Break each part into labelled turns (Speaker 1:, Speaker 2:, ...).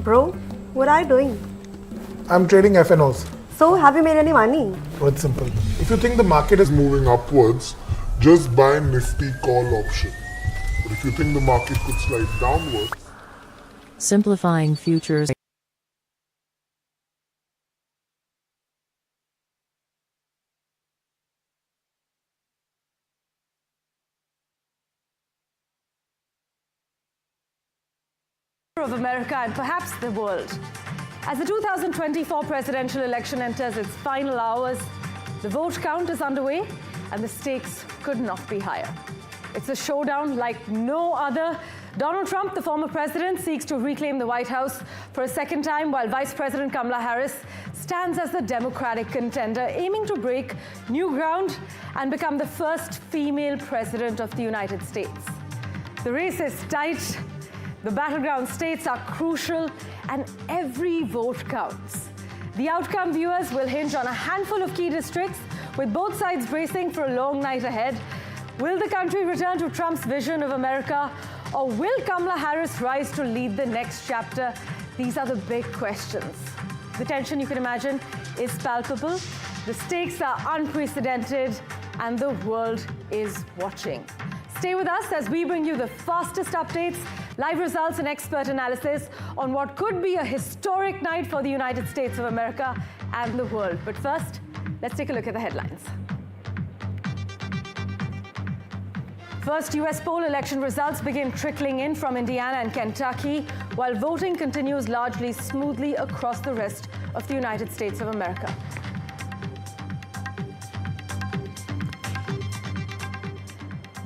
Speaker 1: Bro, what are you doing?
Speaker 2: I'm trading FNOs.
Speaker 1: So, have you made any money?
Speaker 2: Oh, it's simple.
Speaker 3: If you think the market is moving upwards, just buy Nifty call option. But if you think the market could slide downwards,
Speaker 4: Simplifying futures.
Speaker 5: Of America and perhaps the world. As the 2024 presidential election enters its final hours, the vote count is underway and the stakes could not be higher. It's a showdown like no other. Donald Trump, the former president, seeks to reclaim the White House for a second time, while Vice President Kamala Harris stands as the Democratic contender, aiming to break new ground and become the first female president of the United States. The race is tight. The battleground states are crucial, and every vote counts. The outcome, viewers, will hinge on a handful of key districts, with both sides bracing for a long night ahead. Will the country return to Trump's vision of America, or will Kamala Harris rise to lead the next chapter? These are the big questions. The tension, you can imagine, is palpable. The stakes are unprecedented, and the world is watching. Stay with us as we bring you the fastest updates, live results and expert analysis on what could be a historic night for the United States of America and the world. But first, let's take a look at the headlines. First, US poll election results begin trickling in from Indiana and Kentucky, while voting continues largely smoothly across the rest of the United States of America.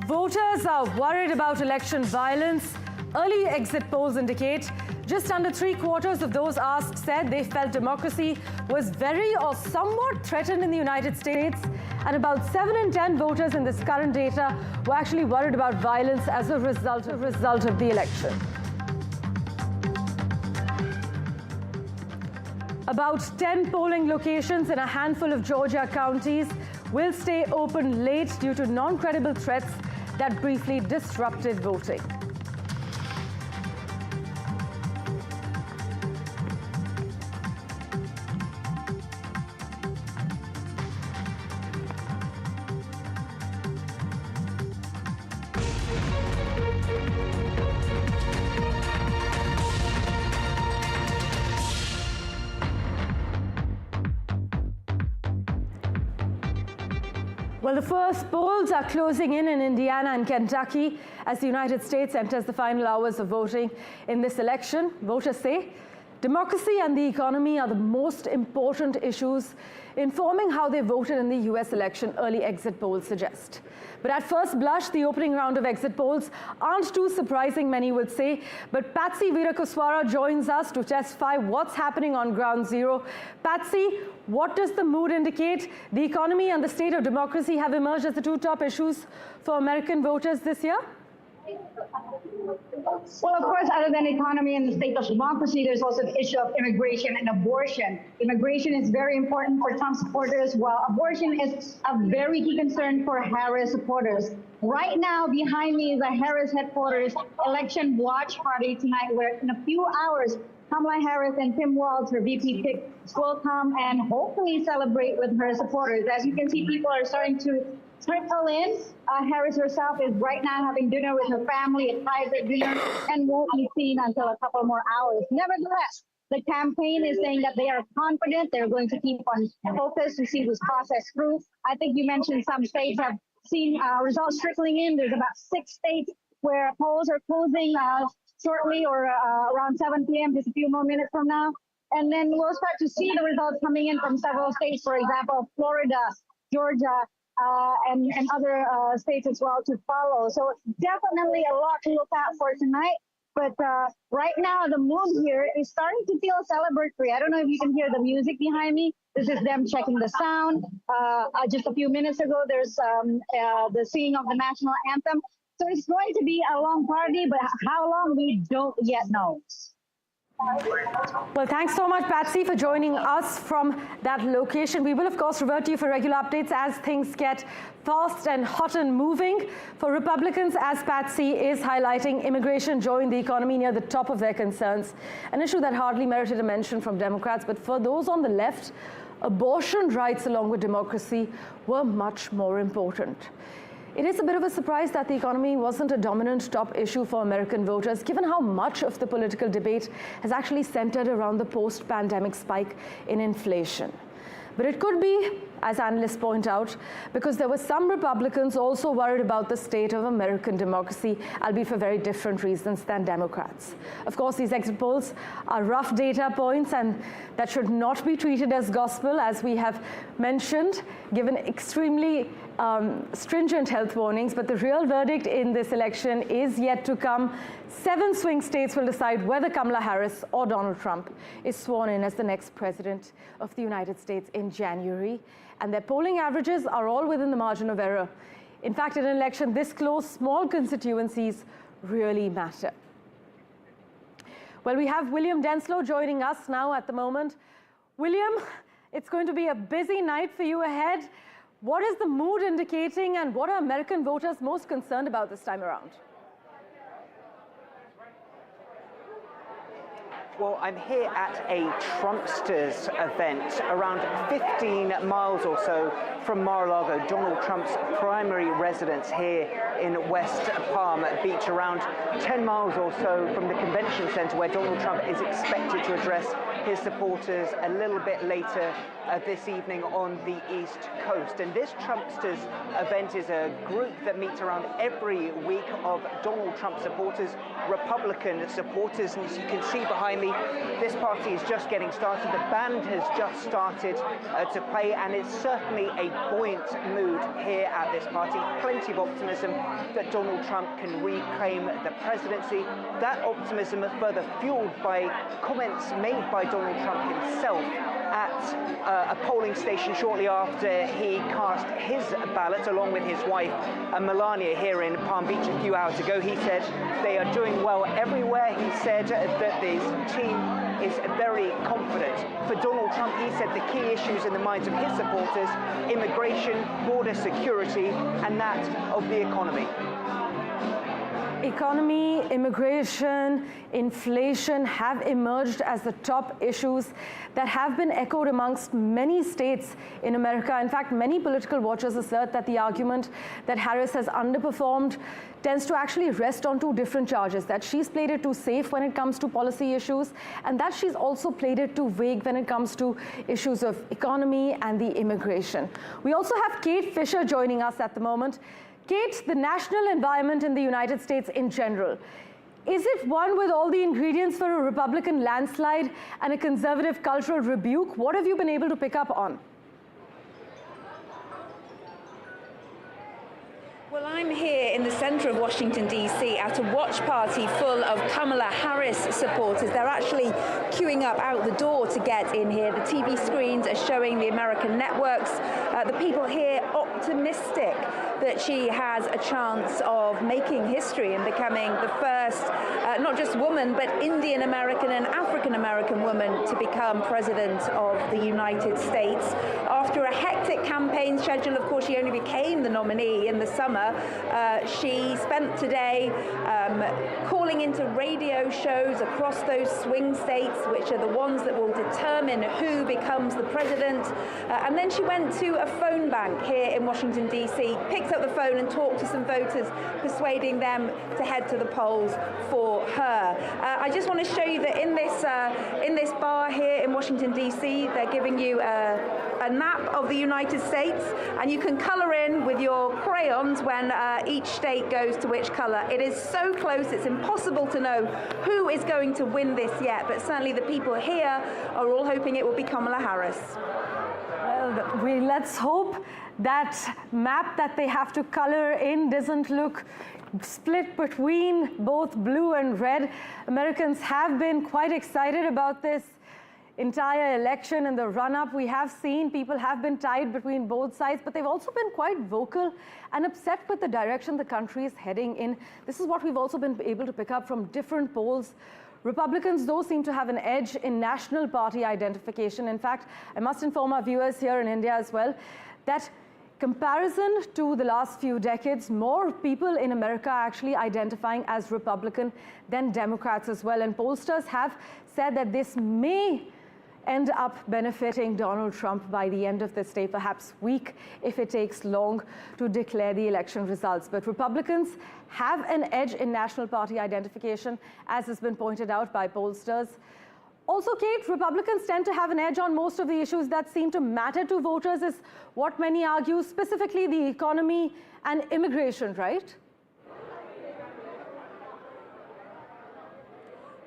Speaker 5: Voters are worried about election violence. Early exit polls indicate just under 3/4 of those asked said they felt democracy was very or somewhat threatened in the United States, and about 7 in 10 voters in this current data were actually worried about violence as a result of the election. About 10 polling locations in a handful of Georgia counties will stay open late due to non-credible threats that briefly disrupted voting. Well, the first polls are closing in Indiana and Kentucky as the United States enters the final hours of voting in this election. Voters say democracy and the economy are the most important issues informing how they voted in the US election, early exit polls suggest. But at first blush, the opening round of exit polls aren't too surprising, many would say. But Patsy Veerakuswara joins us to testify what's happening on ground zero. Patsy, what does the mood indicate? The economy and the state of democracy have emerged as the two top issues for American voters this year?
Speaker 6: Well, of course, other than economy and the state of democracy, there's also the issue of immigration and abortion. Immigration is very important for Trump supporters, while abortion is a very key concern for Harris supporters. Right now, behind me is the Harris headquarters election watch party tonight, where in a few hours, Kamala Harris and Tim Walz, her VP pick, will come and hopefully celebrate with her supporters. As you can see, people are starting to trickle in. Harris herself is right now having dinner with her family, a private dinner, and won't be seen until a couple more hours. Nevertheless, the campaign is saying that they are confident they're going to keep on focus to see this process through. I think you mentioned some states have seen results trickling in. There's about 6 states where polls are closing shortly, or around 7 p.m., just a few more minutes from now. And then we'll start to see the results coming in from several states, for example, Florida, Georgia, and other states as well to follow. So definitely a lot to look out for tonight. But right now, the mood here is starting to feel celebratory. I don't know if you can hear the music behind me. This is them checking the sound. Just a few minutes ago, there's the singing of the national anthem. So it's going to be a long party, but how long, we don't yet know.
Speaker 5: Well, thanks so much, Patsy, for joining us from that location. We will, of course, revert to you for regular updates as things get fast and hot and moving. For Republicans, as Patsy is highlighting, immigration joined the economy near the top of their concerns, an issue that hardly merited a mention from Democrats. But for those on the left, abortion rights along with democracy were much more important. It is a bit of a surprise that the economy wasn't a dominant top issue for American voters, given how much of the political debate has actually centered around the post-pandemic spike in inflation. But it could be, as analysts point out, because there were some Republicans also worried about the state of American democracy, albeit for very different reasons than Democrats. Of course, these exit polls are rough data points, and that should not be treated as gospel, as we have mentioned, given extremely stringent health warnings. But the real verdict in this election is yet to come. 7 swing states will decide whether Kamala Harris or Donald Trump is sworn in as the next president of the United States in January. And their polling averages are all within the margin of error. In fact, in an election this close, small constituencies really matter. Well, we have William Denslow joining us now at the moment. William, it's going to be a busy night for you ahead. What is the mood indicating, and what are American voters most concerned about this time around?
Speaker 7: Well, I'm here at a Trumpsters event around 15 miles or so from Mar-a-Lago, Donald Trump's primary residence here in West Palm Beach, around 10 miles or so from the convention center where Donald Trump is expected to address his supporters a little bit later this evening on the East Coast. And this Trumpsters event is a group that meets around every week of Donald Trump supporters, Republican supporters. And as you can see behind me, this party is just getting started. The band has just started to play, and it's certainly a buoyant mood here at this party. Plenty of optimism that Donald Trump can reclaim the presidency. That optimism is further fueled by comments made by Donald Trump himself at a polling station shortly after he cast his ballot along with his wife Melania here in Palm Beach a few hours ago. He said they are doing well everywhere. He said that his team is very confident. For Donald Trump, he said the key issues in the minds of his supporters: immigration, border security, and that of the economy.
Speaker 5: Economy, immigration, inflation have emerged as the top issues that have been echoed amongst many states in America. In fact, many political watchers assert that the argument that Harris has underperformed tends to actually rest on 2 different charges: that she's played it too safe when it comes to policy issues, and that she's also played it too vague when it comes to issues of economy and the immigration. We also have Kate Fisher joining us at the moment. Kate, the national environment in the United States in general, is it one with all the ingredients for a Republican landslide and a conservative cultural rebuke? What have you been able to pick up on?
Speaker 8: Well, I'm here in the center of Washington, D.C. at a watch party full of Kamala Harris supporters. They're actually queuing up out the door to get in here. The TV screens are showing the American networks. The people here optimistic that she has a chance of making history and becoming the first, not just woman, but Indian American and African American woman to become president of the United States. After a hectic campaign schedule, of course, she only became the nominee in the summer. She spent today calling into radio shows across those swing states, which are the ones that will determine who becomes the president. And then she went to a phone bank here in Washington, D.C., picked up the phone and talked to some voters, persuading them to head to the polls for her. I just want to show you that in this bar here in Washington, D.C., they're giving you a map of the United States, and you can color in with your crayons when each state goes to which color. It is so close, it's impossible to know who is going to win this yet, but certainly the people here are all hoping it will be Kamala Harris.
Speaker 5: Well, let's hope that map that they have to color in doesn't look split between both blue and red. Americans have been quite excited about this entire election and the run-up. We have seen people have been tied between both sides, but they've also been quite vocal and upset with the direction the country is heading in. This is what we've also been able to pick up from different polls Republicans, though, seem to have an edge in national party identification. In fact, I must inform our viewers here in India as well that comparison to the last few decades, more people in America are actually identifying as Republican than Democrats as well. And pollsters have said that this may end up benefiting Donald Trump by the end of this day, perhaps week, if it takes long to declare the election results. But Republicans have an edge in national party identification, as has been pointed out by pollsters. Also, Kate, Republicans tend to have an edge on most of the issues that seem to matter to voters, is what many argue, specifically the economy and immigration, right?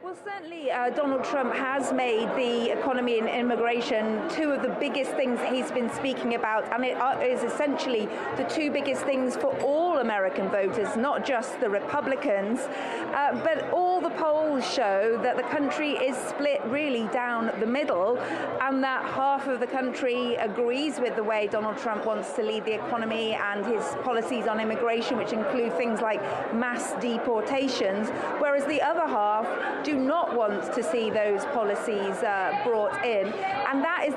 Speaker 8: Well, certainly Donald Trump has made the economy and immigration two of the biggest things he's been speaking about, and it is essentially the two biggest things for all American voters, not just the Republicans. But all the polls show that the country is split really down the middle, and that half of the country agrees with the way Donald Trump wants to lead the economy and his policies on immigration, which include things like mass deportations, whereas the other half do not want to see those policies brought in, and that's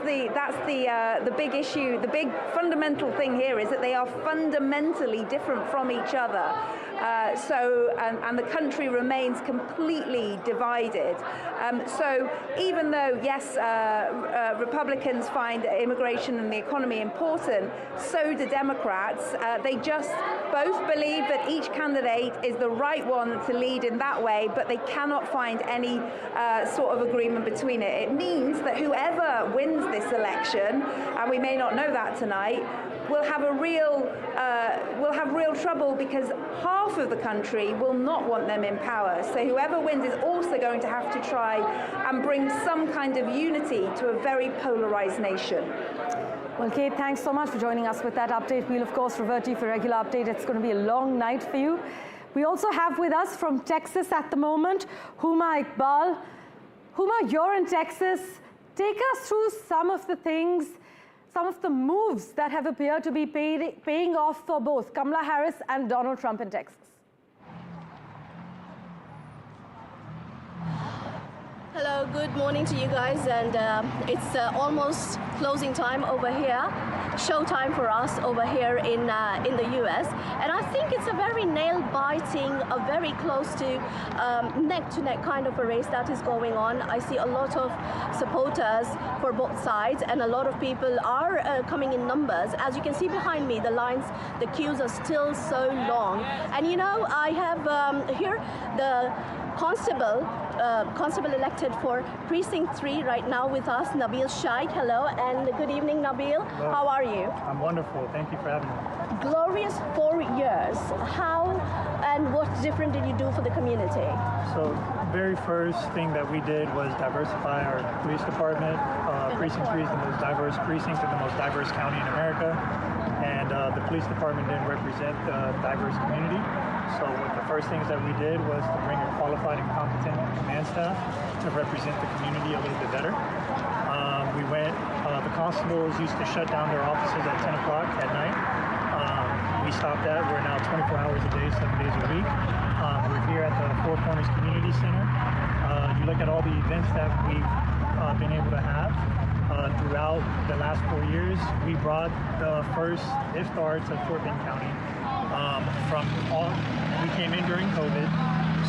Speaker 8: the big issue. The big fundamental thing here is that they are fundamentally different from each other. And the country remains completely divided. So even though, yes, Republicans find immigration and the economy important, so do Democrats. They just both believe that each candidate is the right one to lead in that way, but they cannot find any sort of agreement between it. It means that whoever wins this election, and we may not know that tonight, will have real trouble, because half of the country will not want them in power. So whoever wins is also going to have to try and bring some kind of unity to a very polarized nation.
Speaker 5: Well, Kate, thanks so much for joining us with that update. We'll, of course, revert to you for regular update. It's going to be a long night for you. We also have with us from Texas at the moment, Huma Iqbal. Huma, you're in Texas. Take us through some of the things, some of the moves that have appeared to be paying off for both Kamala Harris and Donald Trump in Texas.
Speaker 9: Hello, good morning to you guys, and it's almost closing time over here, showtime for us over here in the US, and I think it's a very nail-biting, a very close to neck-to-neck kind of a race that is going on. I see a lot of supporters for both sides, and a lot of people are coming in numbers. As you can see behind me, the lines, the queues are still so long, and you know, I have here the Constable elected for Precinct 3 right now with us, Nabil Shaikh. Hello, and good evening, Nabil.
Speaker 10: Hello.
Speaker 9: How are you?
Speaker 10: I'm wonderful. Thank you for having me.
Speaker 9: Glorious 4 years. How and what different did you do for the community?
Speaker 10: So, very first thing that we did was diversify our police department. Precinct 3 is the most diverse precinct in the most diverse county in America, and the police department didn't represent the diverse community. So the first things that we did was to bring a qualified and competent command staff to represent the community a little bit better. We went, the constables used to shut down their offices at 10 o'clock at night. We stopped that. We're now 24 hours a day, 7 days a week. We're here at the Four Corners Community Center. You look at all the events that we've been able to have throughout the last 4 years. We brought the first iftar to Fort Bend County. We came in during COVID,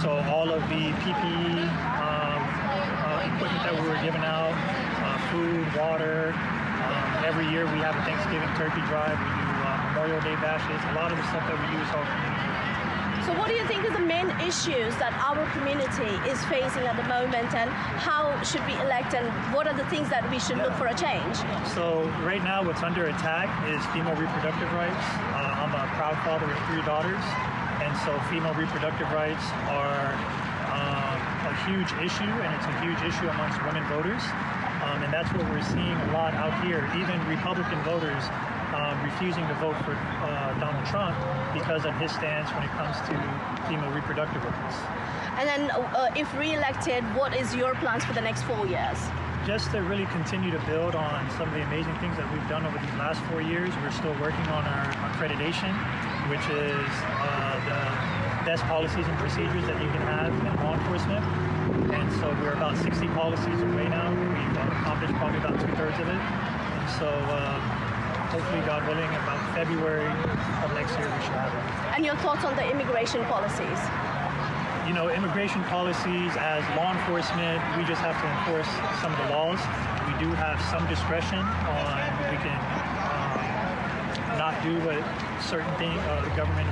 Speaker 10: so all of the PPE equipment that we were giving out, food, water. Every year we have a Thanksgiving turkey drive. We do Memorial Day bashes. A lot of the stuff that we use all community.
Speaker 9: So what do you think is the main issues that our community is facing at the moment, and how should we elect, and what are the things that we should look for a change?
Speaker 10: So right now what's under attack is female reproductive rights. I'm a proud father of 3 daughters, and so female reproductive rights are a huge issue, and it's a huge issue amongst women voters. And that's what we're seeing a lot out here. Even Republican voters refusing to vote for Donald Trump because of his stance when it comes to female reproductive rights.
Speaker 9: And then if re-elected, what is your plans for the next 4 years?
Speaker 10: Just to really continue to build on some of the amazing things that we've done over these last 4 years. We're still working on our accreditation, which is the best policies and procedures that you can have in law enforcement. And so we're about 60 policies away now. We've accomplished probably about 2/3 of it. And so hopefully, God willing, about February of next year, we should have it.
Speaker 9: And your thoughts on the immigration policies?
Speaker 10: You know, immigration policies, as law enforcement, we just have to enforce some of the laws. We do have some discretion on, we can not do what certain things the government,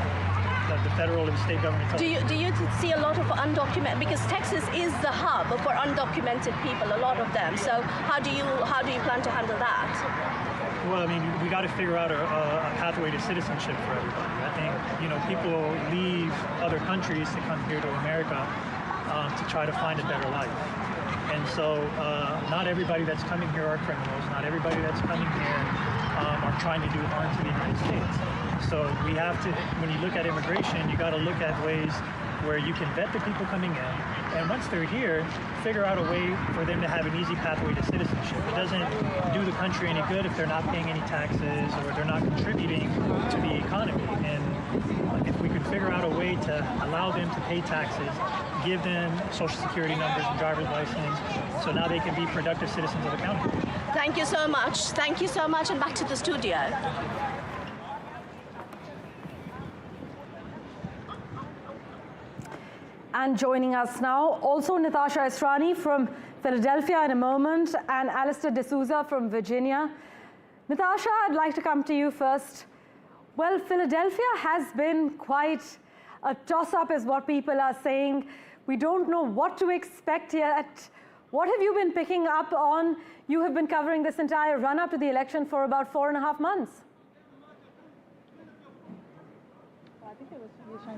Speaker 10: the federal and state government tells us.
Speaker 9: Do you see a lot of undocumented, because Texas is the hub for undocumented people, a lot of them. So how do you plan to handle that?
Speaker 10: Well, I mean, we got to figure out a pathway to citizenship for everybody. I think, you know, people leave other countries to come here to America to try to find a better life. And so not everybody that's coming here are criminals. Not everybody that's coming here are trying to do harm to the United States. So we have to, when you look at immigration, you got to look at ways where you can vet the people coming in, and once they're here, figure out a way for them to have an easy pathway to citizenship. It doesn't do the country any good if they're not paying any taxes or they're not contributing to the economy. And if we could figure out a way to allow them to pay taxes, give them social security numbers and driver's license, so now they can be productive citizens of the county.
Speaker 9: Thank you so much. Thank you so much, and back to the studio.
Speaker 5: And joining us now, also Natasha Esrani from Philadelphia in a moment, and Alistair D'Souza from Virginia. Natasha, I'd like to come to you first. Well, Philadelphia has been quite a toss-up is what people are saying. We don't know what to expect yet. What have you been picking up on? You have been covering this entire run-up to the election for about 4.5 months.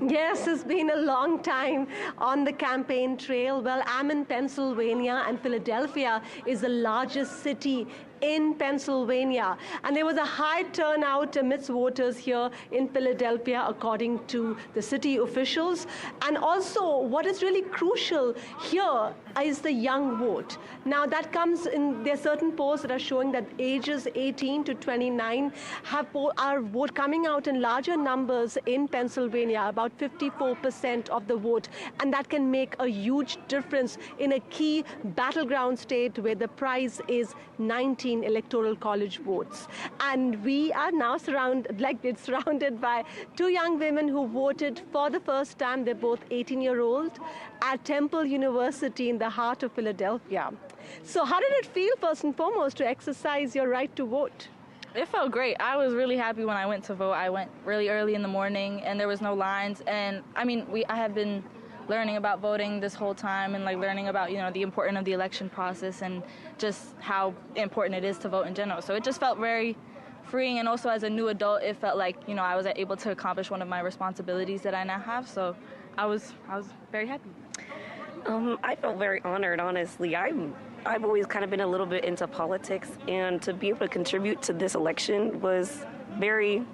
Speaker 11: Yes, it's been a long time on the campaign trail. Well, I'm in Pennsylvania, and Philadelphia is the largest city in Pennsylvania. And there was a high turnout amidst voters here in Philadelphia, according to the city officials. And also, what is really crucial here is the young vote. Now, that comes in, there are certain polls that are showing that ages 18 to 29 are coming out in larger numbers in Pennsylvania, about 54% of the vote. And that can make a huge difference in a key battleground state where the prize is 19 electoral college votes. And we are now surrounded by two young women who voted for the first time. They're both 18-year-old at Temple University in the heart of Philadelphia. So how did it feel, first and foremost, to exercise your right to vote?
Speaker 12: It felt great. I was really happy when I went to vote. I went really early in the morning, and there was no lines. And I mean, I have been learning about voting this whole time, and like learning about, you know, the importance of the election process and just how important it is to vote in general. So it just felt very freeing, and also as a new adult, it felt like, you know, I was able to accomplish one of my responsibilities that I now have. So I was very happy.
Speaker 13: I felt very honored, honestly. I've always kind of been a little bit into politics, and to be able to contribute to this election was very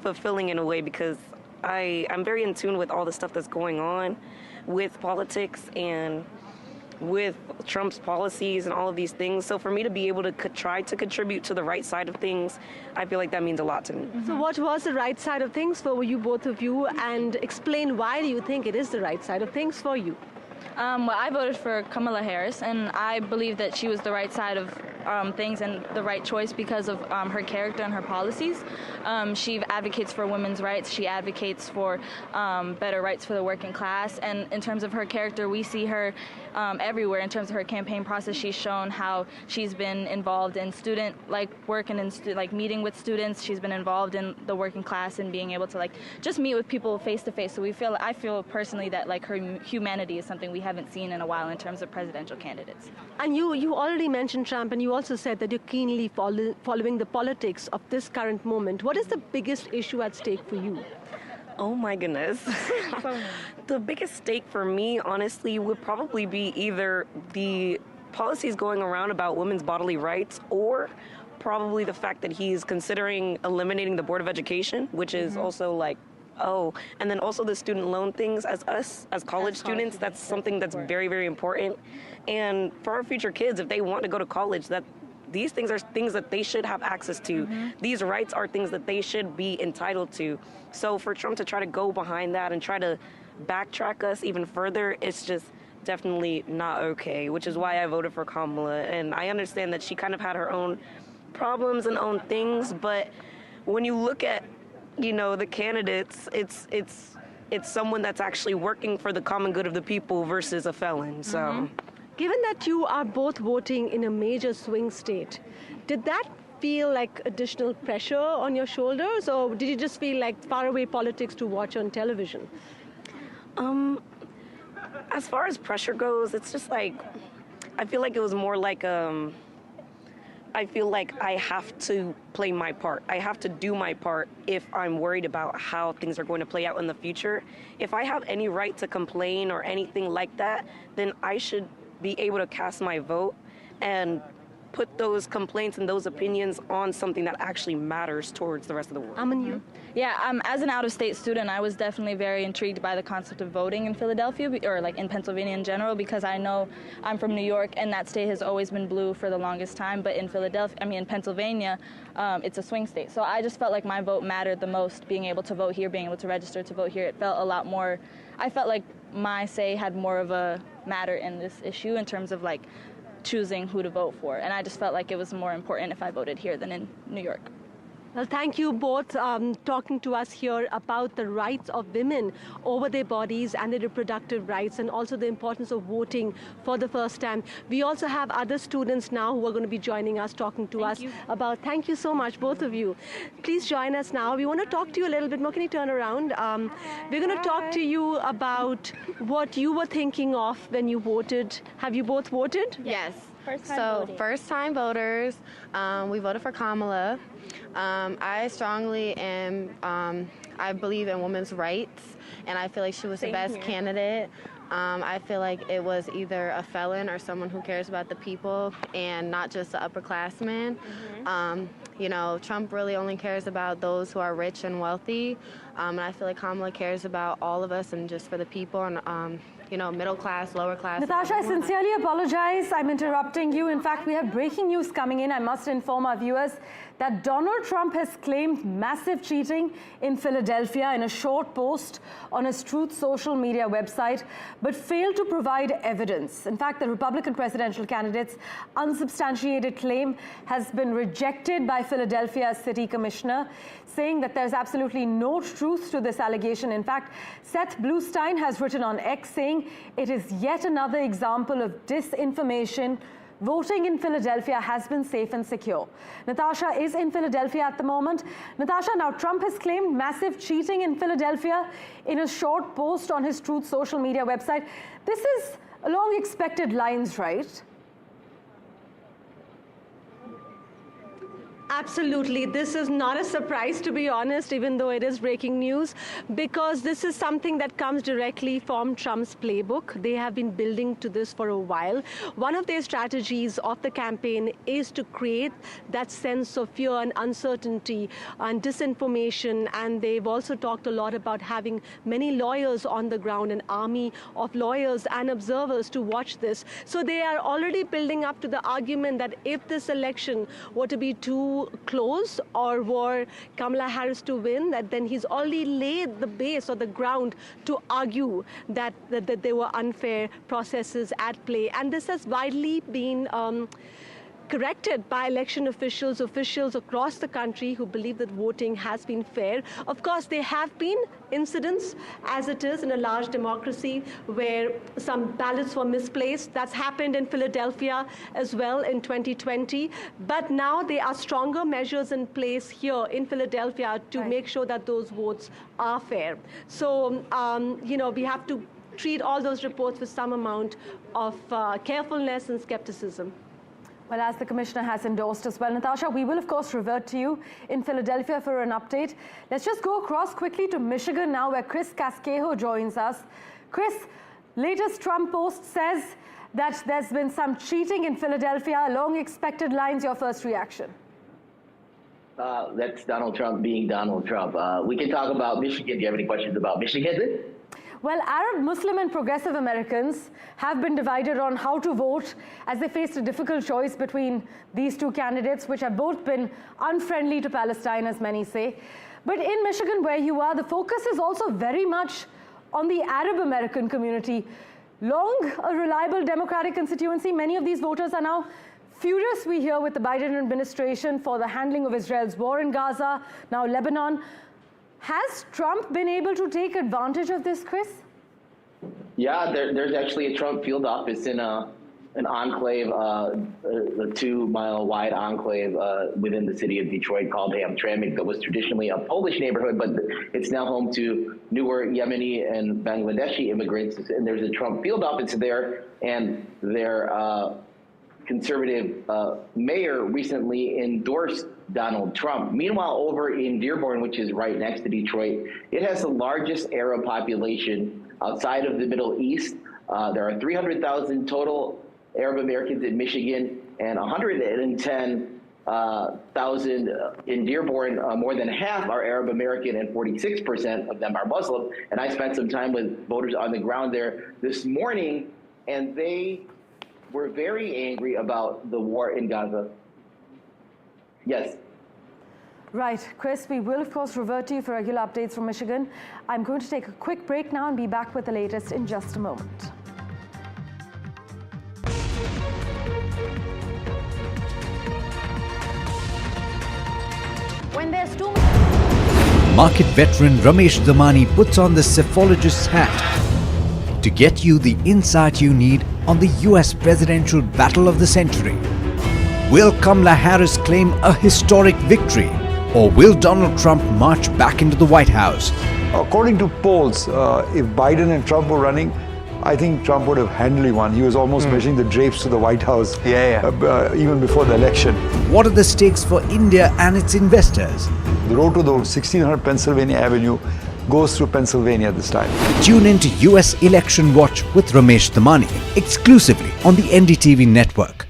Speaker 13: fulfilling in a way, because I'm very in tune with all the stuff that's going on with politics and with Trump's policies and all of these things. So for me to be able to try to contribute to the right side of things, I feel like that means a lot to me.
Speaker 11: Mm-hmm. So what was the right side of things for you, both of you, and explain why do you think it is the right side of things for you?
Speaker 12: Well, I voted for Kamala Harris, and I believe that she was the right side of things and the right choice because of her character and her policies. She advocates for women's rights. She advocates for better rights for the working class. And in terms of her character, we see her everywhere. In terms of her campaign process, she's shown how she's been involved in student work and in meeting with students. She's been involved in the working class and being able to just meet with people face to face. So I feel personally that her humanity is something we haven't seen in a while in terms of presidential candidates.
Speaker 11: And you already mentioned Trump, and you also said that you're keenly following the politics of this current moment. What is the biggest issue at stake for you?
Speaker 13: Oh my goodness. The biggest stake for me, honestly, would probably be either the policies going around about women's bodily rights, or probably the fact that he's considering eliminating the Board of Education, which is also and then also the student loan things. As college students, that's something that's very, very important. And for our future kids, if they want to go to college, these things are things that they should have access to. These rights are things that they should be entitled to. So for Trump to try to go behind that and try to backtrack us even further, it's just definitely not okay, which is why I voted for Kamala. And I understand that she kind of had her own problems and own things, but when you look at, you know, the candidates, it's someone that's actually working for the common good of the people versus a felon. So,
Speaker 11: Given that you are both voting in a major swing state, did that feel like additional pressure on your shoulders, or did you just feel like faraway politics to watch on television?
Speaker 13: as far as pressure goes, it's just like, I feel like it was more like I feel like I have to play my part. I have to do my part if I'm worried about how things are going to play out in the future. If I have any right to complain or anything like that, then I should be able to cast my vote and put those complaints and those opinions on something that actually matters towards the rest of the world.
Speaker 11: You?
Speaker 12: Yeah, as an out-of-state student, I was definitely very intrigued by the concept of voting in Philadelphia, or like in Pennsylvania in general, because I know I'm from New York and that state has always been blue for the longest time, but in Pennsylvania, it's a swing state. So I just felt like my vote mattered the most, being able to vote here, being able to register to vote here. It felt a lot more, I felt like my say had more of a matter in this issue in terms of like choosing who to vote for. And I just felt like it was more important if I voted here than in New York.
Speaker 11: Well, thank you both talking to us here about the rights of women over their bodies and their reproductive rights, and also the importance of voting for the first time. We also have other students now who are going to be joining us, talking to us about, thank you so much, both of you. Please join us now. We want to talk to you a little bit more. Can you turn around? We're going to talk to you about what you were thinking of when you voted. Have you both voted?
Speaker 14: Yes. First-time voters. We voted for Kamala. I strongly am, I believe in women's rights, and I feel like she was the best candidate. I feel like it was either a felon or someone who cares about the people and not just the upperclassmen. You know, Trump really only cares about those who are rich and wealthy, and I feel like Kamala cares about all of us and just for the people and you know, middle class, lower class.
Speaker 5: Natasha, I sincerely apologize. I'm interrupting you. In fact, we have breaking news coming in. I must inform our viewers that Donald Trump has claimed massive cheating in Philadelphia in a short post on his Truth social media website, but failed to provide evidence. In fact, the Republican presidential candidate's unsubstantiated claim has been rejected by Philadelphia's city commissioner, saying that there's absolutely no truth to this allegation. In fact, Seth Bluestein has written on X saying it is yet another example of disinformation. Voting in Philadelphia has been safe and secure. Natasha is in Philadelphia at the moment. Natasha, now Trump has claimed massive cheating in Philadelphia in a short post on his Truth social media website. This is along expected lines, right?
Speaker 11: Absolutely. This is not a surprise, to be honest, even though it is breaking news, because this is something that comes directly from Trump's playbook. They have been building to this for a while. One of their strategies of the campaign is to create that sense of fear and uncertainty and disinformation. And they've also talked a lot about having many lawyers on the ground, an army of lawyers and observers to watch this. So they are already building up to the argument that if this election were to be too close or were Kamala Harris to win, that then he's already laid the base or the ground to argue that there were unfair processes at play. And this has widely been corrected by election officials across the country who believe that voting has been fair. Of course, there have been incidents, as it is in a large democracy, where some ballots were misplaced. That's happened in Philadelphia as well in 2020. But now there are stronger measures in place here in Philadelphia to make sure that those votes are fair. So, you know, we have to treat all those reports with some amount of carefulness and skepticism.
Speaker 5: Well, as the commissioner has endorsed as well, Natasha, we will, of course, revert to you in Philadelphia for an update. Let's just go across quickly to Michigan now, where Chris Casquejo joins us. Chris, latest Trump post says that there's been some cheating in Philadelphia along expected lines. Your first reaction?
Speaker 15: That's Donald Trump being Donald Trump. We can talk about Michigan. Do you have any questions about Michigan?
Speaker 5: Well, Arab, Muslim and progressive Americans have been divided on how to vote as they faced a difficult choice between these two candidates, which have both been unfriendly to Palestine, as many say. But in Michigan, where you are, the focus is also very much on the Arab American community. Long a reliable Democratic constituency, many of these voters are now furious, we hear, with the Biden administration for the handling of Israel's war in Gaza, now Lebanon. Has Trump been able to take advantage of this, Chris?
Speaker 15: Yeah, there's actually a Trump field office in an enclave, a 2-mile wide enclave within the city of Detroit called Hamtramck that was traditionally a Polish neighborhood, but it's now home to newer Yemeni and Bangladeshi immigrants. And there's a Trump field office there, and their conservative mayor recently endorsed Donald Trump. Meanwhile, over in Dearborn, which is right next to Detroit, it has the largest Arab population outside of the Middle East. There are 300,000 total Arab Americans in Michigan and 110,000 in Dearborn. More than half are Arab American and 46% of them are Muslim. And I spent some time with voters on the ground there this morning, and they were very angry about the war in Gaza. Yes.
Speaker 5: Right, Chris, we will of course revert to you for regular updates from Michigan. I'm going to take a quick break now and be back with the latest in just a moment.
Speaker 16: When there's too
Speaker 17: Market veteran Ramesh Damani puts on the cephalogist's hat to get you the insight you need on the US presidential battle of the century. Will Kamala Harris claim a historic victory, or will Donald Trump march back into the White House?
Speaker 18: According to polls, if Biden and Trump were running, I think Trump would have handily won. He was almost measuring the drapes to the White House even before the election.
Speaker 17: What are the stakes for India and its investors?
Speaker 18: The road to the 1600 Pennsylvania Avenue goes through Pennsylvania this time.
Speaker 17: Tune in to US Election Watch with Ramesh Damani, exclusively on the NDTV network.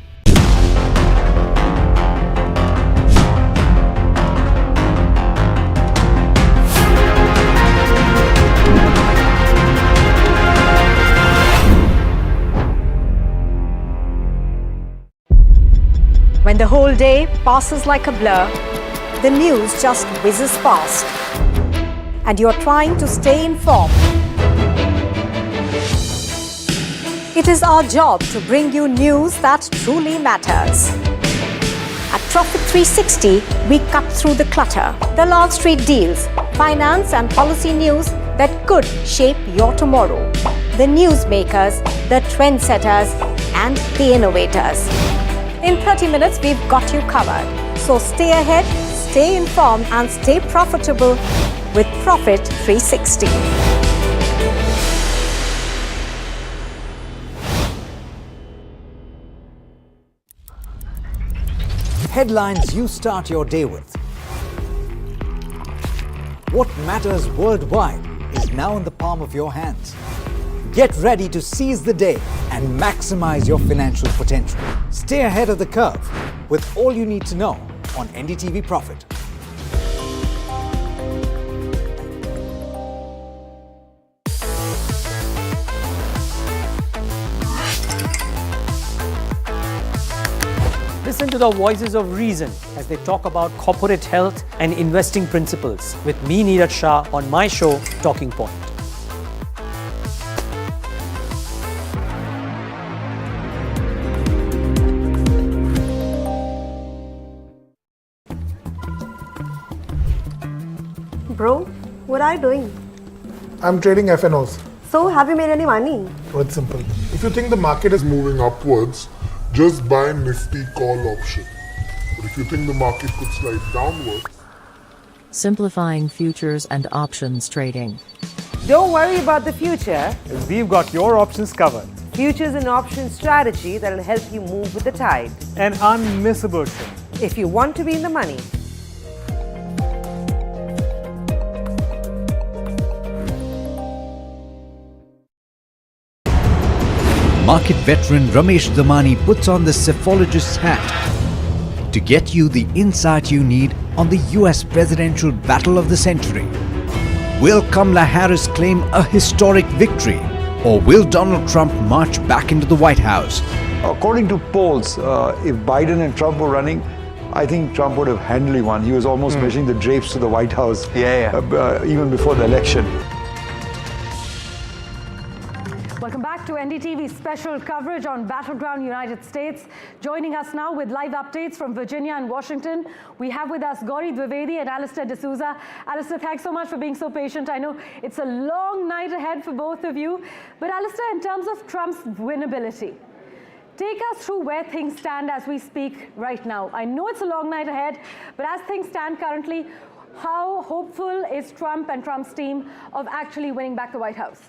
Speaker 19: When the whole day passes like a blur, the news just whizzes past, and you're trying to stay informed. It is our job to bring you news that truly matters. At Profit 360, we cut through the clutter, the Long Street deals, finance and policy news that could shape your tomorrow. The newsmakers, the trendsetters, and the innovators. In 30 minutes, we've got you covered. So stay ahead, stay informed, and stay profitable with Profit 360.
Speaker 17: Headlines you start your day with. What matters worldwide is now in the palm of your hands. Get ready to seize the day and maximize your financial potential. Stay ahead of the curve with all you need to know on NDTV Profit.
Speaker 20: Listen to the voices of reason as they talk about corporate health and investing principles with me, Neeraj Shah, on my show, Talking Point.
Speaker 1: Bro, what are you doing?
Speaker 2: I'm trading FNOs.
Speaker 1: So, have you made any money?
Speaker 2: Oh, it's simple.
Speaker 3: If you think the market is moving upwards, just buy Nifty call option. But if you think the market could slide downwards,
Speaker 4: Simplifying futures and options trading.
Speaker 21: Don't worry about the future.
Speaker 22: We've got your options covered.
Speaker 21: Futures and options strategy that will help you move with the tide.
Speaker 22: An unmissable trade.
Speaker 21: If you want to be in the money.
Speaker 17: Market veteran Ramesh Damani puts on the cephalogist's hat to get you the insight you need on the US presidential battle of the century. Will Kamala Harris claim a historic victory, or will Donald Trump march back into the White House?
Speaker 18: According to polls, if Biden and Trump were running, I think Trump would have handily won. He was almost measuring the drapes to the White House even before the election.
Speaker 5: Welcome back to NDTV special coverage on Battleground United States. Joining us now with live updates from Virginia and Washington, we have with us Gauri Dwivedi and Alistair D'Souza. Alistair, thanks so much for being so patient. I know it's a long night ahead for both of you. But Alistair, in terms of Trump's winnability, take us through where things stand as we speak right now. I know it's a long night ahead, but as things stand currently, how hopeful is Trump and Trump's team of actually winning back the White House?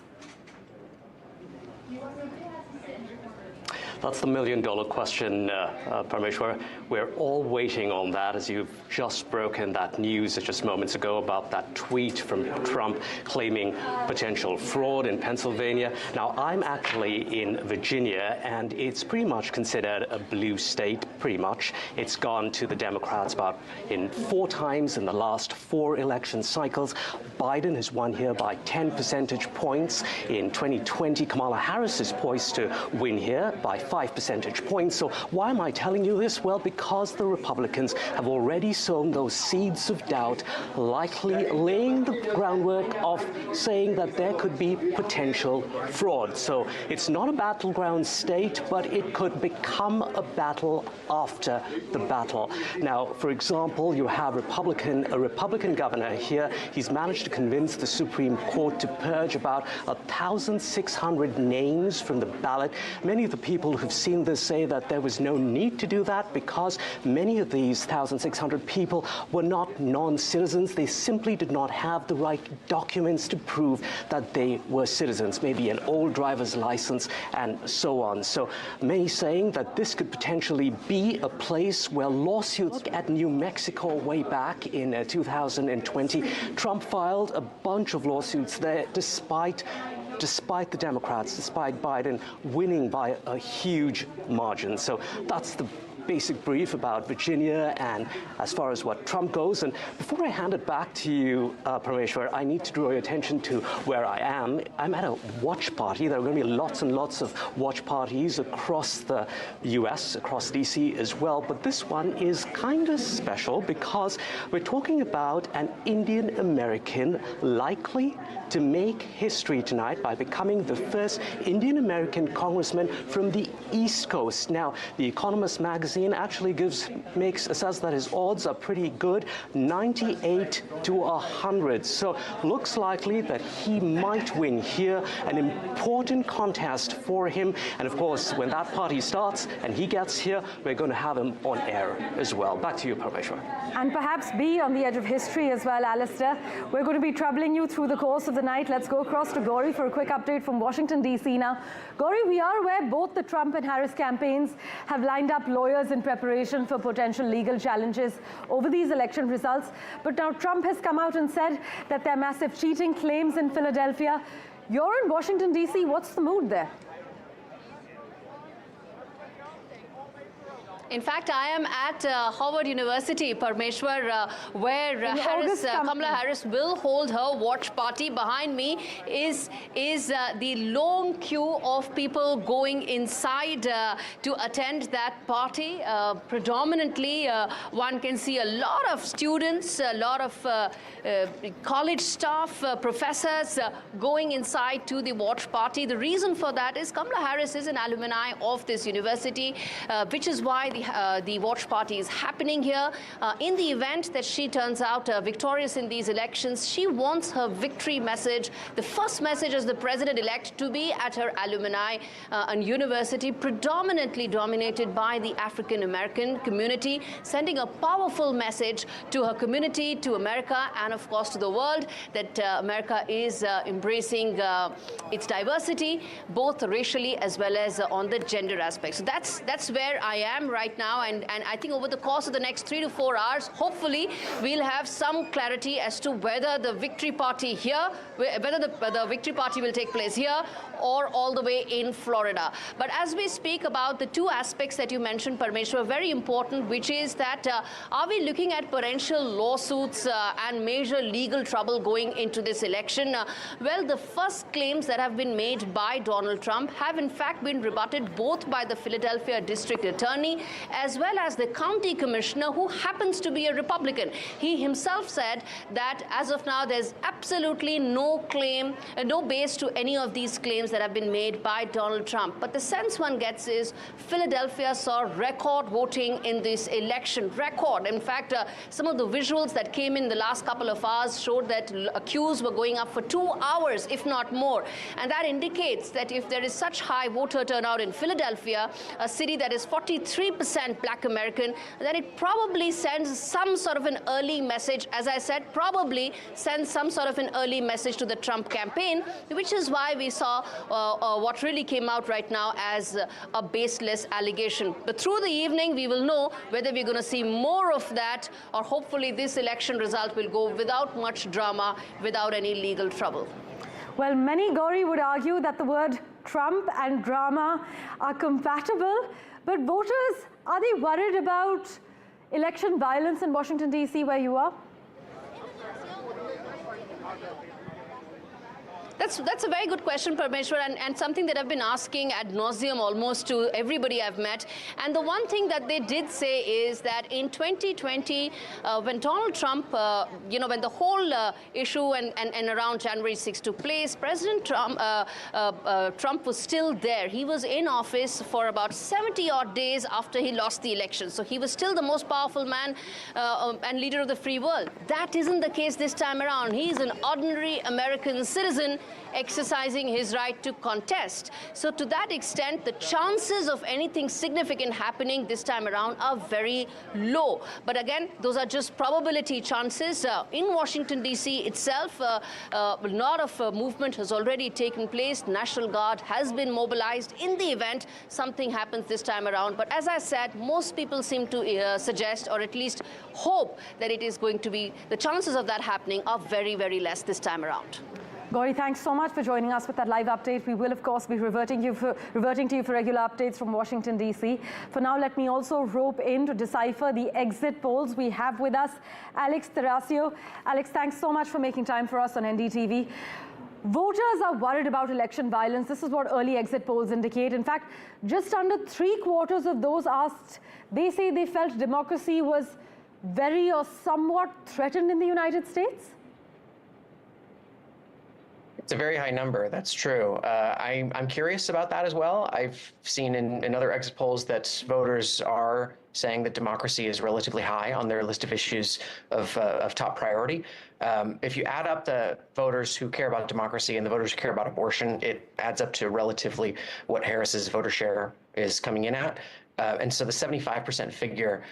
Speaker 6: That's the million-dollar question, Parameshwar. We're all waiting on that, as you've just broken that news just moments ago about that tweet from Trump claiming potential fraud in Pennsylvania. Now, I'm actually in Virginia, and it's pretty much considered a blue state, pretty much. It's gone to the Democrats about in 4 times in the last 4 election cycles. Biden has won here by 10 percentage points. In 2020, Kamala Harris is poised to win here by 5 percentage points. So why am I telling you this? Well, because the Republicans have already sown those seeds of doubt, likely laying the groundwork of saying that there could be potential fraud. So it's not a battleground state, but it could become a battle after the battle. Now, for example, you have a Republican governor here. He's managed to convince the Supreme Court to purge about 1,600 names from the ballot. Many of the people who've seen this say that there was no need to do that because many of these 1,600 people were not non-citizens. They simply did not have the right documents to prove that they were citizens, maybe an old driver's license and so on. So many saying that this could potentially be a place where lawsuits at New Mexico way back in 2020. Trump filed a bunch of lawsuits there despite the Democrats, despite Biden winning by a huge margin. So that's the basic brief about Virginia and as far as what Trump goes. And before I hand it back to you, Parameshwar, I need to draw your attention to where I am. I'm at a watch party. There are going to be lots and lots of watch parties across the US, across DC as well. But this one is kind of special because we're talking about an Indian American likely to make history tonight by becoming the first Indian American congressman from the East Coast. Now, The Economist magazine actually says that his odds are pretty good, 98 to 100. So looks likely that he might win here, an important contest for him. And of course, when that party starts and he gets here, we're going to have him on air as well. Back to you, Parameshwar.
Speaker 5: And perhaps be on the edge of history as well, Alistair. We're going to be troubling you through the course of the night. Let's go across to Gauri for a quick update from Washington, D.C. now. Gauri, we are aware both the Trump and Harris campaigns have lined up lawyers in preparation for potential legal challenges over these election results. But now Trump has come out and said that there are massive cheating claims in Philadelphia. You're in Washington, D.C. What's the mood there?
Speaker 16: In fact, I am at Howard University, Parameshwar, where Kamala Harris will hold her watch party. Behind me is the long queue of people going inside to attend that party. Predominantly, one can see a lot of students, a lot of college staff, professors going inside to the watch party. The reason for that is Kamala Harris is an alumni of this university, which is why the watch party is happening here. In the event that she turns out victorious in these elections, she wants her victory message, the first message as the president-elect, to be at her alumni and university, predominantly dominated by the African-American community, sending a powerful message to her community, to America, and of course to the world, that America is embracing its diversity, both racially as well as on the gender aspect. So that's where I am right now. And I think over the course of the next 3 to 4 hours, hopefully we'll have some clarity as to whether the victory party here, whether the victory party will take place here or all the way in Florida. But as we speak about the 2 aspects that you mentioned, Parameshwar, very important, which is that are we looking at potential lawsuits and major legal trouble going into this election? Well, the first claims that have been made by Donald Trump have in fact been rebutted both by the Philadelphia District Attorney as well as the county commissioner, who happens to be a Republican. He himself said that as of now, there's absolutely no claim, no base to any of these claims that have been made by Donald Trump. But the sense one gets is Philadelphia saw record voting in this election. Record. In fact, some of the visuals that came in the last couple of hours showed that queues were going up for 2 hours, if not more. And that indicates that if there is such high voter turnout in Philadelphia, a city that is 43% Black American, then it probably sends some sort of an early message. As I said, probably sends some sort of an early message to the Trump campaign, which is why we saw what really came out right now as a baseless allegation. But through the evening, we will know whether we're going to see more of that, or hopefully this election result will go without much drama, without any legal trouble.
Speaker 5: Well, many, Gauri, would argue that the word Trump and drama are compatible, but voters, are they worried about election violence in Washington, D.C., where you are?
Speaker 16: That's a very good question, Parmeshwar, and something that I've been asking ad nauseum almost to everybody I've met. And the one thing that they did say is that in 2020, when Donald Trump, when the whole issue and around January 6 took place, President Trump was still there. He was in office for about 70-odd days after he lost the election. So he was still the most powerful man and leader of the free world. That isn't the case this time around. He's an ordinary American citizen exercising his right to contest. So to that extent, the chances of anything significant happening this time around are very low. But again, those are just probability chances. In Washington, D.C. itself, a lot of movement has already taken place. National Guard has been mobilized in the event something happens this time around. But as I said, most people seem to suggest, or at least hope, that it is going to be, the chances of that happening are very, very less this time around.
Speaker 5: Gauri, thanks so much for joining us with that live update. We will, of course, be reverting to you for regular updates from Washington, D.C. For now, let me also rope in to decipher the exit polls. We have with us Alex Terraccio. Alex, thanks so much for making time for us on NDTV. Voters are worried about election violence. This is what early exit polls indicate. In fact, just under 3/4 of those asked, they say they felt democracy was very or somewhat threatened in the United States.
Speaker 7: It's a very high number, that's true. I'm curious about that as well. I've seen in other exit polls that voters are saying that democracy is relatively high on their list of issues of top priority. If you add up the voters who care about democracy and the voters who care about abortion, it adds up to relatively what Harris's voter share is coming in at. And so the 75% figure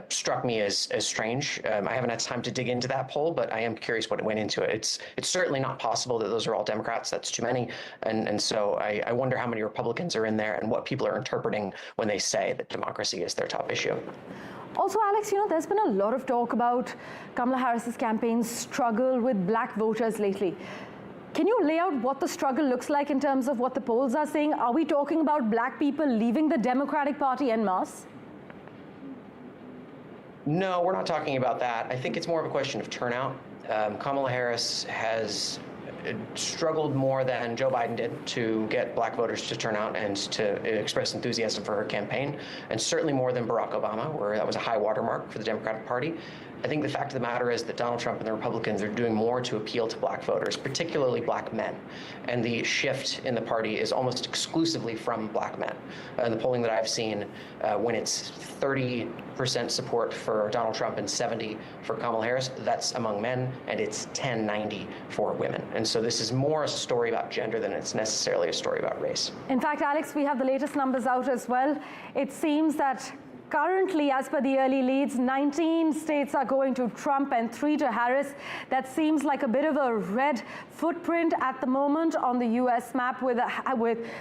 Speaker 7: struck me as strange. I haven't had time to dig into that poll, but I am curious what went into it. It's certainly not possible that those are all Democrats. That's too many. And so I wonder how many Republicans are in there and what people are interpreting when they say that democracy is their top issue.
Speaker 5: Also, Alex, there's been a lot of talk about Kamala Harris's campaign's struggle with Black voters lately. Can you lay out what the struggle looks like in terms of what the polls are saying? Are we talking about Black people leaving the Democratic Party en masse?
Speaker 7: No, we're not talking about that. I think it's more of a question of turnout. Kamala Harris has struggled more than Joe Biden did to get Black voters to turn out and to express enthusiasm for her campaign, and certainly more than Barack Obama, where that was a high watermark for the Democratic Party. I think the fact of the matter is that Donald Trump and the Republicans are doing more to appeal to Black voters, particularly Black men. And the shift in the party is almost exclusively from Black men. In the polling that I've seen, when it's 30% support for Donald Trump and 70% for Kamala Harris, that's among men, and it's 10-90 for women. And so this is more a story about gender than it's necessarily a story about race.
Speaker 5: In fact, Alex, we have the latest numbers out as well. It seems that currently, as per the early leads, 19 states are going to Trump and 3 to Harris. That seems like a bit of a red footprint at the moment on the U.S. map with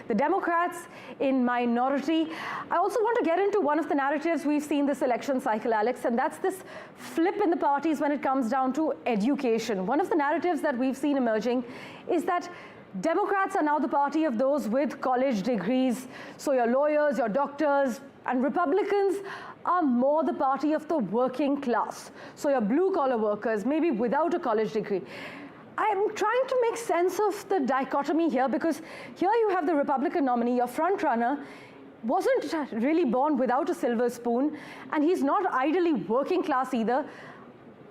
Speaker 5: the Democrats in minority. I also want to get into one of the narratives we've seen this election cycle, Alex, and that's this flip in the parties when it comes down to education. One of the narratives that we've seen emerging is that Democrats are now the party of those with college degrees. So your lawyers, your doctors, and Republicans are more the party of the working class. So your blue-collar workers, maybe without a college degree. I'm trying to make sense of the dichotomy here, because here you have the Republican nominee, your front runner, wasn't really born without a silver spoon, and he's not ideally working class either.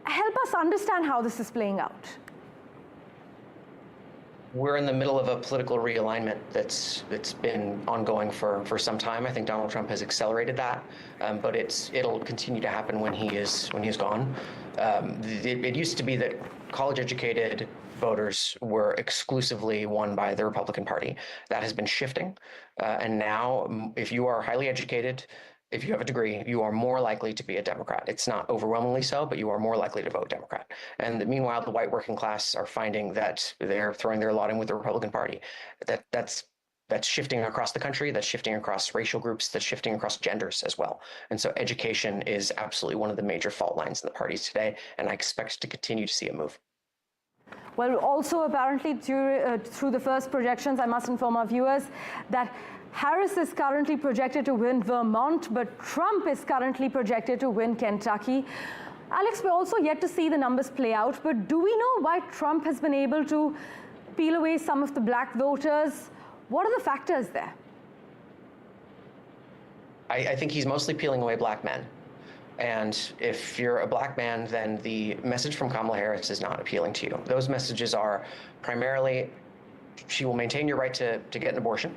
Speaker 5: Help us understand how this is playing out.
Speaker 7: We're in the middle of a political realignment that's been ongoing for some time. I think Donald Trump has accelerated that, but it'll continue to happen when he's gone. It used to be that college-educated voters were exclusively won by the Republican Party. That has been shifting, and now if you are highly educated, if you have a degree, you are more likely to be a Democrat. It's not overwhelmingly so, but you are more likely to vote Democrat. And meanwhile, the white working class are finding that they're throwing their lot in with the Republican Party. That's shifting across the country, that's shifting across racial groups, that's shifting across genders as well. And so education is absolutely one of the major fault lines in the parties today, and I expect to continue to see it move.
Speaker 5: Well, also apparently through the first projections, I must inform our viewers that Harris is currently projected to win Vermont, but Trump is currently projected to win Kentucky. Alex, we're also yet to see the numbers play out, but do we know why Trump has been able to peel away some of the black voters? What are the factors there?
Speaker 7: I think he's mostly peeling away black men. And if you're a black man, then the message from Kamala Harris is not appealing to you. Those messages are primarily, she will maintain your right to get an abortion,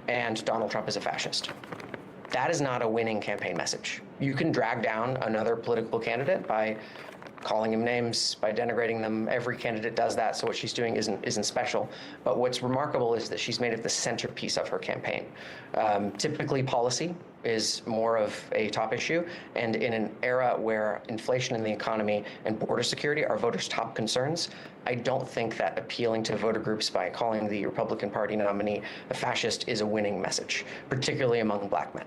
Speaker 7: and Donald Trump is a fascist. That is not a winning campaign message. You can drag down another political candidate by calling him names, by denigrating them. Every candidate does that, so what she's doing isn't special. But what's remarkable is that she's made it the centerpiece of her campaign. Typically, policy is more of a top issue, and in an era where inflation in the economy and border security are voters' top concerns, I don't think that appealing to voter groups by calling the Republican Party nominee a fascist is a winning message, particularly among black men.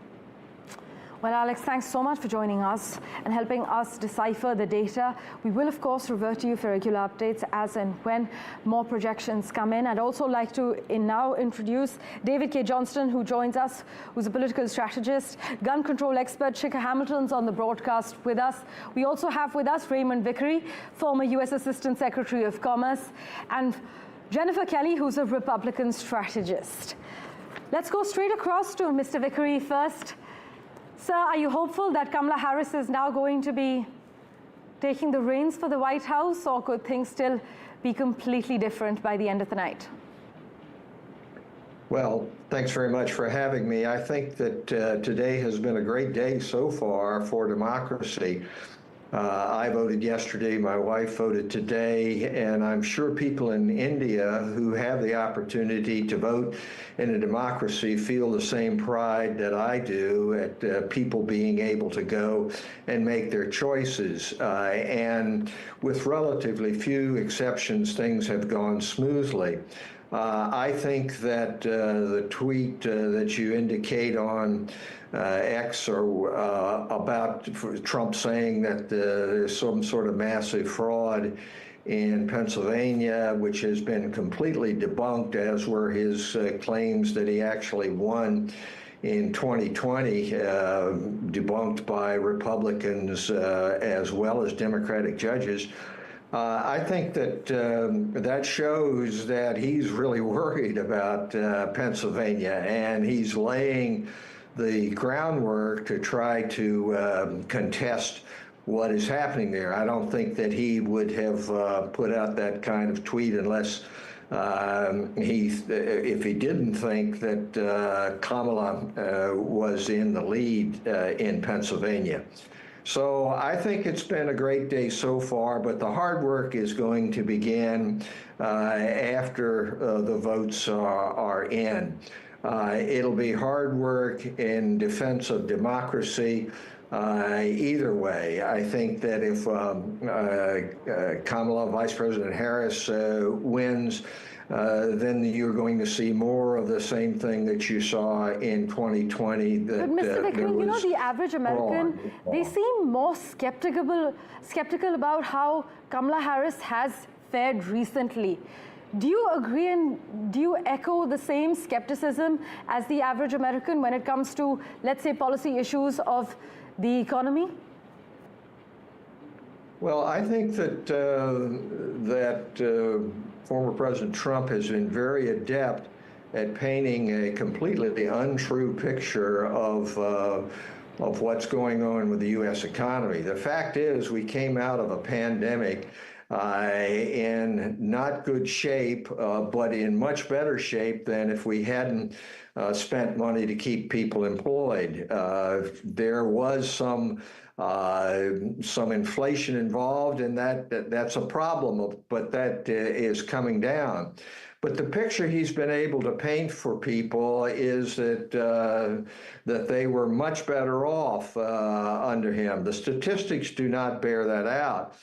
Speaker 5: Well, Alex, thanks so much for joining us and helping us decipher the data. We will, of course, revert to you for regular updates as and when more projections come in. I'd also like to now introduce David K. Johnston, who joins us, who's a political strategist, gun control expert. Shikha Hamilton's on the broadcast with us. We also have with us Raymond Vickery, former U.S. Assistant Secretary of Commerce, and Jennifer Kelly, who's a Republican strategist. Let's go straight across to Mr. Vickery first. Sir, are you hopeful that Kamala Harris is now going to be taking the reins for the White House, or could things still be completely different by the end of the night?
Speaker 8: Well, thanks very much for having me. I think that today has been a great day so far for democracy. I voted yesterday, my wife voted today, and I'm sure people in India who have the opportunity to vote in a democracy feel the same pride that I do at people being able to go and make their choices. And with relatively few exceptions, things have gone smoothly. I think that the tweet that you indicate on X or about Trump saying that there's some sort of massive fraud in Pennsylvania, which has been completely debunked, as were his claims that he actually won in 2020, debunked by Republicans as well as Democratic judges. I think that that shows that he's really worried about Pennsylvania, and he's laying the groundwork to try to contest what is happening there. I don't think that he would have put out that kind of tweet unless if he didn't think that Kamala was in the lead in Pennsylvania. So I think it's been a great day so far, but the hard work is going to begin after the votes are in. It'll be hard work in defense of democracy. Either way, I think that if Kamala, Vice President Harris wins, then you're going to see more of the same thing that you saw in 2020. That,
Speaker 5: but Mr. Vickery, you know, the average American, they seem more skeptical about how Kamala Harris has fared recently. Do you agree and do you echo the same skepticism as the average American when it comes to, let's say, policy issues of the economy?
Speaker 8: Well, I think that former President Trump has been very adept at painting a completely untrue picture of what's going on with the U.S. economy. The fact is, we came out of a pandemic in not good shape, but in much better shape than if we hadn't spent money to keep people employed. There was some inflation involved, and that's a problem, but that is coming down. But the picture he's been able to paint for people is that they were much better off under him. The statistics do not bear that out.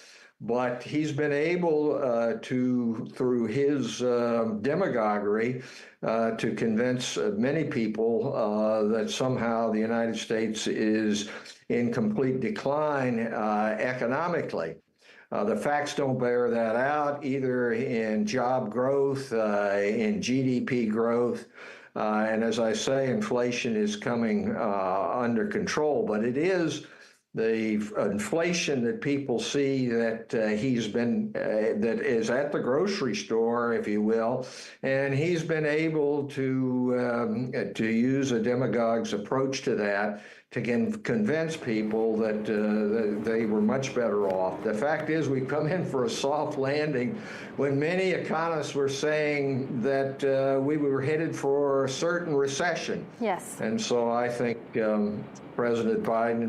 Speaker 8: But he's been able to, through his demagoguery, to convince many people that somehow the United States is in complete decline economically. The facts don't bear that out, either in job growth, in GDP growth, and as I say, inflation is coming under control, but it is the inflation that people see that he's been, that is at the grocery store, if you will, and he's been able to use a demagogue's approach to that to convince people that they were much better off. The fact is, we come in for a soft landing when many economists were saying that we were headed for a certain recession.
Speaker 5: Yes.
Speaker 8: And so I think President Biden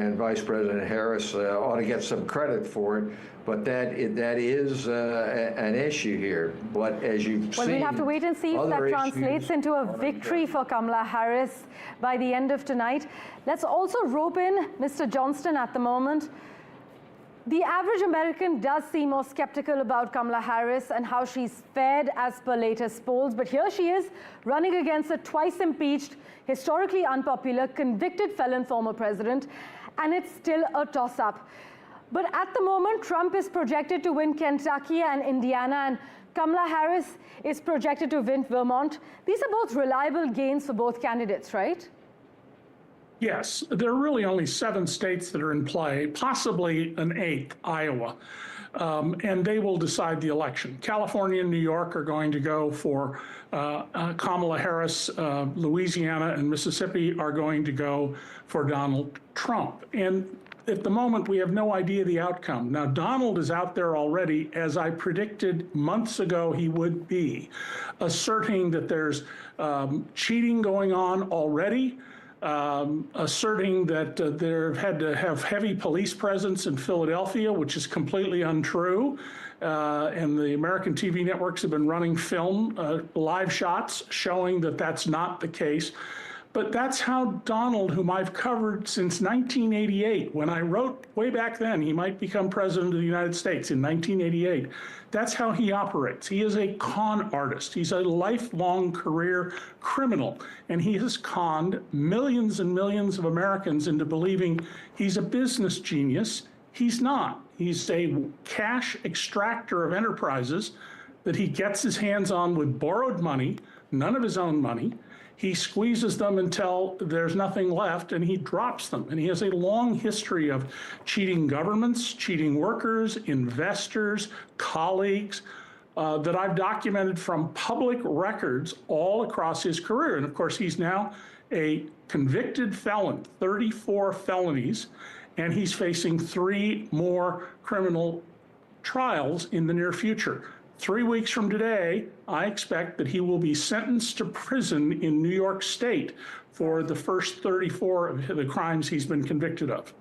Speaker 8: and Vice President Harris ought to get some credit for it, but that is an issue here. But as you've seen,
Speaker 5: we'll have to wait and see if that translates into a victory for Kamala Harris by the end of tonight. Let's also rope in Mr. Johnston at the moment. The average American does seem more skeptical about Kamala Harris and how she's fared as per latest polls, but here she is running against a twice impeached, historically unpopular, convicted felon former president, and it's still a toss-up. But at the moment, Trump is projected to win Kentucky and Indiana, and Kamala Harris is projected to win Vermont. These are both reliable gains for both candidates, right?
Speaker 9: Yes, there are really only 7 states that are in play, possibly an 8th, Iowa, and they will decide the election. California and New York are going to go for Kamala Harris. Louisiana and Mississippi are going to go for Donald Trump. And at the moment, we have no idea the outcome. Now, Donald is out there already, as I predicted months ago he would be, asserting that there's cheating going on already, asserting that they've had to have heavy police presence in Philadelphia, which is completely untrue. And the American TV networks have been running live shots showing that that's not the case. But that's how Donald, whom I've covered since 1988, when I wrote way back then he might become president of the United States in 1988, that's how he operates. He is a con artist. He's a lifelong career criminal, and he has conned millions and millions of Americans into believing he's a business genius. He's not. He's a cash extractor of enterprises that he gets his hands on with borrowed money, none of his own money. He squeezes them until there's nothing left, and he drops them. And he has a long history of cheating governments, cheating workers, investors, colleagues, that I've documented from public records all across his career. And of course, he's now a convicted felon, 34 felonies, and he's facing 3 more criminal trials in the near future. 3 weeks from today, I expect that he will be sentenced to prison in New York State for the first 34 of the crimes he's been convicted of.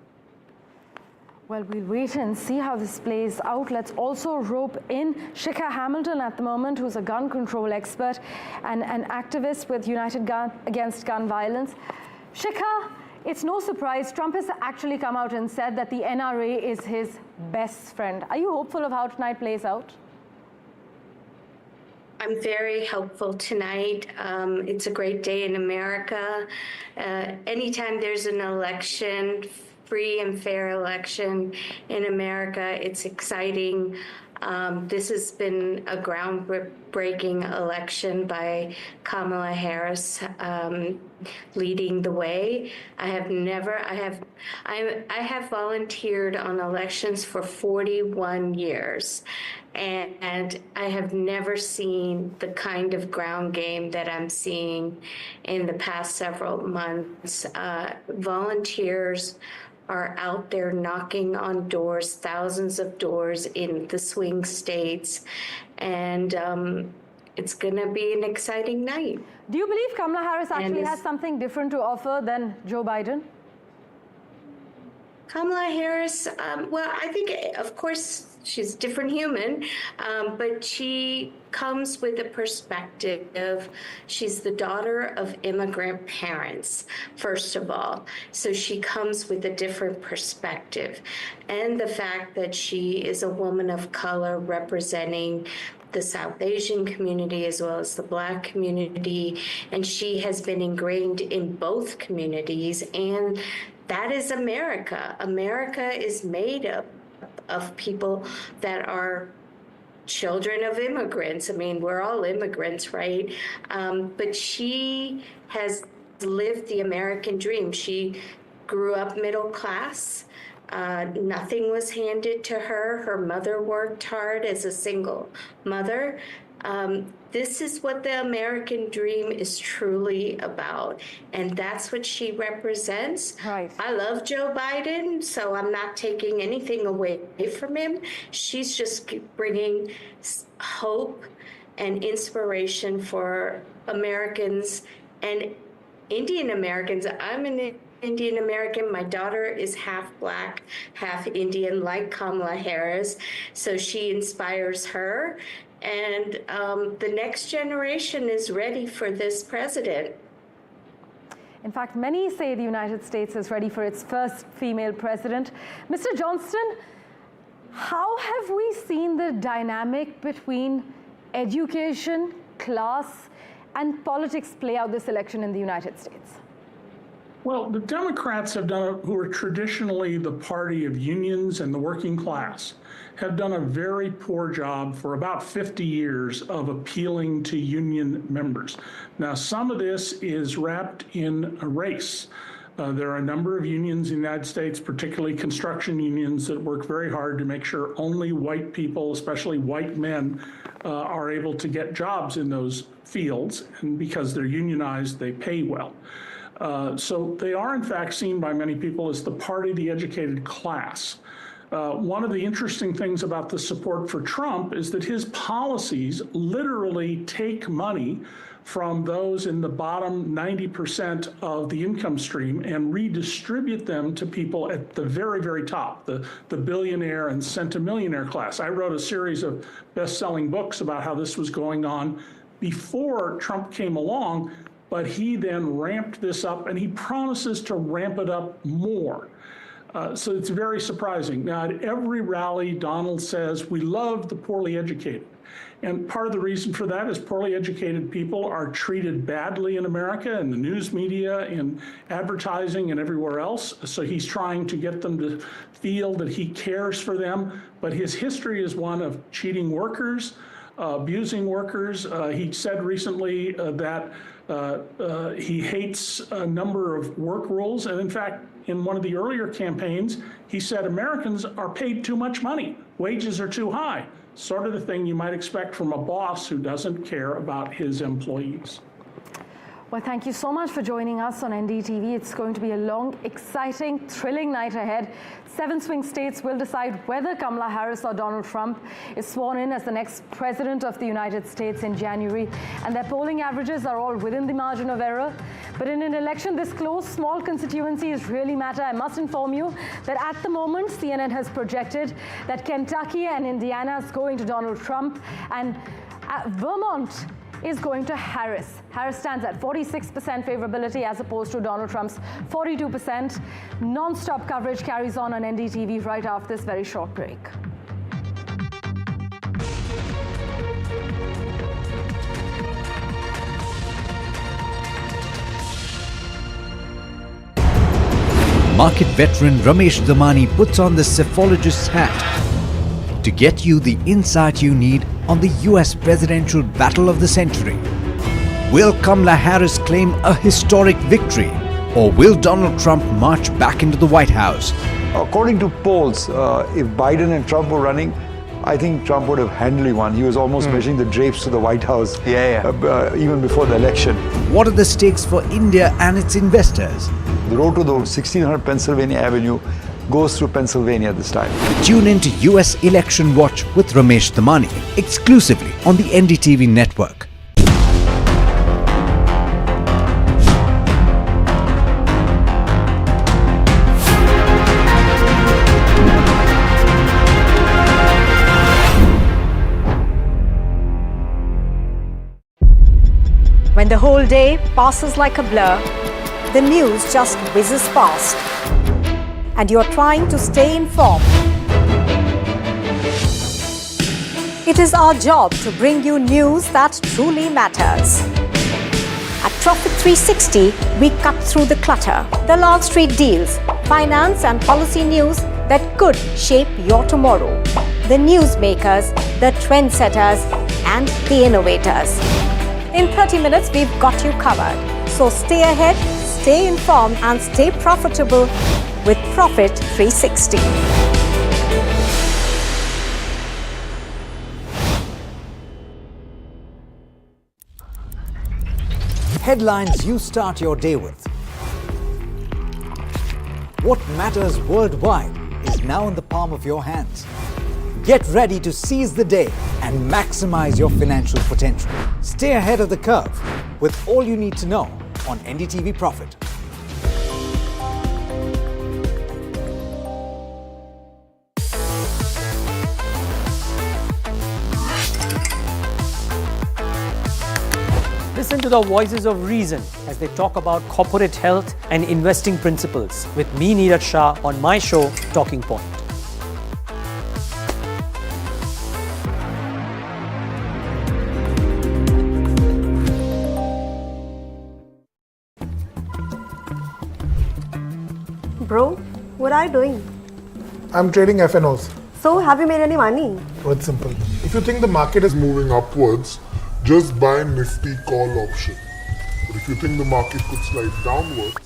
Speaker 5: Well, we'll wait and see how this plays out. Let's also rope in Shikha Hamilton at the moment, who's a gun control expert and an activist with United Against Gun Violence. Shikha, it's no surprise Trump has actually come out and said that the NRA is his best friend. Are you hopeful of how tonight plays out?
Speaker 10: I'm very hopeful tonight. It's a great day in America. Anytime there's an election, free and fair election in America, it's exciting. This has been a groundbreaking election by Kamala Harris leading the way. I have volunteered on elections for 41 years, and I have never seen the kind of ground game that I'm seeing in the past several months. Volunteers are out there knocking on doors, thousands of doors in the swing states, and it's going to be an exciting night.
Speaker 5: Do you believe Kamala Harris actually has something different to offer than Joe Biden?
Speaker 10: Kamala Harris, well, I think, of course, she's a different human, but she comes with a perspective. She's the daughter of immigrant parents, first of all. So she comes with a different perspective. And the fact that she is a woman of color representing the South Asian community as well as the Black community, and she has been ingrained in both communities, and that is America. America is made up of people that are children of immigrants. I mean, we're all immigrants, right? But she has lived the American dream. She grew up middle class. Nothing was handed to her. Her mother worked hard as a single mother. This is what the American dream is truly about, and that's what she represents.
Speaker 5: Right.
Speaker 10: I love Joe Biden, so I'm not taking anything away from him. She's just bringing hope and inspiration for Americans and Indian Americans. I'm an Indian American. My daughter is half Black, half Indian, like Kamala Harris, so she inspires her. And the next generation is ready for this president.
Speaker 5: In fact, many say the United States is ready for its first female president. Mr. Johnston, how have we seen the dynamic between education, class, and politics play out this election in the United States?
Speaker 9: Well, the Democrats have done, who are traditionally the party of unions and the working class, have done a very poor job for about 50 years of appealing to union members. Now, some of this is wrapped in a race. There are a number of unions in the United States, particularly construction unions, that work very hard to make sure only white people, especially white men, are able to get jobs in those fields. And because they're unionized, they pay well. So they are, in fact, seen by many people as the party of the educated class. One of the interesting things about the support for Trump is that his policies literally take money from those in the bottom 90% of the income stream and redistribute them to people at the very, very top, the billionaire and centimillionaire class. I wrote a series of best-selling books about how this was going on before Trump came along, but he then ramped this up, and he promises to ramp it up more. So it's very surprising. Now, at every rally, Donald says, we love the poorly educated. And part of the reason for that is poorly educated people are treated badly in America, in the news media, in advertising, and everywhere else. So he's trying to get them to feel that he cares for them. But his history is one of cheating workers, abusing workers. He said recently that he hates a number of work rules. And in fact, in one of the earlier campaigns, he said Americans are paid too much money. Wages are too high. Sort of the thing you might expect from a boss who doesn't care about his employees.
Speaker 5: Well, thank you so much for joining us on NDTV. It's going to be a long, exciting, thrilling night ahead. 7 swing states will decide whether Kamala Harris or Donald Trump is sworn in as the next president of the United States in January. And their polling averages are all within the margin of error. But in an election this close, small constituencies really matter. I must inform you that at the moment, CNN has projected that Kentucky and Indiana is going to Donald Trump, and Vermont is going to Harris. Harris stands at 46% favorability as opposed to Donald Trump's 42%. Non-stop coverage carries on NDTV right after this very short break.
Speaker 17: Market veteran Ramesh Damani puts on the cephologist's hat to get you the insight you need on the US presidential battle of the century. Will Kamala Harris claim a historic victory, or will Donald Trump march back into the White House?
Speaker 18: According to polls, if Biden and Trump were running, I think Trump would have handily won. He was almost measuring the drapes to the White House even before the election.
Speaker 17: What are the stakes for India and its investors?
Speaker 18: The road to the 1600 Pennsylvania Avenue goes through Pennsylvania this time.
Speaker 17: Tune in to US Election Watch with Ramesh Damani, exclusively on the NDTV network.
Speaker 19: When the whole day passes like a blur, the news just whizzes past, and you're trying to stay informed. It is our job to bring you news that truly matters. At Profit 360, we cut through the clutter, the Wall Street deals, finance and policy news that could shape your tomorrow, the newsmakers, the trendsetters, and the innovators. In 30 minutes, we've got you covered. So stay ahead, stay informed, and stay profitable with Profit 360.
Speaker 17: Headlines you start your day with. What matters worldwide is now in the palm of your hands. Get ready to seize the day and maximize your financial potential. Stay ahead of the curve with all you need to know on NDTV Profit.
Speaker 20: Listen to the voices of reason as they talk about corporate health and investing principles with me, Neeraj Shah, on my show, Talking Point.
Speaker 1: Bro, what are you doing?
Speaker 2: I'm trading FNOs.
Speaker 1: So, have you made any money?
Speaker 2: Oh, it's simple.
Speaker 3: If you think the market is moving upwards, just buy Nifty call option. But if you think the market could slide downwards,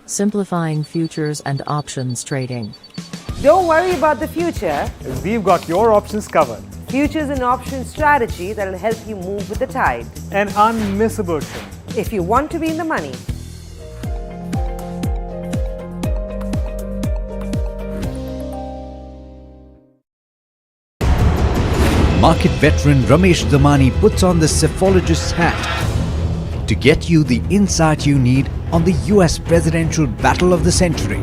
Speaker 4: Simplifying futures and options trading.
Speaker 21: Don't worry about the future.
Speaker 22: As we've got your options covered.
Speaker 21: Futures and options strategy that'll help you move with the tide.
Speaker 22: An unmissable trade.
Speaker 21: If you want to be in the money.
Speaker 17: Market veteran Ramesh Damani puts on the cephologist's hat to get you the insight you need on the US presidential battle of the century.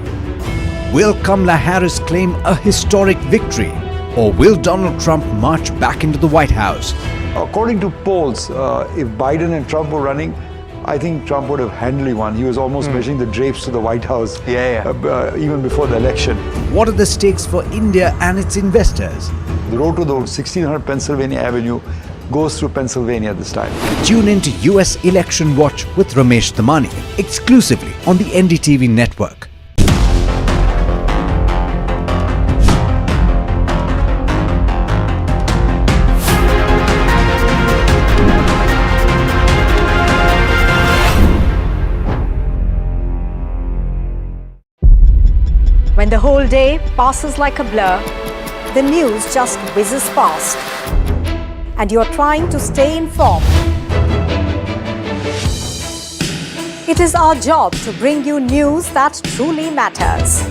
Speaker 17: Will Kamala Harris claim a historic victory, or will Donald Trump march back into the White House?
Speaker 18: According to polls, if Biden and Trump were running, I think Trump would have handily won. He was almost measuring the drapes to the White House even before the election.
Speaker 17: What are the stakes for India and its investors?
Speaker 18: The road to the 1600 Pennsylvania Avenue goes through Pennsylvania this time.
Speaker 17: Tune in to US Election Watch with Ramesh Damani, exclusively on the NDTV network.
Speaker 19: When the whole day passes like a blur, the news just whizzes past, and you're trying to stay informed. It is our job to bring you news that truly matters.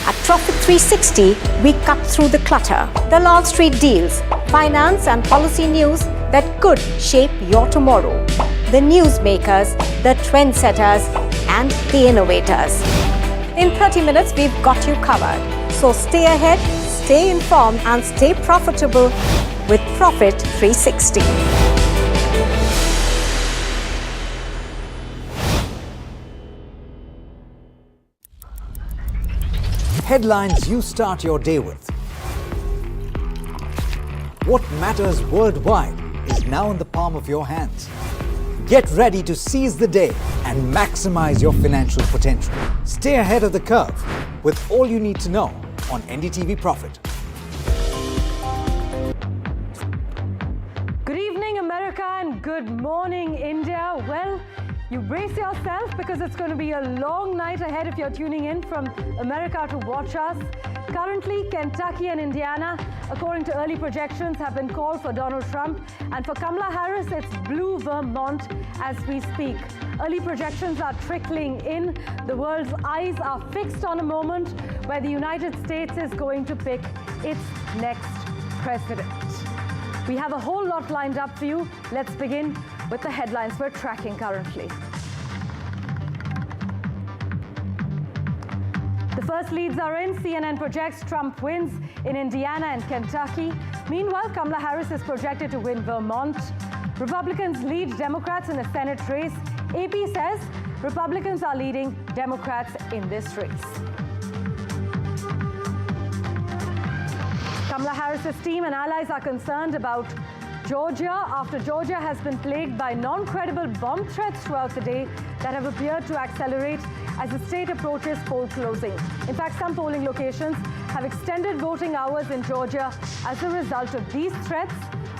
Speaker 19: At Profit 360, we cut through the clutter, the Wall Street deals, finance and policy news that could shape your tomorrow, the newsmakers, the trendsetters, and the innovators. In 30 minutes, we've got you covered. So stay ahead, stay informed, and stay profitable with Profit 360.
Speaker 17: Headlines you start your day with. What matters worldwide is now in the palm of your hands. Get ready to seize the day and maximize your financial potential. Stay ahead of the curve with all you need to know on NDTV Profit.
Speaker 5: evening, America, and good morning, India. Well, you brace yourself because it's going to be a long night ahead if you're tuning in from America to watch us. Currently, Kentucky and Indiana, according to early projections, have been called for Donald Trump. And for Kamala Harris, it's blue Vermont as we speak. Early projections are trickling in. The world's eyes are fixed on a moment where the United States is going to pick its next president. We have a whole lot lined up for you. Let's begin with the headlines we're tracking currently. The first leads are in. CNN projects Trump wins in Indiana and Kentucky. Meanwhile, Kamala Harris is projected to win Vermont. Republicans lead Democrats in the Senate race. AP says Republicans are leading Democrats in this race. Kamala Harris's team and allies are concerned about Georgia after Georgia has been plagued by non-credible bomb threats throughout the day that have appeared to accelerate as the state approaches poll closing. In fact, some polling locations have extended voting hours in Georgia as a result of these threats,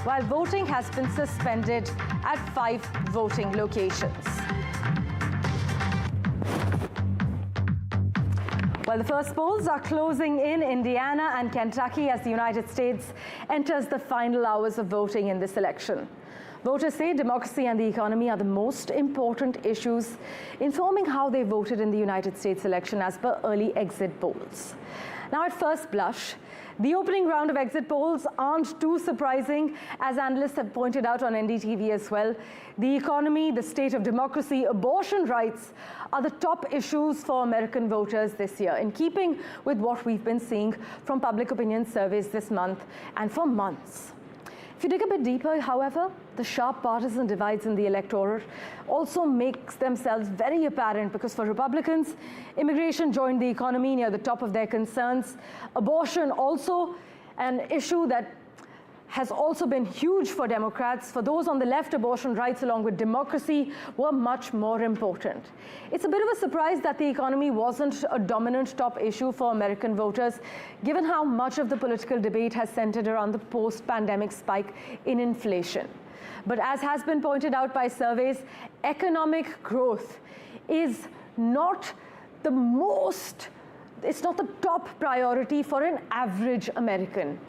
Speaker 5: while voting has been suspended at 5 voting locations. While the first polls are closing in Indiana and Kentucky as the United States enters the final hours of voting in this election. Voters say democracy and the economy are the most important issues informing how they voted in the United States election as per early exit polls. Now, at first blush, the opening round of exit polls aren't too surprising, as analysts have pointed out on NDTV as well. The economy, the state of democracy, abortion rights are the top issues for American voters this year, in keeping with what we've been seeing from public opinion surveys this month and for months. If you dig a bit deeper, however, the sharp partisan divides in the electorate also makes themselves very apparent, because for Republicans, immigration joined the economy near the top of their concerns. Abortion also an issue that has also been huge for Democrats. For those on the left, abortion rights along with democracy were much more important. It's a bit of a surprise that the economy wasn't a dominant top issue for American voters, given how much of the political debate has centered around the post-pandemic spike in inflation. But as has been pointed out by surveys, economic growth is not the top priority for an average American.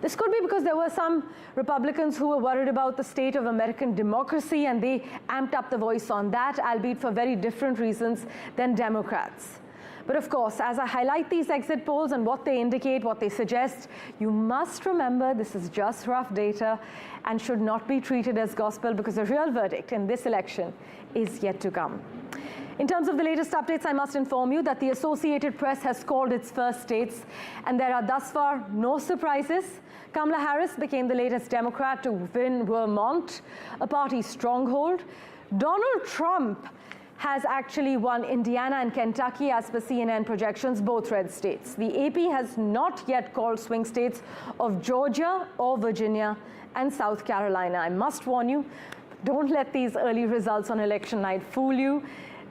Speaker 5: This could be because there were some Republicans who were worried about the state of American democracy, and they amped up the voice on that, albeit for very different reasons than Democrats. But of course, as I highlight these exit polls and what they indicate, what they suggest, you must remember this is just rough data and should not be treated as gospel, because the real verdict in this election is yet to come. In terms of the latest updates, I must inform you that the Associated Press has called its first states, and there are thus far no surprises. Kamala Harris became the latest Democrat to win Vermont, a party stronghold. Donald Trump has actually won Indiana and Kentucky as per CNN projections, both red states. The AP has not yet called swing states of Georgia or Virginia and South Carolina. I must warn you, don't let these early results on election night fool you.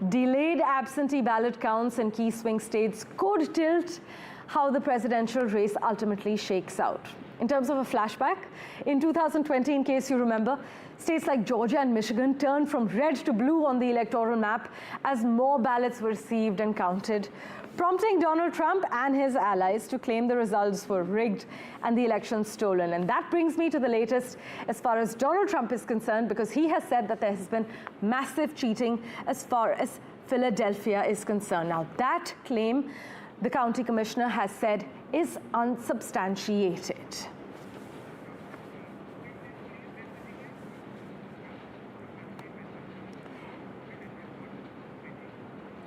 Speaker 5: Delayed absentee ballot counts in key swing states could tilt how the presidential race ultimately shakes out. In terms of a flashback, in 2020, in case you remember, states like Georgia and Michigan turned from red to blue on the electoral map as more ballots were received and counted, prompting Donald Trump and his allies to claim the results were rigged and the election stolen. And that brings me to the latest as far as Donald Trump is concerned, because he has said that there has been massive cheating as far as Philadelphia is concerned. Now, that claim, the county commissioner has said, is unsubstantiated.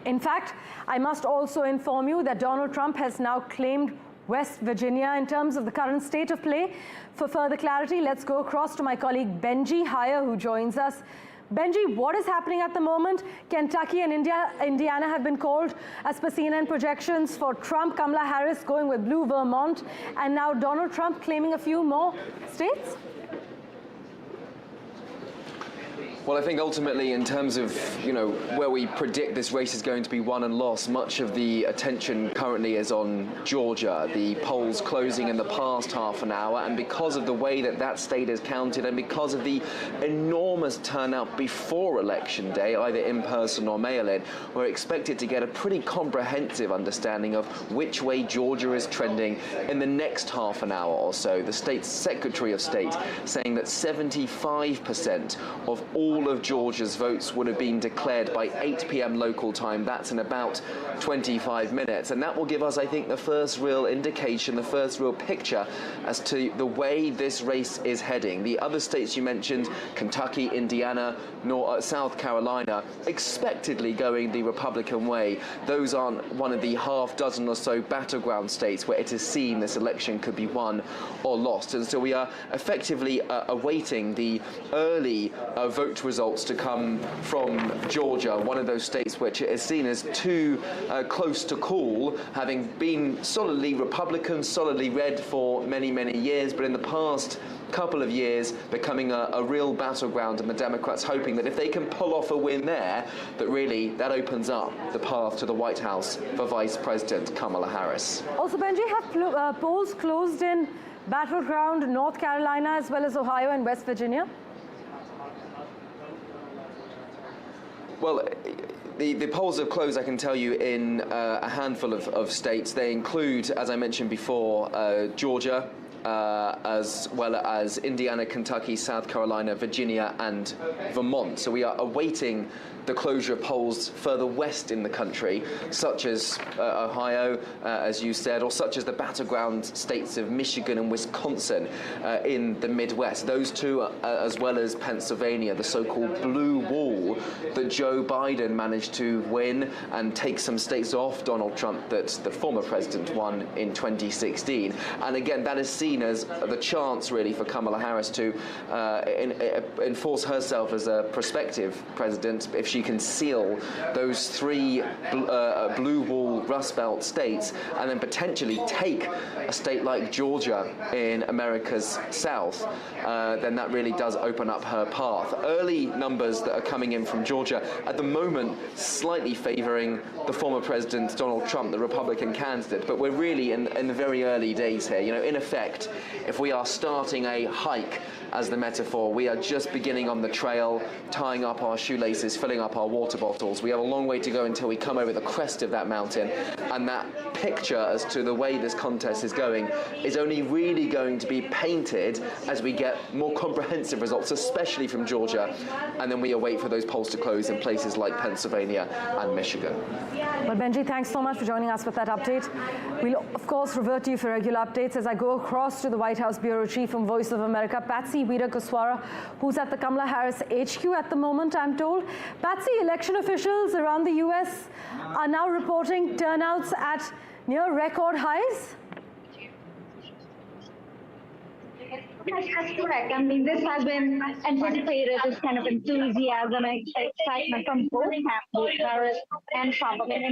Speaker 5: In fact, I must also inform you that Donald Trump has now claimed West Virginia in terms of the current state of play. For further clarity, let's go across to my colleague Benji Hire, who joins us. Benji, what is happening at the moment? Kentucky and Indiana have been called as per CNN projections for Trump. Kamala Harris going with blue Vermont, and now Donald Trump claiming a few more states?
Speaker 12: Well, I think ultimately, in terms of, where we predict this race is going to be won and lost, much of the attention currently is on Georgia. The polls closing in the past half an hour, and because of the way that state is counted, and because of the enormous turnout before Election Day, either in person or mail-in, we're expected to get a pretty comprehensive understanding of which way Georgia is trending in the next half an hour or so. The state's Secretary of State saying that 75% of all of Georgia's votes would have been declared by 8 p.m. local time. That's in about 25 minutes. And that will give us, I think, the first real indication, the first real picture as to the way this race is heading. The other states you mentioned, Kentucky, Indiana, South Carolina, expectedly going the Republican way. Those aren't one of the half dozen or so battleground states where it is seen this election could be won or lost. And so we are effectively awaiting the early vote results to come from Georgia, one of those states which is seen as too close to call, having been solidly Republican, solidly red for many, many years, but in the past couple of years becoming a real battleground, and the Democrats hoping that if they can pull off a win there, that really that opens up the path to the White House for Vice President Kamala Harris.
Speaker 5: Also, Benji, have polls closed in battleground North Carolina as well as Ohio and West Virginia?
Speaker 12: Well, the polls have closed, I can tell you, in a handful of states. They include, as I mentioned before, Georgia, as well as Indiana, Kentucky, South Carolina, Virginia, and Vermont. So we are awaiting the closure of polls further west in the country, such as Ohio, as you said, or such as the battleground states of Michigan and Wisconsin in the Midwest. Those two, as well as Pennsylvania, the so-called blue wall that Joe Biden managed to win and take some states off Donald Trump that the former president won in 2016. And again, that is seen as the chance, really, for Kamala Harris to enforce herself as a prospective president if she can seal those three blue wall Rust Belt states and then potentially take a state like Georgia in America's South, then that really does open up her path. Early numbers that are coming in from Georgia at the moment slightly favoring the former president Donald Trump, the Republican candidate, but we're really in the very early days here. In effect, if we are starting a hike, as the metaphor, we are just beginning on the trail, tying up our shoelaces, filling up our water bottles. We have a long way to go until we come over the crest of that mountain, and that picture as to the way this contest is going is only really going to be painted as we get more comprehensive results, especially from Georgia, and then we await for those polls to close in places like Pennsylvania and Michigan.
Speaker 5: Well, Benji, thanks so much for joining us with that update. We'll, of course, revert to you for regular updates as I go across to the White House Bureau Chief from Voice of America, Patsy Widakuswara, who's at the Kamala Harris HQ at the moment, I'm told. Patsy, election officials around the U.S. are now reporting turnouts at near record highs.
Speaker 13: That's correct. I mean, this has been anticipated, this kind of enthusiasm and excitement from both camps, Harris and Trump. I mean,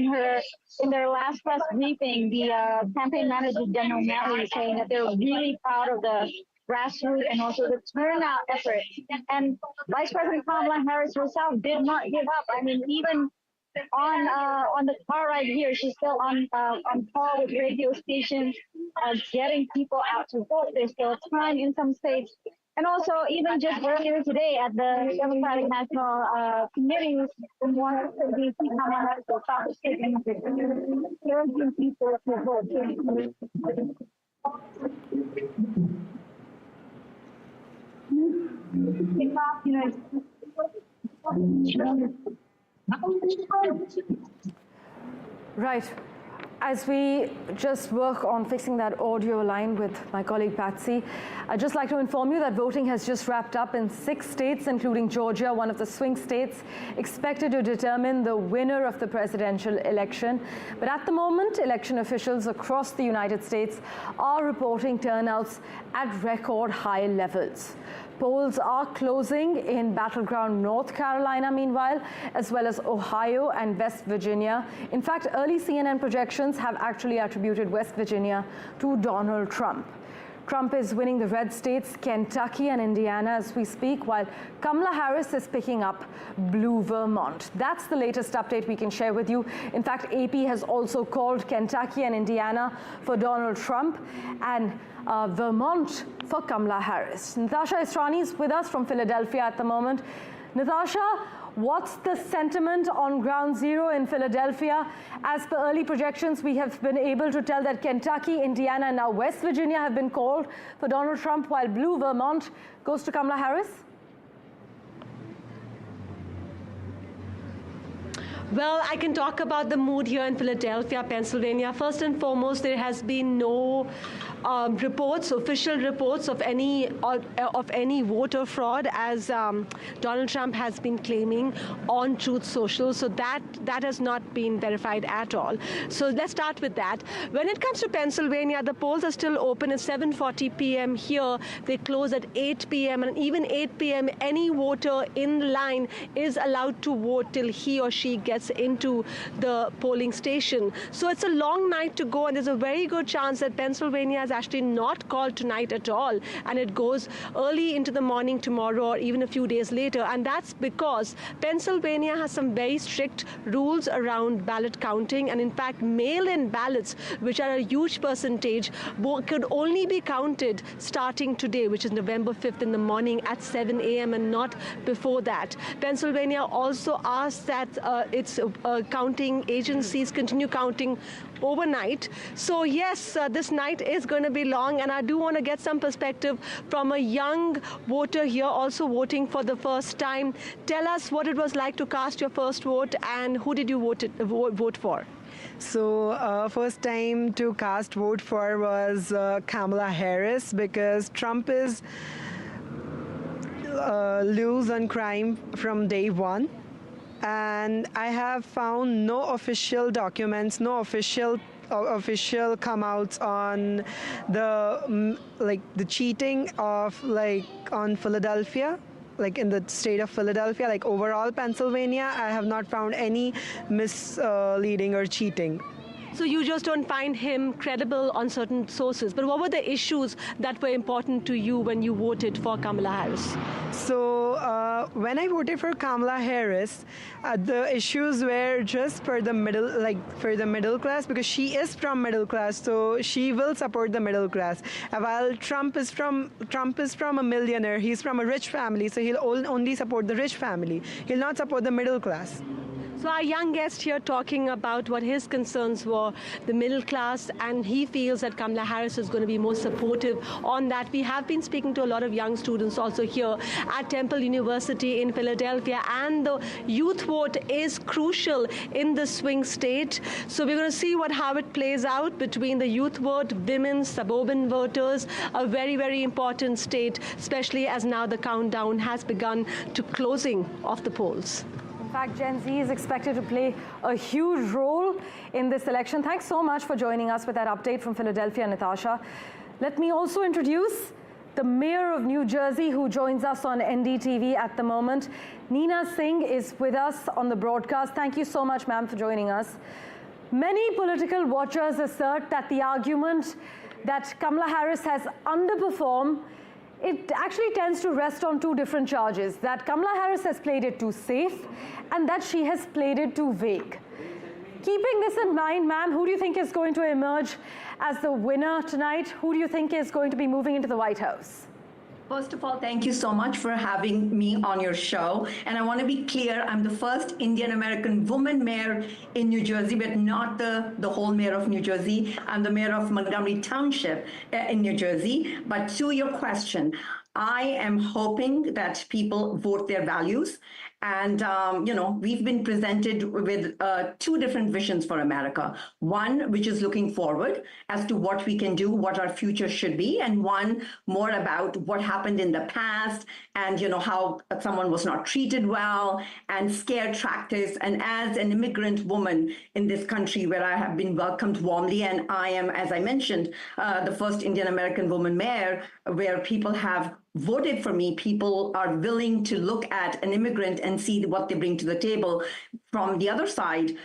Speaker 13: in their last press briefing, the campaign manager, General Malley, saying that they're really proud of the grassroots and also the turnout effort. And Vice President Kamala Harris herself did not give up. I mean, even on the car ride here, she's still on call with radio stations, getting people out to vote. There's still time in some states. And also, even just earlier today at the Democratic National Committee in Washington, D.C., Kamala Harris will stop taking encouraging people to vote.
Speaker 5: Right. As we just work on fixing that audio line with my colleague Patsy, I'd just like to inform you that voting has just wrapped up in 6 states, including Georgia, one of the swing states, expected to determine the winner of the presidential election. But at the moment, election officials across the United States are reporting turnouts at record high levels. Polls are closing in battleground North Carolina, meanwhile, as well as Ohio and West Virginia. In fact, early CNN projections have actually attributed West Virginia to Donald Trump. Trump is winning the red states, Kentucky and Indiana as we speak, while Kamala Harris is picking up blue Vermont. That's the latest update we can share with you. In fact, AP has also called Kentucky and Indiana for Donald Trump and Vermont for Kamala Harris. Natasha Israni is with us from Philadelphia at the moment. Natasha, what's the sentiment on ground zero in Philadelphia? As per early projections, we have been able to tell that Kentucky, Indiana, and now West Virginia have been called for Donald Trump, while blue Vermont goes to Kamala Harris.
Speaker 11: Well, I can talk about the mood here in Philadelphia, Pennsylvania. First and foremost, there has been no official reports of any voter fraud, as Donald Trump has been claiming on Truth Social. So that has not been verified at all. So let's start with that. When it comes to Pennsylvania, the polls are still open at 7:40 p.m. here. They close at 8 p.m. and even 8 p.m. any voter in line is allowed to vote till he or she gets into the polling station. So it's a long night to go, and there's a very good chance that Pennsylvania is actually not called tonight at all, and it goes early into the morning tomorrow or even a few days later. And that's because Pennsylvania has some very strict rules around ballot counting, and in fact mail-in ballots, which are a huge percentage, could only be counted starting today, which is November 5th in the morning at 7 a.m. and not before that. Pennsylvania also asked that its counting agencies continue counting overnight. So yes, this night is going to be long, and I do want to get some perspective from a young voter here also voting for the first time. Tell us what it was like to cast your first vote, and who did you vote for?
Speaker 14: So first time to cast vote for was Kamala Harris, because Trump is loose on crime from day one. And I have found no official documents, no official come outs on the cheating of on Philadelphia, in the state of Philadelphia, overall Pennsylvania. I have not found any misleading or cheating.
Speaker 11: So you just don't find him credible on certain sources. But what were the issues that were important to you when you voted for Kamala Harris?
Speaker 14: So when I voted for Kamala Harris, the issues were just for the middle class, because she is from middle class, so she will support the middle class. While Trump is from a millionaire, he's from a rich family, so he'll only support the rich family. He'll not support the middle class.
Speaker 11: So our young guest here talking about what his concerns were, the middle class, and he feels that Kamala Harris is going to be more supportive on that. We have been speaking to a lot of young students also here at Temple University in Philadelphia, and the youth vote is crucial in the swing state. So we're going to see how it plays out between the youth vote, women, suburban voters, a very, very important state, especially as now the countdown has begun to closing of the polls.
Speaker 5: In fact, Gen Z is expected to play a huge role in this election. Thanks so much for joining us with that update from Philadelphia, Natasha. Let me also introduce the mayor of New Jersey, who joins us on NDTV at the moment. Neena Singh is with us on the broadcast. Thank you so much, ma'am, for joining us. Many political watchers assert that the argument that Kamala Harris has underperformed, it actually tends to rest on two different charges, that Kamala Harris has played it too safe and that she has played it too vague. Keeping this in mind, ma'am, who do you think is going to emerge as the winner tonight? Who do you think is going to be moving into the White House?
Speaker 23: First of all, thank you so much for having me on your show. And I want to be clear, I'm the first Indian American woman mayor in New Jersey, but not the whole mayor of New Jersey. I'm the mayor of Montgomery Township in New Jersey. But to your question, I am hoping that people vote their values. And, we've been presented with two different visions for America. One, which is looking forward as to what we can do, what our future should be, and one more about what happened in the past and, how someone was not treated well and scare tactics. And as an immigrant woman in this country where I have been welcomed warmly, and I am, as I mentioned, the first Indian American woman mayor, where people have voted for me, people are willing to look at an immigrant and see what they bring to the table. From the other side,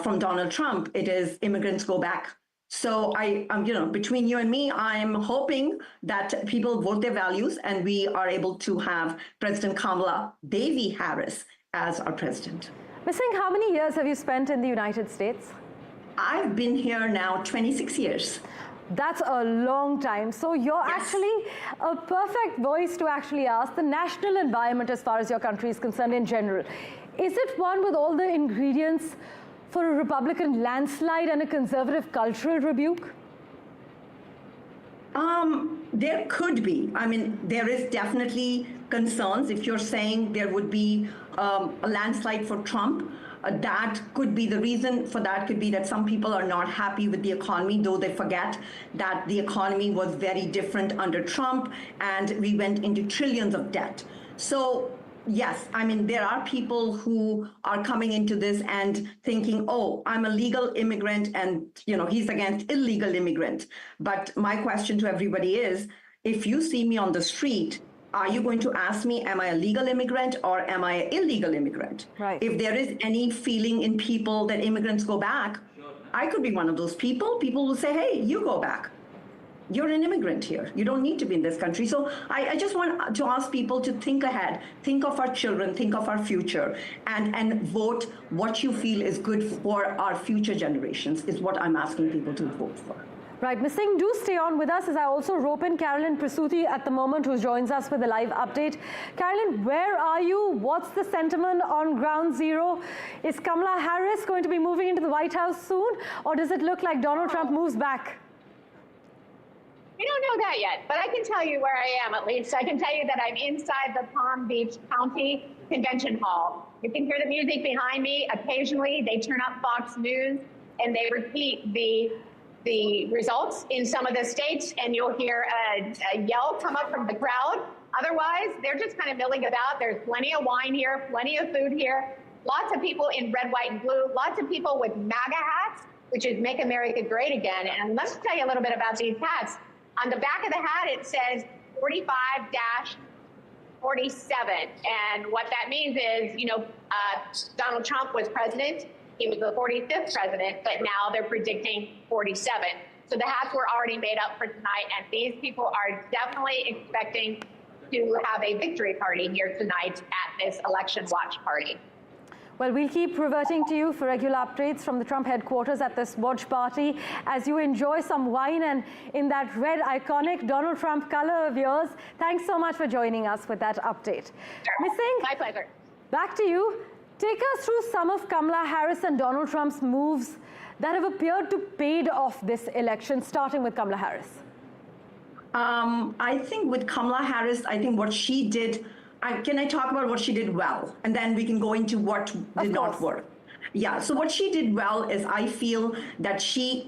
Speaker 23: from Donald Trump, it is immigrants go back So between you and me, I'm hoping that people vote their values and we are able to have President Kamala Devi Harris as our president.
Speaker 5: Ms. Singh, how many years have you spent in the United States?
Speaker 23: I've been here now 26 years.
Speaker 5: That's a long time. So you're actually a perfect voice to actually ask the national environment as far as your country is concerned in general. Is it one with all the ingredients for a Republican landslide and a conservative cultural rebuke?
Speaker 23: There could be. I mean, there is definitely concerns. If you're saying there would be a landslide for Trump, that could be the reason for that could be that some people are not happy with the economy, though they forget that the economy was very different under Trump and we went into trillions of debt. So yes, I mean, there are people who are coming into this and thinking, oh, I'm a legal immigrant and, he's against illegal immigrant. But my question to everybody is, if you see me on the street, are you going to ask me, am I a legal immigrant or am I an illegal immigrant?
Speaker 5: Right.
Speaker 23: If there is any feeling in people that immigrants go back, I could be one of those people. People will say, hey, you go back. You're an immigrant here. You don't need to be in this country. So I just want to ask people to think ahead, think of our children, think of our future, and vote what you feel is good for our future generations is what I'm asking people to vote for.
Speaker 5: Right, Ms. Singh, do stay on with us as I also rope in Carolyn Prasuti at the moment, who joins us with a live update. Carolyn, where are you? What's the sentiment on ground zero? Is Kamala Harris going to be moving into the White House soon, or does it look like Donald Trump moves back?
Speaker 6: We don't know that yet, but I can tell you where I am at least. I can tell you that I'm inside the Palm Beach County Convention Hall. You can hear the music behind me. Occasionally, they turn up Fox News and they repeat the results in some of the states, and you'll hear a yell come up from the crowd. Otherwise, they're just kind of milling about. There's plenty of wine here, plenty of food here, lots of people in red, white, and blue, lots of people with MAGA hats, which is Make America Great Again. And let me tell you a little bit about these hats. On the back of the hat, it says 45-47. And what that means is, Donald Trump was president. He was the 45th president, but now they're predicting 47. So the hats were already made up for tonight, and these people are definitely expecting to have a victory party here tonight at this election watch party.
Speaker 5: Well, we'll keep reverting to you for regular updates from the Trump headquarters at this watch party as you enjoy some wine and in that red iconic Donald Trump color of yours. Thanks so much for joining us with that update.
Speaker 6: Sure.
Speaker 5: Ms. Singh,
Speaker 6: my pleasure.
Speaker 5: Back to you. Take us through some of Kamala Harris and Donald Trump's moves that have appeared to paid off this election, starting with Kamala Harris.
Speaker 23: I think with Kamala Harris, I think what she did, can I talk about what she did well? And then we can go into what did not work. Yeah, so what she did well is I feel that she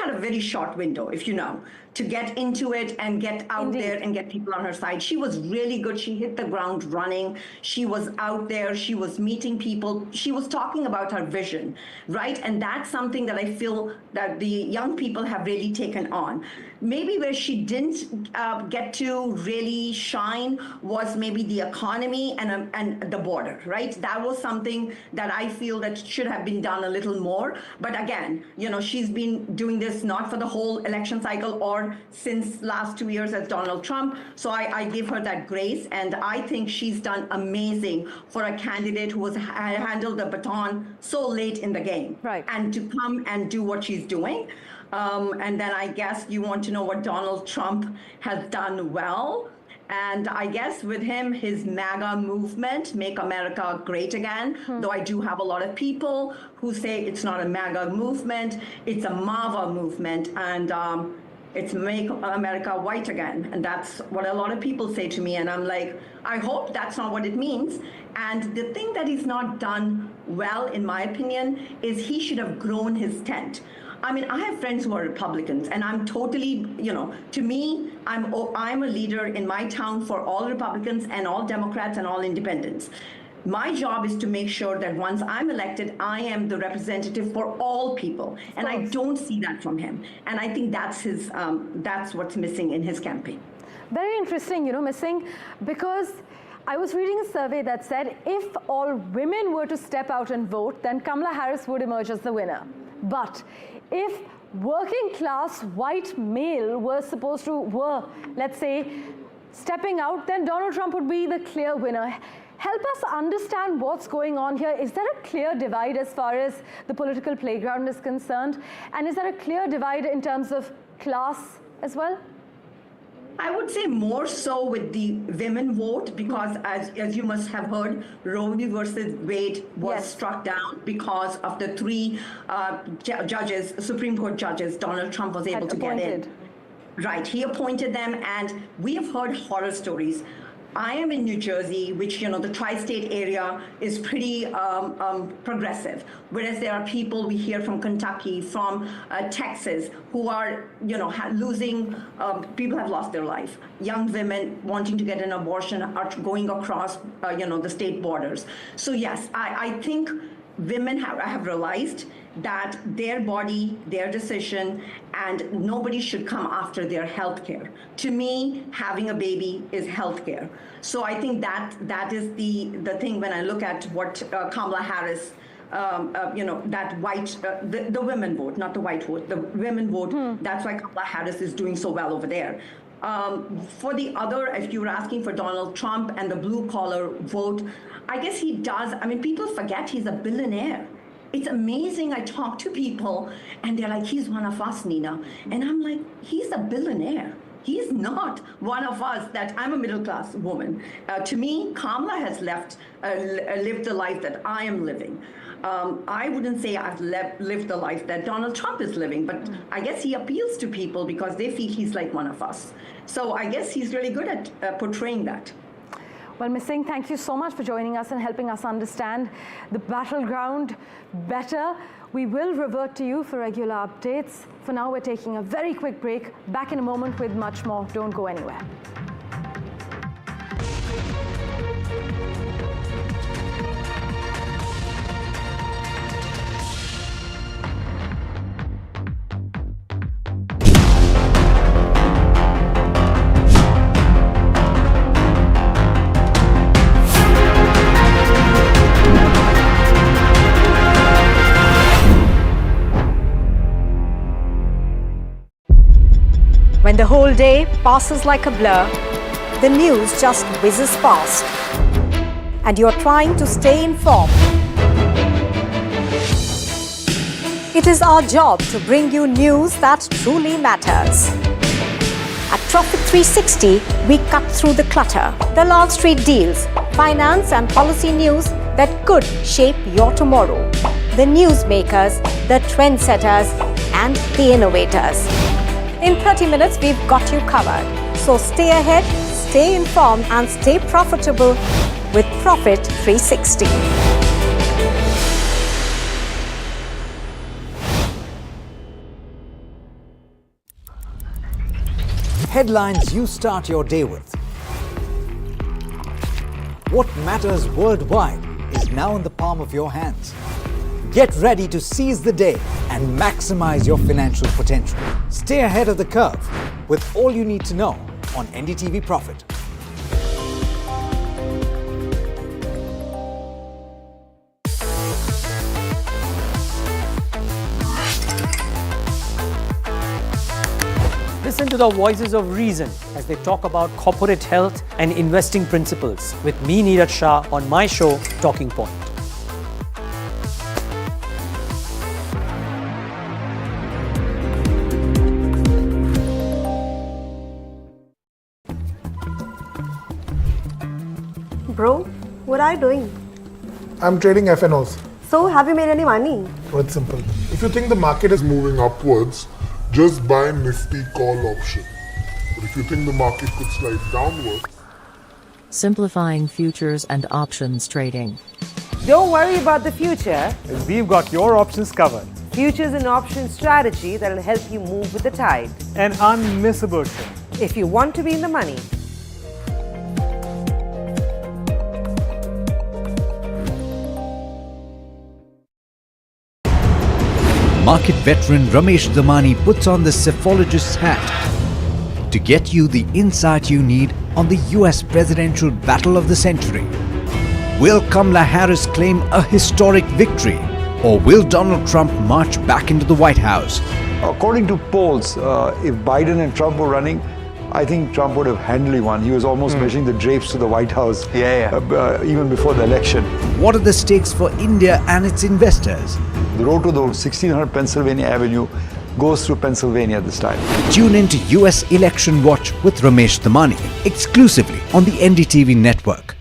Speaker 23: had a very short window, if you know, to get into it and get out there and get people on her side. She was really good. She hit the ground running. She was out there. She was meeting people. She was talking about her vision, right? And that's something that I feel that the young people have really taken on. Maybe where she didn't get to really shine was maybe the economy and the border, right? That was something that I feel that should have been done a little more. But again, she's been doing this not for the whole election cycle or since last 2 years as Donald Trump. So I give her that grace. And I think she's done amazing for a candidate who has handled the baton so late in the game.
Speaker 5: Right.
Speaker 23: And to come and do what she's doing. And then I guess you want to know what Donald Trump has done well. And I guess with him, his MAGA movement, Make America Great Again, though I do have a lot of people who say it's not a MAGA movement, it's a MAVA movement, and it's Make America White Again. And that's what a lot of people say to me. And I'm like, I hope that's not what it means. And the thing that he's not done well, in my opinion, is he should have grown his tent. I mean, I have friends who are Republicans, and I'm totally, to me, I'm a leader in my town for all Republicans and all Democrats and all independents. My job is to make sure that once I'm elected, I am the representative for all people. And I don't see that from him. And I think that's what's missing in his campaign.
Speaker 5: Very interesting, Ms. Singh, because I was reading a survey that said if all women were to step out and vote, then Kamala Harris would emerge as the winner. But if working class white male were, let's say, stepping out, then Donald Trump would be the clear winner. Help us understand what's going on here. Is there a clear divide as far as the political playground is concerned? And is there a clear divide in terms of class as well?
Speaker 23: I would say more so with the women vote, because as you must have heard, Roe v. versus Wade was struck down because of the three judges, Supreme Court judges, Donald Trump was able to get in. Right, he appointed them, and we have heard horror stories. I am in New Jersey, which, the tri-state area is pretty progressive, whereas there are people we hear from Kentucky, from Texas, who are, losing, people have lost their life. Young women wanting to get an abortion are going across, the state borders. So yes, I think women have realized that their body, their decision, and nobody should come after their health care. To me, having a baby is health care. So I think that is the thing when I look at what Kamala Harris, that white, the women vote, not the white vote, the women vote, that's why Kamala Harris is doing so well over there. For the other, if you were asking for Donald Trump and the blue collar vote, I guess he does. I mean, people forget he's a billionaire. It's amazing. I talk to people and they're like, he's one of us, Nina. And I'm like, he's a billionaire. He's not one of us. That I'm a middle class woman. To me, Kamala has lived the life that I am living. I wouldn't say I've lived the life that Donald Trump is living, but I guess he appeals to people because they feel he's like one of us. So I guess he's really good at portraying that.
Speaker 5: Well, Ms. Singh, thank you so much for joining us and helping us understand the battleground better. We will revert to you for regular updates. For now, we're taking a very quick break. Back in a moment with much more. Don't go anywhere.
Speaker 19: When the whole day passes like a blur, the news just whizzes past, and you're trying to stay informed. It is our job to bring you news that truly matters. At Profit 360, we cut through the clutter, the long street deals, finance and policy news that could shape your tomorrow. The newsmakers, the trendsetters, and the innovators. In 30 minutes, we've got you covered. So stay ahead, stay informed, and stay profitable with Profit 360.
Speaker 17: Headlines you start your day with. What matters worldwide is now in the palm of your hands. Get ready to seize the day and maximize your financial potential. Stay ahead of the curve with all you need to know on NDTV Profit.
Speaker 20: Listen to the voices of reason as they talk about corporate health and investing principles with me, Neeraj Shah, on my show, Talking Point.
Speaker 1: Bro, what are you doing?
Speaker 2: I'm trading FNOs.
Speaker 1: So, have you made any money?
Speaker 2: Oh, it's simple.
Speaker 3: If you think the market is moving upwards, just buy Nifty call option. But if you think the market could slide downwards,
Speaker 4: Simplifying futures and options trading.
Speaker 21: Don't worry about the future.
Speaker 22: As we've got your options covered.
Speaker 21: Futures and options strategy that will help you move with the tide.
Speaker 22: An unmissable trade.
Speaker 21: If you want to be in the money.
Speaker 17: Market veteran Ramesh Damani puts on the cephalogist's hat to get you the insight you need on the US presidential battle of the century. Will Kamala Harris claim a historic victory, or will Donald Trump march back into the White House?
Speaker 18: According to polls, if Biden and Trump were running, I think Trump would have handily won. He was almost measuring the drapes to the White House even before the election.
Speaker 17: What are the stakes for India and its investors?
Speaker 18: The road to the 1600 Pennsylvania Avenue goes through Pennsylvania this time.
Speaker 17: Tune in to US Election Watch with Ramesh Damani, exclusively on the NDTV network.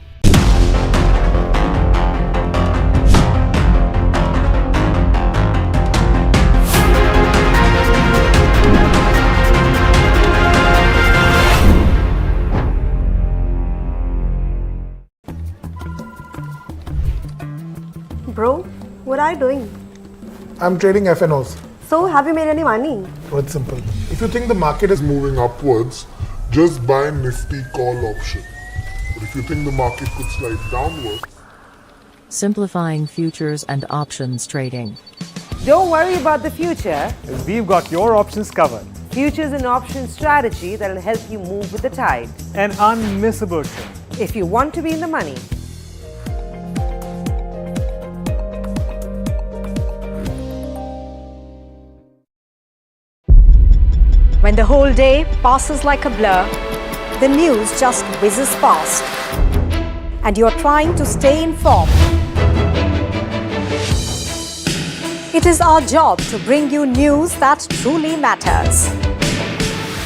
Speaker 1: Bro, what are you doing?
Speaker 2: I'm trading FNOs.
Speaker 1: So, have you made any money?
Speaker 2: Oh, it's simple.
Speaker 3: If you think the market is moving upwards, just buy Nifty call option. But if you think the market could slide downwards,
Speaker 4: Simplifying futures and options trading.
Speaker 21: Don't worry about the future.
Speaker 22: As we've got your options covered.
Speaker 21: Futures and options strategy that will help you move with the tide.
Speaker 22: An unmissable trade.
Speaker 21: If you want to be in the money.
Speaker 19: When the whole day passes like a blur, the news just whizzes past, and you're trying to stay informed. It is our job to bring you news that truly matters.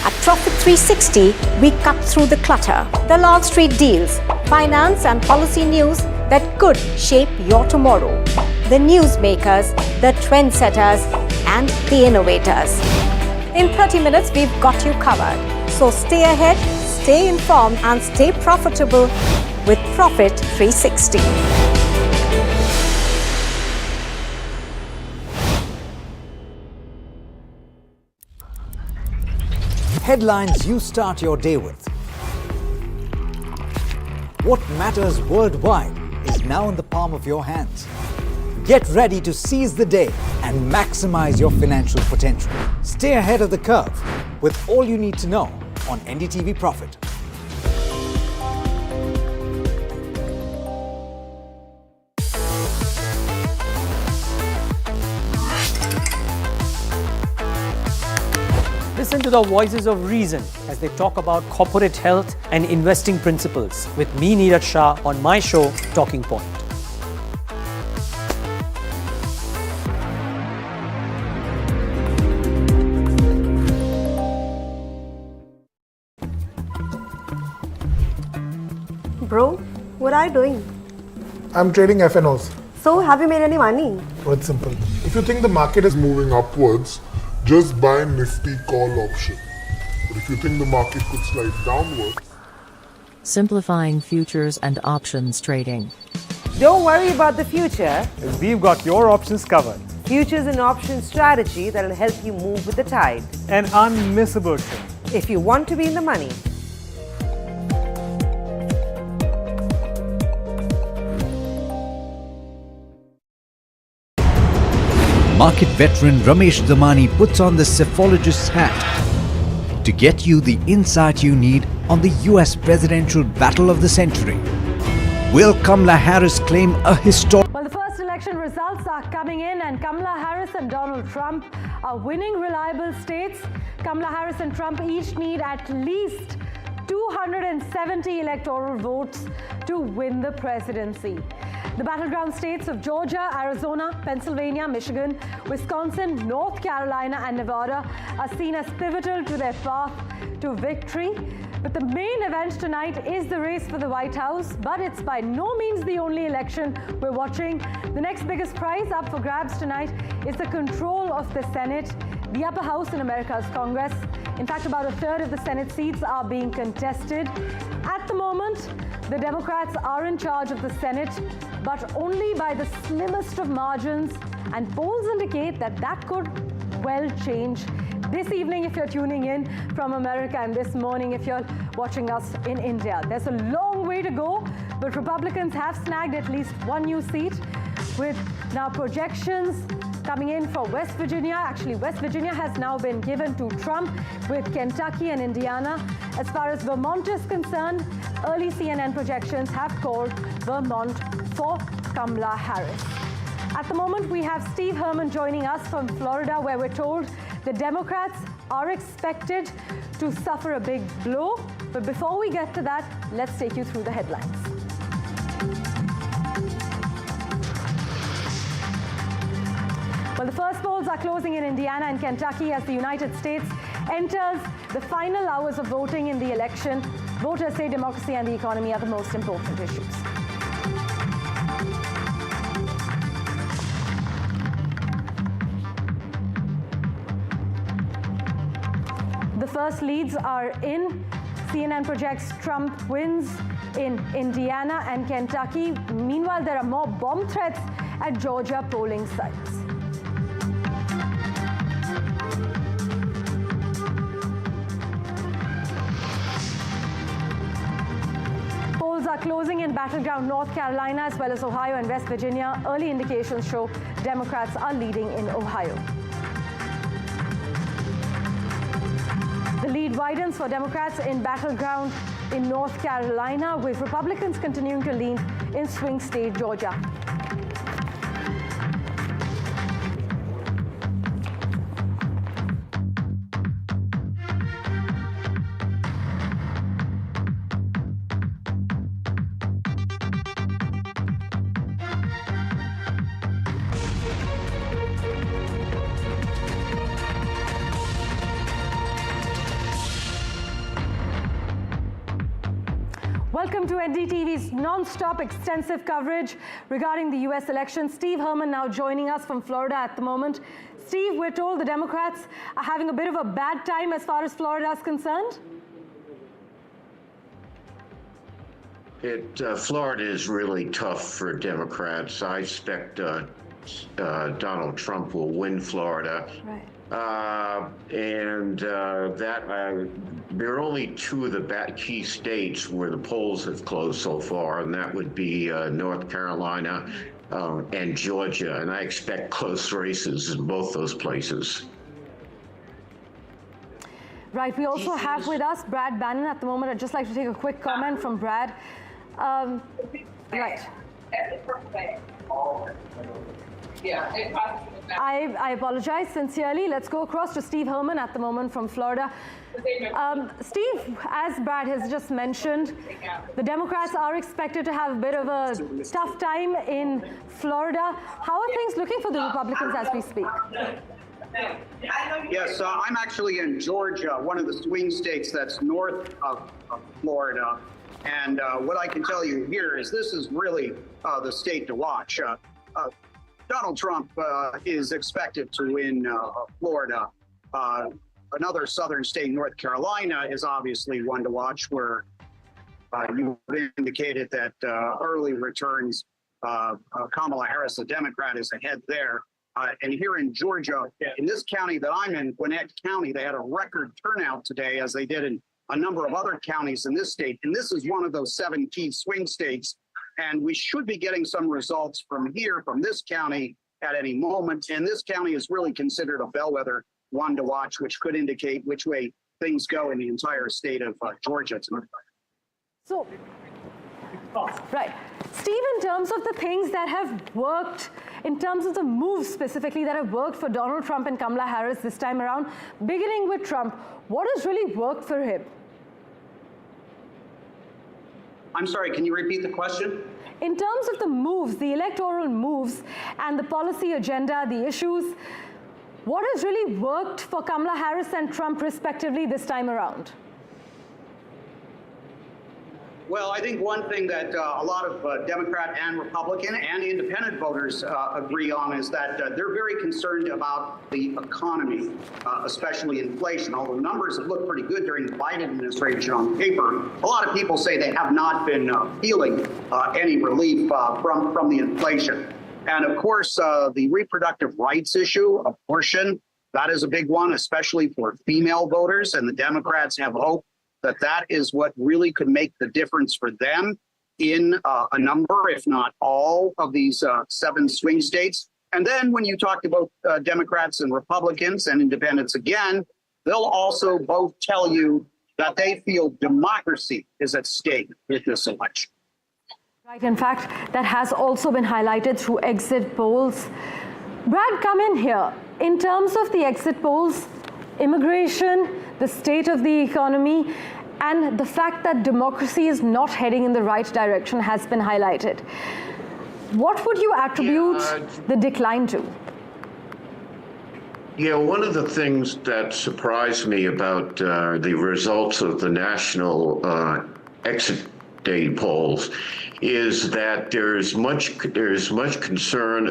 Speaker 19: At Profit 360, we cut through the clutter, the long street deals, finance and policy news that could shape your tomorrow. The newsmakers, the trendsetters, and the innovators. In 30 minutes, we've got you covered. So stay ahead, stay informed, and stay profitable with Profit 360.
Speaker 17: Headlines you start your day with. What matters worldwide is now in the palm of your hands. Get ready to seize the day and maximize your financial potential. Stay ahead of the curve with all you need to know on NDTV Profit.
Speaker 20: Listen to the voices of reason as they talk about corporate health and investing principles with me, Neeraj Shah, on my show, Talking Point.
Speaker 1: Bro, what are you doing?
Speaker 2: I'm trading FNOs.
Speaker 1: So, have you made any money?
Speaker 2: Oh, it's simple.
Speaker 3: if you think the market is moving upwards, just buy Nifty call option. But if you think the market could slide downwards,
Speaker 4: Simplifying futures and options trading.
Speaker 21: Don't worry about the future.
Speaker 22: As we've got your options covered.
Speaker 21: Futures and options strategy that will help you move with the tide.
Speaker 22: An unmissable trade.
Speaker 21: If you want to be in the money.
Speaker 17: Market veteran Ramesh Damani puts on the cephalogist's hat to get you the insight you need on the US presidential battle of the century. Will Kamala Harris claim a historic...
Speaker 5: Well, the first election results are coming in, and Kamala Harris and Donald Trump are winning reliable states. Kamala Harris and Trump each need at least 270 electoral votes to win the presidency. The battleground states of Georgia, Arizona, Pennsylvania, Michigan, Wisconsin, North Carolina, and Nevada are seen as pivotal to their path to victory. But the main event tonight is the race for the White House, but it's by no means the only election we're watching. The next biggest prize up for grabs tonight is the control of the Senate, the upper house in America's Congress. In fact, about a third of the Senate seats are being contested. At the moment, the Democrats are in charge of the Senate, but only by the slimmest of margins, and polls indicate that that could well change this evening if you're tuning in from America, and this morning if you're watching us in India. There's a long way to go, but Republicans have snagged at least one new seat, with now projections coming in for West Virginia. Actually, West Virginia has now been given to Trump, with Kentucky and Indiana. As far as Vermont is concerned, early CNN projections have called Vermont for Kamala Harris. At the moment, we have Steve Herman joining us from Florida, where we're told The Democrats are expected to suffer a big blow. But before we get to that, let's take you through the headlines. Well, the first polls are closing in Indiana and Kentucky as the United States enters the final hours of voting in the election. Voters say democracy and the economy are the most important issues. The first leads are in. CNN projects Trump wins in Indiana and Kentucky. Meanwhile, there are more bomb threats at Georgia polling sites. Polls are closing in battleground North Carolina as well as Ohio and West Virginia. Early indications show Democrats are leading in Ohio. The lead widens for Democrats in battleground in North Carolina, with Republicans continuing to lead in swing state Georgia. Welcome to NDTV's non-stop extensive coverage regarding the U.S. election. Steve Herman now joining us from Florida at the moment. Steve, we're told the Democrats are having a bit of a bad time as far as Florida is concerned.
Speaker 7: Florida is really tough for Democrats. I expect Donald Trump will win Florida.
Speaker 5: Right.
Speaker 7: There are only two of the key states where the polls have closed so far, and that would be North Carolina and Georgia. And I expect close races in both those places.
Speaker 5: Right. We also have with us Brad Bannon at the moment. I'd just like to take a quick comment from Brad. Right. I apologize sincerely. Let's go across to Steve Herman at the moment from Florida. Steve, as Brad has just mentioned, the Democrats are expected to have a bit of a tough time in Florida. How are things looking for the Republicans as we speak?
Speaker 15: Yes, I'm actually in Georgia, one of the swing states that's north of Florida. And what I can tell you here is this is really the state to watch. Donald Trump is expected to win Florida. Another southern state, North Carolina, is obviously one to watch, where you indicated that early returns, Kamala Harris, a Democrat, is ahead there. And here in Georgia, in this county that I'm in, Gwinnett County, they had a record turnout today, as they did in a number of other counties in this state. And this is one of those 7 key swing states. And we should be getting some results from here, from this county, at any moment. And this county is really considered a bellwether one to watch, which could indicate which way things go in the entire state of Georgia tonight.
Speaker 5: So, right. Steve, in terms of the things that have worked, in terms of the moves specifically that have worked for Donald Trump and Kamala Harris this time around, beginning with Trump, what has really worked for him?
Speaker 15: I'm sorry, can you repeat the question?
Speaker 5: In terms of the moves, the electoral moves and the policy agenda, the issues, what has really worked for Kamala Harris and Trump respectively this time around?
Speaker 15: Well, I think one thing that a lot of Democrat and Republican and independent voters agree on is that they're very concerned about the economy, especially inflation. Although numbers have looked pretty good during the Biden administration on paper, a lot of people say they have not been feeling any relief from the inflation. And of course, the reproductive rights issue, abortion, that is a big one, especially for female voters. And the Democrats have hope that that is what really could make the difference for them in a number, if not all, of these 7 swing states. And then when you talk about Democrats and Republicans and independents again, they'll also both tell you that they feel democracy is at stake with this election.
Speaker 5: Right. In fact, that has also been highlighted through exit polls. Brad, come in here. In terms of the exit polls, immigration, the state of the economy, and the fact that democracy is not heading in the right direction has been highlighted. What would you attribute the decline to?
Speaker 7: Yeah, one of the things that surprised me about the results of the national exit day polls is that there's much concern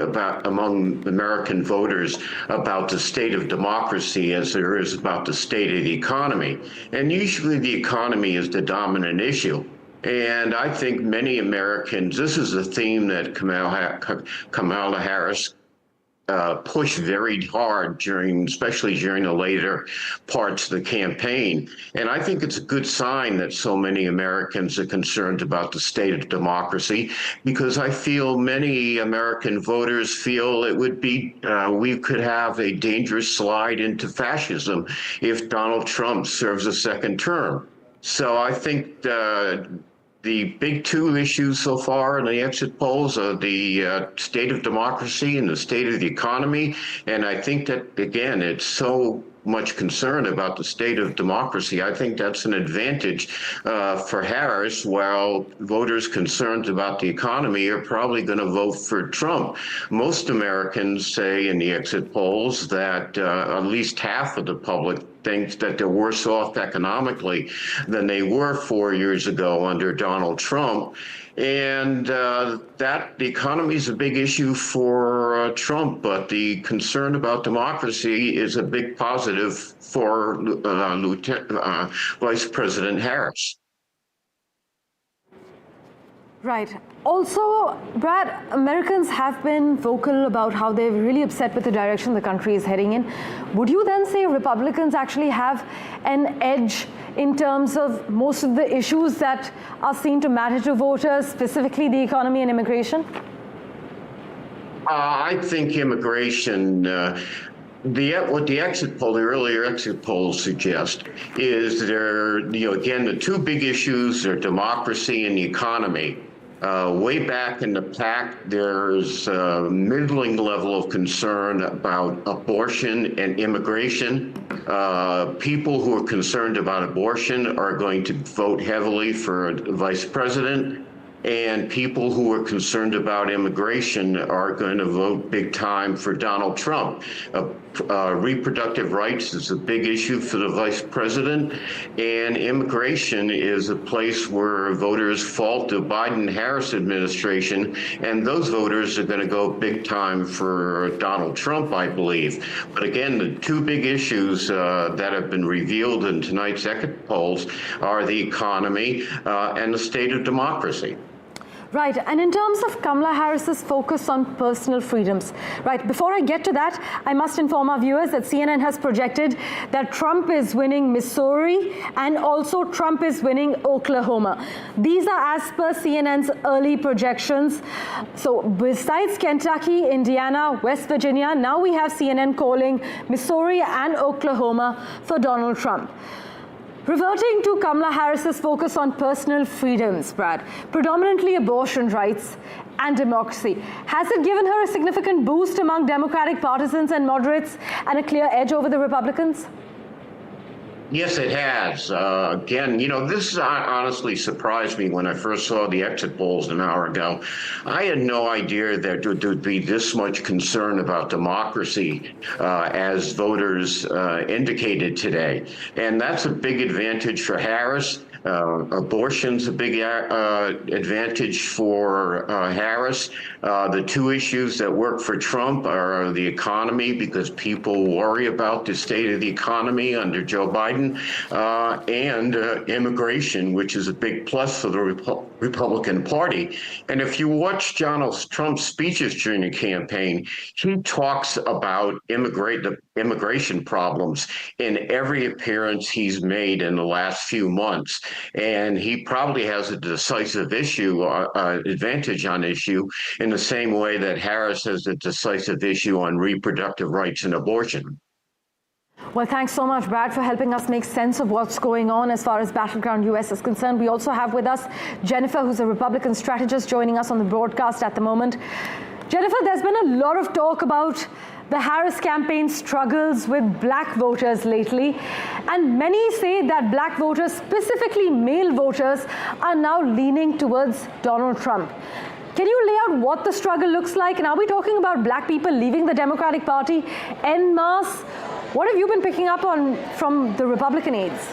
Speaker 7: among American voters about the state of democracy as there is about the state of the economy. And usually the economy is the dominant issue. And I think many Americans, this is a theme that Kamala Harris pushed very hard especially during the later parts of the campaign. And I think it's a good sign that so many Americans are concerned about the state of democracy, because I feel many American voters feel it would be, we could have a dangerous slide into fascism if Donald Trump serves a second term. So I think the big two issues so far in the exit polls are the state of democracy and the state of the economy. And I think that, again, it's so much concern about the state of democracy. I think that's an advantage for Harris, while voters concerned about the economy are probably going to vote for Trump. Most Americans say in the exit polls that at least half of the public thinks that they're worse off economically than they were 4 years ago under Donald Trump. And that the economy is a big issue for Trump, but the concern about democracy is a big positive for Vice President Harris.
Speaker 5: Right. Also, Brad, Americans have been vocal about how they're really upset with the direction the country is heading in. Would you then say Republicans actually have an edge in terms of most of the issues that are seen to matter to voters, specifically the economy and immigration?
Speaker 7: I think immigration, what the earlier exit polls suggest is again, the two big issues are democracy and the economy. Way back in the pack, there's a middling level of concern about abortion and immigration. People who are concerned about abortion are going to vote heavily for Vice President, and people who are concerned about immigration are going to vote big time for Donald Trump. Reproductive rights is a big issue for the Vice President, and immigration is a place where voters fault the Biden-Harris administration, and those voters are going to go big time for Donald Trump, I believe. But again, the two big issues that have been revealed in tonight's exit polls are the economy and the state of democracy.
Speaker 5: Right, and in terms of Kamala Harris's focus on personal freedoms, right, before I get to that, I must inform our viewers that CNN has projected that Trump is winning Missouri and also Trump is winning Oklahoma. These are as per CNN's early projections. So besides Kentucky, Indiana, West Virginia, now we have CNN calling Missouri and Oklahoma for Donald Trump. Reverting to Kamala Harris's focus on personal freedoms, Brad, predominantly abortion rights and democracy, has it given her a significant boost among Democratic partisans and moderates and a clear edge over the Republicans?
Speaker 7: Yes, it has. Again, this honestly surprised me when I first saw the exit polls an hour ago. I had no idea that there would be this much concern about democracy as voters indicated today. And that's a big advantage for Harris. Abortion's a big advantage for Harris. The two issues that work for Trump are the economy, because people worry about the state of the economy under Joe Biden, and immigration, which is a big plus for the Republican Party. And if you watch Donald Trump's speeches during the campaign, he talks about the immigration problems in every appearance he's made in the last few months. And he probably has a decisive advantage on issue in the same way that Harris has a decisive issue on reproductive rights and abortion.
Speaker 5: Well, thanks so much, Brad, for helping us make sense of what's going on as far as Battleground US is concerned. We also have with us Jennifer, who's a Republican strategist, joining us on the broadcast at the moment. Jennifer, there's been a lot of talk about The Harris campaign struggles with black voters lately, and many say that black voters, specifically male voters, are now leaning towards Donald Trump. Can you lay out what the struggle looks like? And are we talking about black people leaving the Democratic Party en masse? What have you been picking up on from the Republican aides?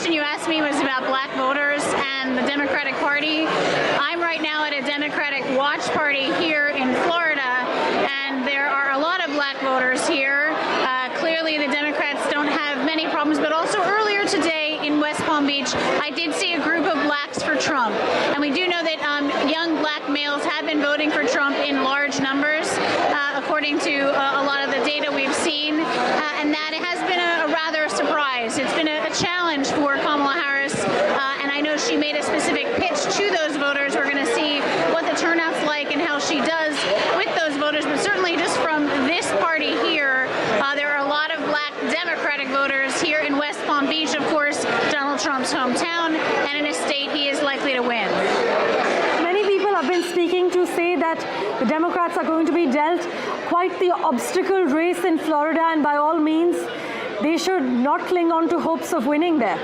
Speaker 8: You asked me was about black voters and the Democratic Party. I'm right now at a Democratic watch party here in Florida, and there are a lot of black voters here. Clearly the Democrats don't have many problems, but also earlier today in West Palm Beach, I did see a group of blacks for Trump. And we do know that young black males have been voting for Trump in large numbers, according to a lot of the data we've seen, and that it has been a rather surprise. It's been a challenge for Kamala Harris, and I know she made a specific pitch to those voters. We're going to see what the turnout's like and how she does with those voters, but certainly just from this party here, there are a lot of black Democratic voters here in West Palm Beach, of course, Donald Trump's hometown, and in a state he is likely to win.
Speaker 5: Many people have been speaking to say that the Democrats are going to be dealt quite the obstacle race in Florida, and by all means, they should not cling on to hopes of winning there.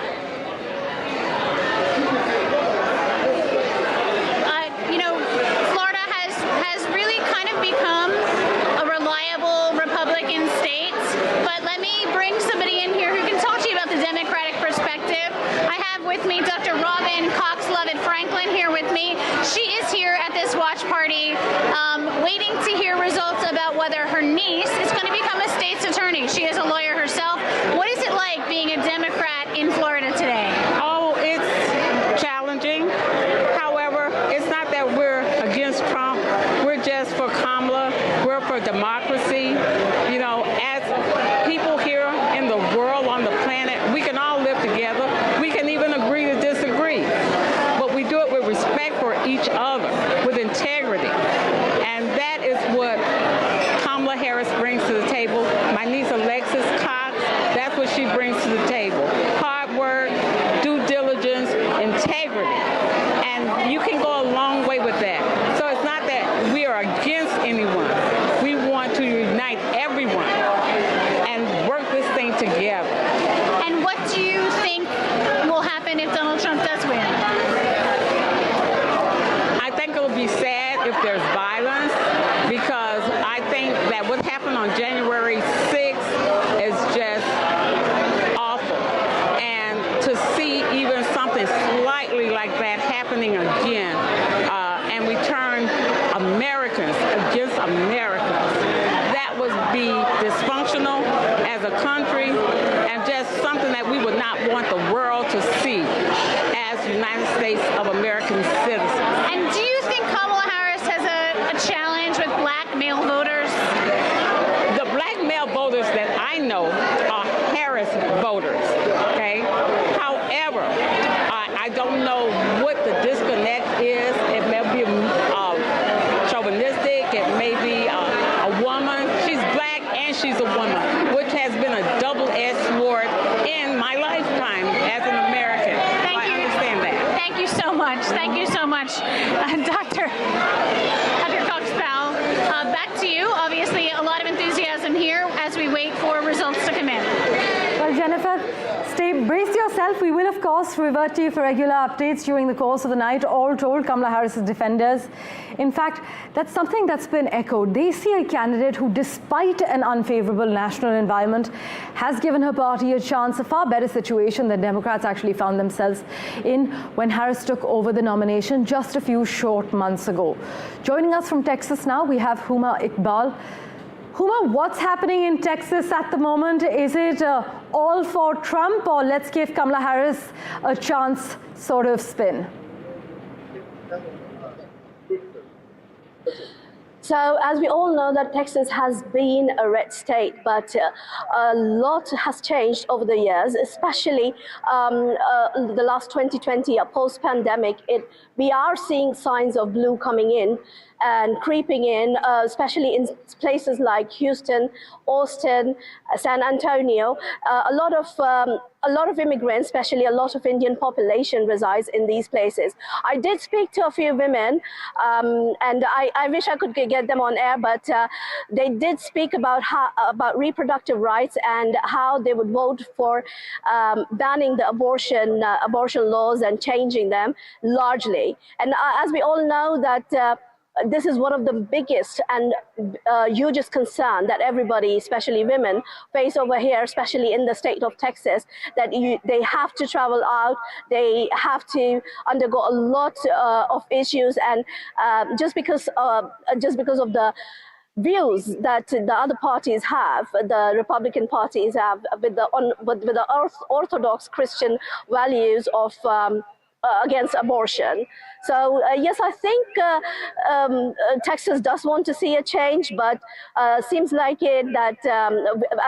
Speaker 8: Florida has really kind of become a reliable Republican state, but let me bring somebody in here who can talk to you about the Democratic perspective. I have with me Dr. Robin Cox-Lovett-Franklin here with me. She is here at this watch party waiting to hear results about whether her niece is going to become a state's attorney. She is a lawyer herself. What is it like being a Democrat in Florida today?
Speaker 10: Oh, it's challenging. However, it's not that we're against Trump. We're just for Kamala. We're for democracy. You know, as people here in the world, on the planet, we can all live together. We can even agree to disagree. But we do it with respect for each other, with integrity. And that is what Kamala Harris brings to the table. My niece Alexis Cox, that's what she brings to the table. Hard work, due diligence, integrity. And you can go a long way with that. So it's not that we are against anyone. We want to unite everyone and work this thing together.
Speaker 8: And what do you think will happen if Donald Trump does win?
Speaker 10: I think it'll be sad if there's violence, because I think that what happened on January 6th is just awful. And to see even something slightly like that happening again, and we turn Americans against Americans, that would be dysfunctional as a country, and just something that we would not want the world to see as United States of American citizens.
Speaker 8: And do you think Kamala Harris has a challenge with black male voters?
Speaker 10: The black male voters that I know are Harris voters, okay? However, I don't know what the disconnect is. It may be chauvinistic, it may be a woman. She's black and she's a woman, which has been a double-edged sword in my lifetime as an American. I understand that.
Speaker 8: Thank you so much. Thank you so much, Dr. Cox-Powell. Back to you. Obviously, a lot of enthusiasm here as we wait for results to come in.
Speaker 5: Well, Jennifer, brace yourself. We will, of course, revert to you for regular updates during the course of the night. All told, Kamala Harris's defenders, in fact, that's something that's been echoed. They see a candidate who, despite an unfavorable national environment, has given her party a chance, a far better situation than Democrats actually found themselves in when Harris took over the nomination just a few short months ago. Joining us from Texas now, we have Huma Iqbal. Huma, what's happening in Texas at the moment? Is it all for Trump, or let's give Kamala Harris a chance sort of spin?
Speaker 16: So as we all know that Texas has been a red state, but a lot has changed over the years, especially the last 2020, post-pandemic. We are seeing signs of blue coming in. and creeping in, especially in places like Houston, Austin, San Antonio. A lot of immigrants, especially a lot of Indian population, resides in these places. I did speak to a few women, and I wish I could get them on air, but they did speak about reproductive rights and how they would vote for banning the abortion laws and changing them largely. And as we all know that this is one of the biggest and hugest concern that everybody, especially women, face over here, especially in the state of Texas, that they have to travel out, they have to undergo a lot of issues, and just because of the views that the other parties have, the Republican parties have, with the orthodox Christian values of against abortion. So yes, I think Texas does want to see a change, but seems like it that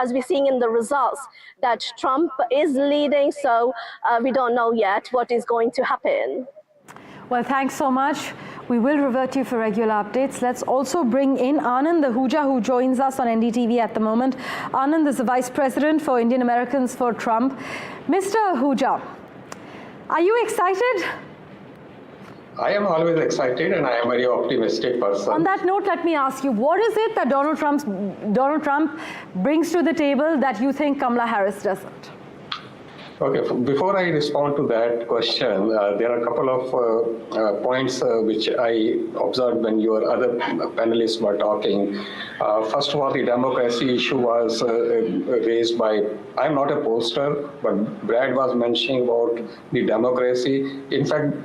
Speaker 16: as we're seeing in the results that Trump is leading, so we don't know yet what is going to happen.
Speaker 5: Well, thanks so much. We will revert to you for regular updates. Let's also bring in Anand Ahuja, who joins us on NDTV at the moment. Anand is the Vice President for Indian Americans for Trump. Mr. Ahuja, are you excited?
Speaker 9: I am always excited, and I am a very optimistic person.
Speaker 5: On that note, let me ask you, what is it that Donald Trump brings to the table that you think Kamala Harris doesn't?
Speaker 9: Okay, before I respond to that question, there are a couple of points which I observed when your other panelists were talking. First of all, the democracy issue was raised by, I'm not a pollster, but Brad was mentioning about the democracy. In fact,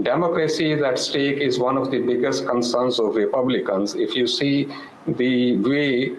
Speaker 9: democracy is at stake is one of the biggest concerns of Republicans. If you see the way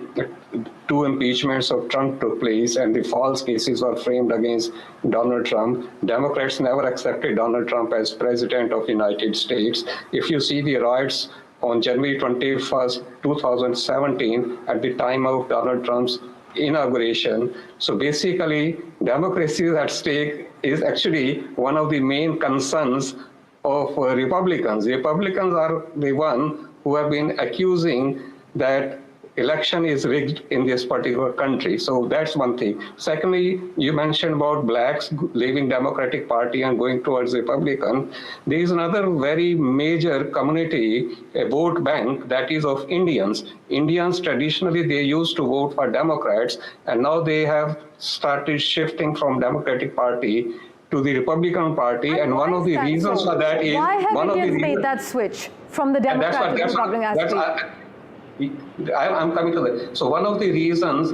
Speaker 9: two impeachments of Trump took place and the false cases were framed against Donald Trump, Democrats never accepted Donald Trump as president of the United States. If you see the riots on January 21st, 2017, at the time of Donald Trump's inauguration. So basically, democracy is at stake is actually one of the main concerns of Republicans. Republicans are the one who have been accusing that election is rigged in this particular country. So that's one thing. Secondly, you mentioned about blacks leaving Democratic Party and going towards Republican. There is another very major community, a vote bank, that is of Indians. Indians, traditionally, they used to vote for Democrats, and now they have started shifting from Democratic Party to the Republican Party, and one of the reasons for that is...
Speaker 5: Why have Indians made that switch from the Democrat to Republican?
Speaker 9: I'm coming to that. So one of the reasons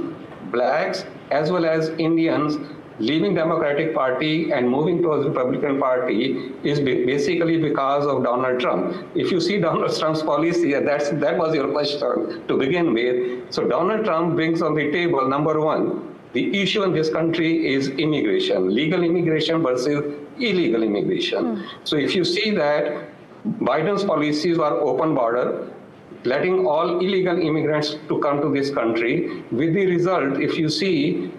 Speaker 9: blacks as well as Indians leaving Democratic Party and moving towards Republican Party is basically because of Donald Trump. If you see Donald Trump's policy, that was your question to begin with. So Donald Trump brings on the table, number one, the issue in this country is immigration, legal immigration versus illegal immigration. So if you see that Biden's policies were open border, letting all illegal immigrants to come to this country, with the result, if you see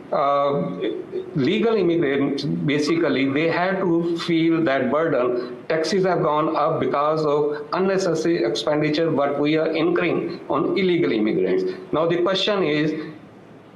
Speaker 9: legal immigrants, basically, they had to feel that burden. Taxes have gone up because of unnecessary expenditure, but we are incurring on illegal immigrants. Now the question is,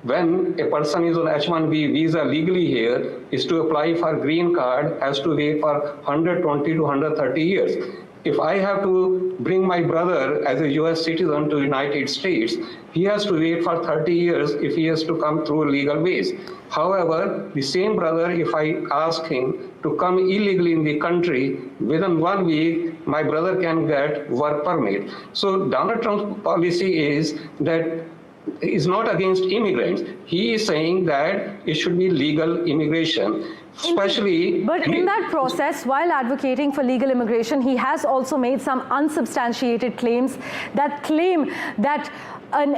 Speaker 9: when a person is on H-1B visa legally here, is to apply for green card, has to wait for 120 to 130 years. If I have to bring my brother as a US citizen to the United States, he has to wait for 30 years if he has to come through legal ways. However, the same brother, if I ask him to come illegally in the country, within 1 week, my brother can get work permit. So Donald Trump's policy is that is not against immigrants. He is saying that it should be legal immigration.
Speaker 5: But in that process, while advocating for legal immigration, he has also made some unsubstantiated claims that claim that an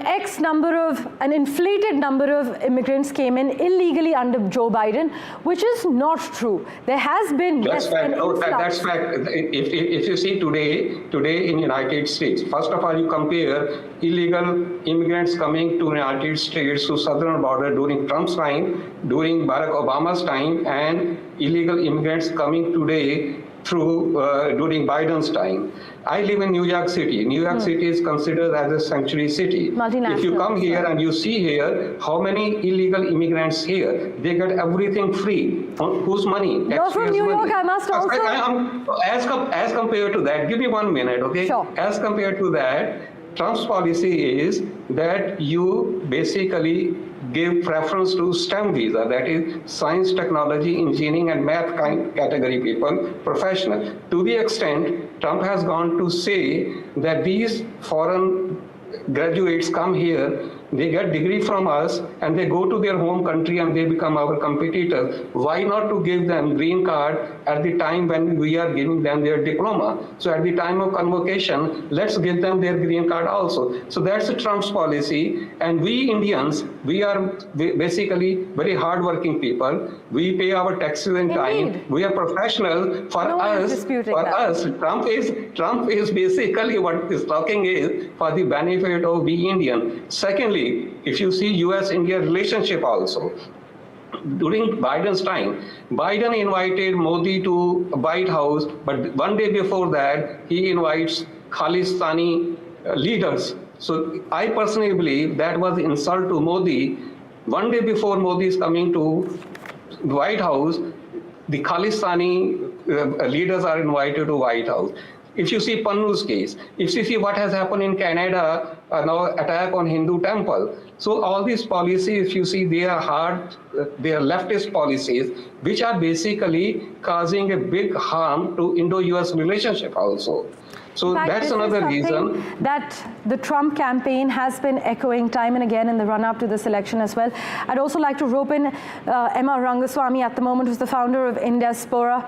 Speaker 5: inflated number of immigrants came in illegally under Joe Biden, which is not true. There has been
Speaker 9: that's fact. That's fact. If you see today in United States, first of all, you compare illegal immigrants coming to United States to southern border during Trump's time, during Barack Obama's time, and illegal immigrants coming today through during Biden's time. I live in New York City. New York City is considered as a sanctuary city. If you come here and you see here how many illegal immigrants here, they get everything free. Whose money?
Speaker 5: You're from New York, I must also.
Speaker 9: As compared to that, give me 1 minute, okay?
Speaker 5: Sure.
Speaker 9: As compared to that, Trump's policy is that you basically give preference to STEM visa, that is science, technology, engineering, and math category people, professional. To the extent, Trump has gone to say that these foreign graduates come here, they get degree from us, and they go to their home country and they become our competitors. Why not to give them green card at the time when we are giving them their diploma? So at the time of convocation, let's give them their green card also. So that's Trump's policy. And we Indians, we are basically very hardworking people. We pay our taxes in time. We are professional. For us, Trump is basically what he's talking is for the benefit of we Indian. Secondly, if you see US-India relationship also, during Biden's time, Biden invited Modi to White House, but one day before that, he invites Khalistani leaders. So I personally believe that was insult to Modi. One day before Modi is coming to the White House, the Khalistani leaders are invited to White House. If you see Pannu's case, if you see what has happened in Canada, now attack on Hindu temple. So all these policies, if you see, they are leftist policies, which are basically causing a big harm to Indo-US relationship also. So that's another reason
Speaker 5: that the Trump campaign has been echoing time and again in the run-up to this election as well. I'd also like to rope in Emma Rangaswamy at the moment, who's the founder of Indiaspora.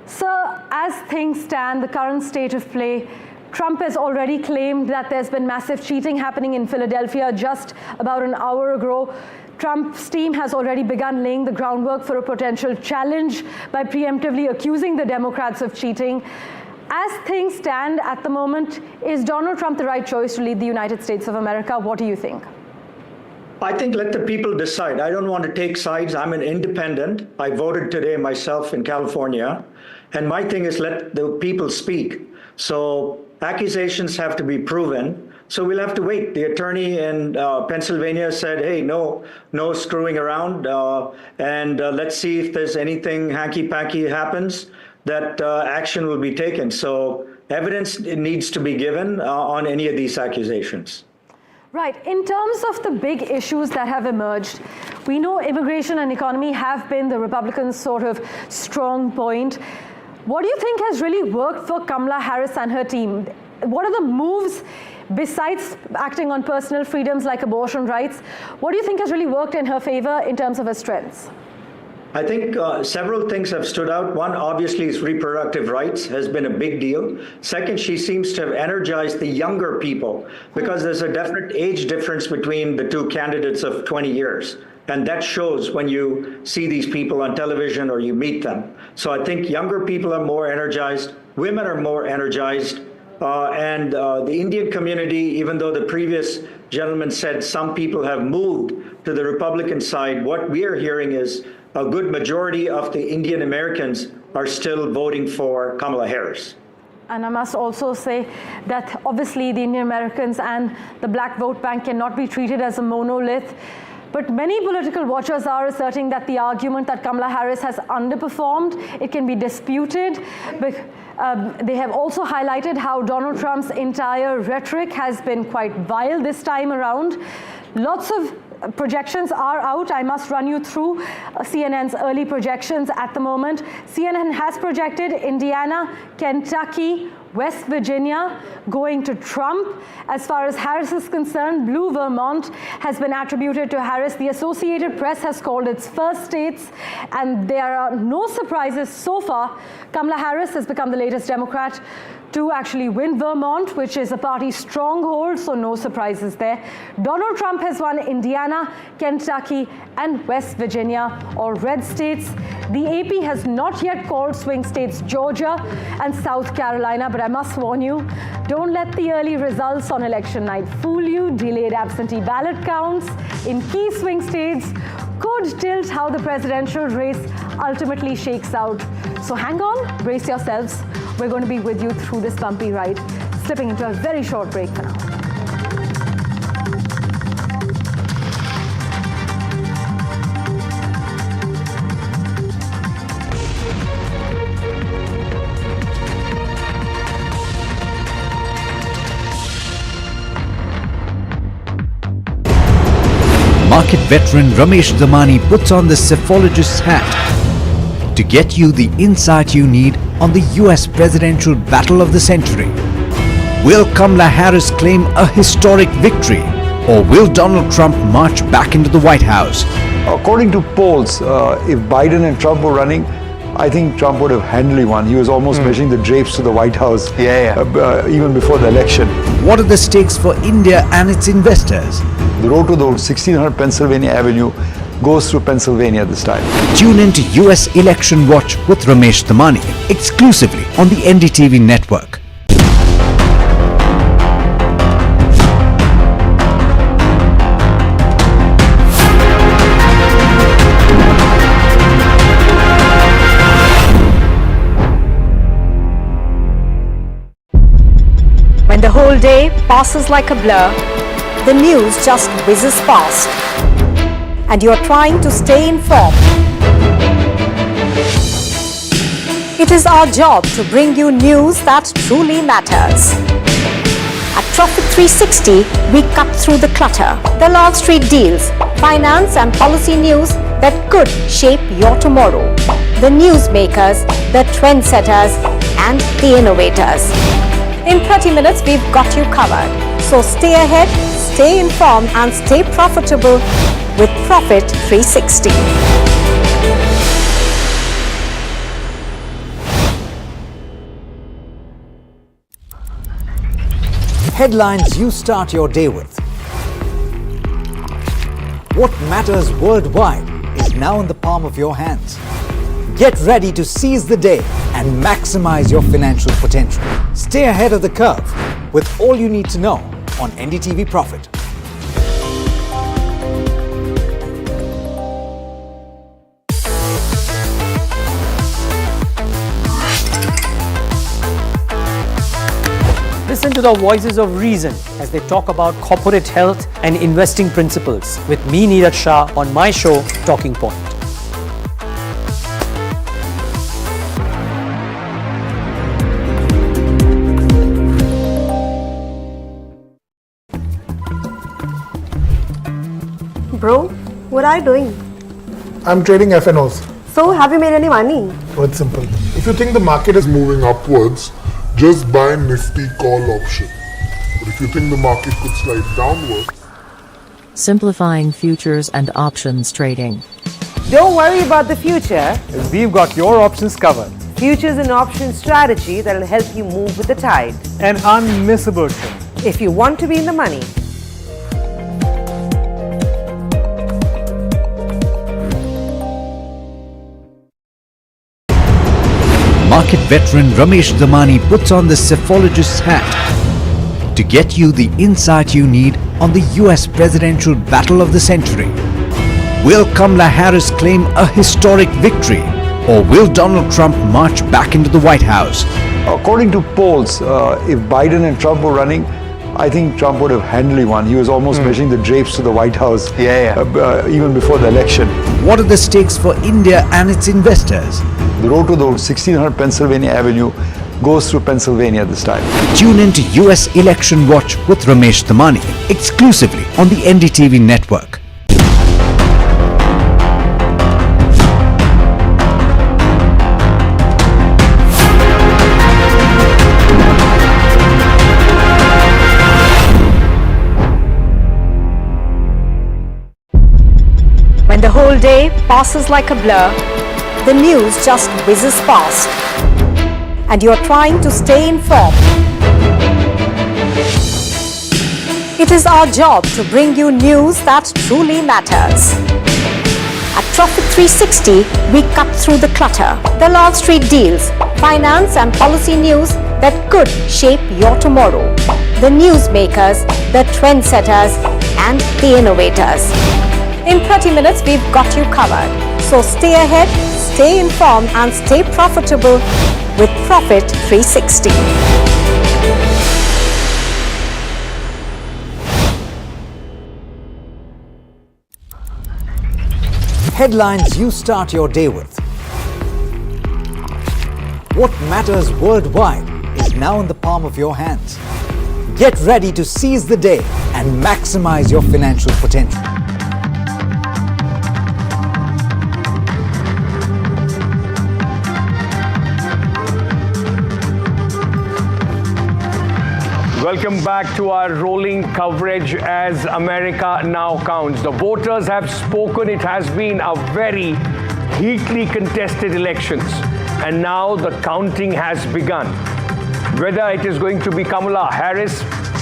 Speaker 5: Sir, as things stand, the current state of play, Trump has already claimed that there's been massive cheating happening in Philadelphia just about an hour ago. Trump's team has already begun laying the groundwork for a potential challenge by preemptively accusing the Democrats of cheating. As things stand at the moment, is Donald Trump the right choice to lead the United States of America? What do you think?
Speaker 12: I think let the people decide. I don't want to take sides. I'm an independent. I voted today myself in California. And my thing is let the people speak. So accusations have to be proven. So we'll have to wait. The attorney in Pennsylvania said, hey, no screwing around. And let's see if there's anything hanky-panky happens, that action will be taken. So evidence needs to be given on any of these accusations.
Speaker 5: Right. In terms of the big issues that have emerged, we know immigration and economy have been the Republicans' sort of strong point. What do you think has really worked for Kamala Harris and her team? What are the moves, besides acting on personal freedoms like abortion rights, what do you think has really worked in her favor in terms of her strengths?
Speaker 12: I think several things have stood out. One, obviously, is reproductive rights has been a big deal. Second, she seems to have energized the younger people because there's a definite age difference between the two candidates of 20 years. And that shows when you see these people on television or you meet them. So I think younger people are more energized, women are more energized, and the Indian community, even though the previous gentleman said some people have moved to the Republican side, what we are hearing is a good majority of the Indian Americans are still voting for Kamala Harris.
Speaker 5: And I must also say that obviously the Indian Americans and the black vote bank cannot be treated as a monolith. But many political watchers are asserting that the argument that Kamala Harris has underperformed, it can be disputed. They have also highlighted how Donald Trump's entire rhetoric has been quite vile this time around. Lots of projections are out. I must run you through CNN's early projections at the moment. CNN has projected Indiana, Kentucky, West Virginia going to Trump. As far as Harris is concerned, blue Vermont has been attributed to Harris. The Associated Press has called its first states, and there are no surprises so far. Kamala Harris has become the latest Democrat to actually win Vermont, which is a party stronghold, so no surprises there. Donald Trump has won Indiana, Kentucky, and West Virginia, all red states. The AP has not yet called swing states Georgia and South Carolina, but I must warn you, don't let the early results on election night fool you. Delayed absentee ballot counts in key swing states could tilt how the presidential race ultimately shakes out. So hang on, brace yourselves. We're going to be with you through this bumpy ride, slipping into a very short break for now.
Speaker 17: Market veteran Ramesh Damani puts on the cephologist's hat to get you the insight you need on the US presidential battle of the century. Will Kamala Harris claim a historic victory, or will Donald Trump march back into the White House?
Speaker 18: According to polls, if Biden and Trump were running, I think Trump would have handily won. He was almost measuring the drapes to the White House even before the election.
Speaker 17: What are the stakes for India and its investors?
Speaker 18: The road to the 1600 Pennsylvania Avenue goes through Pennsylvania this time.
Speaker 17: Tune in to US Election Watch with Ramesh Damani exclusively on the NDTV network.
Speaker 19: When the whole day passes like a blur, the news just whizzes past, and you're trying to stay informed. It is our job to bring you news that truly matters. At Profit 360, we cut through the clutter, the Wall Street deals, finance and policy news that could shape your tomorrow, the newsmakers, the trendsetters, and the innovators. In 30 minutes, we've got you covered. So stay ahead, stay informed, and stay profitable with Profit 360.
Speaker 17: Headlines you start your day with. What matters worldwide is now in the palm of your hands. Get ready to seize the day and maximize your financial potential. Stay ahead of the curve with all you need to know on NDTV Profit.
Speaker 20: Listen to the voices of reason as they talk about corporate health and investing principles with me, Neeraj Shah, on my show, Talking Point.
Speaker 1: Bro, what are you doing?
Speaker 2: I'm trading FNOs.
Speaker 1: So, have you made any money?
Speaker 2: Oh, it's simple.
Speaker 3: If you think the market is moving upwards, just buy Nifty call option. But if you think the market could slide downwards,
Speaker 4: Simplifying futures and options trading.
Speaker 21: Don't worry about the future.
Speaker 22: We've got your options covered.
Speaker 21: Futures and options strategy that will help you move with the tide.
Speaker 22: An unmissable trade.
Speaker 21: If you want to be in the money.
Speaker 17: Market veteran Ramesh Damani puts on the cephologist's hat to get you the insight you need on the US presidential battle of the century. Will Kamala Harris claim a historic victory, or will Donald Trump march back into the White House?
Speaker 18: According to polls, if Biden and Trump were running, I think Trump would have handily won. He was almost measuring the drapes to the White House even before the election.
Speaker 17: What are the stakes for India and its investors?
Speaker 18: The road to the 1600 Pennsylvania Avenue goes through Pennsylvania this time.
Speaker 17: Tune in to US Election Watch with Ramesh Damani exclusively on the NDTV network.
Speaker 19: When the whole day passes like a blur, the news just whizzes past, and you're trying to stay informed. It is our job to bring you news that truly matters. At Profit 360, we cut through the clutter, the Wall Street deals, finance and policy news that could shape your tomorrow, the newsmakers, the trendsetters, and the innovators. In 30 minutes, we've got you covered. So stay ahead, stay informed and stay profitable with Profit 360.
Speaker 17: Headlines you start your day with. What matters worldwide is now in the palm of your hands. Get ready to seize the day and maximize your financial potential.
Speaker 11: Welcome back to our rolling coverage as America now counts. The voters have spoken. It has been a very heatedly contested elections. And now the counting has begun. Whether it is going to be Kamala Harris,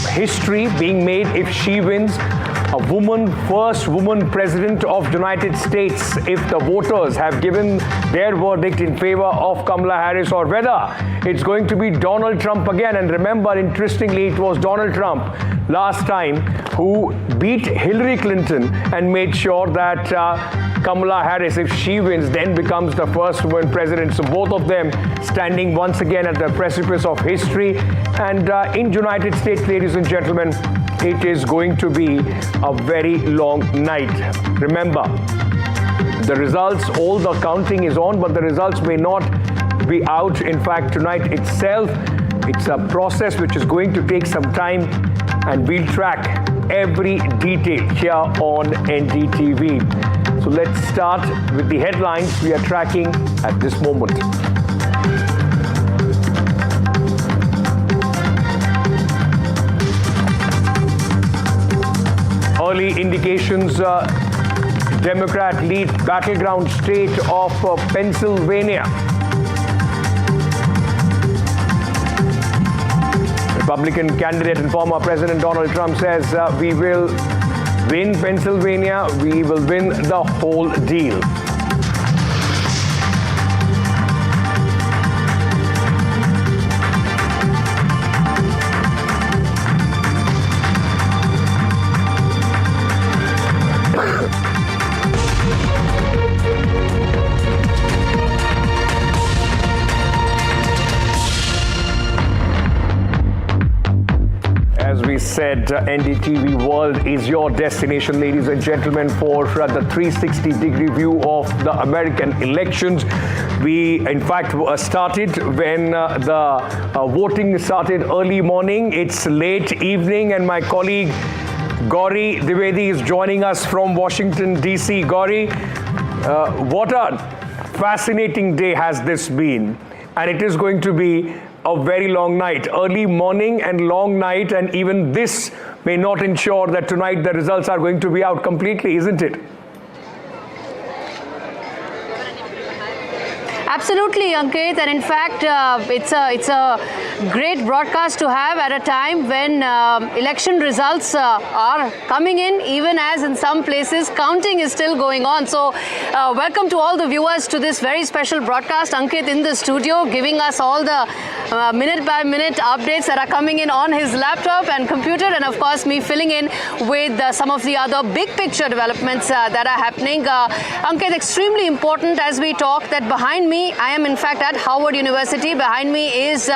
Speaker 11: history being made if she wins, a woman, first woman president of the United States, if the voters have given their verdict in favor of Kamala Harris, or whether it's going to be Donald Trump again. And remember, interestingly, it was Donald Trump last time who beat Hillary Clinton and made sure that Kamala Harris, if she wins, then becomes the first woman president. So both of them standing once again at the precipice of history. And in United States, ladies and gentlemen, it is going to be a very long night. Remember, the results, all the counting is on, but the results may not be out. In fact, tonight itself, it's a process which is going to take some time, and we'll track every detail here on NDTV. So let's start with the headlines we are tracking at this moment. Early indications, Democrat lead battleground state of Pennsylvania. Republican candidate and former President Donald Trump says we will win Pennsylvania, we will win the whole deal. As we said, NDTV World is your destination, ladies and gentlemen, for the 360-degree view of the American elections. We, in fact, started when the voting started early morning. It's late evening, and my colleague Gauri Dwivedi is joining us from Washington, D.C. Gauri, what a fascinating day has this been, and it is going to be a very long night, early morning and long night, and even this may not ensure that tonight the results are going to be out completely, isn't it?
Speaker 13: Absolutely, Ankit, and in fact, it's a great broadcast to have at a time when election results are coming in, even as in some places counting is still going on. So welcome to all the viewers to this very special broadcast. Ankit in the studio giving us all the minute by minute updates that are coming in on his laptop and computer, and of course me filling in with some of the other big picture developments that are happening. Ankit, extremely important as we talk that behind me, I am in fact at Howard University. Behind me is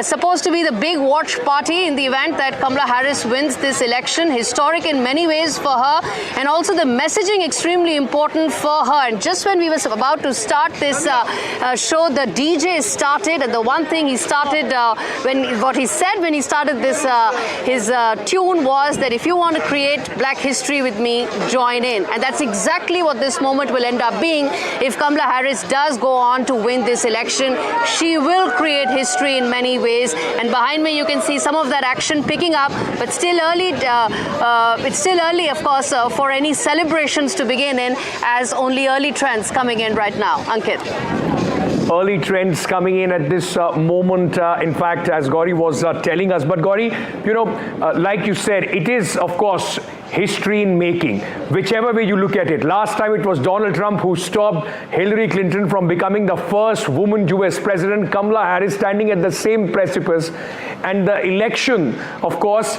Speaker 13: supposed to be the big watch party in the event that Kamala Harris wins this election. Historic in many ways for her, and also the messaging extremely important for her. And just when we were about to start this show, the DJ started, and the one thing he started what he said when he started this his tune was that if you want to create black history with me, join in. And that's exactly what this moment will end up being. If Kamala Harris does go on to win this election, she will create history in many ways. And behind me you can see some of that action picking up, but still early. It's still early, of course, for any celebrations to begin in, as only early trends coming in right now. Ankit.
Speaker 11: Early trends coming in at this moment, in fact, as Gauri was telling us. But Gauri, you know, like you said, it is, of course, history in making, whichever way you look at it. Last time it was Donald Trump who stopped Hillary Clinton from becoming the first woman US president. Kamala Harris standing at the same precipice. And the election, of course,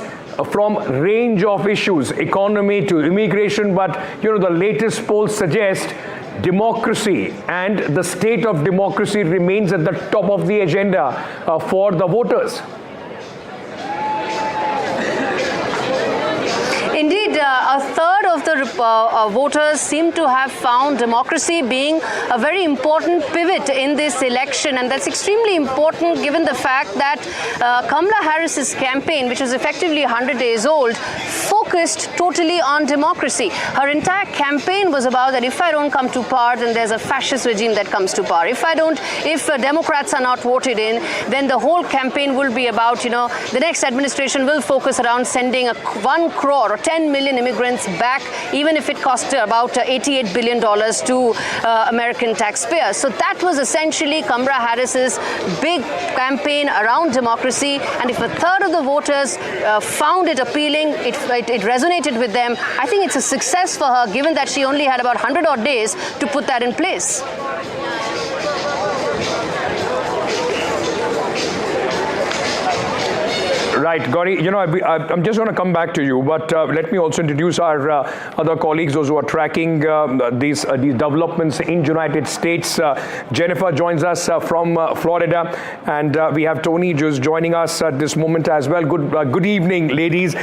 Speaker 11: from range of issues, economy to immigration, but the latest polls suggest democracy and the state of democracy remains at the top of the agenda for the voters.
Speaker 13: Indeed, a third of the voters seem to have found democracy being a very important pivot in this election, and that's extremely important given the fact that Kamala Harris's campaign, which was effectively 100 days old, focused totally on democracy. Her entire campaign was about that if I don't come to power, then there's a fascist regime that comes to power. If Democrats are not voted in, then the whole campaign will be about, the next administration will focus around sending 1 crore or 10 million immigrants back, even if it cost about $88 billion to American taxpayers. So that was essentially Kamala Harris's big campaign around democracy. And if a third of the voters found it appealing, it resonated with them, I think it's a success for her, given that she only had about 100 odd days to put that in place.
Speaker 11: Right, Gauri, I'm just going to come back to you, but let me also introduce our other colleagues, those who are tracking these developments in United States. Jennifer joins us from Florida, and we have Tony who's joining us at this moment as well. Good evening, ladies.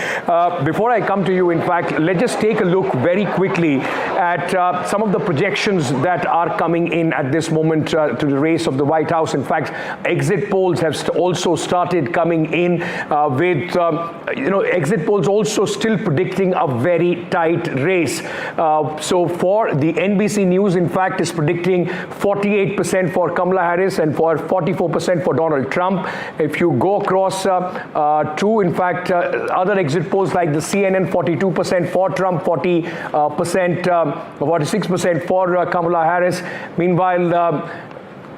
Speaker 11: Before I come to you, in fact, let's just take a look very quickly at some of the projections that are coming in at this moment to the race of the White House. In fact, exit polls have also started coming in with exit polls also still predicting a very tight race. So for the NBC News, in fact, is predicting 48% for Kamala Harris and for 44% for Donald Trump. If you go across to, in fact, other exit polls like the CNN, 42% for Trump, 46% for Kamala Harris. Meanwhile,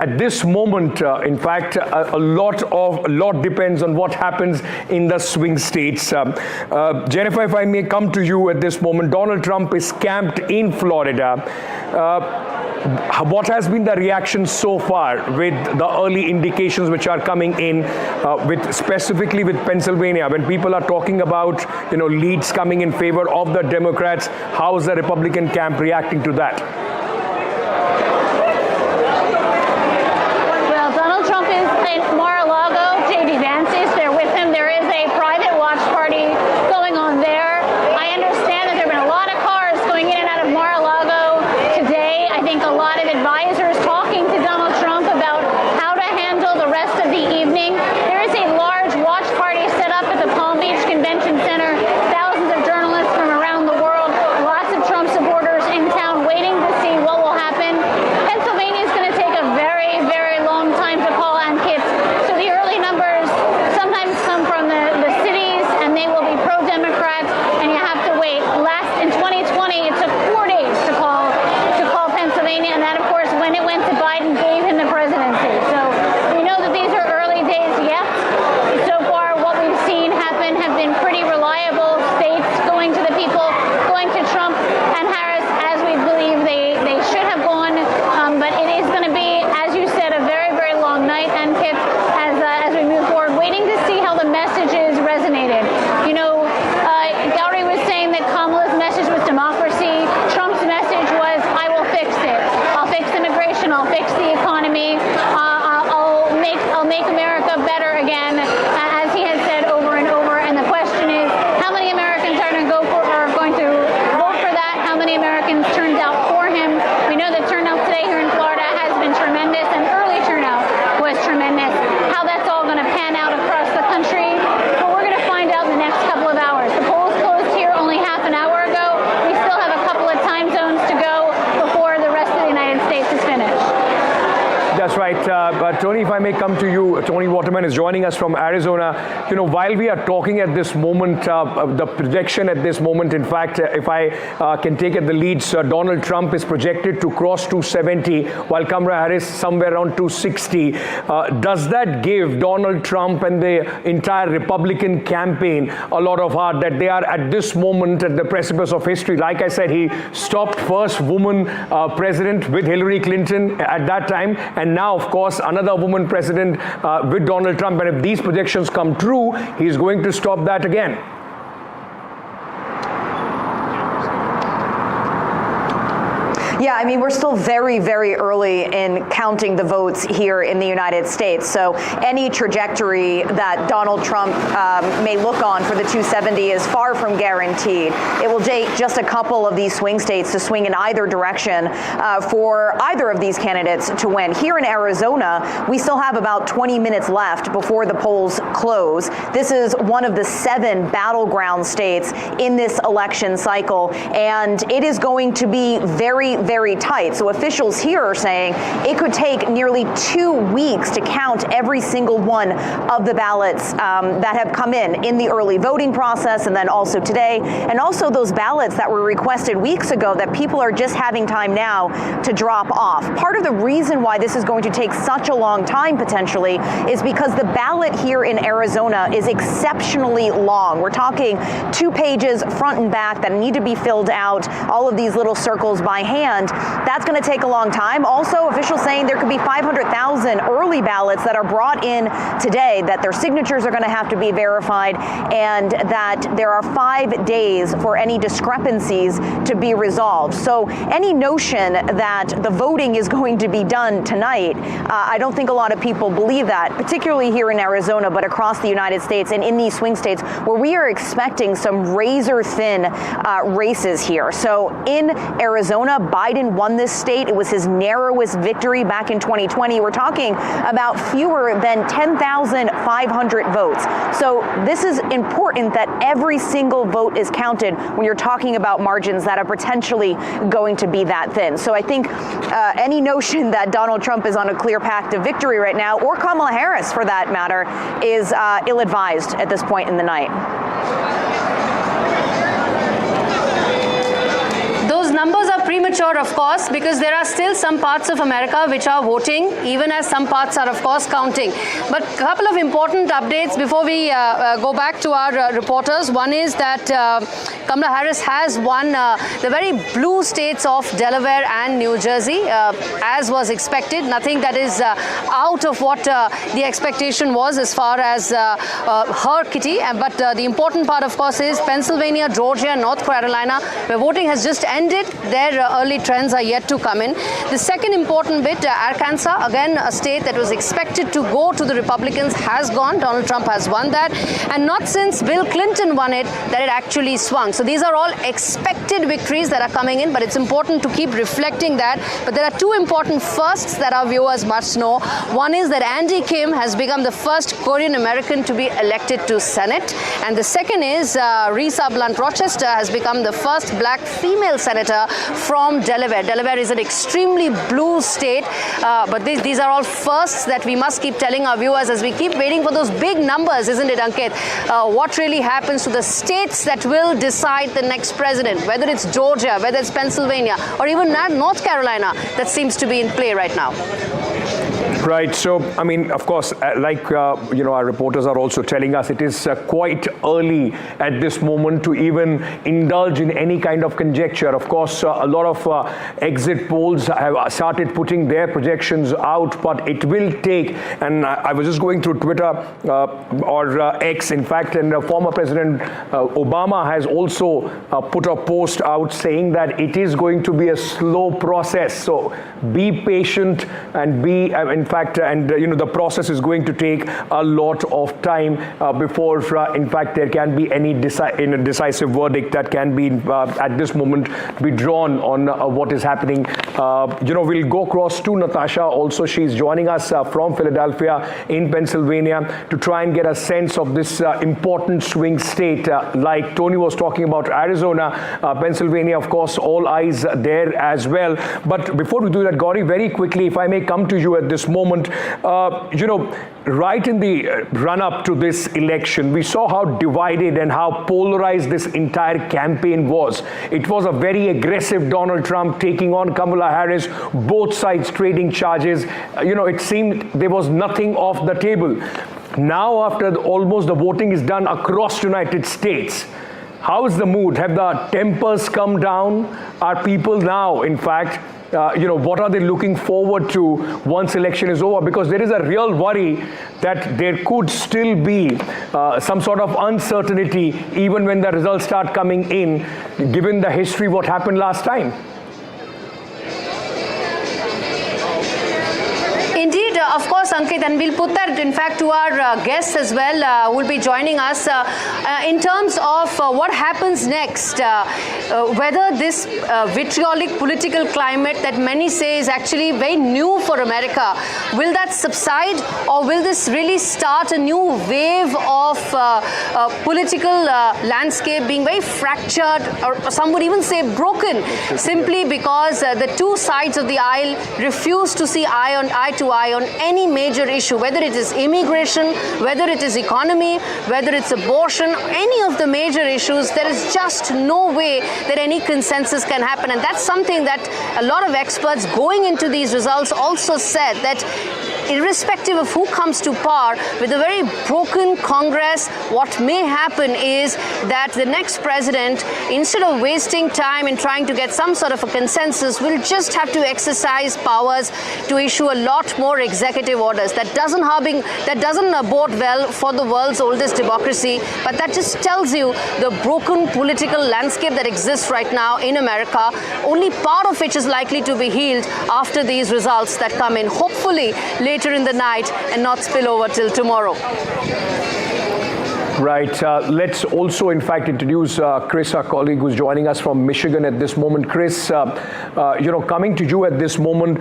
Speaker 11: at this moment, in fact, a lot depends on what happens in the swing states. Jennifer, if I may come to you at this moment, Donald Trump is camped in Florida. What has been the reaction so far with the early indications which are coming in, specifically with Pennsylvania, when people are talking about leads coming in favor of the Democrats? How is the Republican camp reacting to that?
Speaker 8: Mar-a-Lago, J.D. Vance is there with him. There is a private watch party going on there. I understand that there have been a lot of cars going in and out of Mar-a-Lago today. I think a lot of advisors talking to Donald Trump about how to handle the rest of the evening. There is a large watch party set up at the Palm Beach Convention Center. Thousands of journalists from around the world, lots of Trump supporters in town waiting to see what will happen. Pennsylvania is going to take a very, very long time to call on kids. So the early numbers sometimes come from the cities, and they will be pro-Democrats, and you have to wait. In 2020, it took 4 days to call Pennsylvania, and that, of course, when it went to Biden, gave him the presidency. So we know that these are early days yet. So far, what we've seen happen have been pretty reliable states going to the people, going to Trump and Harris as we believe they should have gone. But it is going to be, as you said, a very, very long night, and Kip, as we move forward, waiting to see how the messages resonated. Gauri was saying that Kamala's message was democracy. Trump's message was, I will fix it. I'll fix immigration. I'll fix the economy. I'll make America better again, as he has said over and over. And the question is, how many Americans are going to vote for that? How many Americans turned out for him? We know the turnout today here in Florida has been tremendous, and early turnout was tremendous. How that's all going to pan out across the country, but we're going to find out in the next couple of hours. The polls closed here only half an hour ago. We still have a couple of time zones to go before the rest of the United States is finished.
Speaker 11: That's right. But Tony, if I may come to you, Tony Waterman is joining us from Arizona. While we are talking at this moment, the projection at this moment, in fact, if I can take at the leads, Donald Trump is projected to cross 270, while Kamala Harris somewhere around 260. Does that give Donald Trump and the entire Republican campaign a lot of heart that they are at this moment at the precipice of history? Like I said, he stopped first woman president with Hillary Clinton at that time, and now, of course, another woman president with Donald Trump. And if these projections come true, he's going to stop that again.
Speaker 6: Yeah, I mean, we're still very, very early in counting the votes here in the United States. So any trajectory that Donald Trump may look on for the 270 is far from guaranteed. It will take just a couple of these swing states to swing in either direction for either of these candidates to win. Here in Arizona, we still have about 20 minutes left before the polls close. This is one of the 7 battleground states in this election cycle, and it is going to be very, very tight. So officials here are saying it could take nearly 2 weeks to count every single one of the ballots that have come in the early voting process, and then also today, and also those ballots that were requested weeks ago that people are just having time now to drop off. Part of the reason why this is going to take such a long time potentially is because the ballot here in Arizona is exceptionally long. We're talking 2 pages front and back that need to be filled out, all of these little circles by hand. That's going to take a long time. Also, officials saying there could be 500,000 early ballots that are brought in today, that their signatures are going to have to be verified, and that there are 5 days for any discrepancies to be resolved. So any notion that the voting is going to be done tonight, I don't think a lot of people believe that, particularly here in Arizona, but across the United States and in these swing states where we are expecting some razor-thin races here. So in Arizona, Biden won this state. It was his narrowest victory back in 2020. We're talking about fewer than 10,500 votes. So this is important that every single vote is counted when you're talking about margins that are potentially going to be that thin. So I think any notion that Donald Trump is on a clear path to victory right now, or Kamala Harris for that matter, is ill-advised at this point in the night.
Speaker 13: Those numbers are premature, of course, because there are still some parts of America which are voting, even as some parts are, of course, counting. But a couple of important updates before we go back to our reporters. One is that Kamala Harris has won the very blue states of Delaware and New Jersey, as was expected. Nothing that is out of what the expectation was as far as her kitty. But the important part, of course, is Pennsylvania, Georgia, North Carolina, where voting has just ended. Their early trends are yet to come in. The second important bit, Arkansas, again, a state that was expected to go to the Republicans, has gone. Donald Trump has won that. And not since Bill Clinton won it that it actually swung. So these are all expected victories that are coming in, but it's important to keep reflecting that. But there are 2 important firsts that our viewers must know. One is that Andy Kim has become the first Korean American to be elected to Senate. And the second is Risa Blunt Rochester has become the first black female senator from Delaware. Delaware is an extremely blue state, but these are all firsts that we must keep telling our viewers as we keep waiting for those big numbers, isn't it, Ankit? What really happens to the states that will decide the next president, whether it's Georgia, whether it's Pennsylvania, or even North Carolina, that seems to be in play right now.
Speaker 11: Right. So, I mean, of course, like, our reporters are also telling us, it is quite early at this moment to even indulge in any kind of conjecture. Of course, a lot of exit polls have started putting their projections out, but it will take, and I was just going through Twitter or X, in fact, and former President Obama has also put a post out saying that it is going to be a slow process. So be patient and be, in fact, the process is going to take a lot of time before, in fact, there can be any decisive verdict that can be, at this moment, be drawn on what is happening. We'll go across to Natasha. Also, she's joining us from Philadelphia in Pennsylvania to try and get a sense of this important swing state. Like Tony was talking about Arizona, Pennsylvania, of course, all eyes there as well. But before we do that, Gauri, very quickly, if I may come to you at this moment, right in the run-up to this election, we saw how divided and how polarized this entire campaign was. It was a very aggressive Donald Trump taking on Kamala Harris, both sides trading charges. It seemed there was nothing off the table. Now, after almost the voting is done across the United States, how is the mood? Have the tempers come down? Are people now, in fact, what are they looking forward to once election is over? Because there is a real worry that there could still be some sort of uncertainty even when the results start coming in, given the history what happened last time.
Speaker 13: course, Ankit, and we'll put that, in fact, to our guests as well, who will be joining us in terms of what happens next, whether this vitriolic political climate that many say is actually very new for America, will that subside, or will this really start a new wave of political landscape being very fractured, or some would even say broken, simply because the two sides of the aisle refuse to see eye to eye on any major issue, whether it is immigration, whether it is economy, whether it's abortion, any of the major issues. There is just no way that any consensus can happen, and that's something that a lot of experts going into these results also said, that irrespective of who comes to power, with a very broken Congress, what may happen is that the next president, instead of wasting time in trying to get some sort of a consensus, will just have to exercise powers to issue a lot more executive orders. That doesn't bode well for the world's oldest democracy, but that just tells you the broken political landscape that exists right now in America, only part of which is likely to be healed after these results that come in, hopefully later in the night, and not spill over till tomorrow.
Speaker 11: Right. Let's also, in fact, introduce Chris, our colleague who's joining us from Michigan at this moment. Chris, coming to you at this moment,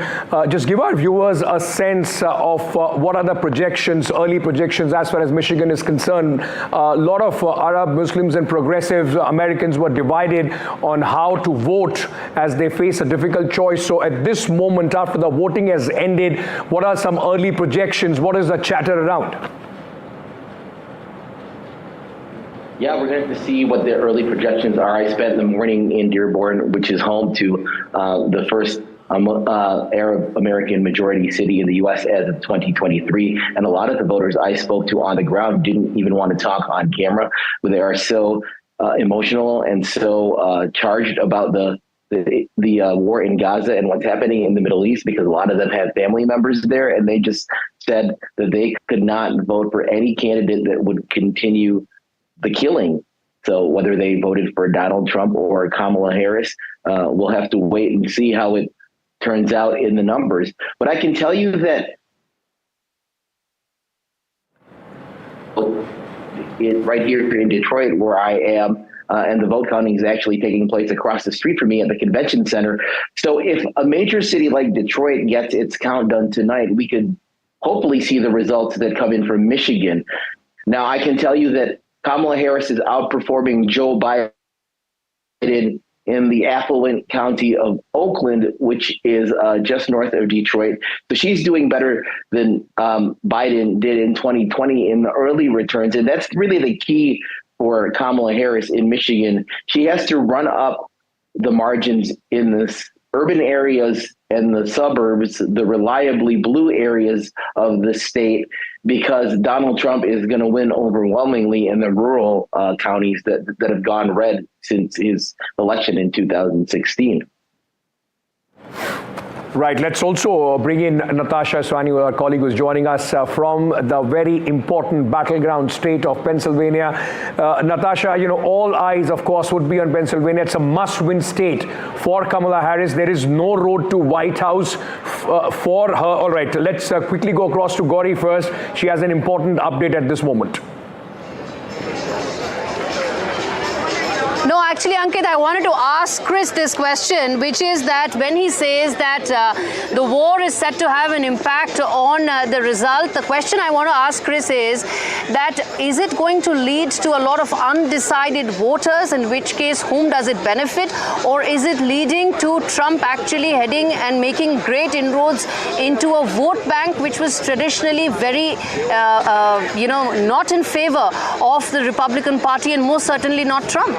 Speaker 11: just give our viewers a sense of what are the projections, early projections as far as Michigan is concerned. A lot of Arab, Muslims and progressive Americans were divided on how to vote as they face a difficult choice. So at this moment, after the voting has ended, what are some early projections? What is the chatter around?
Speaker 14: Yeah, we're going to have to see what the early projections are. I spent the morning in Dearborn, which is home to the first Arab American majority city in the U.S. as of 2023. And a lot of the voters I spoke to on the ground didn't even want to talk on camera. They are so emotional and so charged about the war in Gaza and what's happening in the Middle East, because a lot of them have family members there, and they just said that they could not vote for any candidate that would continue the killing. So whether they voted for Donald Trump or Kamala Harris, we'll have to wait and see how it turns out in the numbers. But I can tell you that right here in Detroit, where I am, and the vote counting is actually taking place across the street from me at the convention center. So if a major city like Detroit gets its count done tonight, we could hopefully see the results that come in from Michigan. Now, I can tell you that Kamala Harris is outperforming Joe Biden in the affluent county of Oakland, which is just north of Detroit. So she's doing better than Biden did in 2020 in the early returns. And that's really the key for Kamala Harris in Michigan. She has to run up the margins in the urban areas and the suburbs, the reliably blue areas of the state, because Donald Trump is going to win overwhelmingly in the rural counties that have gone red since his election in 2016.
Speaker 11: Right. Let's also bring in Natasha Swani, our colleague who's joining us from the very important battleground state of Pennsylvania. Natasha, all eyes, of course, would be on Pennsylvania. It's a must-win state for Kamala Harris. There is no road to White House for her. All right. Let's quickly go across to Gauri first. She has an important update at this moment.
Speaker 13: No, actually, Ankit, I wanted to ask Chris this question, which is that when he says that the war is set to have an impact on the result, the question I want to ask Chris is it going to lead to a lot of undecided voters, in which case whom does it benefit, or is it leading to Trump actually heading and making great inroads into a vote bank which was traditionally very, not in favor of the Republican Party and most certainly not Trump?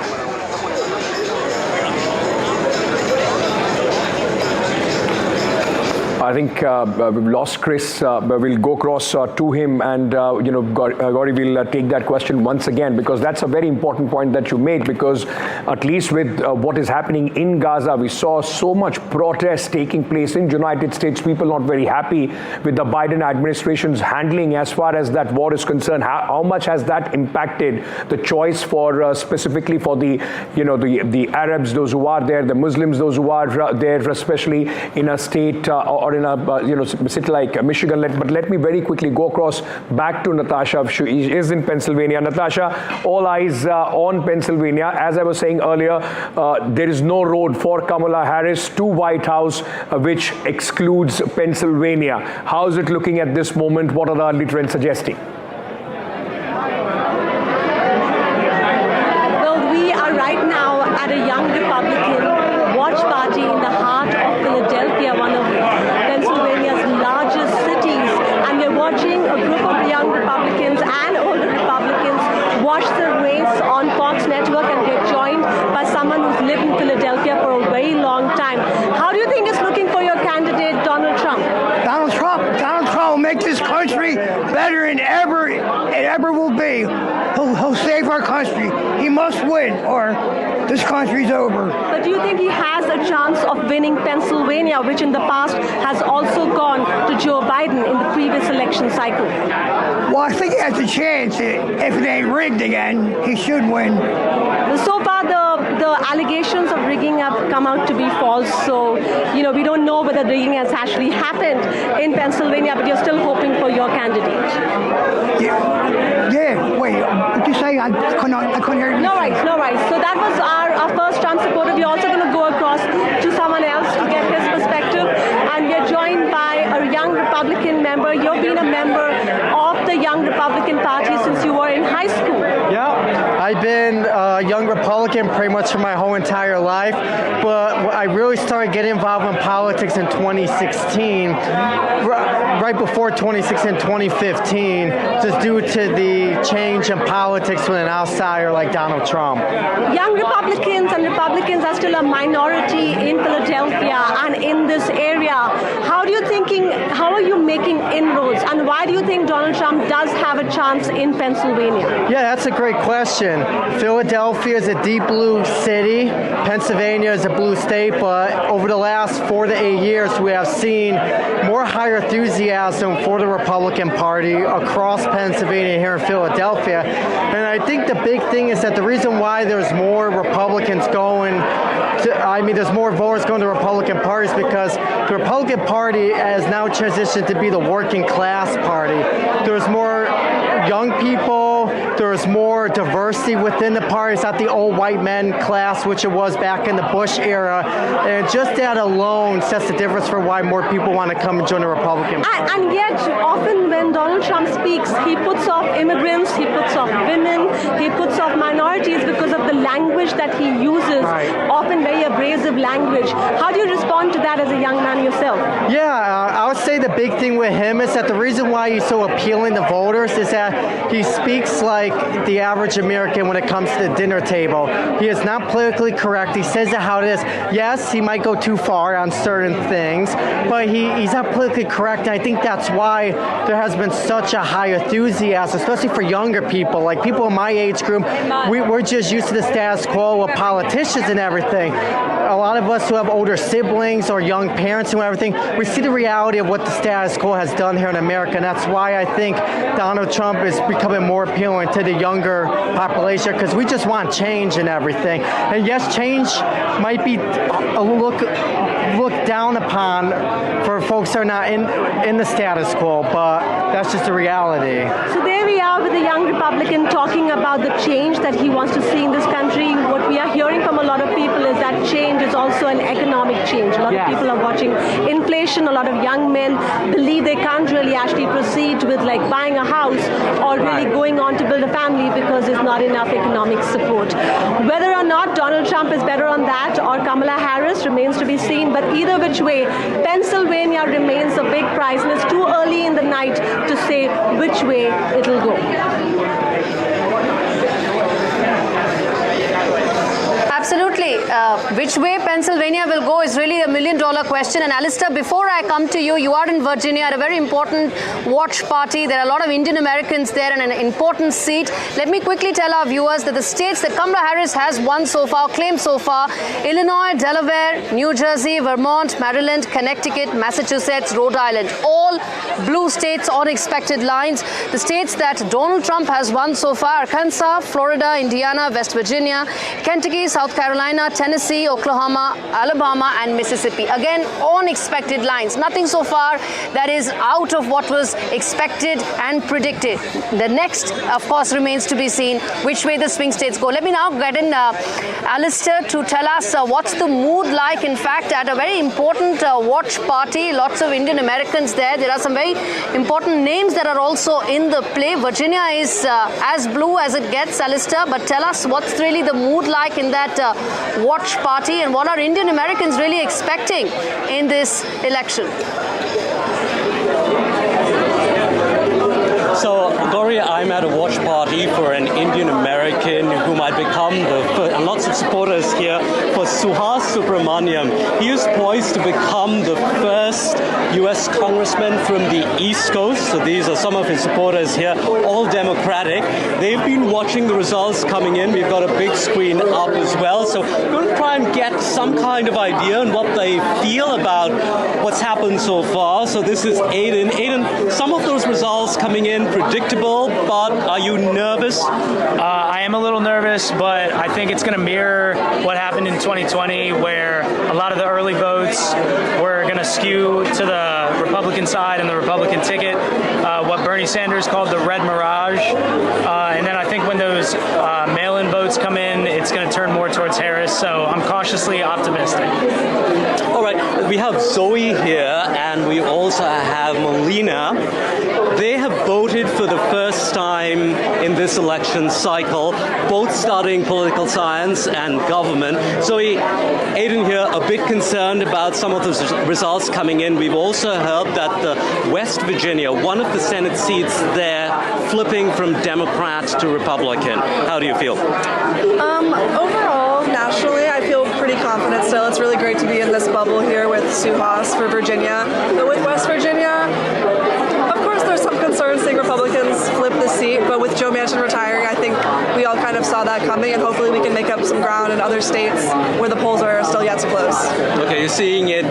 Speaker 11: I think we've lost Chris, but we'll go across to him, and Gauri will take that question once again, because that's a very important point that you made, because at least with what is happening in Gaza, we saw so much protest taking place in the United States, people not very happy with the Biden administration's handling as far as that war is concerned. How much has that impacted the choice for specifically for the Arabs, those who are there, the Muslims, those who are there, especially in a state or in in a city like Michigan. But let me very quickly go across back to Natasha. She is in Pennsylvania. Natasha, all eyes on Pennsylvania. As I was saying earlier, there is no road for Kamala Harris to White House, which excludes Pennsylvania. How is it looking at this moment? What are the early trends suggesting?
Speaker 7: Well, we are right now at a young Republican watch party in the heart of Philadelphia, one of Pennsylvania's largest cities. And we're watching a group of young Republicans and older Republicans watch the race on Fox Network, and we're joined by someone who's lived in Philadelphia for a very long time. How do you think it's looking for your candidate, Donald Trump?
Speaker 15: Donald Trump will make this country better than ever it ever will be. He'll save our country. He must win, or this country's over.
Speaker 7: But do you think he has a chance of winning Pennsylvania, which in the past has also gone to Joe Biden in the previous election cycle?
Speaker 15: Well, I think he has a chance. If it ain't rigged again, he should win.
Speaker 7: So far, the allegations of rigging have come out to be false. So, we don't know whether rigging has actually happened in Pennsylvania, but you're still hoping for your candidate.
Speaker 15: Yeah. Wait, what did you say? I couldn't hear you.
Speaker 7: No worries. So that was our first Trump supporter. We're also going to go across to someone else to get his perspective. And we're joined by a young Republican member. You've been a member of the Young Republican Party since you were in high school.
Speaker 23: Yeah, I've been a young Republican pretty much for my whole entire life, but I really started getting involved in politics in 2016, right before 2016, 2015, just due to the change in politics with an outsider like Donald Trump.
Speaker 7: Young Republicans and Republicans are still a minority in Philadelphia and in this area. How are you making inroads, and why do you think Donald Trump does have a chance in Pennsylvania?
Speaker 23: Yeah, that's a great question. Philadelphia is a deep blue city. Pennsylvania is a blue state, but over the last 4 to 8 years, we have seen more higher enthusiasm for the Republican Party across Pennsylvania here in Philadelphia. And I think the big thing is that the reason why there's more Republicans there's more voters going to the Republican Party is because the Republican Party has now transitioned to be the working class party. There's more young people, there's more diversity within the party. It's not the old white men class, which it was back in the Bush era. And just that alone sets the difference for why more people want to come and join the Republican Party.
Speaker 7: And yet, often when Donald Trump speaks, he puts off immigrants, he puts off women, he puts off minorities because of the language that he uses, often very abrasive language. How do you respond to that as a young man yourself?
Speaker 23: Yeah, I would say the big thing with him is that the reason why he's so appealing to voters is that he speaks like the average American when it comes to the dinner table. He is not politically correct. He says it how it is. Yes, he might go too far on certain things, but he's not politically correct. And I think that's why there has been such a high enthusiasm, especially for younger people, like people in my age group. We're just used to the status quo of politicians and everything. A lot of us who have older siblings or young parents and everything, we see the reality of what the status quo has done here in America, and that's why I think Donald Trump is becoming more appealing to the younger population, because we just want change and everything. And yes, change might be looked down upon for folks who are not in the status quo, but that's just the reality.
Speaker 7: So there we are with a young Republican talking about the change that he wants to see in this country. What we are hearing from a lot of people is that change is also an economic change. A lot of people are watching inflation. A lot of young men believe they can't really actually proceed with like buying a house or really going on to build a family because there's not enough economic support. Whether or not Donald Trump is better on that or Kamala Harris remains to be seen, but either which way, Pennsylvania remains a big prize, and it's too early in the night to say which way it'll go.
Speaker 13: Absolutely. Which way Pennsylvania will go is really a million-dollar question. And Alistair, before I come to you, you are in Virginia at a very important watch party. There are a lot of Indian Americans there and an important seat. Let me quickly tell our viewers that the states that Kamala Harris has won so far, claimed so far, Illinois, Delaware, New Jersey, Vermont, Maryland, Connecticut, Massachusetts, Rhode Island, all blue states on expected lines. The states that Donald Trump has won so far, Arkansas, Florida, Indiana, West Virginia, Kentucky, South Carolina, Tennessee, Oklahoma, Alabama, and Mississippi. Again, on expected lines. Nothing so far that is out of what was expected and predicted. The next, of course, remains to be seen which way the swing states go. Let me now get in Alistair to tell us what's the mood like, in fact, at a very important watch party. Lots of Indian Americans there. There are some very important names that are also in the play. Virginia is as blue as it gets, Alistair, but tell us what's really the mood like in that watch party, and what are Indian Americans really expecting in this election?
Speaker 9: So, Gauri, I'm at a watch party for an Indian American who might become the first, and lots of supporters here, for Suhas Subramaniam. He is poised to become the first U.S. congressman from the East Coast. So these are some of his supporters here, all Democratic. They've been watching the results coming in. We've got a big screen up as well. So we're going to try and get some kind of idea on what they feel about what's happened so far. So this is Aiden. Aiden, some of those results coming in predictable, but are you nervous?
Speaker 10: I am a little nervous, but I think it's going to mirror what happened in 2020, where a lot of the early votes were going to skew to the Republican side and the Republican ticket, what Bernie Sanders called the red mirage. And then I think when those mail-in votes come in, it's going to turn more towards Harris. So I'm cautiously optimistic.
Speaker 9: All right, we have Zoe here, and we also have Melina. They have voted for the first time in this election cycle, both studying political science and government. So Aiden here, a bit concerned about some of the results coming in. We've also heard that the West Virginia, one of the Senate seats there, flipping from Democrat to Republican. How do you feel?
Speaker 16: Overall, nationally, I feel pretty confident still. It's really great to be in this bubble here with Suhas for Virginia. But with West Virginia, of course, there's some concerns seeing Republicans flip the seat, but with Joe Manchin retiring, I think we all kind of saw that coming, and hopefully we can make up some ground in other states where the polls are still yet to close.
Speaker 9: Okay, you're seeing it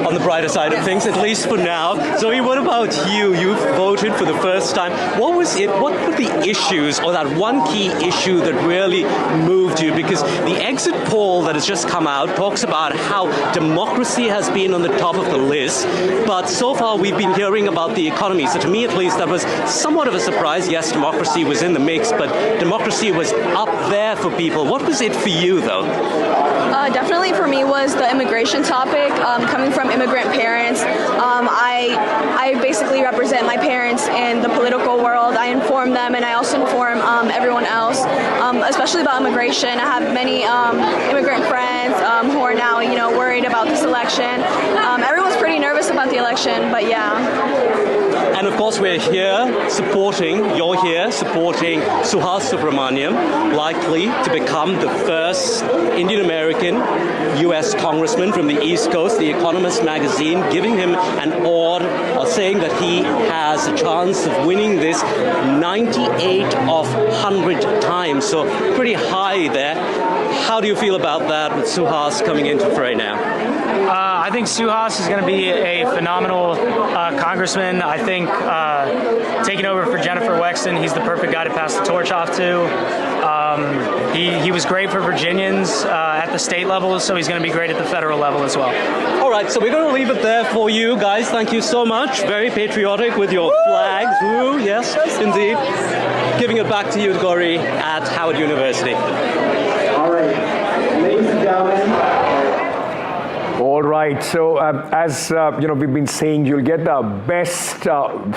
Speaker 9: on the brighter side of things, at least for now. Zoe, what about you? You've voted for the first time. What was it? What were the issues, or that one key issue that really moved you? Because the exit poll that has just come out talks about how democracy has been on the top of the list, but so far we've been hearing about the economy. So to me, at least, that was somewhat of a surprise. Yes, democracy was in the mix, but democracy was up there for people. What was it for you, though?
Speaker 16: Definitely for me was the immigration topic. Coming from immigrant parents, I basically represent my parents in the political world. I inform them, and I also inform everyone else, especially about immigration. I have many immigrant friends who are now, worried about this election. Everyone's pretty nervous about the election, but yeah.
Speaker 9: And of course, you're here supporting Suhas Subramaniam, likely to become the first Indian American U.S. congressman from the East Coast. The Economist magazine giving him an award, or saying that he has a chance of winning this 98 of 100 times. So pretty high there. How do you feel about that with Suhas coming into fray now?
Speaker 10: I think Suhas is going to be a phenomenal congressman. I think taking over for Jennifer Wexton, he's the perfect guy to pass the torch off to. He was great for Virginians at the state level, so he's going to be great at the federal level as well.
Speaker 9: All right, so we're going to leave it there for you guys. Thank you so much. Very patriotic with your flags. Woo, yes, indeed. Giving it back to you, Gauri, at Howard University.
Speaker 24: All right, ladies and gentlemen.
Speaker 11: All right, so as we've been saying, you'll get the best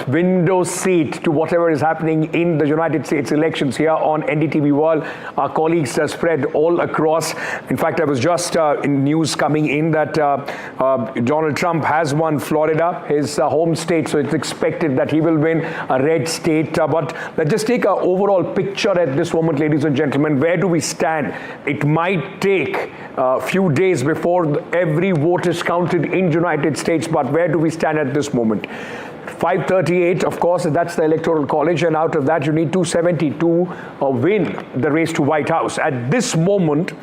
Speaker 11: window seat to whatever is happening in the United States elections here on NDTV World. Our colleagues are spread all across. In fact, I was just in news coming in that Donald Trump has won Florida, his home state, so it's expected that he will win a red state. But let's just take an overall picture at this moment, ladies and gentlemen. Where do we stand? It might take a few days before every vote is counted in United States, but where do we stand at this moment? 538, of course, that's the Electoral College, and out of that you need 270 to win the race to White House. At this moment,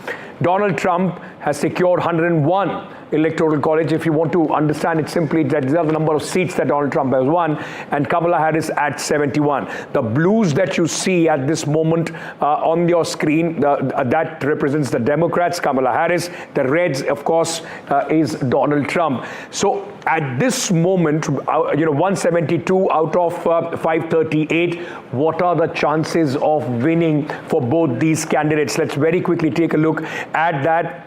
Speaker 11: Donald Trump has secured 101 electoral college. If you want to understand it simply, that is the number of seats that Donald Trump has won, and Kamala Harris at 71. The blues that you see at this moment on your screen, that represents the Democrats, Kamala Harris. The reds, of course, is Donald Trump. So at this moment, 172 out of 538, what are the chances of winning for both these candidates? Let's very quickly take a look at that.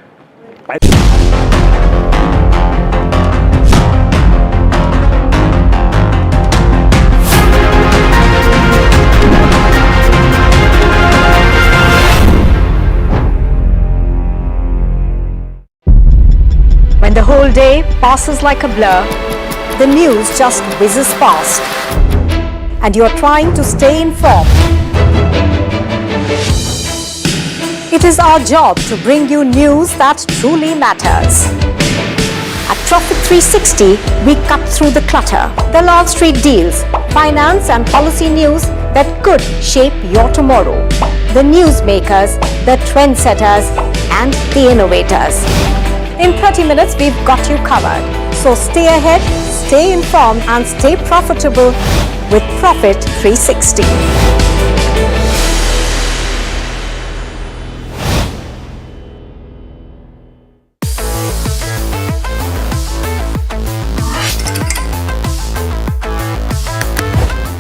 Speaker 19: When the whole day passes like a blur, the news just whizzes past, and you're trying to stay informed. It is our job to bring you news that truly matters. At Profit 360, we cut through the clutter, the Wall Street deals, finance and policy news that could shape your tomorrow. The newsmakers, the trendsetters, and the innovators. In 30 minutes, we've got you covered. So stay ahead, stay informed, and stay profitable with Profit 360.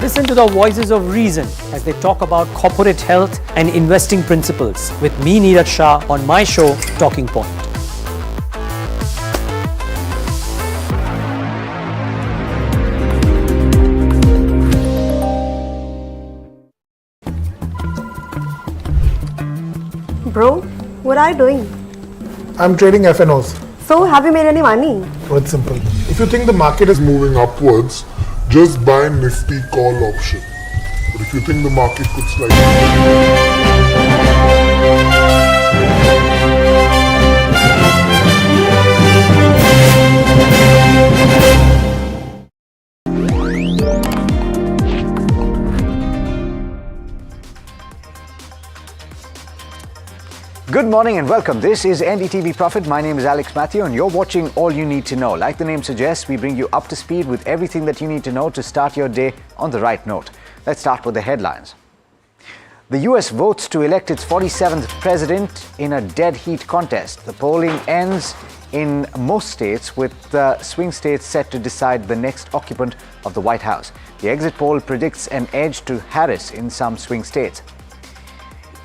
Speaker 22: Listen to the voices of reason as they talk about corporate health and investing principles with me, Neeraj Shah, on my show, Talking Point.
Speaker 1: Bro, what are you doing?
Speaker 2: I'm trading FNOs.
Speaker 1: So, have you made any money?
Speaker 2: Oh, it's simple.
Speaker 3: If you think the market is moving upwards, just buy Nifty call option. But if you think the market could slide...
Speaker 5: Good morning and welcome. This is NDTV Profit. My name is Alex Matthew and you're watching All You Need to Know. Like the name suggests, we bring you up to speed with everything that you need to know to start your day on the right note. Let's start with the headlines. The US votes to elect its 47th president in a dead heat contest. The polling ends in most states, with swing states set to decide the next occupant of the White House. The exit poll predicts an edge to Harris in some swing states.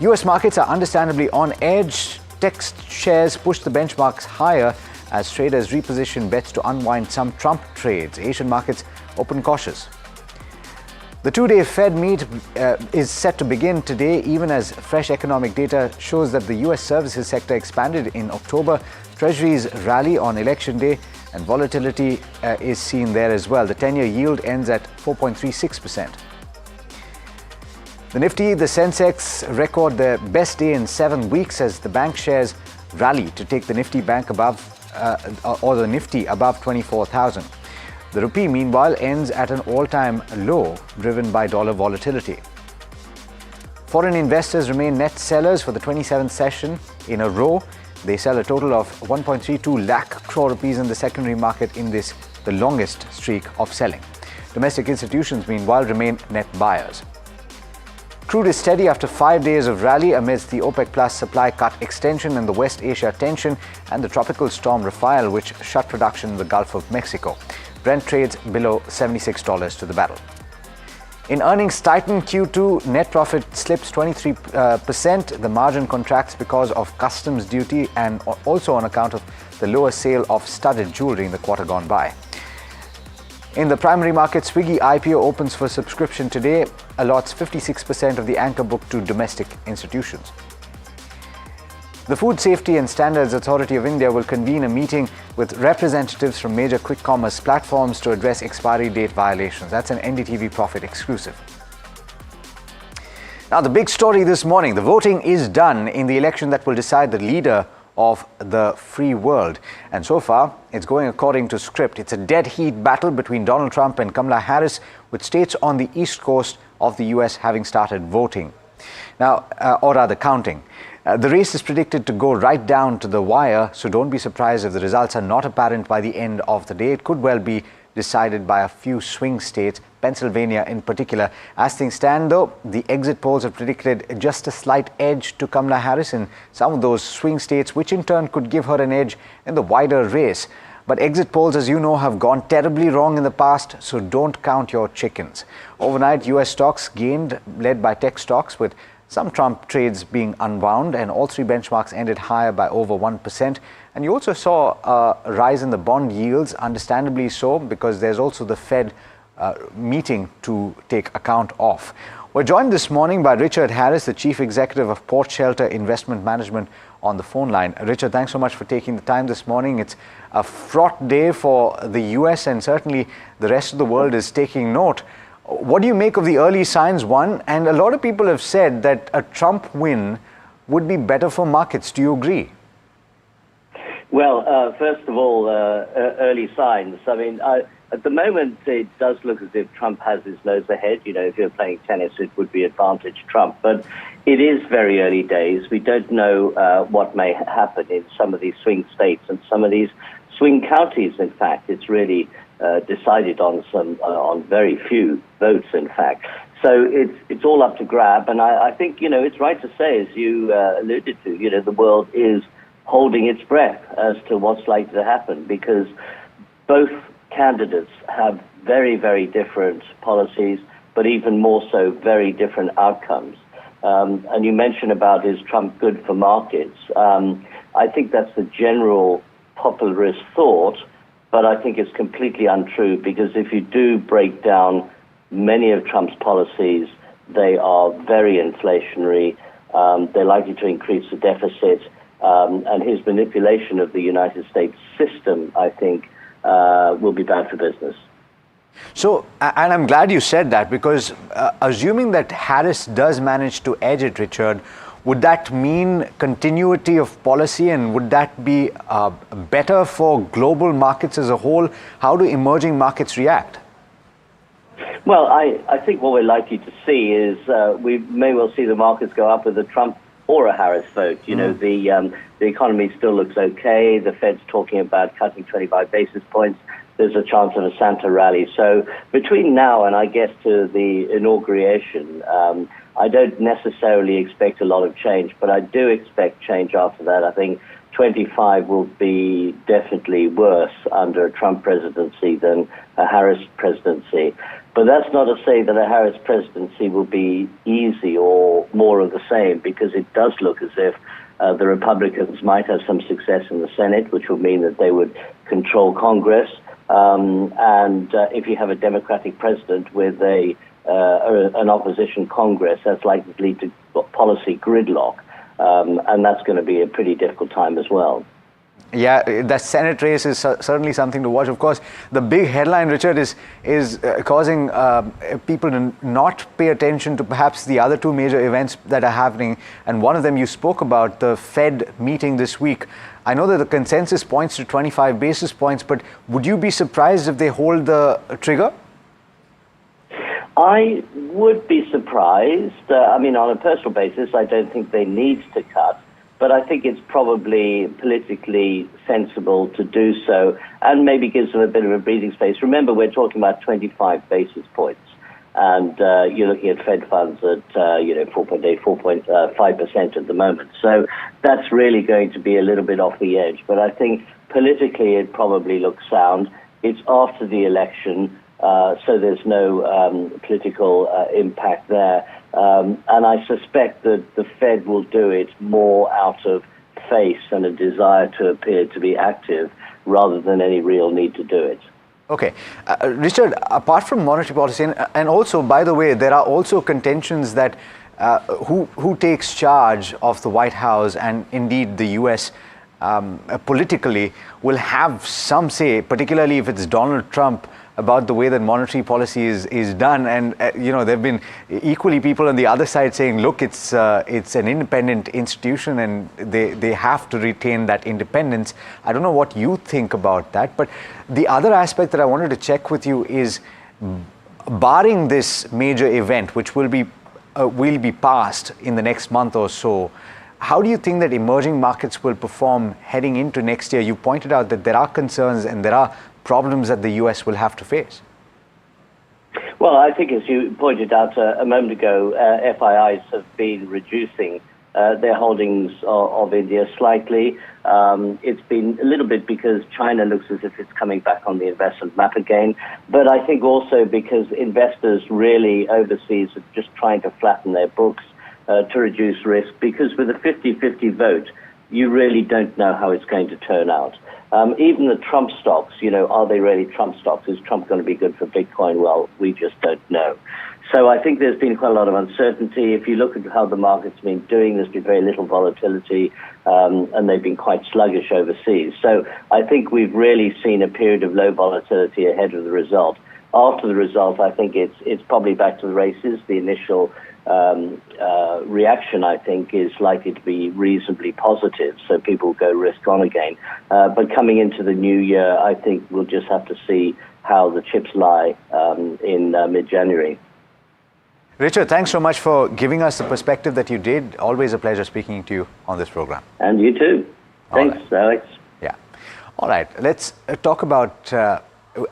Speaker 5: US markets are understandably on edge. Tech shares push the benchmarks higher as traders reposition bets to unwind some Trump trades. Asian markets open cautious. The two-day Fed meet is set to begin today, even as fresh economic data shows that the US services sector expanded in October. Treasuries rally on election day and volatility is seen there as well. The 10-year yield ends at 4.36%. The Nifty, the Sensex record their best day in 7 weeks as the bank shares rally to take the Nifty bank above, the Nifty above 24,000. The rupee, meanwhile, ends at an all-time low, driven by dollar volatility. Foreign investors remain net sellers for the 27th session in a row. They sell a total of 1.32 lakh crore rupees in the secondary market in this, the longest streak of selling. Domestic institutions, meanwhile, remain net buyers. Crude is steady after 5 days of rally amidst the OPEC Plus supply cut extension and the West Asia tension and the tropical storm Rafael, which shut production in the Gulf of Mexico. Brent trades below $76 to the barrel. In earnings tighten, Q2 net profit slips 23%. The margin contracts because of customs duty and also on account of the lower sale of studded jewelry in the quarter gone by. In the primary market, Swiggy IPO opens for subscription today, allots 56% of the anchor book to domestic institutions. The Food Safety and Standards Authority of India will convene a meeting with representatives from major quick commerce platforms to address expiry date violations. That's an NDTV Profit exclusive. Now, the big story this morning, the voting is done in the election that will decide the leader of the free world. And so far, it's going according to script. It's a dead heat battle between Donald Trump and Kamala Harris, with states on the east coast of the US having started voting. Now, or rather counting. The race is predicted to go right down to the wire, so don't be surprised if the results are not apparent by the end of the day. It could well be decided by a few swing states, Pennsylvania in particular. As things stand, though, the exit polls have predicted just a slight edge to Kamala Harris in some of those swing states, which in turn could give her an edge in the wider race. But exit polls, as you know, have gone terribly wrong in the past, so don't count your chickens. Overnight, US stocks gained, led by tech stocks, with some Trump trades being unwound, and all three benchmarks ended higher by over 1%. And you also saw a rise in the bond yields, understandably so, because there's also the Fed meeting to take account of. We're joined this morning by Richard Harris, the Chief Executive of Port Shelter Investment Management, on the phone line. Richard, thanks so much for taking the time this morning. It's a fraught day for the US, and certainly the rest of the world is taking note. What do you make of the early signs, one? And a lot of people have said that a Trump win would be better for markets. Do you agree?
Speaker 4: Well, first of all, early signs. I mean, at the moment, it does look as if Trump has his nose ahead. You know, if you're playing tennis, it would be advantage Trump. But it is very early days. We don't know what may happen in some of these swing states and some of these swing counties. In fact, it's really decided on very few votes, in fact. So it's all up to grab. And I think, you know, it's right to say, as you alluded to, you know, the world is holding its breath as to what's likely to happen, because both candidates have very, very different policies, but even more so, very different outcomes. And you mentioned about, is Trump good for markets? I think that's the general popularist thought, but I think it's completely untrue, because if you do break down many of Trump's policies, they are very inflationary. They're likely to increase the deficit. And his manipulation of the United States system, I think, will be bad for business.
Speaker 5: So, and I'm glad you said that, because assuming that Harris does manage to edge it, Richard, would that mean continuity of policy, and would that be better for global markets as a whole? How do emerging markets react?
Speaker 4: Well, I think what we're likely to see is we may well see the markets go up with a Trump or a Harris vote. You know, the economy still looks okay. The Fed's talking about cutting 25 basis points. There's a chance of a Santa rally. So between now and, I guess, to the inauguration, I don't necessarily expect a lot of change, but I do expect change after that. I think 25 will be definitely worse under a Trump presidency than a Harris presidency. But that's not to say that a Harris presidency will be easy or more of the same, because it does look as if the Republicans might have some success in the Senate, which would mean that they would control Congress. And if you have a Democratic president with an opposition Congress, that's likely to lead to policy gridlock. And that's going to be a pretty difficult time as well.
Speaker 5: Yeah, the Senate race is certainly something to watch. Of course, the big headline, Richard, is causing people to not pay attention to perhaps the other two major events that are happening. And one of them you spoke about, the Fed meeting this week. I know that the consensus points to 25 basis points, but would you be surprised if they hold the trigger?
Speaker 4: I would be surprised. I mean, on a personal basis, I don't think they need to cut. But I think it's probably politically sensible to do so, and maybe gives them a bit of a breathing space. Remember, we're talking about 25 basis points, and you're looking at Fed funds at 4.8, 4.5% at the moment. So that's really going to be a little bit off the edge. But I think politically it probably looks sound. It's after the election, so there's no political impact there. And I suspect that the Fed will do it more out of face and a desire to appear to be active rather than any real need to do it.
Speaker 5: Okay. Richard, apart from monetary policy, and also, by the way, there are also contentions that who takes charge of the White House and indeed the US politically will have some say, particularly if it's Donald Trump, about the way that monetary policy is done. And there have been equally people on the other side saying, look, it's an independent institution and they have to retain that independence. I don't know what you think about that, but the other aspect that I wanted to check with you is, barring this major event, which will be passed in the next month or so, How do you think that emerging markets will perform heading into next year? You pointed out that there are concerns and there are problems that the US will have to face.
Speaker 4: Well, I think as you pointed out a moment ago, FIIs have been reducing their holdings of India slightly. It's been a little bit because China looks as if it's coming back on the investment map again. But I think also because investors really overseas are just trying to flatten their books to reduce risk, because with a 50-50 vote, you really don't know how it's going to turn out. Even the Trump stocks, are they really Trump stocks? Is Trump going to be good for Bitcoin? Well, we just don't know. So I think there's been quite a lot of uncertainty. If you look at how the market's been doing, there's been very little volatility, and they've been quite sluggish overseas. So I think we've really seen a period of low volatility ahead of the result. After the result, I think it's probably back to the races. The initial reaction, I think, is likely to be reasonably positive, so people go risk on again. But coming into the new year, I think we'll just have to see how the chips lie in mid-January.
Speaker 5: Richard, thanks so much for giving us the perspective that you did. Always a pleasure speaking to you on this program.
Speaker 4: And you too. Thanks, Alex.
Speaker 5: Yeah. All right, let's talk about...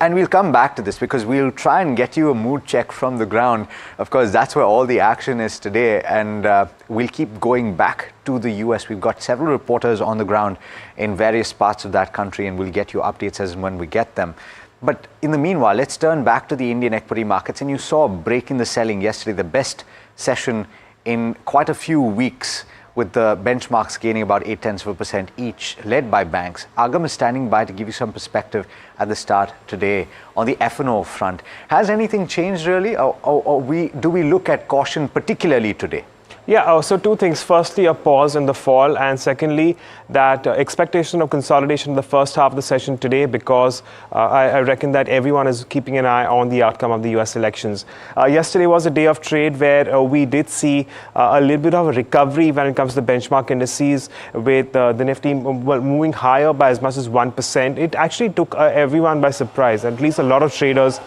Speaker 5: and we'll come back to this because we'll try and get you a mood check from the ground. Of course, that's where all the action is today. And we'll keep going back to the US. We've got several reporters on the ground in various parts of that country, and we'll get you updates as and when we get them. But in the meanwhile, let's turn back to the Indian equity markets. And you saw a break in the selling yesterday, the best session in quite a few weeks, with the benchmarks gaining about 0.8% each, led by banks. Agam is standing by to give you some perspective at the start today on the F&O front. Has anything changed really, or do we look at caution particularly today?
Speaker 12: Yeah, so two things. Firstly, a pause in the fall, and secondly, that expectation of consolidation in the first half of the session today, because I reckon that everyone is keeping an eye on the outcome of the US elections. Yesterday was a day of trade where we did see a little bit of a recovery when it comes to the benchmark indices, with the Nifty moving higher by as much as 1%. It actually took everyone by surprise, at least a lot of traders.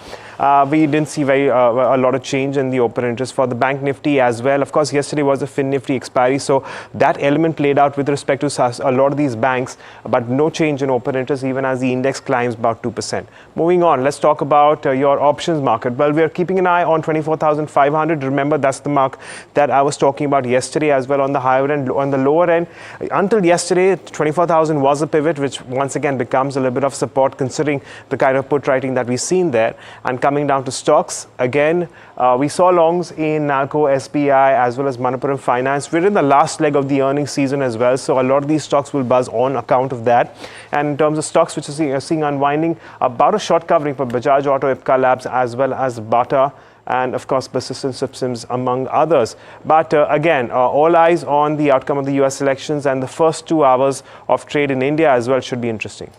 Speaker 12: We didn't see a lot of change in the open interest for the Bank Nifty as well. Of course, yesterday was the Fin Nifty expiry, so that element played out with respect to a lot of these banks, but no change in open interest even as the index climbs about 2%. Moving on, let's talk about your options market. Well, we're keeping an eye on 24,500. Remember, that's the mark that I was talking about yesterday as well on the higher end. On the lower end, until yesterday, 24,000 was a pivot, which once again becomes a little bit of support considering the kind of put writing that we've seen there. And coming down to stocks, again, we saw longs in Nalco, SBI, as well as Manappuram Finance. We're in the last leg of the earnings season as well, so a lot of these stocks will buzz on account of that. And in terms of stocks which are seeing unwinding, about a short covering for Bajaj Auto, Ipca Labs, as well as Bata, and of course Persistent Systems, among others. But again, all eyes on the outcome of the US elections, and the first 2 hours of trade in India as well should be interesting.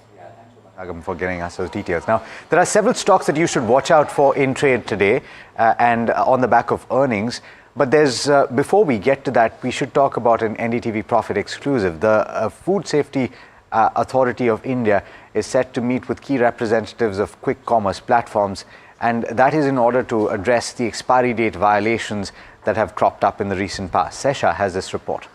Speaker 5: Agam, for getting us those details. Now, there are several stocks that you should watch out for in trade today and on the back of earnings. But there's, before we get to that, we should talk about an NDTV Profit exclusive. The Food Safety Authority of India is set to meet with key representatives of quick commerce platforms, and that is in order to address the expiry date violations that have cropped up in the recent past. Sesha has this report.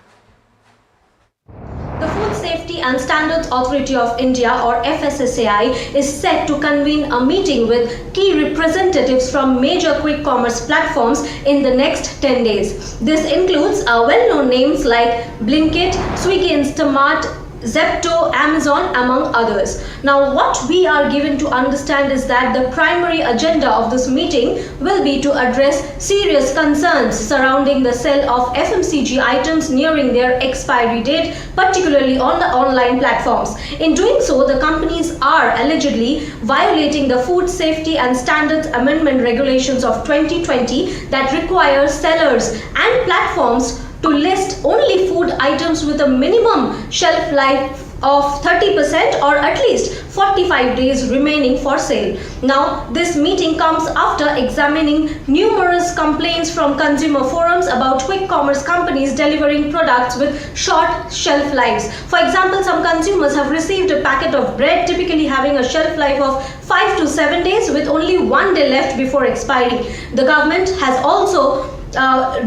Speaker 18: The Food Safety and Standards Authority of India, or FSSAI, is set to convene a meeting with key representatives from major quick commerce platforms in the next 10 days. This includes well-known names like Blinkit, Swiggy Instamart, Zepto, Amazon, among others. Now, what we are given to understand is that the primary agenda of this meeting will be to address serious concerns surrounding the sale of FMCG items nearing their expiry date, particularly on the online platforms. In doing so, the companies are allegedly violating the Food Safety and Standards Amendment Regulations of 2020 that require sellers and platforms to list only food items with a minimum shelf life of 30% or at least 45 days remaining for sale. Now, this meeting comes after examining numerous complaints from consumer forums about quick commerce companies delivering products with short shelf lives. For example, some consumers have received a packet of bread typically having a shelf life of 5 to 7 days with only 1 day left before expiry. The government has also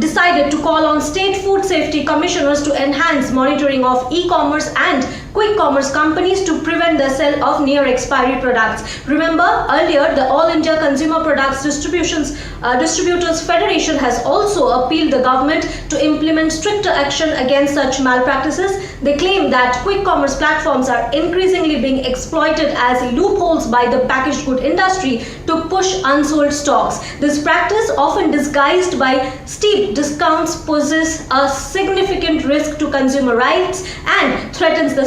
Speaker 18: decided to call on state food safety commissioners to enhance monitoring of e-commerce and quick commerce companies to prevent the sale of near expiry products. Remember, earlier the All India Consumer Products Distributors Federation has also appealed the government to implement stricter action against such malpractices. They claim that quick commerce platforms are increasingly being exploited as loopholes by the packaged good industry to push unsold stocks. This practice, often disguised by steep discounts, poses a significant risk to consumer rights and threatens the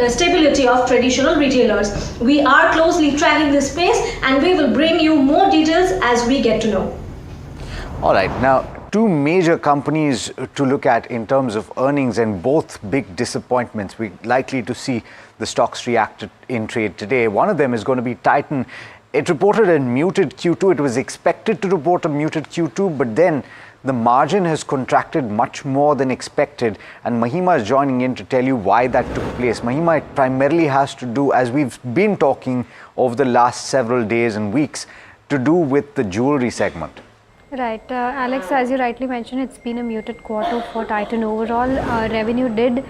Speaker 18: stability of traditional retailers. We are closely tracking this space and we will bring you more details as we get to know.
Speaker 5: All right, now two major companies to look at in terms of earnings, and both big disappointments. We're likely to see the stocks react in trade today. One of them is going to be Titan. It reported a muted Q2. It was expected to report a muted Q2, but then the margin has contracted much more than expected, and Mahima is joining in to tell you why that took place. Mahima, it primarily has to do, as we've been talking over the last several days and weeks, to do with the jewelry segment.
Speaker 8: Right, Alex, as you rightly mentioned, it's been a muted quarter for Titan overall. Revenue did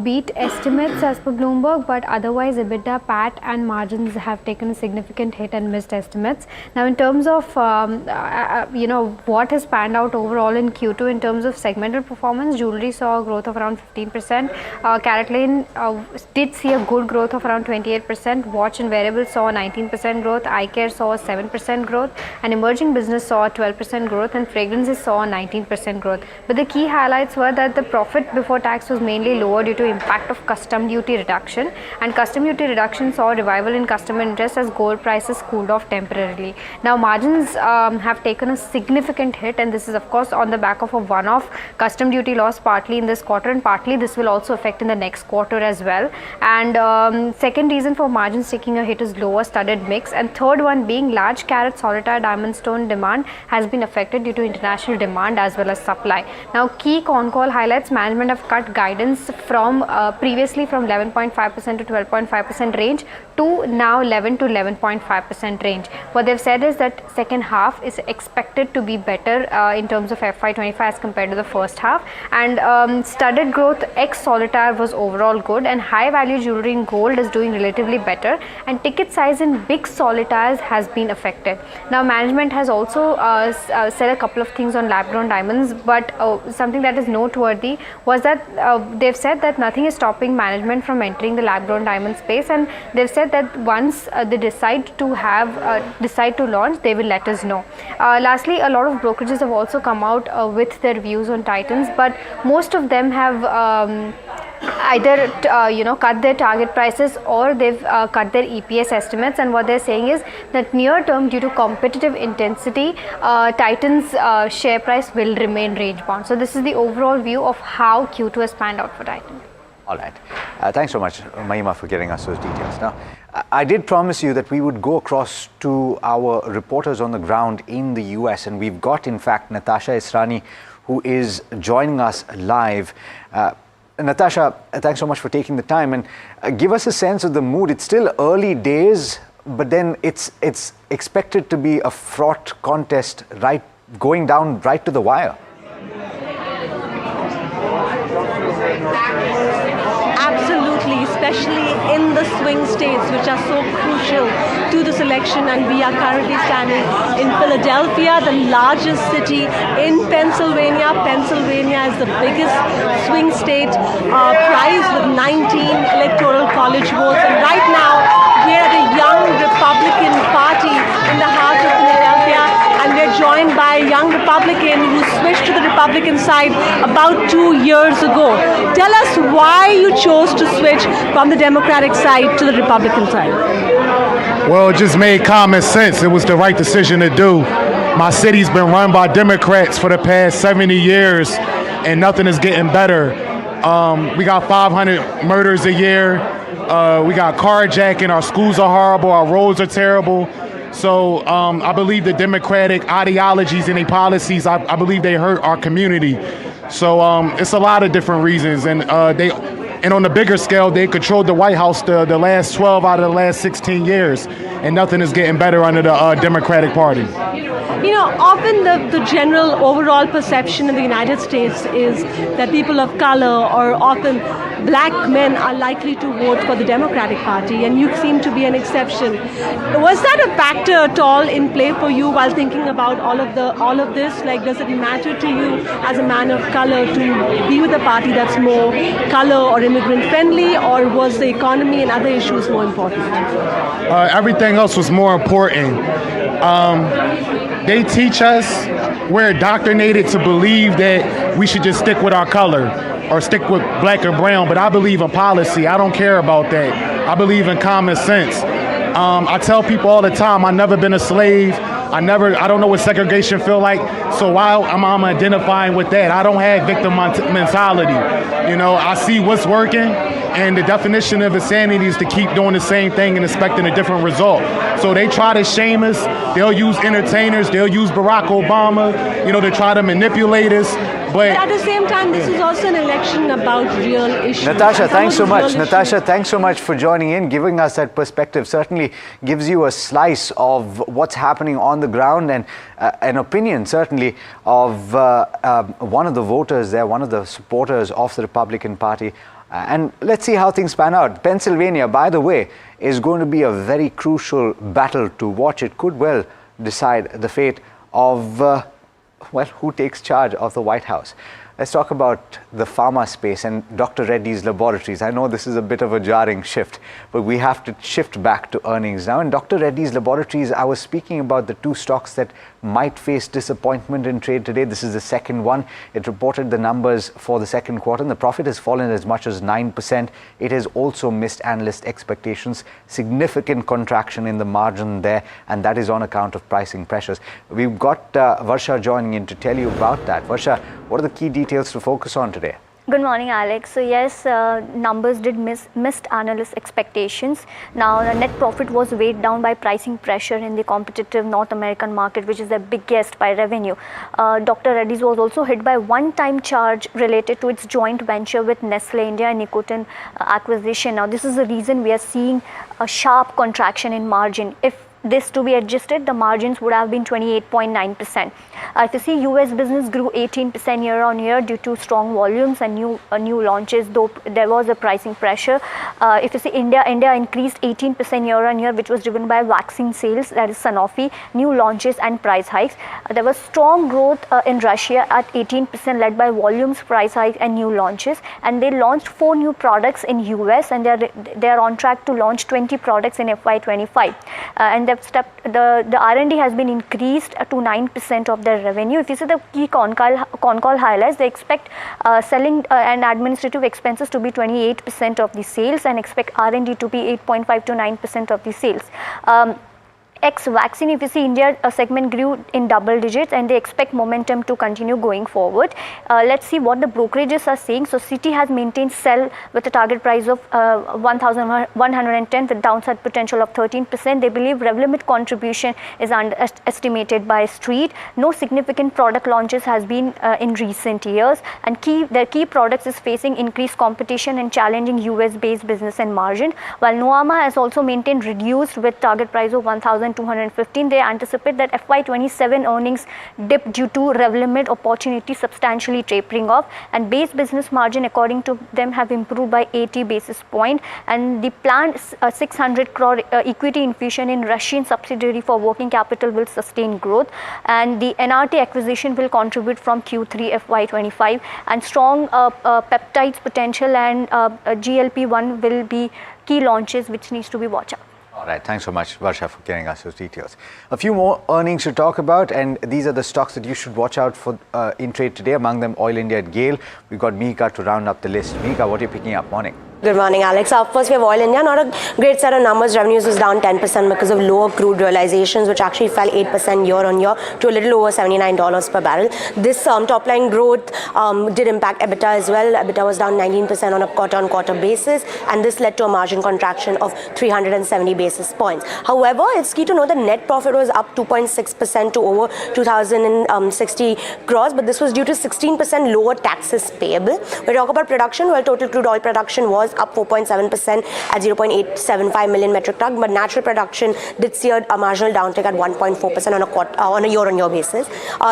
Speaker 8: beat estimates as per Bloomberg, but otherwise EBITDA, PAT and margins have taken a significant hit and missed estimates. Now, in terms of what has panned out overall in Q2 in terms of segmental performance, jewelry saw a growth of around 15%. CaratLane did see a good growth of around 28%. Watch and wearables saw a 19% growth. Eye care saw a 7% growth, and emerging business saw a 12% growth, and fragrances saw a 19% growth. But the key highlights were that the profit before tax was mainly lower due to impact of custom duty reduction, and custom duty reduction saw a revival in customer interest as gold prices cooled off temporarily. Now margins have taken a significant hit, and this is of course on the back of a one-off custom duty loss partly in this quarter, and partly this will also affect in the next quarter as well. And second reason for margins taking a hit is lower studded mix, and third one being large carat solitaire diamond stone demand has been affected due to international demand as well as supply. Now key con call highlights: management have cut guidance from previously from 11.5% to 12.5% range to now 11 to 11.5% range. What they've said is that second half is expected to be better in terms of FY25 as compared to the first half, and studded growth ex solitaire was overall good, and high value jewelry in gold is doing relatively better, and ticket size in big solitaires has been affected. Now management has also said a couple of things on lab grown diamonds, but something that is noteworthy was that they've said that nothing is stopping management from entering the lab grown diamond space, and they've said that once they decide to launch, they will let us know. Lastly, a lot of brokerages have also come out with their views on Titans, but most of them have either cut their target prices or they've cut their EPS estimates, and what they're saying is that near term, due to competitive intensity, Titan's share price will remain range bound. So this is the overall view of how Q2 has panned out for Titan.
Speaker 5: All right. Thanks so much, Mahima, for getting us those details. Now, I did promise you that we would go across to our reporters on the ground in the US, and we've got, in fact, Natasha Israni, who is joining us live. Natasha, thanks so much for taking the time, and give us a sense of the mood. It's still early days, but then it's expected to be a fraught contest, going down right to the wire.
Speaker 7: Absolutely, especially in the swing states, which are so crucial to this election. And we are currently standing in Philadelphia, the largest city in Pennsylvania. Pennsylvania is the biggest swing state, prized with 19 electoral college votes. And right now, we're at a young Republican party in the heart of Philadelphia, and we're joined by a young Republican who switched to the Republican side about 2 years ago. Tell us why you chose to switch from the Democratic side to the Republican side.
Speaker 17: Well, it just made common sense. It was the right decision to do. My city's been run by Democrats for the past 70 years, and nothing is getting better. We got 500 murders a year. We got carjacking. Our schools are horrible. Our roads are terrible. So I believe the Democratic ideologies and their policies, I believe they hurt our community. So it's a lot of different reasons. And on the bigger scale, they controlled the White House the last 12 out of the last 16 years. And nothing is getting better under the Democratic Party.
Speaker 7: Often the general overall perception in the United States is that people of color or often black men are likely to vote for the Democratic Party, and you seem to be an exception. Was that a factor at all in play for you while thinking about all of this? Like, does it matter to you as a man of color to be with a party that's more color or immigrant friendly, or was the economy and other issues more important?
Speaker 17: Everything else was more important. They teach us, we're indoctrinated to believe that we should just stick with our color or stick with black or brown, but I believe in policy. I don't care about that. I believe in common sense. I tell people all the time, I've never been a slave. I don't know what segregation feel like, so why I'm identifying with that? I don't have victim mentality. I see what's working, and the definition of insanity is to keep doing the same thing and expecting a different result. So they try to shame us. They'll use entertainers. They'll use Barack Obama, to try to manipulate us. But
Speaker 7: at the same time, this is also an election about real issues.
Speaker 5: Natasha, thanks so much. Natasha, thanks so much for joining in, giving us that perspective. Certainly gives you a slice of what's happening on the ground and an opinion, certainly, of one of the voters there, one of the supporters of the Republican Party. And let's see how things pan out. Pennsylvania, by the way, is going to be a very crucial battle to watch. It could well decide the fate of who takes charge of the White House. Let's talk about the pharma space and Dr. Reddy's Laboratories. I know this is a bit of a jarring shift, but we have to shift back to earnings now. In Dr. Reddy's Laboratories, I was speaking about the two stocks that might face disappointment in trade today. This is the second one. It reported the numbers for the second quarter, and the profit has fallen as much as 9%. It has also missed analyst expectations. Significant contraction in the margin there, and that is on account of pricing pressures. We've got Varsha joining in to tell you about that. Varsha, what are the key details to focus on today?
Speaker 6: Good morning, Alex. So yes, numbers did missed analyst expectations. Now, the net profit was weighed down by pricing pressure in the competitive North American market, which is the biggest by revenue. Dr. Reddy's was also hit by one-time charge related to its joint venture with Nestle India and Nicotine acquisition. Now, this is the reason we are seeing a sharp contraction in margin. If this to be adjusted, the margins would have been 28.9%. If you see, US business grew 18% year on year due to strong volumes and new launches, though there was a pricing pressure. If you see, India increased 18% year on year, which was driven by vaccine sales, that is Sanofi, new launches and price hikes. There was strong growth in Russia at 18%, led by volumes, price hikes and new launches. And they launched 4 new products in US, and they are on track to launch 20 products in FY25. And the R&D has been increased to 9% of their revenue. If you see the key con call highlights, they expect selling and administrative expenses to be 28% of the sales, and expect R&D to be 8.5 to 9% of the sales. Ex-vaccine, if you see, India segment grew in double digits, and they expect momentum to continue going forward. Let's see what the brokerages are saying. So Citi has maintained sell with a target price of 1,110 with downside potential of 13%. They believe Revlimid contribution is underestimated by Street. No significant product launches has been in recent years, and their key products is facing increased competition and challenging US-based business and margin. While Noama has also maintained reduced with target price of 1,215. They anticipate that FY27 earnings dip due to Revlimid opportunity substantially tapering off, and base business margin according to them have improved by 80 basis points, and the planned 600 crore equity infusion in Russian subsidiary for working capital will sustain growth, and the NRT acquisition will contribute from Q3 FY25, and strong peptides potential and GLP-1 will be key launches which needs to be watched out.
Speaker 5: All right, thanks so much, Varsha, for getting us those details. A few more earnings to talk about, and these are the stocks that you should watch out for in trade today. Among them, Oil India and GAIL. We've got Mika to round up the list. Mika, what are you picking up? Morning.
Speaker 14: Good morning, Alex. First, we have Oil India. Not a great set of numbers. Revenues was down 10% because of lower crude realizations, which actually fell 8% year on year to a little over $79 per barrel. This top line growth did impact EBITDA as well. EBITDA was down 19% on a quarter-on-quarter basis, and this led to a margin contraction of 370 basis points. However, it's key to know the net profit was up 2.6% to over 2,060 crores, but this was due to 16% lower taxes payable. We talk about production. Well, total crude oil production was up 4.7% at 0.875 million metric ton, but natural production did see a marginal downtick at 1.4% on a year-on-year basis.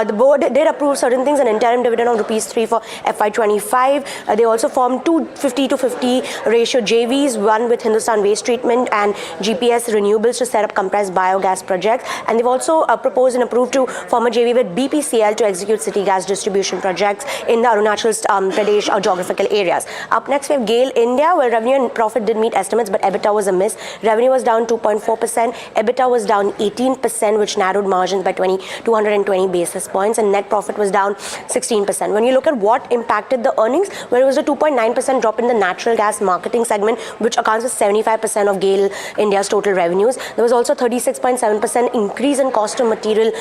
Speaker 14: The board did approve certain things, an interim dividend of ₹3 for FY25. They also formed two 50-50 ratio JVs, one with Hindustan Waste Treatment and GPS Renewables to set up compressed biogas projects. And they've also proposed and approved to form a JV with BPCL to execute city gas distribution projects in the Arunachal Pradesh geographical areas. Up next, we have GAIL India, where revenue and profit did meet estimates, but EBITDA was a miss. Revenue was down 2.4%, EBITDA was down 18%, which narrowed margins by 220 basis points, and net profit was down 16%. When you look at what impacted the earnings, well, it was a 2.9% drop in the natural gas marketing segment, which accounts for 75% of GAIL India's total revenues. There was also 36.7% increase in cost of material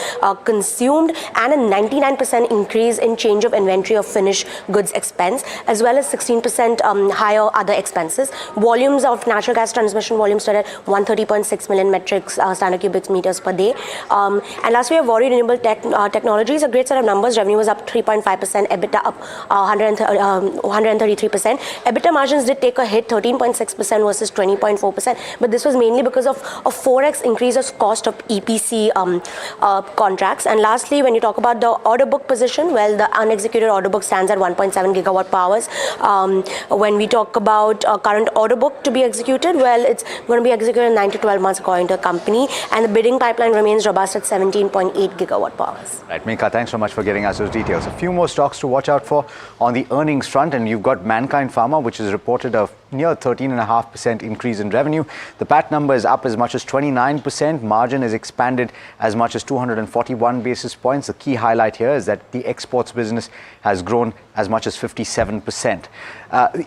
Speaker 14: consumed and a 99% increase in change of inventory of finished goods expense, as well as 16% higher other expenses. Volumes of natural gas transmission volumes stood at 130.6 million metric standard cubic meters per day. And last, we have Waaree Renewable Technologies, a great set of numbers. Revenue was up 3.5%, EBITDA up 133%. EBITDA margins did take a hit, 13.6% versus 20.4%, but this was mainly because of a 4x increase of cost of EPC contracts. And lastly, when you talk about the order book position, well, the unexecuted order book stands at 1.7 gigawatt powers. When we talk about current order book to be executed, well, it's going to be executed in 9 to 12 months according to the company, and the bidding pipeline remains robust at 17.8 gigawatt powers.
Speaker 5: Right, Mika, thanks so much for getting us those details. A few more stocks to watch out for on the earnings front, and you've got Mankind Pharma, which has reported a near 13.5% increase in revenue. The PAT number is up as much as 29%. Margin is expanded as much as 241 basis points. The key highlight here is that the exports business has grown as much as 57%.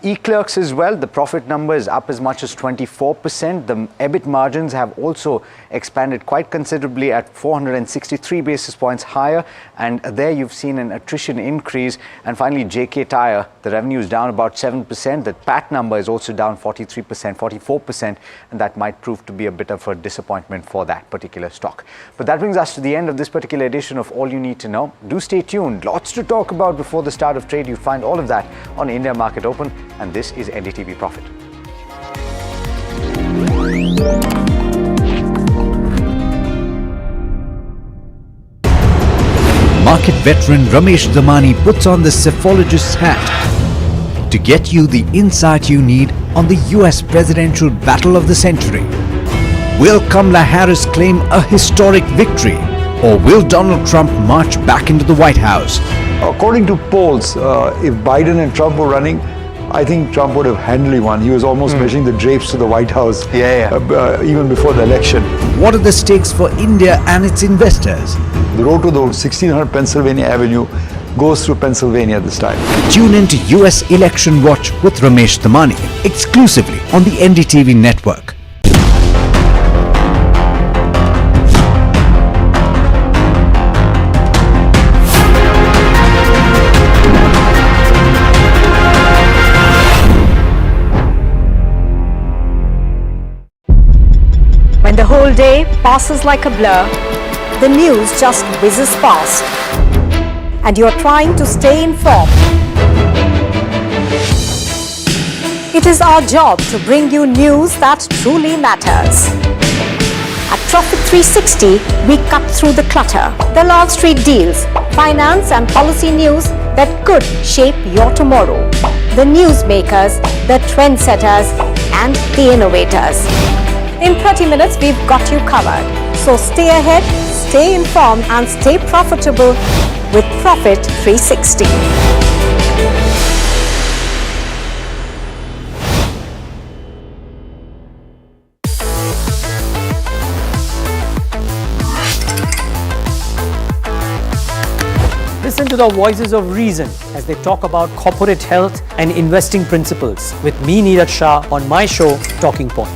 Speaker 5: E-Clerks as well, the profit number is up as much as 24%. The EBIT margins have also expanded quite considerably at 463 basis points higher, and there you've seen an attrition increase. And finally, JK Tyre, the revenue is down about 7%. The PAT number is also down 43%, 44%, and that might prove to be a bit of a disappointment for that particular stock. But that brings us to the end of this particular edition of All You Need to Know. Do stay tuned. Lots to talk about before the start of trade. You find all of that on India Market Open, and this is NDTV Profit.
Speaker 15: Market veteran Ramesh Damani puts on the cephalogist's hat to get you the insight you need on the US presidential battle of the century. Will Kamala Harris claim a historic victory, or will Donald Trump march back into the White House?
Speaker 20: According to polls, if Biden and Trump were running, I think Trump would have handily won. He was almost measuring the drapes to the White House even before the election.
Speaker 15: What are the stakes for India and its investors?
Speaker 20: The road to the 1600 Pennsylvania Avenue goes through Pennsylvania this time.
Speaker 15: Tune in to US Election Watch with Ramesh Damani, exclusively on the NDTV network.
Speaker 19: When the whole day passes like a blur, the news just whizzes past, and you're trying to stay informed. It is our job to bring you news that truly matters. At Profit 360, we cut through the clutter. The Wall Street deals, finance and policy news that could shape your tomorrow. The newsmakers, the trendsetters, and the innovators. In 30 minutes, we've got you covered. So stay ahead, stay informed, and stay profitable with Profit 360.
Speaker 22: Listen to the voices of reason as they talk about corporate health and investing principles with me, Neeraj Shah, on my show, Talking Point.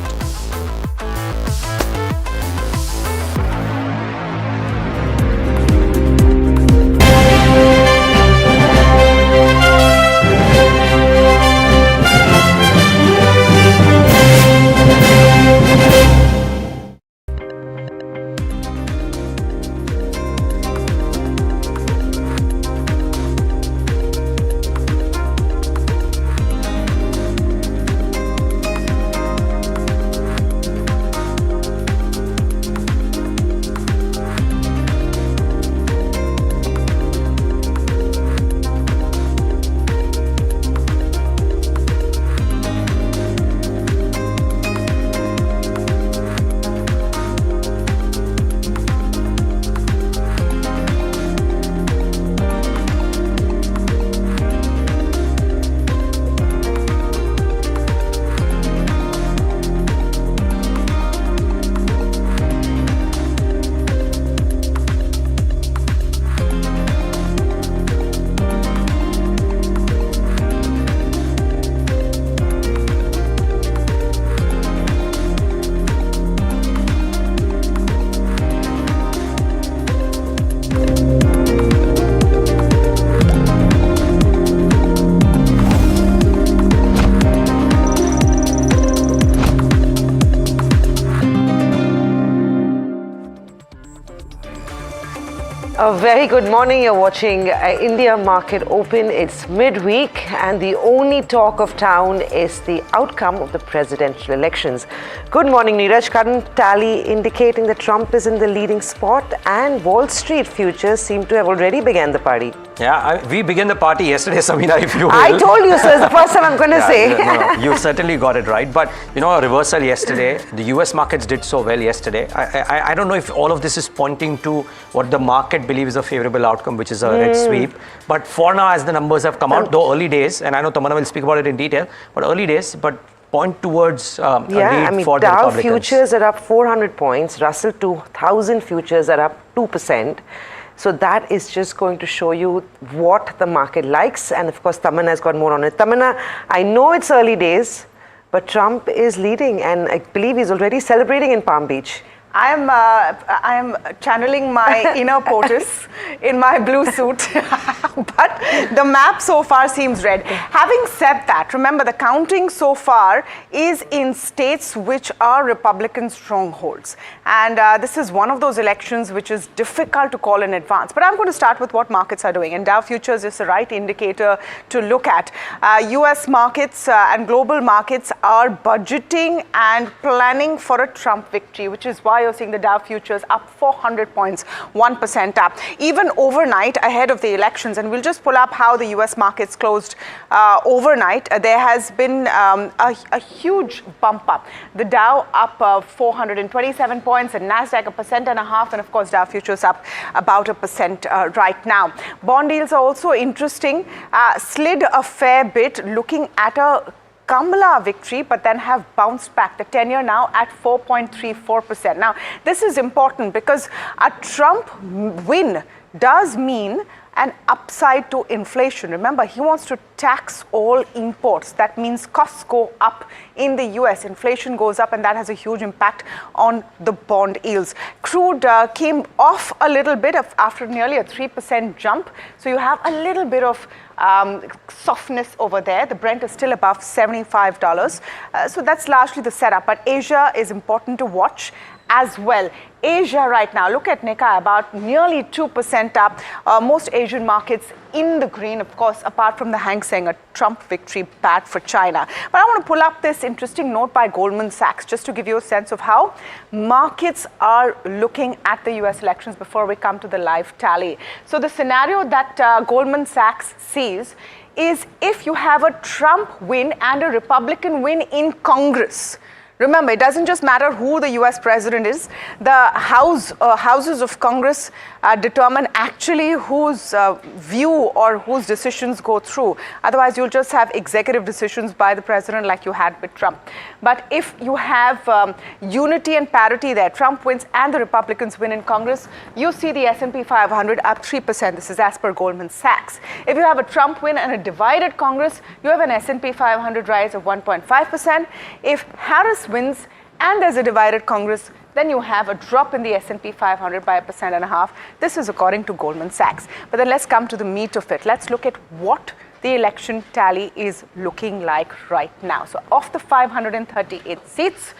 Speaker 13: A very good morning. You're watching India Market Open. It's midweek and the only talk of town is the outcome of the presidential elections. Good morning, Neeraj. Current tally indicating that Trump is in the leading spot and Wall Street futures seem to have already begun the party.
Speaker 16: Yeah, we began the party yesterday, Samina, if you will.
Speaker 13: I told you so. It's the first time I'm going to say.
Speaker 16: No, you certainly got it right. But, you know, a reversal yesterday. The US markets did so well yesterday. I don't know if all of this is pointing to what the market believes is a favorable outcome, which is a red sweep. But for now, as the numbers have come out, though early days, and I know Tamanna will speak about it in detail, but early days, but point towards a lead for the
Speaker 13: Dow
Speaker 16: Republicans.
Speaker 13: futures are up 400 points. Russell 2000 futures are up 2%. So that is just going to show you what the market likes. And of course, Tamanna has got more on it. Tamanna, I know it's early days, but Trump is leading and I believe he's already celebrating in Palm Beach.
Speaker 21: I am channeling my inner POTUS in my blue suit, but the map so far seems red. Having said that, remember the counting so far is in states which are Republican strongholds. And this is one of those elections which is difficult to call in advance. But I'm going to start with what markets are doing. And Dow futures is the right indicator to look at. US markets and global markets are budgeting and planning for a Trump victory, which is why you're seeing the Dow futures up 400 points, 1% up. Even overnight ahead of the elections, and we'll just pull up how the US markets closed overnight, there has been a huge bump up. The Dow up 427 points, and NASDAQ 1.5%, and of course Dow futures up about 1% right now. Bond yields are also interesting, slid a fair bit, looking at a Kamala victory, but then have bounced back. The 10-year now at 4.34%. Now, this is important because a Trump win does mean an upside to inflation. Remember, he wants to tax all imports. That means costs go up in the US, inflation goes up, and that has a huge impact on the bond yields. Crude came off a little bit after nearly a 3% jump. So you have a little bit of softness over there. The Brent is still above $75. So that's largely the setup. But Asia is important to watch as well. Asia right now, look at Nikkei, about nearly 2% up. Most Asian markets in the green, of course, apart from the Hang Seng, a Trump victory bad for China. But I want to pull up this interesting note by Goldman Sachs just to give you a sense of how markets are looking at the US elections before we come to the live tally. So the scenario that Goldman Sachs sees is if you have a Trump win and a Republican win in Congress. Remember, it doesn't just matter who the US president is. The houses of Congress determine actually whose view or whose decisions go through. Otherwise, you'll just have executive decisions by the president like you had with Trump. But if you have unity and parity there, Trump wins and the Republicans win in Congress, you see the S&P 500 up 3%. This is as per Goldman Sachs. If you have a Trump win and a divided Congress, you have an S&P 500 rise of 1.5%. If Harris wins and there's a divided Congress, then you have a drop in the S&P 500 by 1.5%. This is according to Goldman Sachs. But then let's come to the meat of it. Let's look at what the election tally is looking like right now. So of the 538 seats,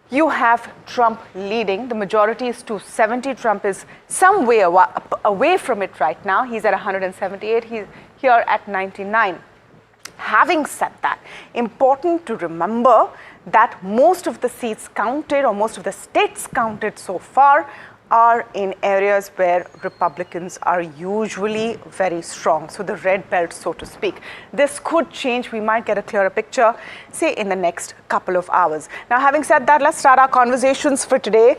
Speaker 21: you have Trump leading. The majority is 270. Trump is some way away from it right now. He's at 178. He's here at 99. Having said that, important to remember that most of the seats counted, or most of the states counted so far, are in areas where Republicans are usually very strong. So the red belt, so to speak. This could change. We might get a clearer picture, say, in the next couple of hours. Now, having said that, let's start our conversations for today.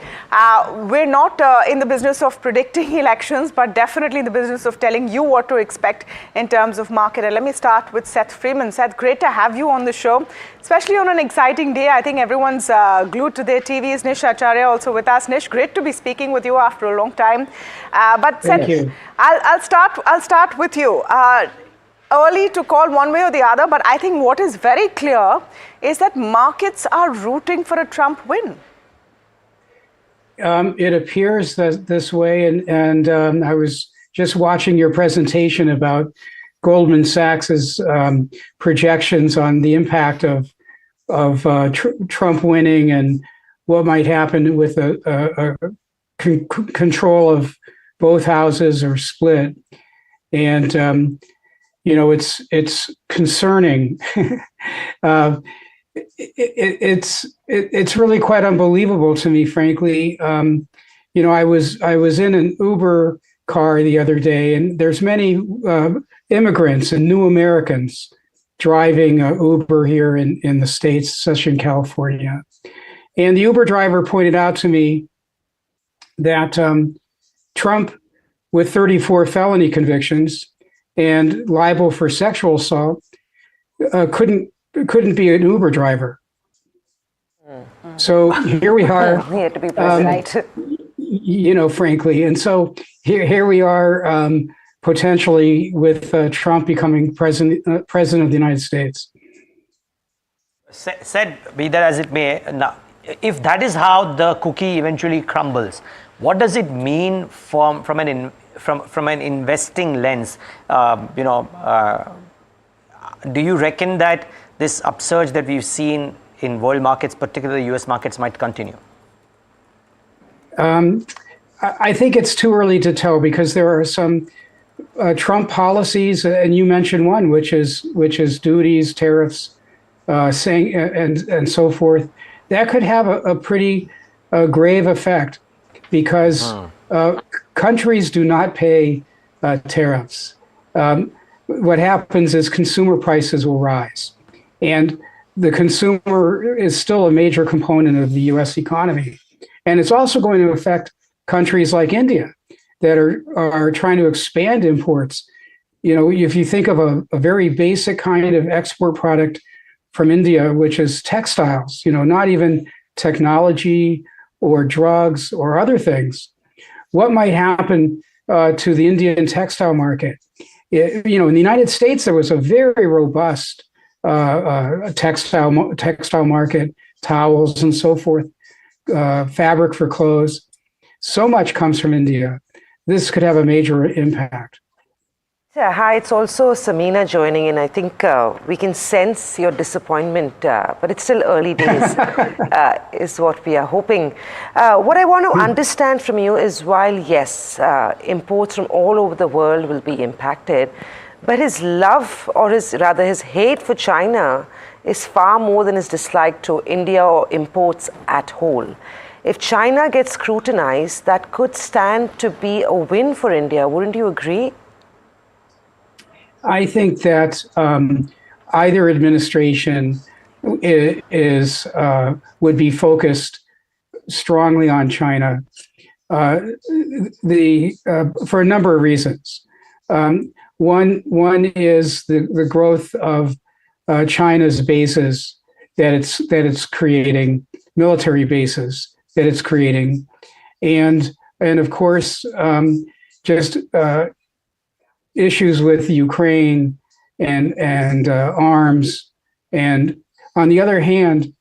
Speaker 21: We're not in the business of predicting elections, but definitely in the business of telling you what to expect in terms of market. And let me start with Seth Freeman. Seth, great to have you on the show, especially on an exciting day. I think everyone's glued to their TVs. Nish Acharya also with us. Nish, great to be speaking with you after a long time. But Seth, I'll start with you. Early to call one way or the other, but I think what is very clear is that markets are rooting for a Trump win.
Speaker 23: It appears that this way, and I was just watching your presentation about Goldman Sachs's projections on the impact of Trump winning and what might happen with a control of both houses are split, and it's concerning. It's really quite unbelievable to me, frankly. I was in an Uber car the other day, and there's many immigrants and new Americans driving Uber here in the States, especially in California. And the Uber driver pointed out to me that Trump, with 34 felony convictions and liable for sexual assault, couldn't be an Uber driver. So here we are.
Speaker 13: He had to be president.
Speaker 23: Frankly. And so here we are potentially with Trump becoming president of the United States.
Speaker 16: Said, be that as it may, now, if that is how the cookie eventually crumbles, what does it mean from an investing lens? Do you reckon that this upsurge that we've seen in world markets, particularly US markets, might continue?
Speaker 23: I think it's too early to tell, because there are some Trump policies, and you mentioned one, which is duties, tariffs, saying and so forth. That could have a pretty grave effect, because countries do not pay tariffs. What happens is consumer prices will rise, and the consumer is still a major component of the U.S. economy. And it's also going to affect countries like India that are trying to expand imports. If you think of a very basic kind of export product from India, which is textiles, not even technology or drugs or other things, what might happen to the Indian textile market? In the United States, there was a very robust textile market, towels and so forth, fabric for clothes. So much comes from India. This could have a major impact.
Speaker 13: Yeah, hi, it's also Samina joining in. I think we can sense your disappointment, but it's still early days, is what we are hoping. What I want to understand from you is, while yes, imports from all over the world will be impacted, but his love, or his hate for China is far more than his dislike to India or imports at whole. If China gets scrutinized, that could stand to be a win for India. Wouldn't you agree?
Speaker 23: I think that either administration would be focused strongly on China for a number of reasons. One is the growth of China's bases that it's creating, military bases that it's creating, and of course just issues with Ukraine and arms. And on the other hand,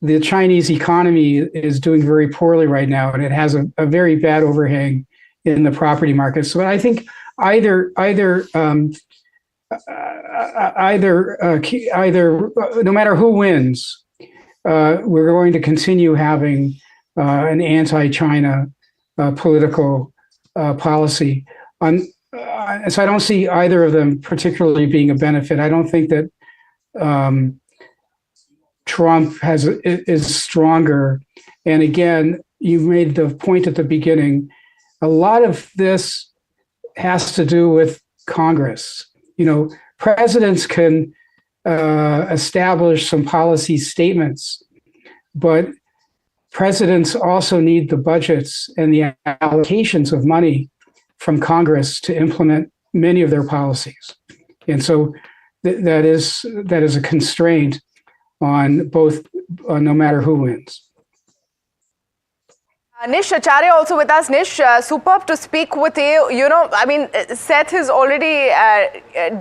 Speaker 23: the Chinese economy is doing very poorly right now, and it has a very bad overhang in the property market. So I think either no matter who wins, we're going to continue having an anti-China political policy. So I don't see either of them particularly being a benefit. I don't think that Trump is stronger. And again, you made the point at the beginning, a lot of this has to do with Congress. Presidents can establish some policy statements, but presidents also need the budgets and the allocations of money from Congress to implement many of their policies. And so that is a constraint on both, no matter who wins.
Speaker 21: Nish Acharya also with us. Nish, superb to speak with you. Seth is already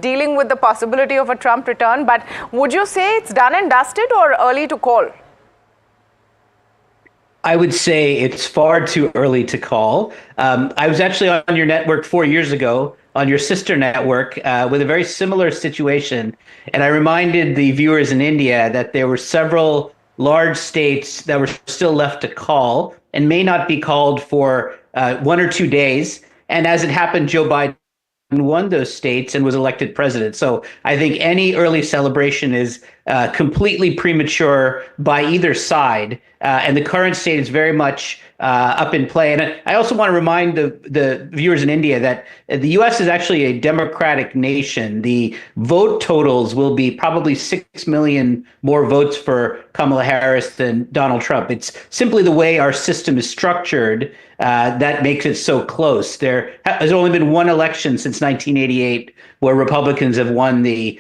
Speaker 21: dealing with the possibility of a Trump return, but would you say it's done and dusted or early to call?
Speaker 9: I would say it's far too early to call. I was actually on your network 4 years ago, on your sister network, with a very similar situation. And I reminded the viewers in India that there were several large states that were still left to call and may not be called for 1 or 2 days. And as it happened, Joe Biden won those states and was elected president. So I think any early celebration is completely premature by either side. And the current state is very much up in play. And I also want to remind the viewers in India that the U.S. is actually a democratic nation. The vote totals will be probably 6 million more votes for Kamala Harris than Donald Trump. It's simply the way our system is structured that makes it so close. There has only been one election since 1988 where Republicans have won the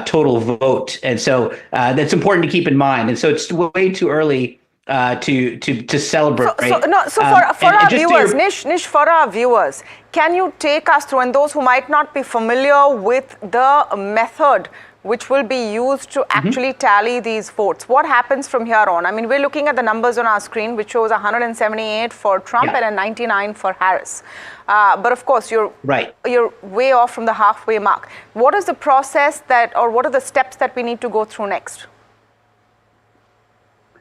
Speaker 9: total vote. And so that's important to keep in mind. And so it's way too early to celebrate.
Speaker 21: So for our viewers, Nish, for our viewers, can you take us through, and those who might not be familiar with the method which will be used to actually tally these votes, what happens from here on? I mean, we're looking at the numbers on our screen, which shows 178 for Trump and a 99 for Harris. But of course, you're way off from the halfway mark. What is the process or what are the steps that we need to go through next?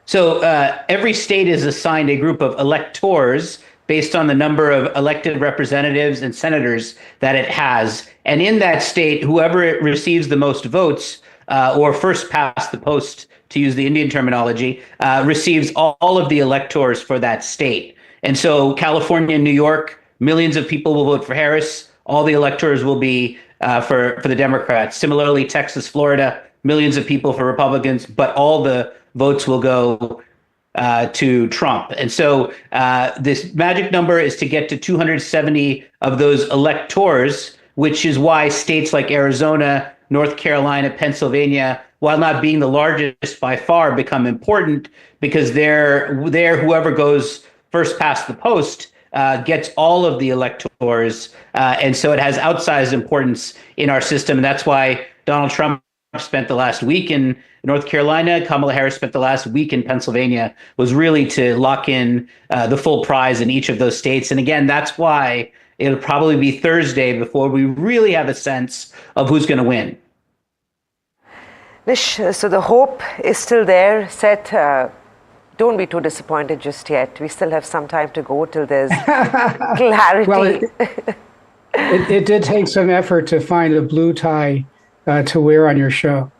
Speaker 9: So every state is assigned a group of electors based on the number of elected representatives and senators that it has. And in that state, whoever receives the most votes or first past the post, to use the Indian terminology, receives all of the electors for that state. And so California and New York, millions of people will vote for Harris. All the electors will be for the Democrats. Similarly, Texas, Florida, millions of people for Republicans, but all the votes will go to Trump. And so this magic number is to get to 270 of those electors, which is why states like Arizona, North Carolina, Pennsylvania, while not being the largest by far, become important because there whoever goes first past the post gets all of the electors. And so it has outsized importance in our system. And that's why Donald Trump spent the last week in North Carolina. Kamala Harris spent the last week in Pennsylvania, was really to lock in the full prize in each of those states. And again, that's why it'll probably be Thursday before we really have a sense of who's going to win.
Speaker 13: Nish, so the hope is still there. Seth, don't be too disappointed just yet. We still have some time to go till there's clarity.
Speaker 23: Well, it did take some effort to find a blue tie to wear on your show.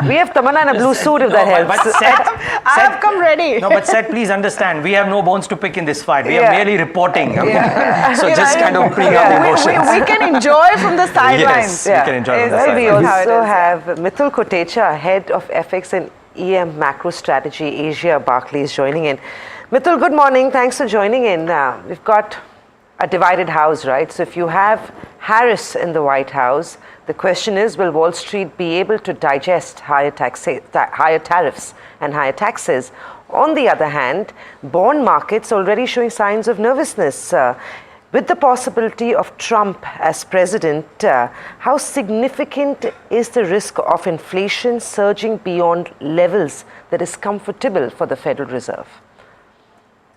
Speaker 13: We have Tamanna in a blue suit if that helps.
Speaker 16: But Seth,
Speaker 21: I have come ready.
Speaker 16: No, but Seth, please understand, we have no bones to pick in this fight. We are merely reporting. So just kind of bring up emotions.
Speaker 21: We can enjoy from the sidelines.
Speaker 16: Yes, we can enjoy from the sidelines.
Speaker 13: We also have Mithul Kotecha, head of FX and EM Macro Strategy Asia, Barclays, joining in. Mithul, good morning. Thanks for joining in. We've got a divided house, right? So if you have Harris in the White House, the question is, will Wall Street be able to digest higher tariffs and higher taxes? On the other hand, bond markets already showing signs of nervousness. With the possibility of Trump as president, how significant is the risk of inflation surging beyond levels that is comfortable for the Federal Reserve?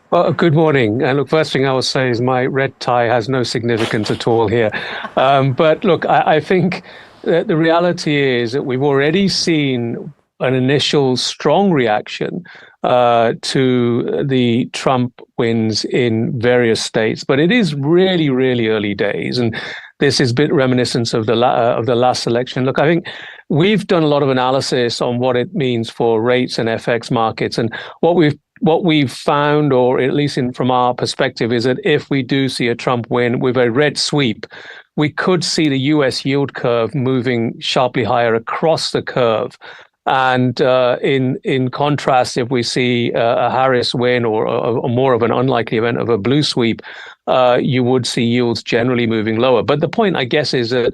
Speaker 1: Well, good morning. And look, first thing I will say is my red tie has no significance at all here. But look, I think that the reality is that we've already seen an initial strong reaction to the Trump wins in various states, but it is really, really early days, and this is a bit reminiscent of the last election. Look, I think we've done a lot of analysis on what it means for rates and FX markets, and what we've found, or at least from our perspective, is that if we do see a Trump win with a red sweep, we could see the US yield curve moving sharply higher across the curve. And in contrast, if we see a Harris win or more of an unlikely event of a blue sweep, you would see yields generally moving lower. But the point, I guess, is that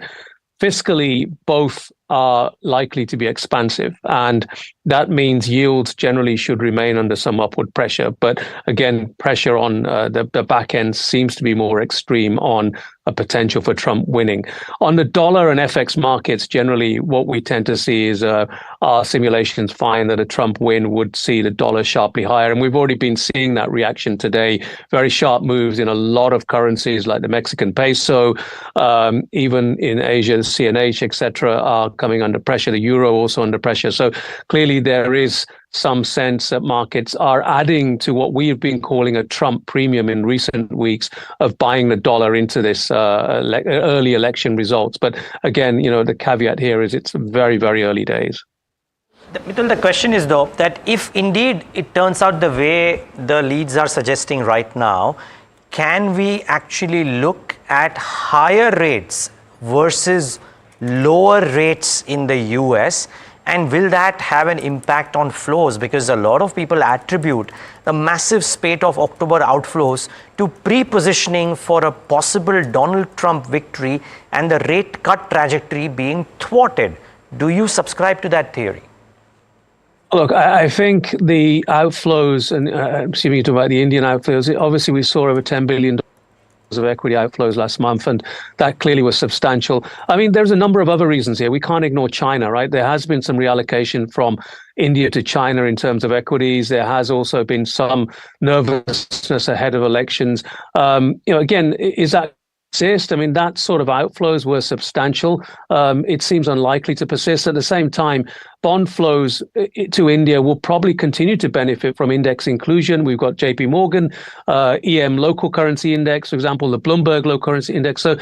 Speaker 1: fiscally, both are likely to be expansive, and that means yields generally should remain under some upward pressure. But again, pressure on the back end seems to be more extreme on a potential for Trump winning. On the dollar and FX markets, generally, what we tend to see is our simulations find that a Trump win would see the dollar sharply higher. And we've already been seeing that reaction today. Very sharp moves in a lot of currencies like the Mexican peso, even in Asia, CNH, etc., are coming under pressure, the euro also under pressure. So clearly there is some sense that markets are adding to what we have been calling a Trump premium in recent weeks of buying the dollar into this early election results. But again, the caveat here is it's very, very early days.
Speaker 16: Mitul, the question is though that if indeed it turns out the way the leads are suggesting right now, can we actually look at higher rates versus lower rates in the US? And will that have an impact on flows? Because a lot of people attribute the massive spate of October outflows to pre-positioning for a possible Donald Trump victory and the rate cut trajectory being thwarted. Do you subscribe to that theory?
Speaker 1: Look, I think the outflows, and I'm assuming you're talking about the Indian outflows, obviously we saw over $10 billion of equity outflows last month, and that clearly was substantial. I mean, there's a number of other reasons here. We can't ignore China, right? There has been some reallocation from India to China in terms of equities. There has also been some nervousness ahead of elections. Again, is that persist? I mean, that sort of outflows were substantial. It seems unlikely to persist. At the same time, bond flows to India will probably continue to benefit from index inclusion. We've got JP Morgan, EM local currency index, for example, the Bloomberg local currency index. So,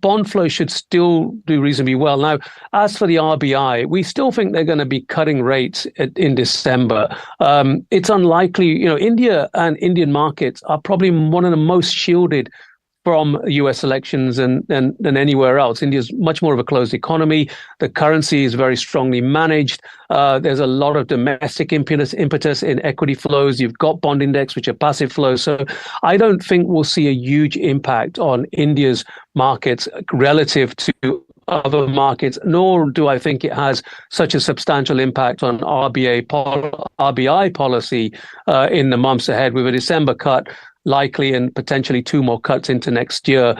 Speaker 1: bond flow should still do reasonably well. Now, as for the RBI, we still think they're going to be cutting rates in December. It's unlikely, India and Indian markets are probably one of the most shielded from US elections than anywhere else. India's much more of a closed economy. The currency is very strongly managed. There's a lot of domestic impetus in equity flows. You've got bond index, which are passive flows. So I don't think we'll see a huge impact on India's markets relative to other markets, nor do I think it has such a substantial impact on RBI policy in the months ahead, with a December cut likely and potentially two more cuts into next year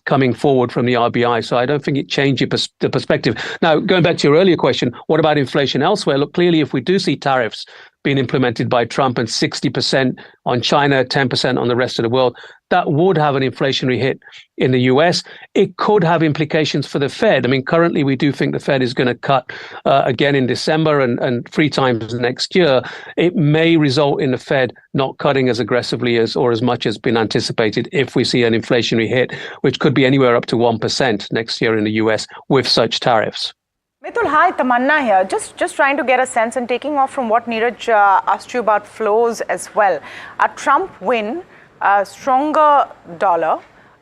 Speaker 1: coming forward from the RBI. So I don't think it changes the perspective. Now, going back to your earlier question, what about inflation elsewhere? Look, clearly, if we do see tariffs being implemented by Trump and 60% on China, 10% on the rest of the world, that would have an inflationary hit in the US. It could have implications for the Fed. I mean, currently we do think the Fed is going to cut again in December and 3 times next year. It may result in the Fed not cutting as aggressively or as much as been anticipated if we see an inflationary hit, which could be anywhere up to 1% next year in the US with such tariffs.
Speaker 21: Mitul, hi, Tamanna here. Just trying to get a sense and taking off from what Neeraj asked you about flows as well. A Trump win, a stronger dollar,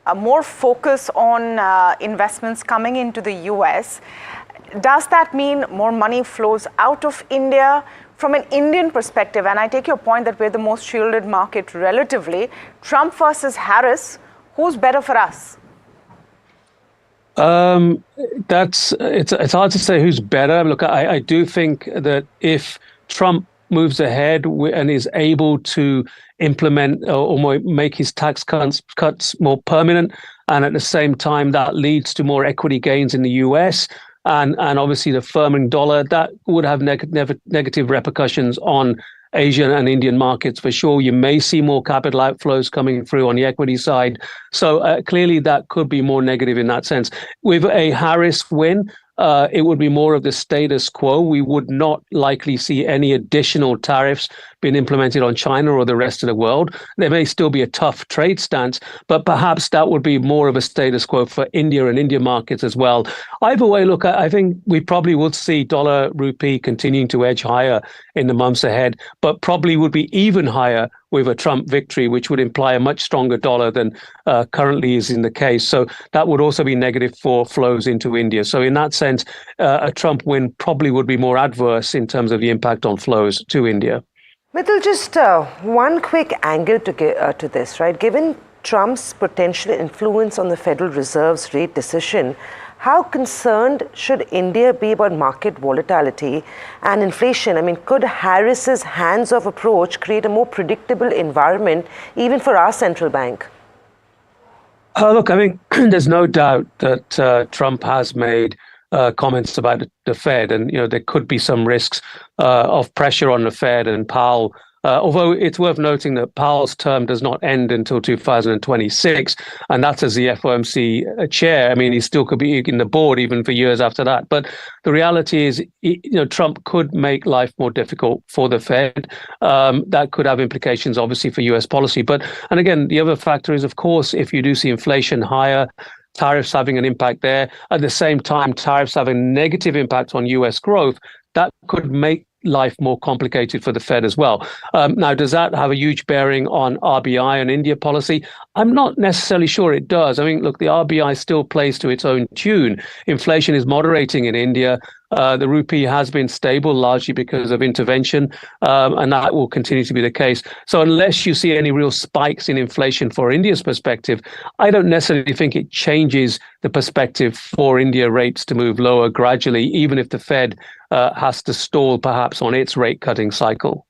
Speaker 21: a more focus on investments coming into the US. Does that mean more money flows out of India? From an Indian perspective, and I take your point that we're the most shielded market relatively, Trump versus Harris, who's better for us?
Speaker 1: It's hard to say who's better. Look, I do think that if Trump moves ahead and is able to implement or make his tax cuts more permanent, and at the same time that leads to more equity gains in the US and obviously the firming dollar, that would have negative repercussions on Asian and Indian markets for sure. You may see more capital outflows coming through on the equity side. So clearly that could be more negative in that sense. With a Harris win, it would be more of the status quo. We would not likely see any additional tariffs being implemented on China or the rest of the world. There may still be a tough trade stance, but perhaps that would be more of a status quo for India and Indian markets as well. Either way, look, I think we probably would see dollar rupee continuing to edge higher in the months ahead, but probably would be even higher with a Trump victory, which would imply a much stronger dollar than currently is in the case. So that would also be negative for flows into India. So in that sense, a Trump win probably would be more adverse in terms of the impact on flows to India.
Speaker 13: Mitul, just one quick angle to this, right? Given Trump's potential influence on the Federal Reserve's rate decision, how concerned should India be about market volatility and inflation? I mean, could Harris's hands-off approach create a more predictable environment even for our central bank?
Speaker 1: Look, I mean, there's no doubt that Trump has made comments about the Fed, and there could be some risks of pressure on the Fed and Powell Although it's worth noting that Powell's term does not end until 2026, and that's as the FOMC chair. I mean, he still could be in the board even for years after that. But the reality is, Trump could make life more difficult for the Fed. That could have implications, obviously, for U.S. policy. And again, the other factor is, of course, if you do see inflation higher, tariffs having an impact there. At the same time, tariffs having a negative impact on U.S. growth, that could make life more complicated for the Fed as well. Now, does that have a huge bearing on RBI and India policy? I'm not necessarily sure it does. I mean, look, the RBI still plays to its own tune. Inflation is moderating in India. The rupee has been stable largely because of intervention, and that will continue to be the case. So unless you see any real spikes in inflation for India's perspective, I don't necessarily think it changes the perspective for India rates to move lower gradually, even if the Fed has to stall perhaps on its rate cutting cycle.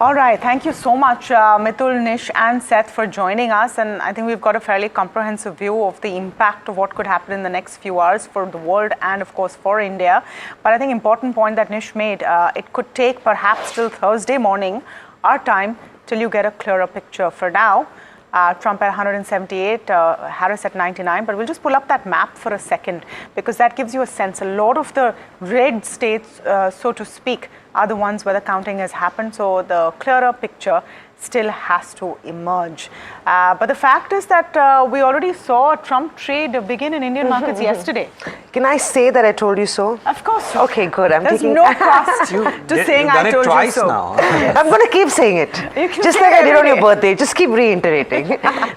Speaker 21: All right. Thank you so much, Mitul, Nish and Seth for joining us. And I think we've got a fairly comprehensive view of the impact of what could happen in the next few hours for the world and, of course, for India. But I think important point that Nish made, it could take perhaps till Thursday morning, our time, till you get a clearer picture. For now, Trump at 178, Harris at 99. But we'll just pull up that map for a second, because that gives you a sense. A lot of the red states, so to speak, are the ones where the counting has happened. So the clearer picture still has to emerge. But the fact is that we already saw a Trump trade begin in Indian markets yesterday.
Speaker 13: Can I say that I told you so?
Speaker 21: Of course.
Speaker 13: Okay, good.
Speaker 21: There's no cost to saying I told you so.
Speaker 13: Now. I'm going to keep saying it. Just like I did on your birthday. Just keep reiterating.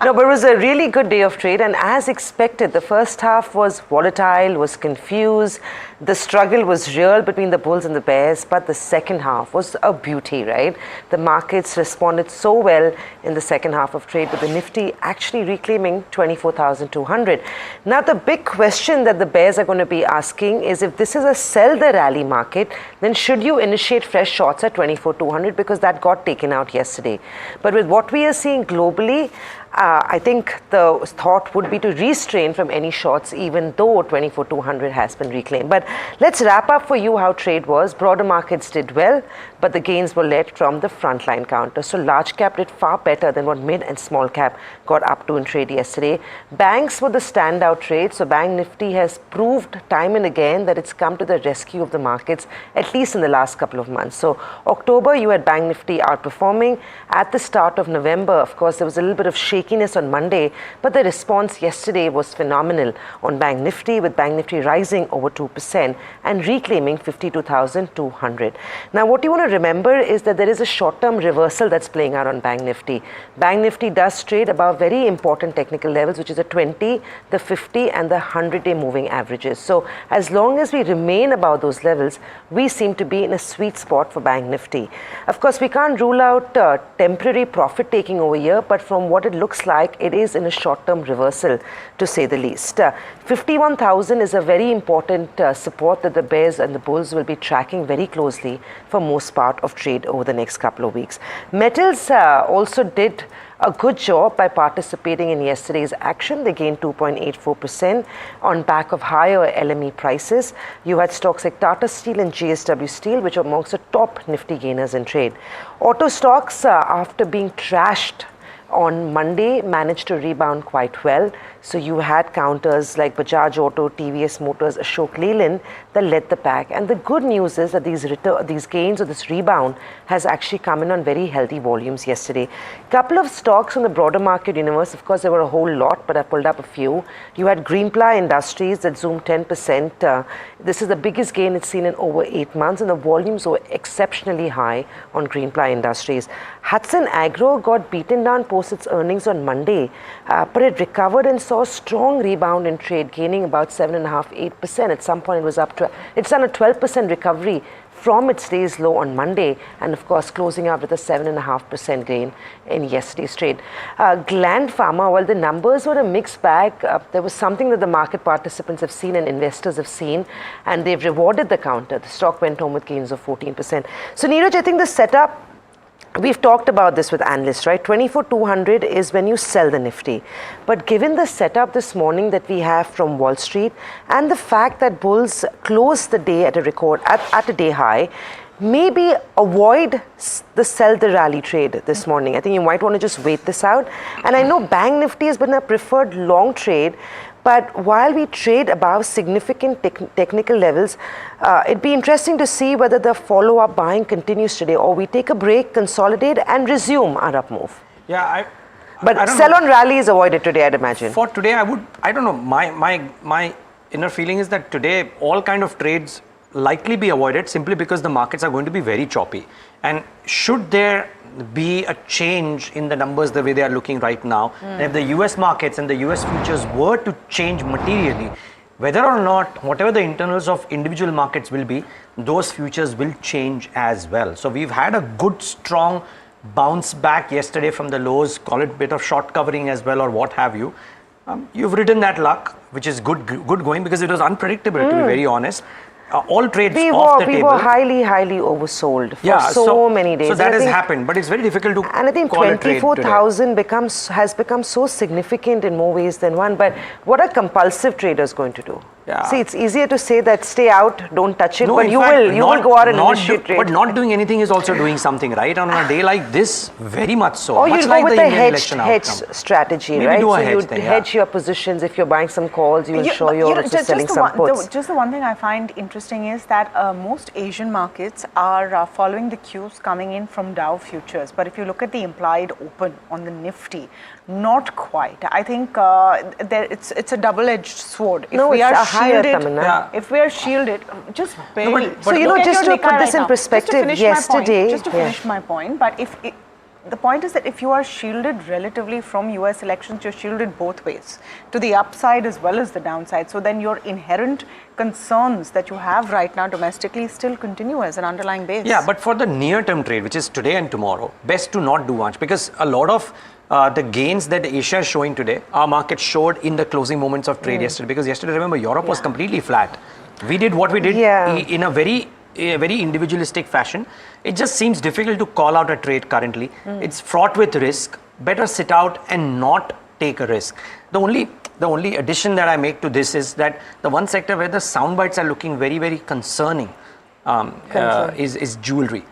Speaker 13: No, but it was a really good day of trade. And as expected, the first half was volatile, was confused. The struggle was real between the bulls and the bears. But the second half was a beauty, right? The markets responded so well in the second half of trade, with the Nifty actually reclaiming 24,200. Now, the big question that the bears are going to be asking is, if this is a sell the rally market, then should you initiate fresh shorts at 24,200, because that got taken out yesterday. But with what we are seeing globally, I think the thought would be to restrain from any shorts, even though 24,200 has been reclaimed. But let's wrap up for you how trade was. Broader markets did well, but the gains were led from the frontline counter. So large cap did far better than what mid and small cap got up to in trade yesterday. Banks were the standout trade. So Bank Nifty has proved time and again that it's come to the rescue of the markets, at least in the last couple of months. So October, you had Bank Nifty outperforming. At the start of November, of course, there was a little bit of shakiness on Monday, but the response yesterday was phenomenal on Bank Nifty, with Bank Nifty rising over 2% and reclaiming 52,200. Now, what you want to remember is that there is a short-term reversal that's playing out on Bank Nifty. Bank Nifty does trade above very important technical levels, which is the 20, the 50 and the 100-day moving averages. So as long as we remain above those levels, we seem to be in a sweet spot for Bank Nifty. Of course, we can't rule out temporary profit taking over here, but from what it looks like, it is in a short-term reversal, to say the least. 51,000 is a very important support that the bears and the bulls will be tracking very closely for most part of trade over the next couple of weeks. Metals also did a good job by participating in yesterday's action. They gained 2.84% on back of higher LME prices. You had stocks like Tata Steel and JSW Steel, which are amongst the top Nifty gainers in trade. Auto stocks, after being trashed on Monday, managed to rebound quite well. So you had counters like Bajaj Auto, TVS Motors, Ashok Leyland that led the pack. And the good news is that these gains or this rebound has actually come in on very healthy volumes yesterday. Couple of stocks on the broader market universe, of course, there were a whole lot, but I pulled up a few. You had Greenply Industries that zoomed 10%. This is the biggest gain it's seen in over 8 months, and the volumes were exceptionally high on Greenply Industries. Hudson Agro got beaten down post its earnings on Monday, but it recovered and saw a strong rebound in trade, gaining about 7.5–8%. At some point, it was up to it's done a 12% recovery from its day's low on Monday, and of course closing out with a 7.5% gain in yesterday's trade. Gland Pharma, while the numbers were a mixed bag, there was something that the market participants have seen and investors have seen, and they've rewarded the counter. The stock went home with gains of 14%. So Neeraj, I think the setup, we've talked about this with analysts, right? 24,200 is when you sell the Nifty. But given the setup this morning that we have from Wall Street and the fact that bulls closed the day at a record, at a day high, maybe avoid the sell the rally trade this morning. I think you might want to just wait this out. And I know Bank Nifty has been a preferred long trade, but while we trade above significant technical levels, it'd be interesting to see whether the follow-up buying continues today, or we take a break, consolidate, and resume our up move.
Speaker 16: Yeah,
Speaker 13: but sell on rally is avoided today, I'd imagine.
Speaker 16: For today, I don't know. My inner feeling is that today all kind of trades likely be avoided simply because the markets are going to be very choppy. And should there be a change in the numbers the way they are looking right now, and if the US markets and the US futures were to change materially, whether or not, whatever the internals of individual markets will be, those futures will change as well. So we've had a good, strong bounce back yesterday from the lows, call it a bit of short covering as well, or what have you. You've ridden that luck, which is good going, because it was unpredictable, to be very honest. All trades off the table.
Speaker 13: We were highly oversold for so many days.
Speaker 16: So that has happened, but it's very difficult to
Speaker 13: And I think 24,000 has become so significant in more ways than one. But what are compulsive traders going to do?
Speaker 16: Yeah.
Speaker 13: See, it's easier to say that stay out, don't touch it, but you will go out and initiate trade.
Speaker 16: But not doing anything is also doing something, right? On a day like this, very much so.
Speaker 13: Or
Speaker 16: much
Speaker 13: you
Speaker 16: like
Speaker 13: go with
Speaker 16: the
Speaker 13: a
Speaker 16: Indian
Speaker 13: hedge
Speaker 16: election
Speaker 13: strategy,
Speaker 16: Maybe
Speaker 13: right?
Speaker 16: do a
Speaker 13: So
Speaker 16: hedge
Speaker 13: you
Speaker 16: then,
Speaker 13: hedge your positions. If you're buying some calls, you ensure you're also selling some puts.
Speaker 21: Just the one thing I find interesting is that most Asian markets are following the cues coming in from Dow futures. But if you look at the implied open on the Nifty, not quite. I think it's a double-edged sword. If we are shielded, just barely.
Speaker 13: So just to put this in perspective, yesterday,
Speaker 21: just to finish my point, but the point is that if you are shielded relatively from US elections, you're shielded both ways, to the upside as well as the downside. So then your inherent concerns that you have right now domestically still continue as an underlying base.
Speaker 16: Yeah, but for the near-term trade, which is today and tomorrow, best to not do much, because a lot of the gains that Asia is showing today, our market showed in the closing moments of trade yesterday. Because yesterday, remember, Europe was completely flat. We did what we did in a very individualistic fashion. It just seems difficult to call out a trade currently. It's fraught with risk. Better sit out and not take a risk. The only addition that I make to this is that the one sector where the sound bites are looking very, very concerning is jewelry.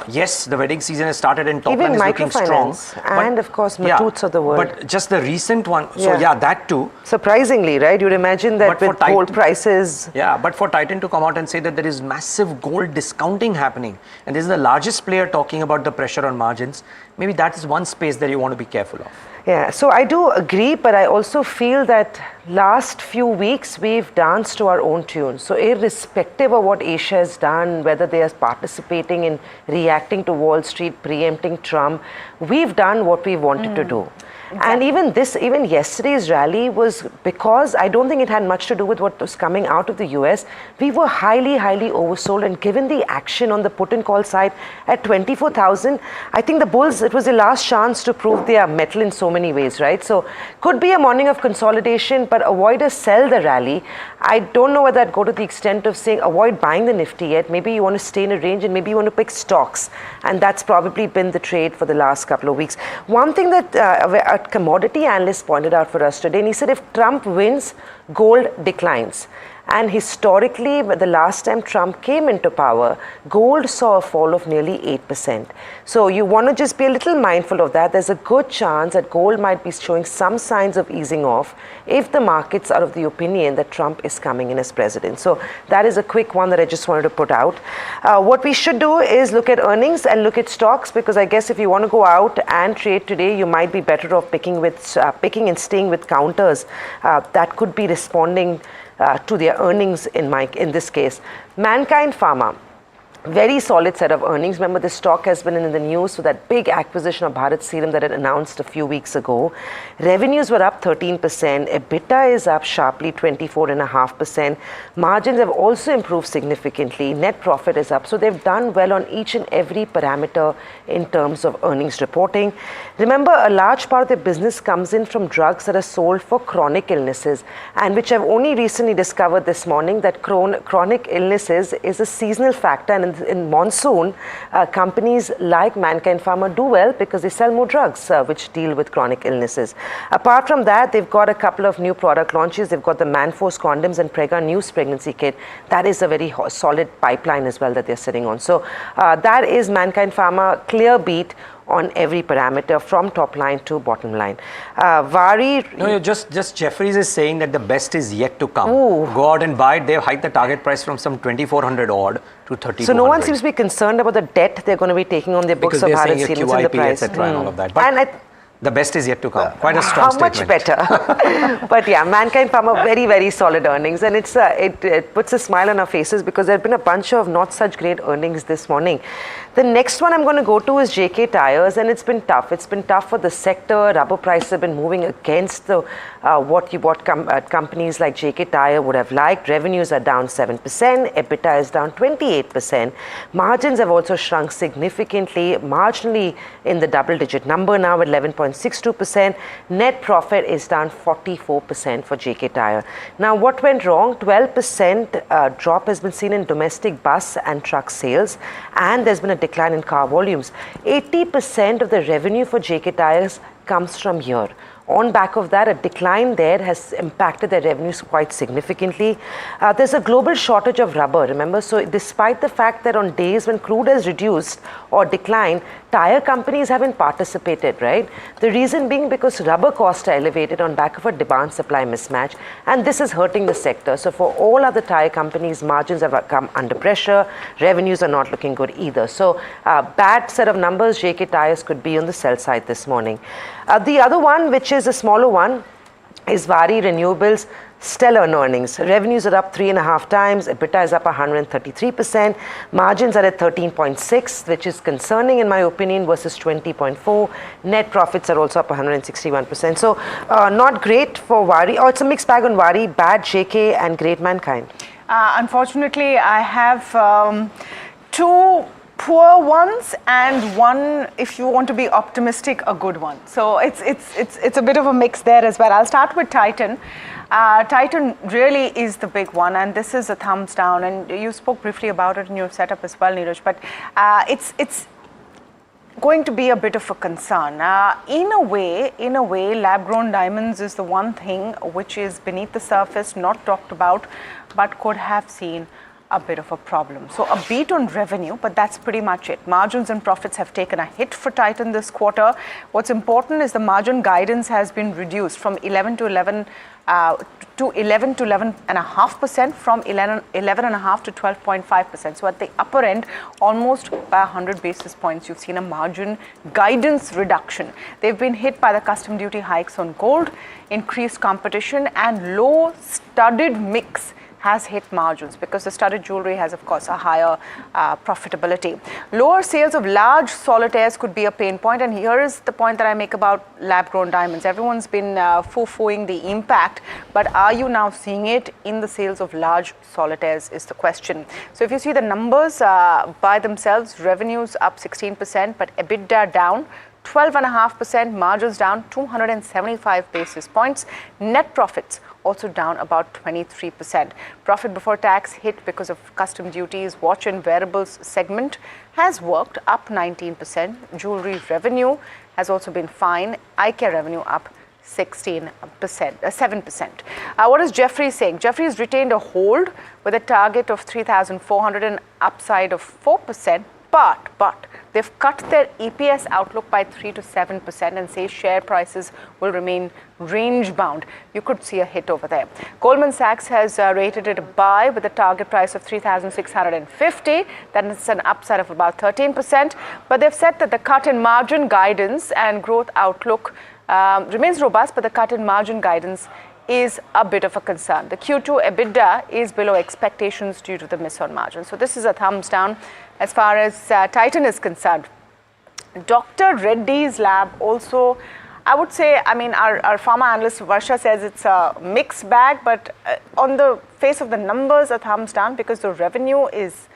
Speaker 16: Yes, the wedding season has started and top line is looking strong.
Speaker 13: And of course, Matoots of the world.
Speaker 16: But just the recent one, so that too.
Speaker 13: Surprisingly, right? You'd imagine that with gold prices.
Speaker 16: Yeah, but for Titan to come out and say that there is massive gold discounting happening, and this is the largest player talking about the pressure on margins, maybe that is one space that you want to be careful of.
Speaker 13: Yeah, so I do agree, but I also feel that last few weeks we've danced to our own tune. So irrespective of what Asia has done, whether they are participating in reacting to Wall Street, preempting Trump, we've done what we wanted to do. Exactly. And even yesterday's rally was because I don't think it had much to do with what was coming out of the US. We were highly oversold, and given the action on the put and call side at 24,000, I think the bulls, it was the last chance to prove their mettle in so many ways, right? So could be a morning of consolidation, but avoid a sell the rally. I don't know whether I'd go to the extent of saying avoid buying the Nifty yet. Maybe you want to stay in a range and maybe you want to pick stocks, and that's probably been the trade for the last couple of weeks. One thing that a commodity analyst pointed out for us today, and he said if Trump wins, gold declines. And historically, the last time Trump came into power, gold saw a fall of nearly 8%. So you want to just be a little mindful of that. There's a good chance that gold might be showing some signs of easing off if the markets are of the opinion that Trump is coming in as president. So that is a quick one that I just wanted to put out. What we should do is look at earnings and look at stocks, because I guess if you want to go out and trade today, you might be better off picking and staying with counters that could be responding to their earnings in this case. Mankind Pharma, very solid set of earnings. Remember, this stock has been in the news for that big acquisition of Bharat Serum that it announced a few weeks ago. Revenues were up 13%. EBITDA is up sharply 24.5%. Margins have also improved significantly. Net profit is up. So they've done well on each and every parameter in terms of earnings reporting. Remember, a large part of their business comes in from drugs that are sold for chronic illnesses, and which I've only recently discovered this morning that chronic illnesses is a seasonal factor, and in in monsoon, companies like Mankind Pharma do well because they sell more drugs which deal with chronic illnesses. Apart from that, they've got a couple of new product launches. They've got the Manforce condoms and Prega News pregnancy kit. That is a very solid pipeline as well that they're sitting on. So that is Mankind Pharma, clear beat on every parameter from top line to bottom line. Vari...
Speaker 16: No, just Jefferies is saying that the best is yet to come. Ooh. Go out and buy it. They've hiked the target price from some 2,400 odd to 3,200.
Speaker 13: So no one seems to be concerned about the debt they're going to be taking on their books of Bharat Series in the price.
Speaker 16: Etc. and all of that. But the best is yet to come. Quite a strong statement.
Speaker 13: How much better? But yeah, Mankind Pharma, very, very solid earnings. And it puts a smile on our faces because there have been a bunch of not such great earnings this morning. The next one I'm going to go to is JK Tyres, and it's been tough. It's been tough for the sector. Rubber prices have been moving against the what companies like JK Tyre would have liked. Revenues are down 7%. EBITDA is down 28%. Margins have also shrunk significantly, marginally in the double-digit number now at 11.62%. Net profit is down 44% for JK Tyre. Now, what went wrong? 12% drop has been seen in domestic bus and truck sales, and there's been a decline in car volumes. 80% of the revenue for JK Tyres comes from here. On back of that, a decline there has impacted their revenues quite significantly. There's a global shortage of rubber, remember? So despite the fact that on days when crude has reduced or declined, tire companies haven't participated, right? The reason being because rubber costs are elevated on back of a demand-supply mismatch, and this is hurting the sector. So for all other tire companies, margins have come under pressure. Revenues are not looking good either. So bad set of numbers. JK Tyres could be on the sell side this morning. The other one, which is a smaller one, is Vari Renewables. Stellar earnings. Revenues are up 3.5 times. EBITDA is up 133%. Margins are at 13.6, which is concerning in my opinion, versus 20.4. Net profits are also up 161%. So not great for Vari. Oh, it's a mixed bag on Vari. Bad JK and great Mankind.
Speaker 21: Unfortunately, I have two poor ones and one, if you want to be optimistic, a good one. So it's a bit of a mix there as well. I'll start with Titan. Titan really is the big one, and this is a thumbs down, and you spoke briefly about it in your setup as well, Neeraj, but it's going to be a bit of a concern. In a way, lab-grown diamonds is the one thing which is beneath the surface, not talked about, but could have seen a bit of a problem. So a beat on revenue, but that's pretty much it. Margins and profits have taken a hit for Titan this quarter. What's important is the margin guidance has been reduced from 11 to 11.5%, from 11.5 to 12.5%. So at the upper end, almost by 100 basis points, you've seen a margin guidance reduction. They've been hit by the custom duty hikes on gold, increased competition, and low studded mix has hit margins because the studded jewelry has, of course, a higher profitability. Lower sales of large solitaires could be a pain point, and here is the point that I make about lab-grown diamonds. Everyone's been foo-fooing the impact, but are you now seeing it in the sales of large solitaires is the question. So if you see the numbers by themselves, revenues up 16%, but EBITDA down 12.5%, margins down 275 basis points, net profits also down about 23%. Profit before tax hit because of custom duties. Watch and wearables segment has worked, up 19%. Jewelry revenue has also been fine. Eye care revenue up 7%. What is Jefferies saying? Jefferies retained a hold with a target of 3,400 and upside of 4%, but they've cut their EPS outlook by 3 to 7% and say share prices will remain range bound. You could see a hit over there. Goldman Sachs has rated it a buy with a target price of 3,650. That is an upside of about 13%. But they've said that the cut in margin guidance and growth outlook remains robust, but the cut in margin guidance is a bit of a concern. The Q2 EBITDA is below expectations due to the miss on margin. So this is a thumbs down as far as Titan is concerned. Dr. Reddy's lab also, I would say, I mean, our pharma analyst Varsha says it's a mixed bag, but on the face of the numbers, a thumbs down because the revenue is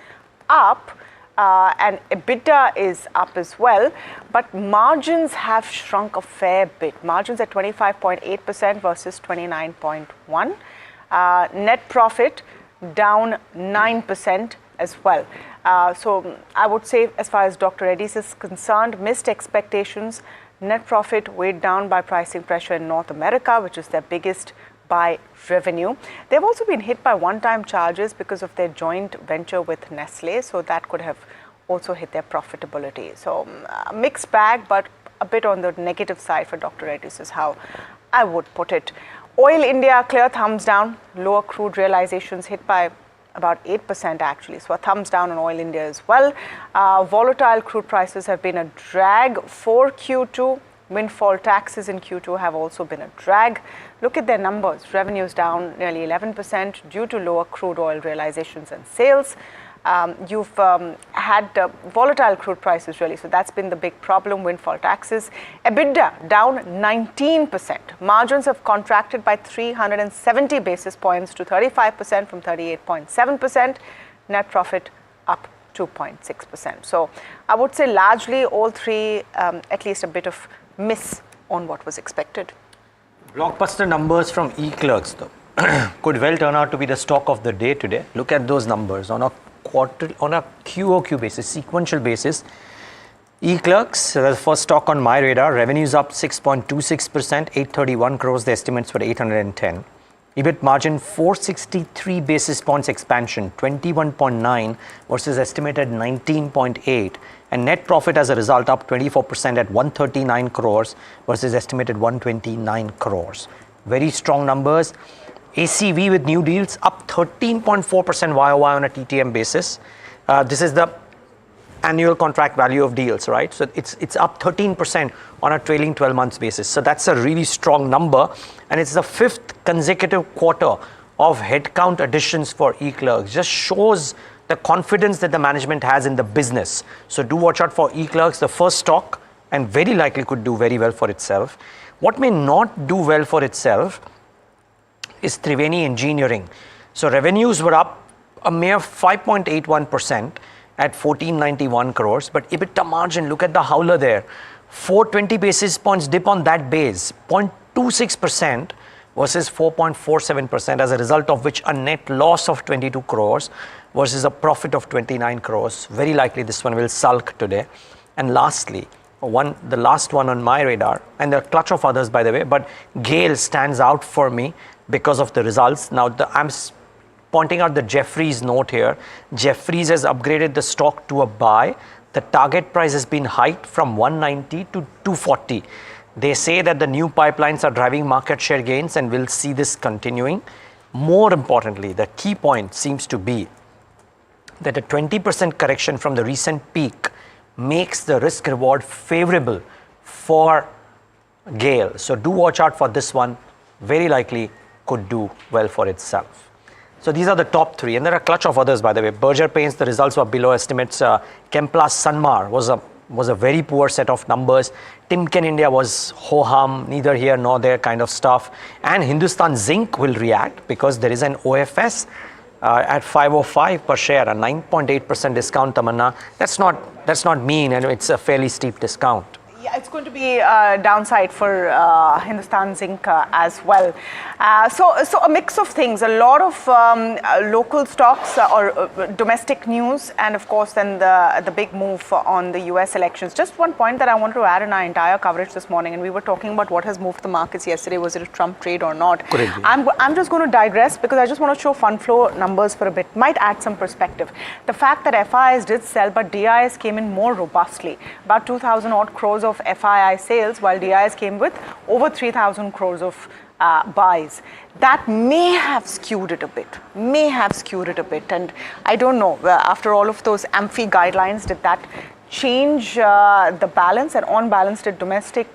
Speaker 21: up and EBITDA is up as well, but margins have shrunk a fair bit. Margins at 25.8% versus 29.1%. Net profit down 9% as well. So I would say, as far as Dr. Reddy's is concerned, missed expectations. Net profit weighed down by pricing pressure in North America, which is their biggest by revenue. They've also been hit by one-time charges because of their joint venture with Nestle, so that could have also hit their profitability. So a mixed bag, but a bit on the negative side for Dr. Reddy's is how I would put it. Oil India, clear thumbs down. Lower crude realizations hit by about 8% actually. So a thumbs down on Oil India as well. Volatile crude prices have been a drag for Q2. Windfall taxes in Q2 have also been a drag. Look at their numbers. Revenues down nearly 11% due to lower crude oil realizations and sales. You've had volatile crude prices really, so that's been the big problem. Windfall taxes. EBITDA down 19%. Margins have contracted by 370 basis points to 35% from 38.7%. Net profit up 2.6%. So I would say largely all three, at least a bit of miss on what was expected.
Speaker 16: Blockbuster numbers from e-clerks though could well turn out to be the stock of the day today. Look at those numbers on a QOQ basis, sequential basis. E-clerks, the first stock on my radar, revenues up 6.26%, 831 crores, the estimates were 810. EBIT margin 463 basis points expansion, 21.9 versus estimated 19.8. And net profit as a result up 24% at 139 crores versus estimated 129 crores. Very strong numbers. ACV with new deals up 13.4% YOY on a TTM basis. This is the annual contract value of deals, right? So it's up 13% on a trailing 12 months basis. So that's a really strong number. And it's the 5th consecutive quarter of headcount additions for e-clerks. Just shows the confidence that the management has in the business. So do watch out for e-clerks, the first stock, and very likely could do very well for itself. What may not do well for itself is Triveni Engineering. So revenues were up a mere 5.81% at 1491 crores, but EBITDA margin, look at the howler there, 420 basis points dip on that base, 0.26% versus 4.47%, as a result of which a net loss of 22 crores versus a profit of 29 crores. Very likely this one will sulk today. And lastly, the last one on my radar, and there are a clutch of others by the way, but GAIL stands out for me because of the results. Now I'm pointing out the Jefferies note here. Jefferies has upgraded the stock to a buy. The target price has been hiked from 190 to 240. They say that the new pipelines are driving market share gains and we'll see this continuing. More importantly, the key point seems to be that a 20% correction from the recent peak makes the risk reward favorable for GAIL. So do watch out for this one. Very likely could do well for itself. So these are the top three, and there are a clutch of others by the way. Berger Paints, the results were below estimates. Chemplast Sanmar was a very poor set of numbers. Timken India was ho-hum, neither here nor there kind of stuff. And Hindustan Zinc will react because there is an OFS at 505 per share, a 9.8% discount, Tamanna. That's not mean, and it's a fairly steep discount.
Speaker 21: Yeah, it's going to be a downside for Hindustan Zinc as well. So a mix of things, a lot of local stocks or domestic news, and of course then the big move on the US elections. Just one point that I wanted to add in our entire coverage this morning, and we were talking about what has moved the markets yesterday. Was it a Trump trade or not? I'm just going to digress because I just want to show fund flow numbers for a bit. Might add some perspective. The fact that FIIs did sell, but DIIs came in more robustly. About 2,000 odd crores of FII sales, while DIIs came with over 3,000 crores of buys. That may have skewed it a bit, and I don't know, after all of those AMFI guidelines, did that change the balance, and on balance did domestic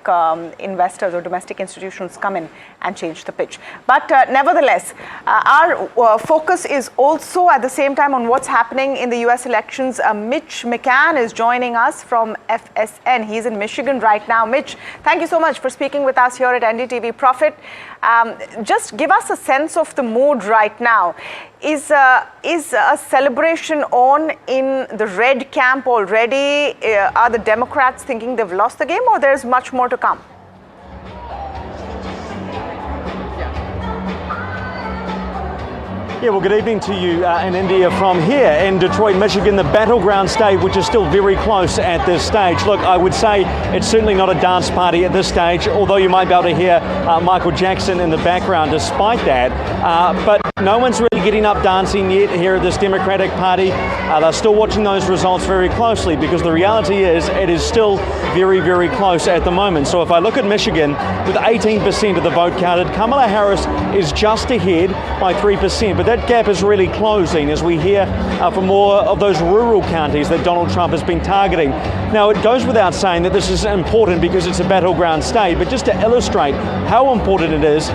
Speaker 21: investors or domestic institutions come in and change the pitch? But nevertheless, our focus is also at the same time on what's happening in the US elections. Mitch McCann is joining us from FSN. He's in Michigan right now. Mitch, thank you so much for speaking with us here at NDTV Profit. Just give us a sense of the mood right now. Is a celebration on in the red camp already? Are the Democrats thinking they've lost the game, or there's much more to come?
Speaker 12: Yeah, well, good evening to you in India from here in Detroit, Michigan, the battleground state, which is still very close at this stage. Look, I would say it's certainly not a dance party at this stage, although you might be able to hear Michael Jackson in the background despite that. But no one's really getting up dancing yet here at this Democratic Party. They're still watching those results very closely because the reality is it is still very, very close at the moment. So if I look at Michigan, with 18% of the vote counted, Kamala Harris is just ahead by 3%. But that gap is really closing as we hear from more of those rural counties that Donald Trump has been targeting. Now, it goes without saying that this is important because it's a battleground state, but just to illustrate how important it is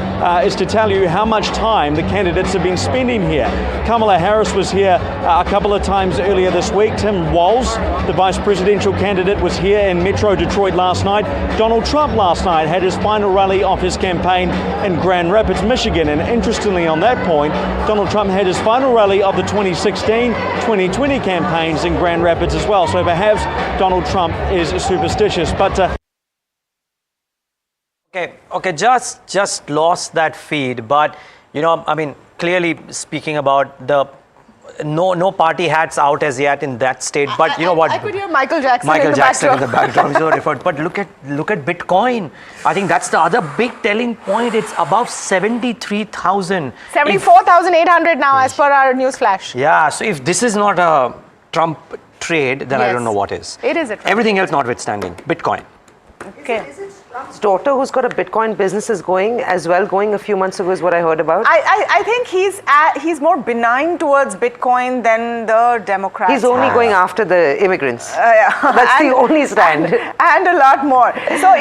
Speaker 12: to tell you how much time the candidates have been spending here. Kamala Harris was here a couple of times earlier this week. Tim Walz, the vice presidential candidate, was here in Metro Detroit last night. Donald Trump last night had his final rally of his campaign in Grand Rapids, Michigan. And interestingly, on that point, Donald Trump had his final rally of the 2016-2020 campaigns in Grand Rapids as well. So perhaps Donald Trump is superstitious. But
Speaker 16: Okay, just lost that feed, but I mean, clearly speaking about the no party hats out as yet in that state, but you know what?
Speaker 21: I could hear Michael Jackson
Speaker 16: in
Speaker 21: backdrop.
Speaker 16: the background. So referred, but look at Bitcoin. I think that's the other big telling point. It's above 73,000.
Speaker 21: 74,800 now, as per our news flash.
Speaker 16: Yeah. So if this is not a Trump trade, then I don't know what is.
Speaker 21: It is a Trump.
Speaker 16: Everything else notwithstanding, Bitcoin.
Speaker 13: Okay. Trump's daughter, who's got a Bitcoin business, is going a few months ago, is what I heard about.
Speaker 21: I think he's more benign towards Bitcoin than the Democrats.
Speaker 13: He's only going after the immigrants. That's the only stand.
Speaker 21: And a lot more. So,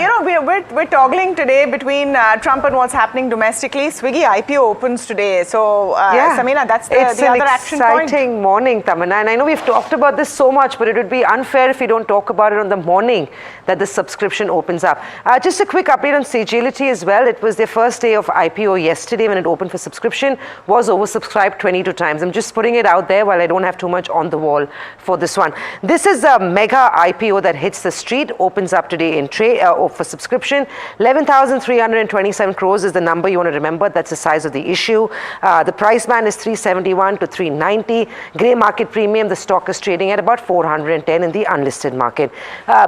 Speaker 21: we're toggling today between Trump and what's happening domestically. Swiggy IPO opens today. So, Samina, that's the other action point.
Speaker 13: It's an exciting morning, Tamanna. And I know we've talked about this so much, but it would be unfair if we don't talk about it on the morning that the subscription opens up. Just a quick update on Sagility as well. It was their first day of IPO yesterday when it opened for subscription. Was oversubscribed 22 times. I'm just putting it out there while I don't have too much on the wall for this one. This is a mega IPO that hits the street, opens up today in trade for subscription. 11,327 crores is the number you want to remember. That's the size of the issue. The price band is 371 to 390. Grey market premium, the stock is trading at about 410 in the unlisted market.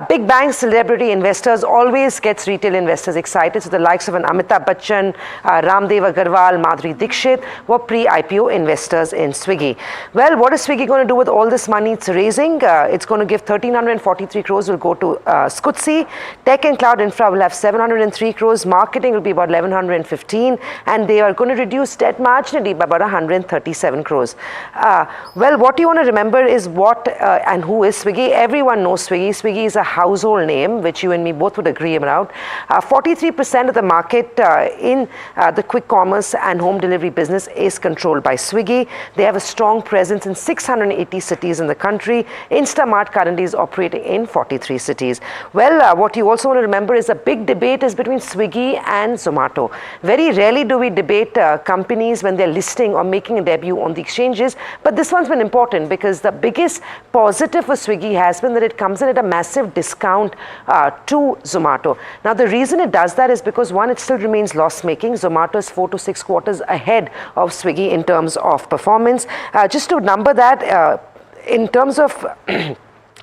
Speaker 13: Big banks, celebrity investors always gets retail investors excited. So the likes of an Amitabh Bachchan, Ramdev Agarwal, Madhuri Dixit were pre-IPO investors in Swiggy. Well, what is Swiggy going to do with all this money it's raising? It's going to give 1,343 crores will go to Skutsi. Tech and cloud infra will have 703 crores. Marketing will be about 1,115. And they are going to reduce debt marginally by about 137 crores. Well, what you want to remember is what and who is Swiggy. Everyone knows Swiggy. Swiggy is a household name, which you and me both would agree about. 43% of the market in the quick commerce and home delivery business is controlled by Swiggy. They have a strong presence in 680 cities in the country. Instamart currently is operating in 43 cities. Well, what you also want to remember is a big debate is between Swiggy and Zomato. Very rarely do we debate companies when they're listing or making a debut on the exchanges, but this one's been important because the biggest positive for Swiggy has been that it comes in at a massive discount to Zomato. Now, the reason it does that is because, one, it still remains loss-making. Zomato is 4 to 6 quarters ahead of Swiggy in terms of performance. Just to number that, in terms of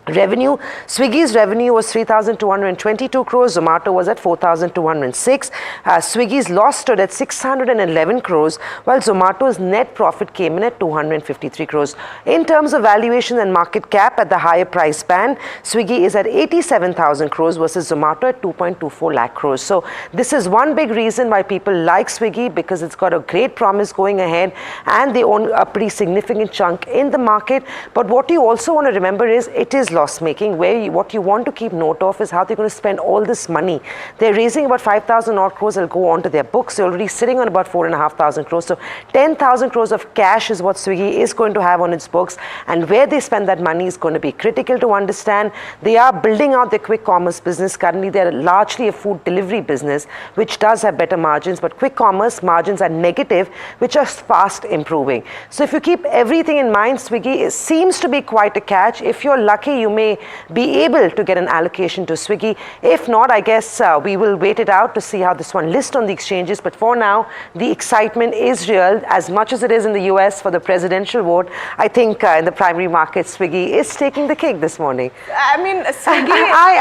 Speaker 13: revenue, Swiggy's revenue was 3,222 crores. Zomato was at 4,206. Swiggy's loss stood at 611 crores, while Zomato's net profit came in at 253 crores. In terms of valuation and market cap at the higher price band, Swiggy is at 87,000 crores versus Zomato at 2.24 lakh crores. So this is one big reason why people like Swiggy, because it's got a great promise going ahead and they own a pretty significant chunk in the market. But what you also want to remember is it is loss-making, where what you want to keep note of is how they're going to spend all this money. They're raising about 5,000 odd crores that will go onto their books. They're already sitting on about 4,500 crores. So 10,000 crores of cash is what Swiggy is going to have on its books. And where they spend that money is going to be critical to understand. They are building out their quick commerce business. Currently, they're largely a food delivery business, which does have better margins. But quick commerce margins are negative, which are fast improving. So if you keep everything in mind, Swiggy seems to be quite a catch. If you're lucky lucky, you may be able to get an allocation to Swiggy. If not, I guess we will wait it out to see how this one lists on the exchanges. But for now, the excitement is real. As much as it is in the US for the presidential vote, I think in the primary market, Swiggy is taking the cake this morning.
Speaker 21: I mean, Swiggy...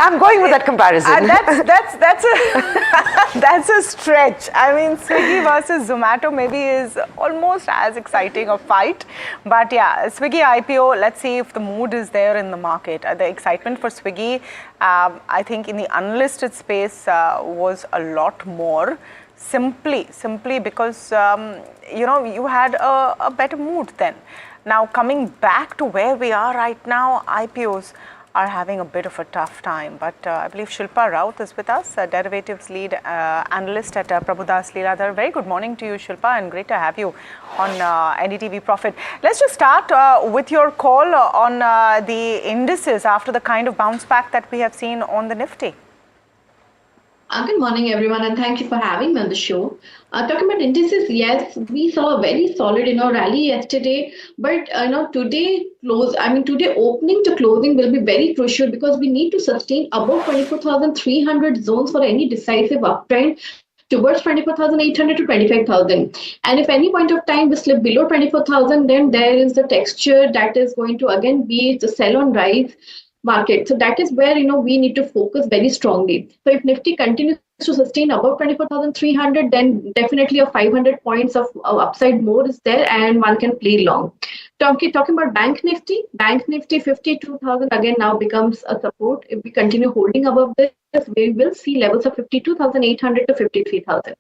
Speaker 13: I'm going with that comparison.
Speaker 21: That's a stretch. I mean, Swiggy versus Zomato maybe is almost as exciting a fight. But yeah, Swiggy IPO, let's see if the mood is there in the market. The excitement for Swiggy, I think in the unlisted space was a lot more. Simply because, you had a better mood then. Now, coming back to where we are right now, IPOs are having a bit of a tough time. But I believe Shilpa Raut is with us, derivatives lead analyst at Prabhudas Lilladher. Very good morning to you, Shilpa, and great to have you on NDTV Profit. Let's just start with your call on the indices after the kind of bounce back that we have seen on the Nifty.
Speaker 2: Good morning, everyone, and thank you for having me on the show. Talking about indices, yes, we saw a very solid, rally yesterday. But today opening to closing will be very crucial because we need to sustain above 24,300 zones for any decisive uptrend towards 24,800 to 25,000. And if any point of time we slip below 24,000, then there is the texture that is going to again be the sell on rise market. So that is where we need to focus very strongly. So if Nifty continues to sustain above 24,300, then definitely a 500 points of upside more is there and one can play long. Talking about Bank Nifty 52,000 again now becomes a support. If we continue holding above this, we will see levels of 52,800 to 53,000.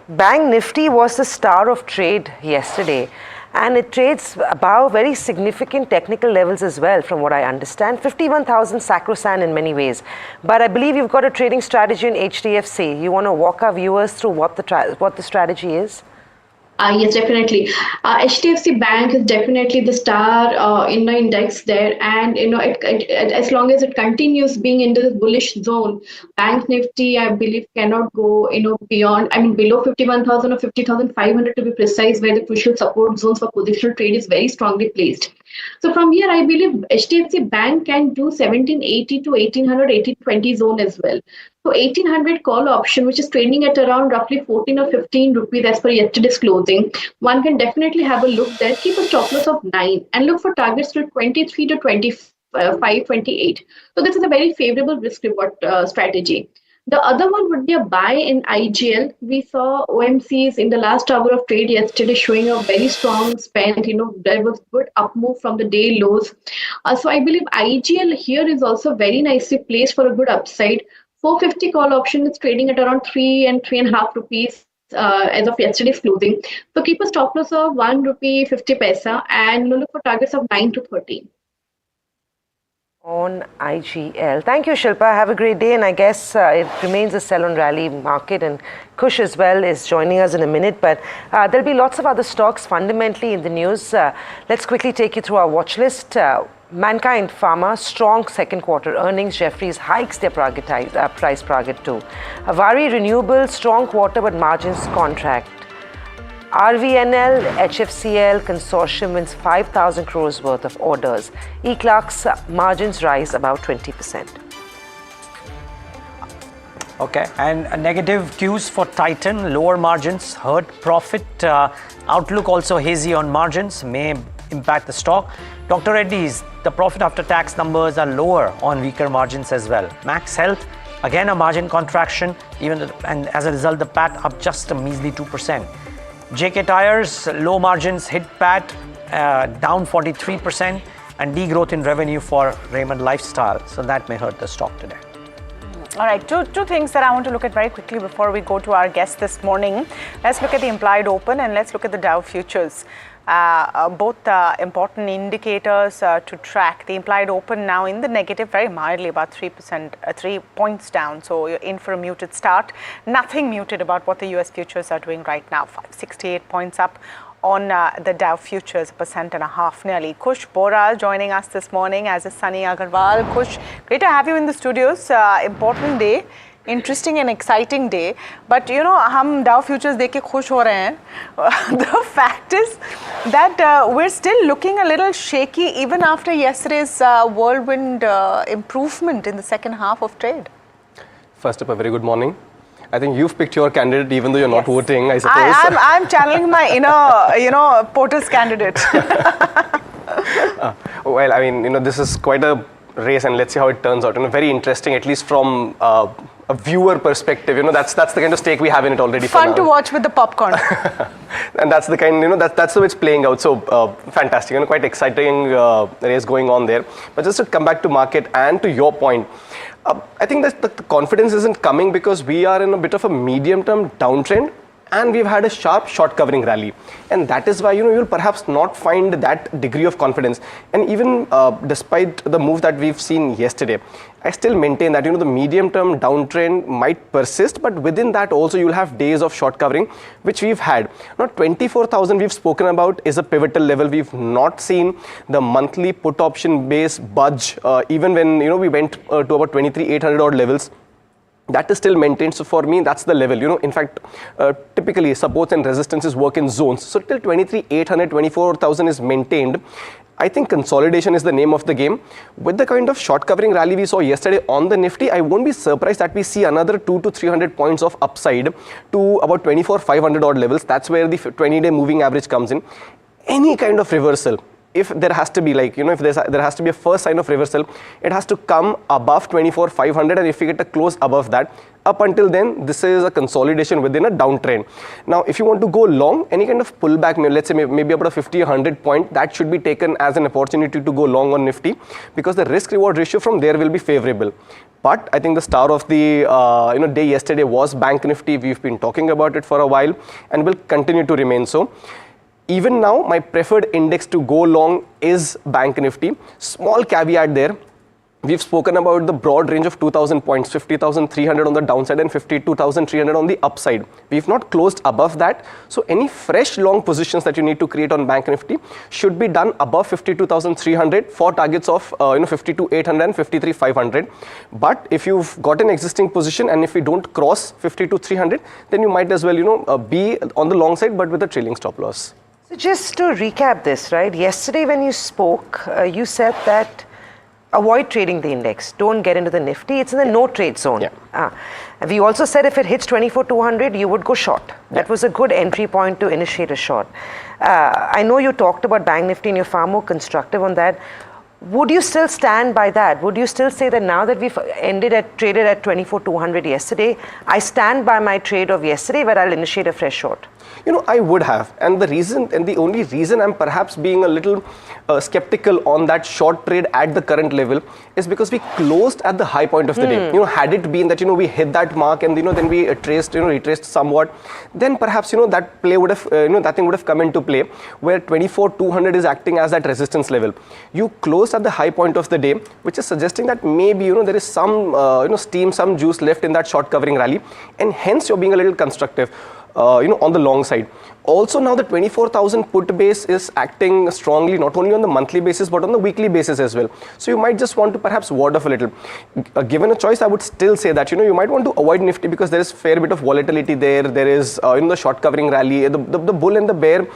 Speaker 13: Bank Nifty was the star of trade yesterday. And it trades above very significant technical levels as well, from what I understand. 51,000 sacrosanct in many ways. But I believe you've got a trading strategy in HDFC. You want to walk our viewers through what the strategy is?
Speaker 2: Yes, definitely. HDFC Bank is definitely the star in the index there, and as long as it continues being in the bullish zone, Bank Nifty, I believe, cannot go beyond. Below 51,000 or 50,500 to be precise, where the crucial support zones for positional trade is very strongly placed. So from here, I believe HDFC Bank can do 1780 to 1800, 1820 zone as well. So 1800 call option, which is trading at around roughly 14 or 15 rupees as per yesterday's closing, one can definitely have a look there. Keep a stop loss of 9 and look for targets to 23 to 25, 28. So this is a very favorable risk reward strategy. The other one would be a buy in IGL. We saw OMCs in the last hour of trade yesterday showing a very strong spend. There was good up move from the day lows. So I believe IGL here is also very nicely placed for a good upside. 450 call option is trading at around 3 and 3.5 rupees as of yesterday's closing. So keep a stop loss of 1 rupee 50 paisa and look for targets of 9 to 13.
Speaker 13: On IGL. Thank you, Shilpa. Have a great day. And I guess it remains a sell on rally market. And Kush as well is joining us in a minute. But there'll be lots of other stocks fundamentally in the news. Let's quickly take you through our watch list. Mankind Pharma, strong second quarter earnings. Jefferies hikes their price target too. Avari Renewable, strong quarter but margins contract. RVNL, HFCL consortium wins 5,000 crores worth of orders. E-Clerk's margins rise about 20%.
Speaker 16: Okay, and negative cues for Titan, lower margins, hurt profit. Outlook also hazy on margins, may impact the stock. Dr. Reddy's, the profit after tax numbers are lower on weaker margins as well. Max Health, again a margin contraction, and as a result the PAT up just a measly 2%. JK Tires, low margins hit PAT, down 43%, and degrowth in revenue for Raymond Lifestyle. So that may hurt the stock today.
Speaker 21: All right, two things that I want to look at very quickly before we go to our guest this morning. Let's look at the implied open and let's look at the Dow futures. Both important indicators to track. The implied open now in the negative very mildly, about 3%, 3 points down. So you're in for a muted start. Nothing muted about what the US futures are doing right now. 568 points up on the Dow futures, 1.5% nearly. Kush Boral joining us this morning, as is Sunny Agarwal. Kush, great to have you in the studios. Important day. interesting and exciting day. But you know, हम Dow futures देख के खुश हो रहे हैं. The fact is that we're still looking a little shaky even after yesterday's whirlwind improvement in the second half of trade.
Speaker 3: First up, a very good morning. I think you've picked your candidate even though you're not voting, I suppose.
Speaker 21: I'm channeling my inner, POTUS candidate.
Speaker 3: Well, I mean, this is quite a race, and let's see how it turns out. Very interesting, at least from a viewer perspective. That's the kind of stake we have in it already.
Speaker 21: Fun to watch with the popcorn.
Speaker 3: And that's the kind, that's the way it's playing out. So fantastic, quite exciting race going on there. But just to come back to market and to your point, I think that the confidence isn't coming because we are in a bit of a medium-term downtrend. And we've had a sharp short covering rally, and that is why you'll perhaps not find that degree of confidence. And even despite the move that we've seen yesterday, I still maintain that the medium term downtrend might persist, but within that also you'll have days of short covering, which we've had. Now 24,000 we've spoken about is a pivotal level. We've not seen the monthly put option base budge even when we went to about 23,800 odd levels. That is still maintained. So for me, that's the level. In fact, typically supports and resistances work in zones. So till 23,800, 24,000 is maintained. I think consolidation is the name of the game. With the kind of short covering rally we saw yesterday on the Nifty, I won't be surprised that we see another 200 to 300 points of upside to about 24,500 odd levels. That's where the 20-day moving average comes in. Any kind of reversal, if there has to be if there has to be a first sign of reversal, it has to come above 24,500, and if we get a close above that, up until then, this is a consolidation within a downtrend. Now, if you want to go long, any kind of pullback, let's say maybe about a 50, 100 point, that should be taken as an opportunity to go long on Nifty, because the risk-reward ratio from there will be favorable. But I think the star of the day yesterday was Bank Nifty. We've been talking about it for a while, and will continue to remain so. Even now, my preferred index to go long is Bank Nifty. Small caveat there. We've spoken about the broad range of 2,000 points, 50,300 on the downside and 52,300 on the upside. We've not closed above that. So any fresh long positions that you need to create on Bank Nifty should be done above 52,300 for targets of 52,800 and 53,500. But if you've got an existing position and if we don't cross 52,300, then you might as well be on the long side, but with a trailing stop loss.
Speaker 13: So just to recap this, right? Yesterday when you spoke, you said that avoid trading the index. Don't get into the Nifty. It's in the no trade zone. Yeah. We also said if it hits 24,200, you would go short. That was a good entry point to initiate a short. I know you talked about Bank Nifty and you're far more constructive on that. Would you still stand by that? Would you still say that now that we've traded at 24,200 yesterday, I stand by my trade of yesterday where I'll initiate a fresh short?
Speaker 3: I would have, and the only reason I'm perhaps being a little skeptical on that short trade at the current level is because we closed at the high point of the day. Had it been that we hit that mark and then we retraced somewhat, then perhaps that play would have that thing would have come into play where 24,200 is acting as that resistance level. You closed at the high point of the day, which is suggesting that maybe there is some steam, some juice left in that short covering rally, and hence you're being a little constructive. On the long side. Also now the 24,000 put base is acting strongly not only on the monthly basis but on the weekly basis as well. So you might just want to perhaps ward off a little. Given a choice, I would still say that you might want to avoid Nifty because there is fair bit of volatility there. There is the short covering rally, the bull and the bear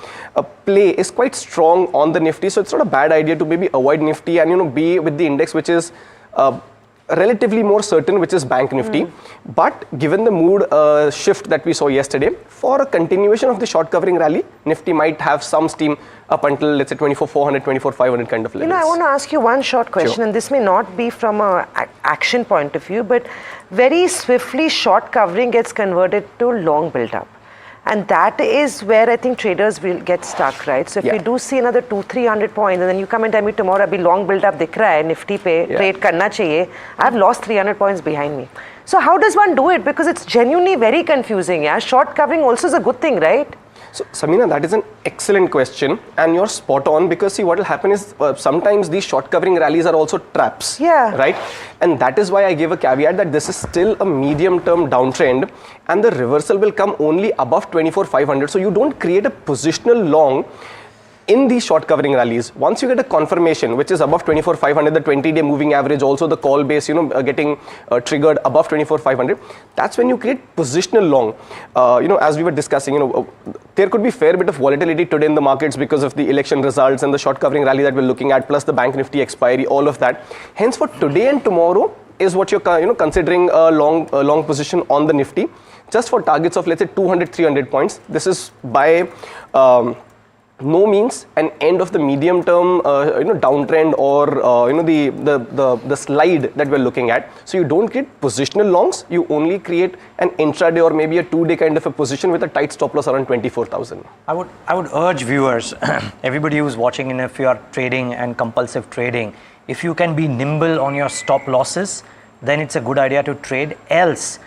Speaker 3: play is quite strong on the Nifty. So it's not a bad idea to maybe avoid Nifty and be with the index which is relatively more certain, which is Bank Nifty. But given the mood shift that we saw yesterday, for a continuation of the short covering rally, Nifty might have some steam up until, let's say, 24,400, 24,500 kind of levels.
Speaker 13: I want to ask you one short question, and this may not be from an action point of view, but very swiftly short covering gets converted to long build-up. And that is where I think traders will get stuck, right? So if we do see another 200-300 points, and then you come and tell me tomorrow, abhi long build-up dikh raha hai, Nifty pe trade karna chahiye, I've lost 300 points behind me. So how does one do it? Because it's genuinely very confusing. Short covering also is a good thing, right?
Speaker 3: So, Samina, that is an excellent question, and you're spot on, because see what will happen is sometimes these short covering rallies are also traps, right? And that is why I gave a caveat that this is still a medium term downtrend and the reversal will come only above 24,500. So you don't create a positional long in these short covering rallies, once you get a confirmation which is above 24,500, the 20-day moving average, also the call base, getting triggered above 24,500, that's when you create positional long. As we were discussing, there could be fair bit of volatility today in the markets because of the election results and the short covering rally that we're looking at, plus the bank nifty expiry, all of that. Hence, for today and tomorrow is what you're considering a long position on the nifty, just for targets of, let's say, 200-300 points. This is by no means an end of the medium term downtrend or the slide that we're looking at. So you don't create positional longs, you only create an intraday or maybe a 2-day kind of a position with a tight stop loss around 24,000.
Speaker 16: I would urge viewers, everybody who's watching, and if you are trading and compulsive trading, if you can be nimble on your stop losses, then it's a good idea to trade. Else,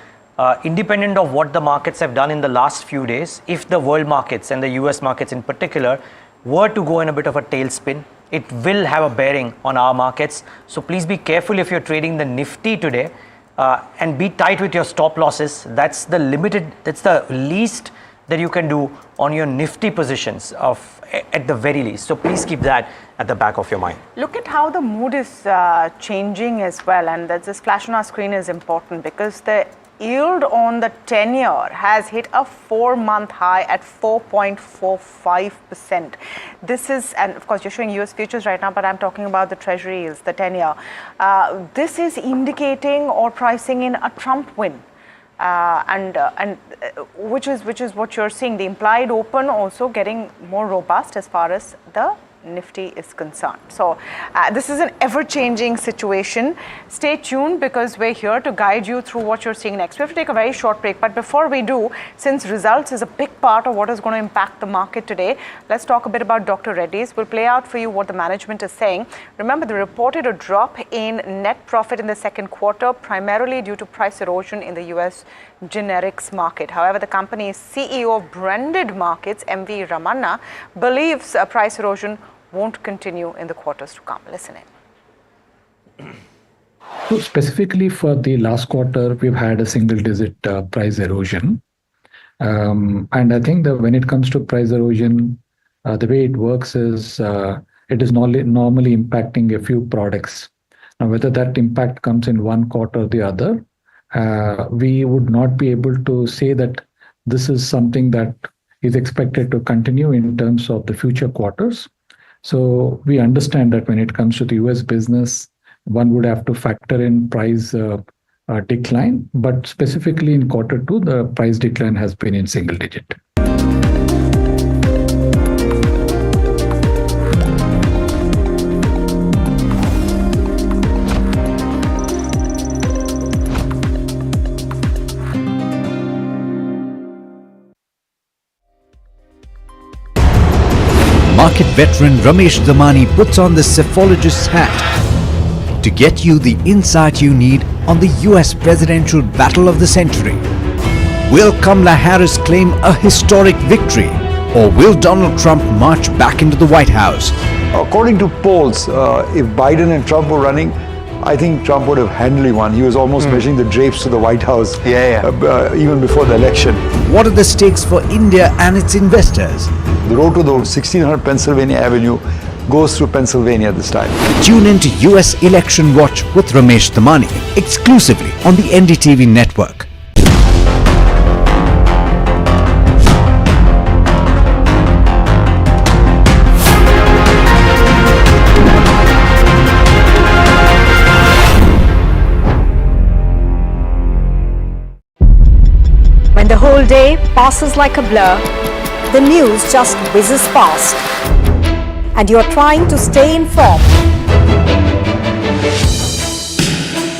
Speaker 16: independent of what the markets have done in the last few days, if the world markets and the US markets in particular were to go in a bit of a tailspin, it will have a bearing on our markets. So please be careful if you're trading the Nifty today, and be tight with your stop losses. That's the least that you can do on your Nifty positions at the very least. So please keep that at the back of your mind.
Speaker 21: Look at how the mood is changing as well, and that this flash on our screen is important because the yield on the 10-year has hit a 4-month high at 4.45%. This is, and of course you're showing US futures right now, but I'm talking about the treasury yields, the 10-year. This is indicating or pricing in a Trump win. Which is what you're seeing. The implied open also getting more robust as far as the Nifty is concerned. So this is an ever-changing situation. Stay tuned because we're here to guide you through what you're seeing next. We have to take a very short break, but before we do, since results is a big part of what is going to impact the market today, let's talk a bit about Dr. Reddy's. We'll play out for you what the management is saying. Remember, they reported a drop in net profit in the second quarter, primarily due to price erosion in the US generics market. However, the company's CEO of branded markets, MV Ramanna, believes price erosion won't continue in the quarters to come. Listen in.
Speaker 4: So specifically for the last quarter, we've had a single-digit price erosion. And I think that when it comes to price erosion, the way it works is it is normally impacting a few products. Now, whether that impact comes in one quarter or the other, we would not be able to say that this is something that is expected to continue in terms of the future quarters. So we understand that when it comes to the US business, one would have to factor in price decline, but specifically in quarter two, the price decline has been in single digit.
Speaker 15: Market veteran Ramesh Damani puts on the cephologist's hat to get you the insight you need on the US presidential battle of the century. Will Kamala Harris claim a historic victory, or will Donald Trump march back into the White House?
Speaker 20: According to polls, if Biden and Trump were running, I think Trump would have handily won. He was almost measuring the drapes to the White House even before the election.
Speaker 15: What are the stakes for India and its investors?
Speaker 20: The road to the 1600 Pennsylvania Avenue goes through Pennsylvania this time.
Speaker 15: Tune in to US Election Watch with Ramesh Damani exclusively on the NDTV network.
Speaker 19: When the whole day passes like a blur, the news just whizzes past, and you're trying to stay informed.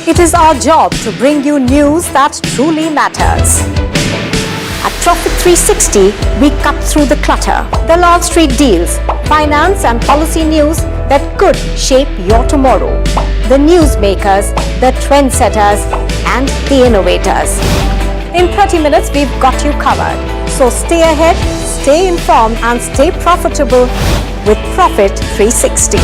Speaker 19: It is our job to bring you news that truly matters. At Profit 360, we cut through the clutter, the Wall Street deals, finance and policy news that could shape your tomorrow. The newsmakers, the trendsetters, and the innovators. In 30 minutes, we've got you covered. So stay ahead, stay informed, and stay profitable with Profit 360.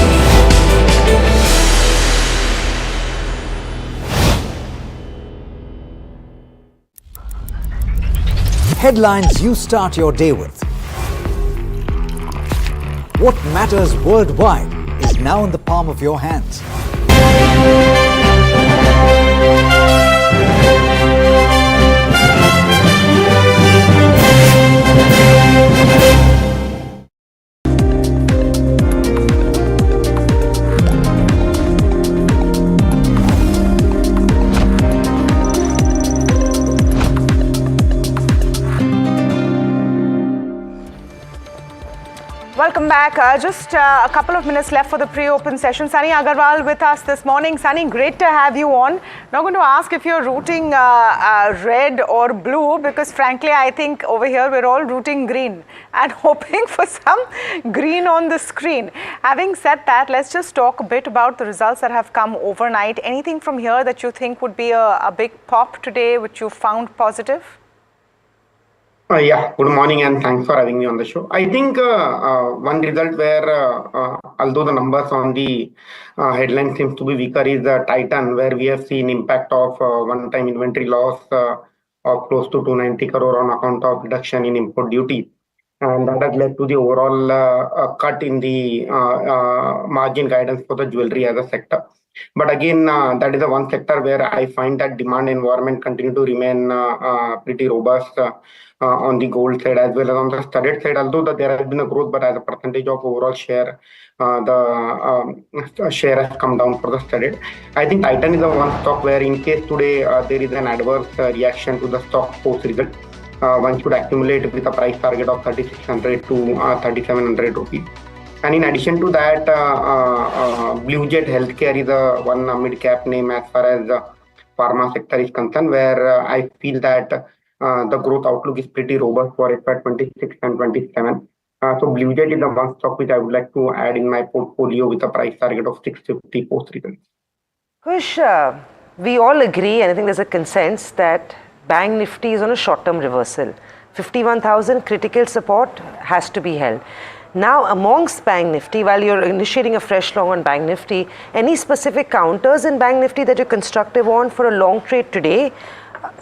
Speaker 15: Headlines you start your day with. What matters worldwide is now in the palm of your hands.
Speaker 21: Welcome back. Just a couple of minutes left for the pre-open session. Sunny Agarwal with us this morning. Sunny, great to have you on. Not going to ask if you're rooting red or blue, because frankly, I think over here we're all rooting green and hoping for some green on the screen. Having said that, let's just talk a bit about the results that have come overnight. Anything from here that you think would be a big pop today, which you found positive?
Speaker 10: Yeah, good morning and thanks for having me on the show. I think one result where, although the numbers on the headline seems to be weaker, is Titan, where we have seen impact of one-time inventory loss of close to 290 crore on account of reduction in import duty. And that has led to the overall cut in the margin guidance for the jewelry as a sector. But again, that is the one sector where I find that demand environment continue to remain pretty robust on the gold side as well as on the studded side. Although there has been a growth, but as a percentage of overall share, the share has come down for the studded. I think Titan is the one stock where, in case today there is an adverse reaction to the stock post result, one should accumulate with a price target of 3,600 to 3,700 rupees. And in addition to that, Blue Jet Healthcare is one mid-cap name as far as the pharma sector is concerned, where I feel that the growth outlook is pretty robust for FY 26 and 27. So Blue Jet is the one stock which I would like to add in my portfolio with a price target of 650 post results.
Speaker 13: Kush, we all agree, and I think there's a consensus that Bank Nifty is on a short-term reversal. 51,000 critical support has to be held. Now, amongst Bank Nifty, while you're initiating a fresh long on Bank Nifty, any specific counters in Bank Nifty that you're constructive on for a long trade today?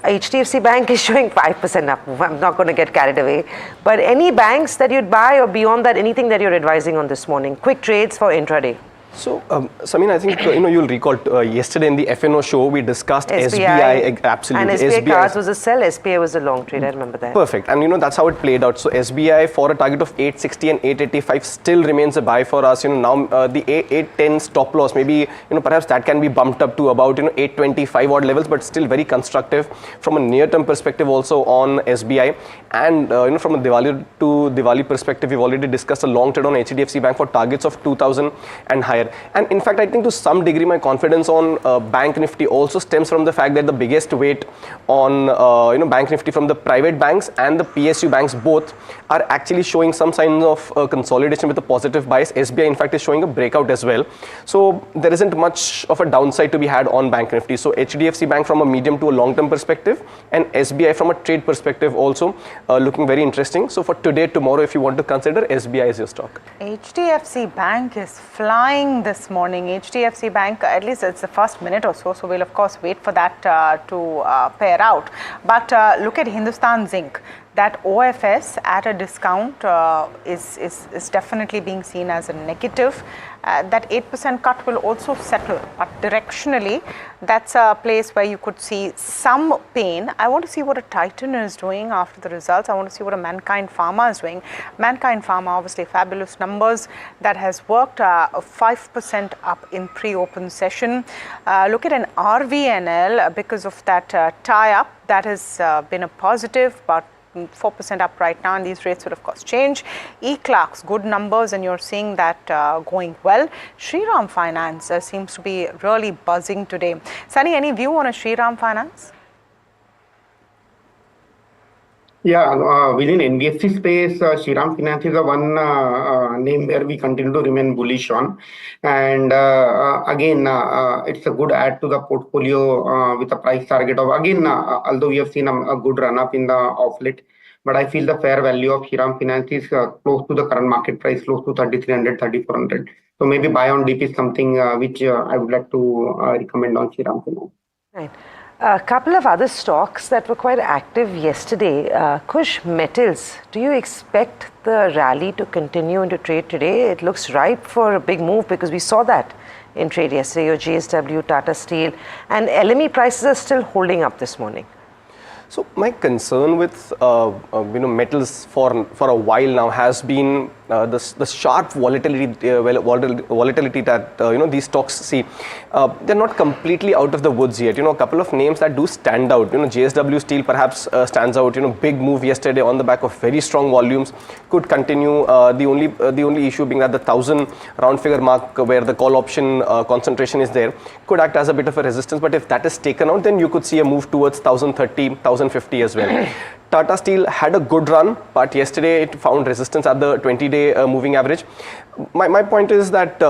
Speaker 13: HDFC Bank is showing 5% up. I'm not going to get carried away. But any banks that you'd buy, or beyond that, anything that you're advising on this morning? Quick trades for intraday.
Speaker 3: So, Samin, I think you'll recall yesterday in the FNO show we discussed SBI. Absolutely.
Speaker 13: And SBI cards was a sell, SBI was a long trade. I remember that.
Speaker 3: Perfect. And that's how it played out. So SBI for a target of 860 and 885 still remains a buy for us. Now the 810 stop loss, maybe perhaps that can be bumped up to about 825 odd levels, but still very constructive from a near-term perspective also on SBI. And from a Diwali to Diwali perspective, we've already discussed a long trade on HDFC Bank for targets of 2000 and higher. And in fact, I think to some degree my confidence on Bank Nifty also stems from the fact that the biggest weight on Bank Nifty from the private banks and the PSU banks both are actually showing some signs of consolidation with a positive bias. SBI in fact is showing a breakout as well. So there isn't much of a downside to be had on Bank Nifty. So HDFC Bank from a medium to a long-term perspective and SBI from a trade perspective also looking very interesting. So for today, tomorrow, if you want to consider, SBI is your stock.
Speaker 21: HDFC Bank is flying this morning. HDFC Bank, at least it's the first minute or so, so we'll of course wait for that to pair out. But look at Hindustan Zinc. That OFS at a discount is definitely being seen as a negative. That 8% cut will also settle, but directionally, that's a place where you could see some pain. I want to see what a Titan is doing after the results. I want to see what a Mankind Pharma is doing. Mankind Pharma, obviously fabulous numbers. That has worked 5% up in pre-open session. Look at an RVNL because of that tie-up. That has been a positive, but 4% up right now, and these rates will of course change. E-Clarks, good numbers, and you're seeing that going well. Shriram Finance seems to be really buzzing today. Sunny, any view on a Shriram Finance?
Speaker 10: Yeah, within NBFC space, Shriram Finance is the one name where we continue to remain bullish on. And again, it's a good add to the portfolio with a price target of, again, although we have seen a good run up in the off-late, but I feel the fair value of Shriram Finance is close to the current market price, close to 3,300, 3,400. So maybe buy on dip is something which I would like to recommend on Shriram Finance.
Speaker 13: Right. A couple of other stocks that were quite active yesterday. Kush Metals, do you expect the rally to continue into trade today? It looks ripe for a big move because we saw that in trade yesterday. Your JSW, Tata Steel, and LME prices are still holding up this morning.
Speaker 3: So my concern with metals for a while now has been the sharp volatility that these stocks see. They're not completely out of the woods yet. A couple of names that do stand out. JSW Steel perhaps stands out. Big move yesterday on the back of very strong volumes. Could continue. The only issue being that the 1,000 round figure mark where the call option concentration is there could act as a bit of a resistance. But if that is taken out, then you could see a move towards 1,030, 1,050 as well. Tata Steel had a good run, but yesterday it found resistance at the 20-day moving average. My point is that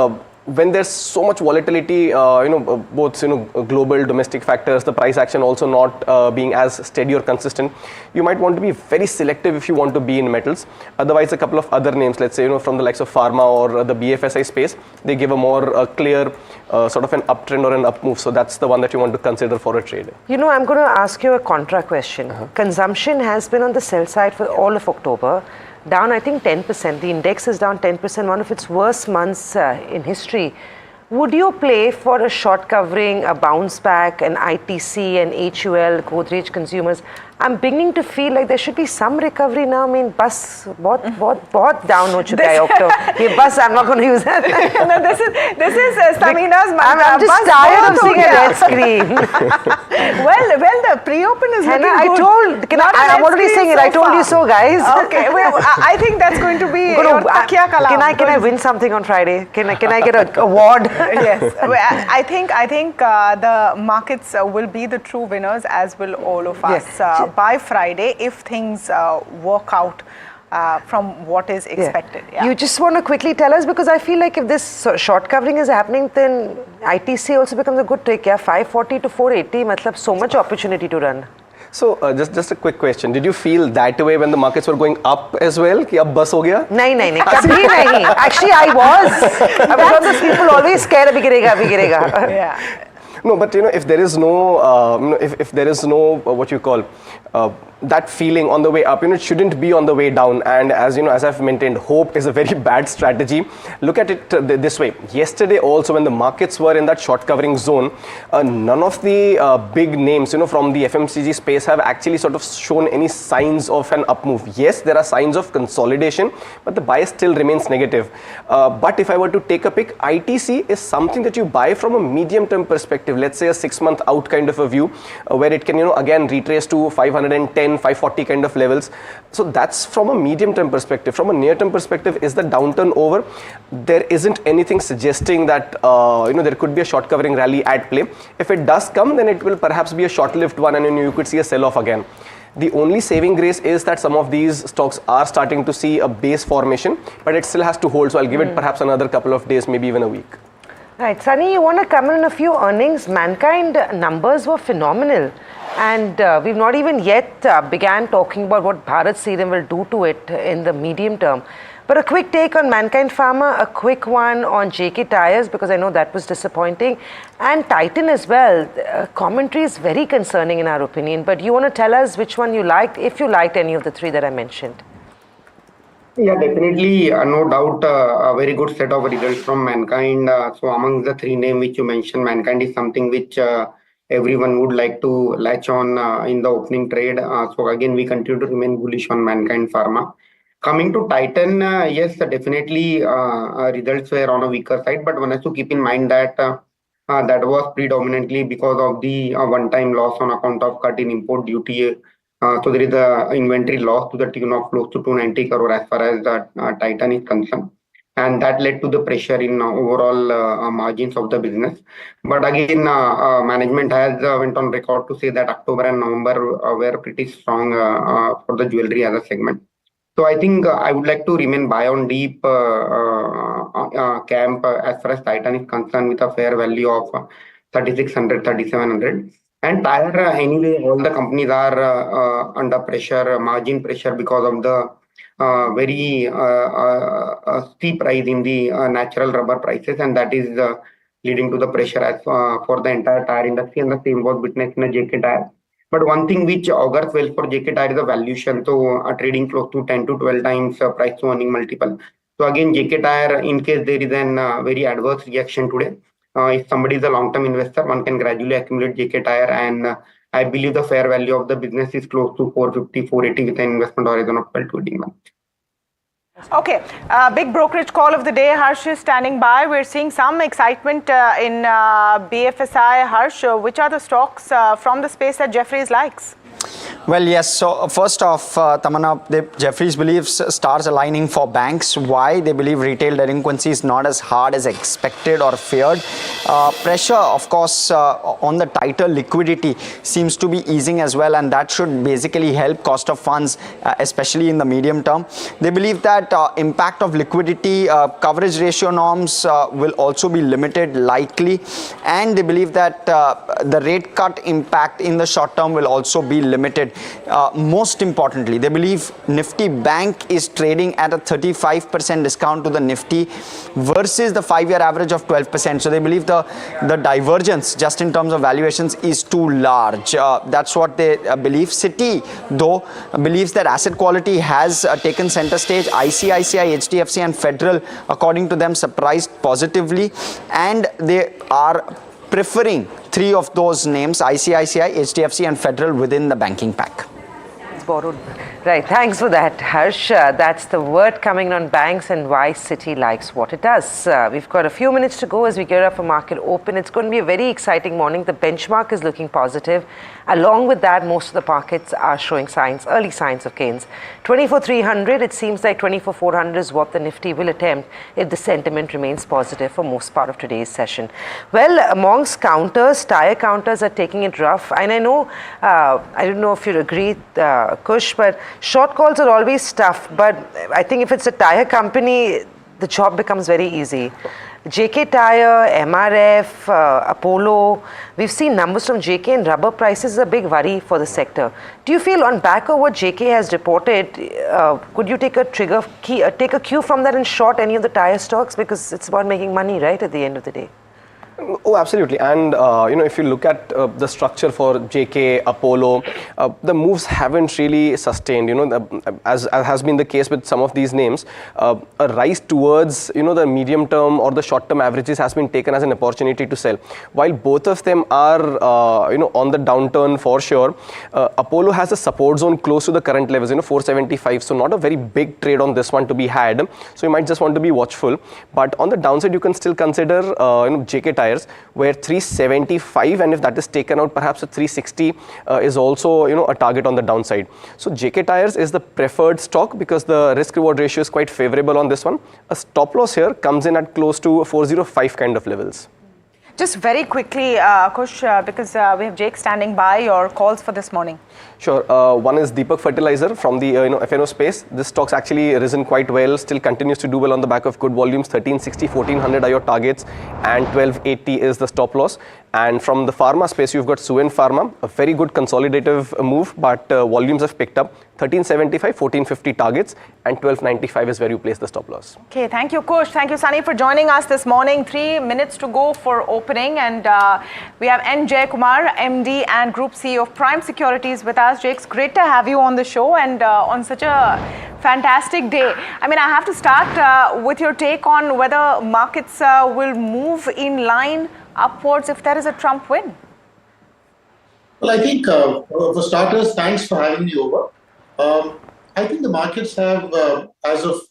Speaker 3: when there's so much volatility, both global, domestic factors, the price action also not being as steady or consistent, you might want to be very selective if you want to be in metals. Otherwise, a couple of other names, let's say from the likes of pharma or the BFSI space, they give a more clear sort of an uptrend or an up move. So that's the one that you want to consider for a trade.
Speaker 13: I'm going to ask you a contra question. Consumption has been on the sell side for all of October. Down, I think, 10%. The index is down 10%, one of its worst months in history. Would you play for a short covering, a bounce back, an ITC, an HUL, Godrej Consumers? I'm beginning to feel like there should be some recovery now. I mean, bus, बहुत down हो चुका है October. ये bus, I'm not going to use that.
Speaker 21: No, this is Samina's mantra.
Speaker 13: I'm just tired of seeing a red screen.
Speaker 21: well, the pre-open is looking good.
Speaker 13: I'm already saying it. I told you so, guys.
Speaker 21: Okay, well, I think that's going to be your takia kalam.
Speaker 13: Can I win something on Friday? Can I get an award?
Speaker 21: Yes, I think the markets will be the true winners, as will all of us. Yes. By Friday, if things work out from what is expected.
Speaker 13: Yeah. You just want to quickly tell us, because I feel like if this short covering is happening, then ITC also becomes a good trick. 540 to 480, matlab so much opportunity to run.
Speaker 3: So just a quick question. Did you feel that way when the markets were going up as well? Ki ab bus ho gaya?
Speaker 13: No. Kabhi nahi. Actually, I was. I was one of those people always scared abhi girega.
Speaker 21: Yeah.
Speaker 3: No, but if there is no, if there is no what you call that feeling on the way up, it shouldn't be on the way down. And as as I've maintained, hope is a very bad strategy. Look at it this way. Yesterday also, when the markets were in that short covering zone, none of the big names from the FMCG space have actually sort of shown any signs of an up move. Yes, there are signs of consolidation, but the bias still remains negative. But if I were to take a pick, ITC is something that you buy from a medium term perspective. Let's say a 6-month out kind of a view, where it can again retrace to 510, 540 kind of levels. So that's from a medium term perspective. From a near term perspective, is the downturn over? There isn't anything suggesting that there could be a short covering rally at play. If it does come, then it will perhaps be a short lived one, and you could see a sell off again. The only saving grace is that some of these stocks are starting to see a base formation, but it still has to hold. So I'll give it perhaps another couple of days, maybe even a week.
Speaker 13: Right, Sunny, you want to come in on a few earnings? Mankind numbers were phenomenal, and we've not even yet began talking about what Bharat Serum will do to it in the medium term. But a quick take on Mankind Pharma, a quick one on JK Tyres, because I know that was disappointing, and Titan as well. Commentary is very concerning in our opinion, but you want to tell us which one you liked, if you liked any of the three that I mentioned.
Speaker 10: Yeah, definitely, no doubt, a very good set of results from Mankind. So among the three names which you mentioned, Mankind is something which everyone would like to latch on in the opening trade. So again, we continue to remain bullish on Mankind Pharma. Coming to Titan, yes, definitely results were on a weaker side, but one has to keep in mind that that was predominantly because of the one-time loss on account of cut in import duty. So there is a inventory loss to the tune of close to 290 crore as far as the Titan is concerned, and that led to the pressure in overall margins of the business. But again, management has went on record to say that October and November were pretty strong for the jewelry as a segment. So I think I would like to remain buy on deep camp as far as Titan is concerned, with a fair value of 3,600, 3,700. And tire, anyway, all the companies are under pressure, margin pressure, because of the very steep rise in the natural rubber prices, and that is leading to the pressure as for the entire tire industry, and the same was witnessed in a JK Tire. But one thing which augurs well for JK Tire is the valuation. So trading close to 10 to 12 times price to earning multiple. So again, JK Tire, in case there is an very adverse reaction today, if somebody is a long-term investor, one can gradually accumulate JK Tire, and I believe the fair value of the business is close to 450, 480 with an investment horizon of 12 to 18 months.
Speaker 21: Okay, big brokerage call of the day. Harsh is standing by. We're seeing some excitement in BFSI. Harsh, which are the stocks from the space that Jefferies likes?
Speaker 8: Well, yes. So first off, Tamanna, Jefferies believes stars aligning for banks. Why? They believe retail delinquency is not as hard as expected or feared. Pressure, of course, on the tighter liquidity seems to be easing as well, and that should basically help cost of funds, especially in the medium term. They believe that impact of liquidity coverage ratio norms will also be limited likely, and they believe that the rate cut impact in the short term will also be limited. Most importantly, they believe Nifty Bank is trading at a 35% discount to the Nifty versus the 5-year average of 12%. So they believe the divergence just in terms of valuations is too large. That's what they believe. Citi, though, believes that asset quality has taken center stage. ICICI, HDFC and Federal, according to them, surprised positively, and they are preferring 3 of those names, ICICI, HDFC and Federal, within the banking pack.
Speaker 13: It's borrowed. Right, thanks for that, Harsh. That's the word coming on banks and why Citi likes what it does. We've got a few minutes to go as we gear up for market open. It's going to be a very exciting morning. The benchmark is looking positive. Along with that, most of the markets are showing early signs of gains. 24,300, it seems like 24,400 is what the Nifty will attempt if the sentiment remains positive for most part of today's session. Well, amongst counters, tire counters are taking it rough. And I know, I don't know if you agree, Kush, but short calls are always tough. But I think if it's a tire company, the job becomes very easy. JK Tire, MRF, Apollo, we've seen numbers from JK and rubber prices is a big worry for the sector. Do you feel on back of what JK has reported, could you take a take a cue from that and short any of the tire stocks? Because it's about making money, right, at the end of the day?
Speaker 3: Oh, absolutely. And, if you look at the structure for JK, Apollo, the moves haven't really sustained, as has been the case with some of these names. A rise towards, the medium term or the short term averages has been taken as an opportunity to sell. While both of them are, on the downturn for sure, Apollo has a support zone close to the current levels, 475. So not a very big trade on this one to be had. So you might just want to be watchful. But on the downside, you can still consider, JK Tires, where 375, and if that is taken out, perhaps a 360 is also a target on the downside. So JK Tires is the preferred stock because the risk reward ratio is quite favorable on this one. A stop loss here comes in at close to 405 kind of levels.
Speaker 21: Just very quickly, Kush, because we have Jake standing by, your calls for this morning.
Speaker 3: Sure. One is Deepak Fertilizer from the FNO space. This stock's actually risen quite well, still continues to do well on the back of good volumes. 1360, 1400 are your targets, and 1280 is the stop loss. And from the pharma space, you've got Suven Pharma, a very good consolidative move, but volumes have picked up. 1375, 1450 targets, and 1295 is where you place the stop loss.
Speaker 21: Okay, thank you, Kush. Thank you, Sunny, for joining us this morning. 3 minutes to go for opening, and we have N. Jayakumar, MD and Group CEO of Prime Securities with us. Jake, it's great to have you on the show and on such a fantastic day. I mean, I have to start with your take on whether markets will move in line upwards if there is a Trump win.
Speaker 11: Well, I think for starters, thanks for having me over. I think the markets have,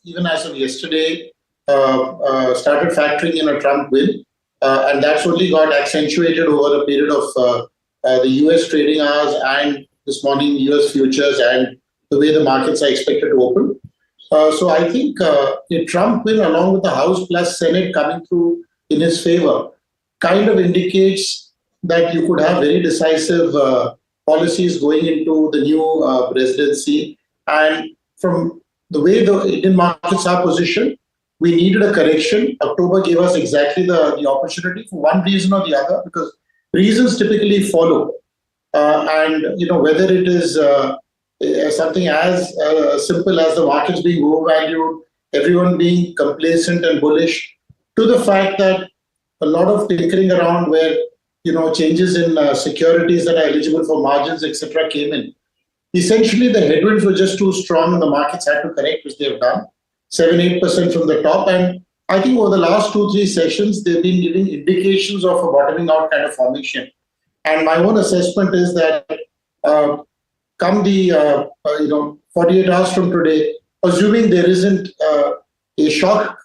Speaker 11: even as of yesterday, started factoring in a Trump win, and that's only got accentuated over a period of the US trading hours and this morning US futures and the way the markets are expected to open. So I think a Trump win along with the House plus Senate coming through in his favor kind of indicates that you could have very decisive policies going into the new presidency. And from the way the Indian markets are positioned, we needed a correction. October gave us exactly the opportunity for one reason or the other, because reasons typically follow. And whether it is something as simple as the markets being overvalued, everyone being complacent and bullish, to the fact that a lot of tinkering around where, changes in securities that are eligible for margins, etc., came in. Essentially, the headwinds were just too strong and the markets had to correct, which they've done, 7-8% from the top. And I think over the last 2-3 sessions, they've been giving indications of a bottoming out kind of formation. And my own assessment is that come the 48 hours from today, assuming there isn't a shock,